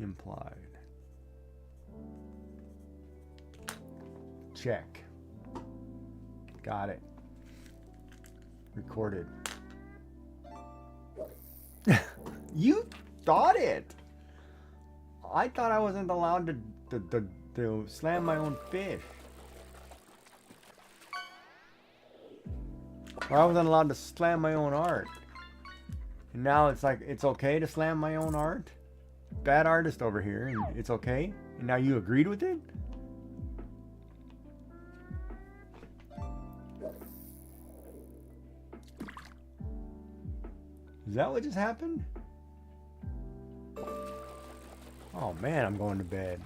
Implied. Check. Got it. Recorded. You thought it. I thought I wasn't allowed to slam my own fish. Or I wasn't allowed to slam my own art. And now it's like it's okay to slam my own art? Bad artist over here, and it's okay? And now you agreed with it? Is that what just happened? Oh man, I'm going to bed.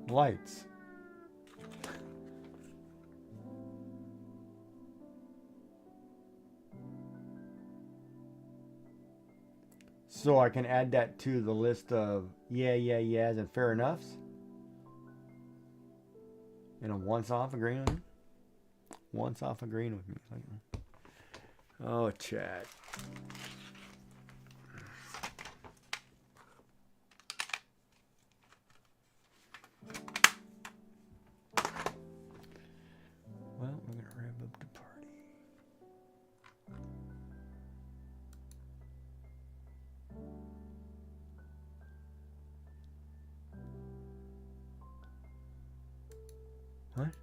Lights. So I can add that to the list of yeahs and fair enoughs? And a once off agreeing with me? Once off agreeing with me. Oh, chat. Well, we're going to rev up the party. What?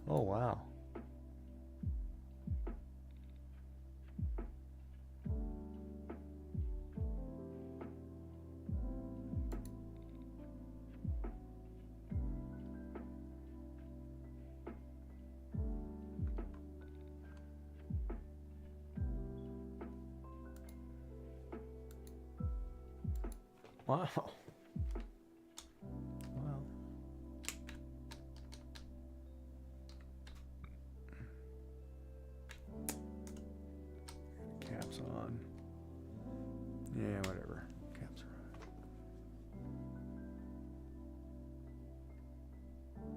Oh, wow. Wow. Yeah, whatever. Caps are on.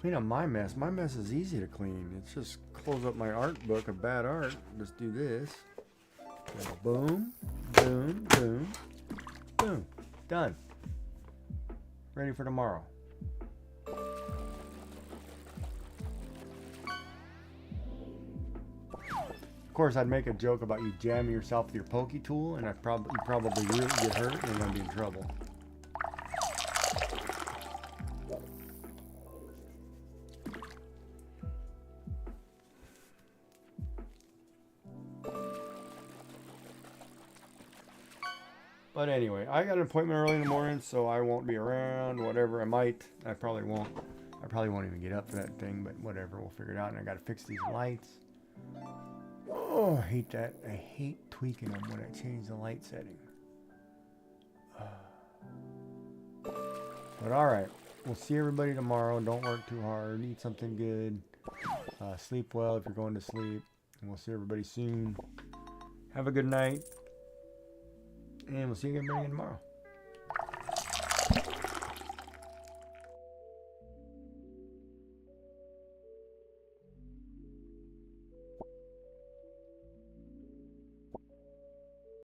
Clean up my mess. My mess is easy to clean. It's just close up my art book of bad art. Just do this. Boom, boom, boom, boom. Done. Ready for tomorrow. Of course, I'd make a joke about you jamming yourself with your pokey tool, and you probably really get hurt, and you're gonna be in trouble. But anyway, I got an appointment early in the morning, so I won't be around. Whatever, I probably won't. I probably won't even get up for that thing, but whatever, we'll figure it out. And I got to fix these lights. Oh, I hate that. I hate tweaking them when I change the light setting. But all right, we'll see everybody tomorrow. Don't work too hard. Eat something good. Sleep well if you're going to sleep. And we'll see everybody soon. Have a good night. And we'll see you again tomorrow.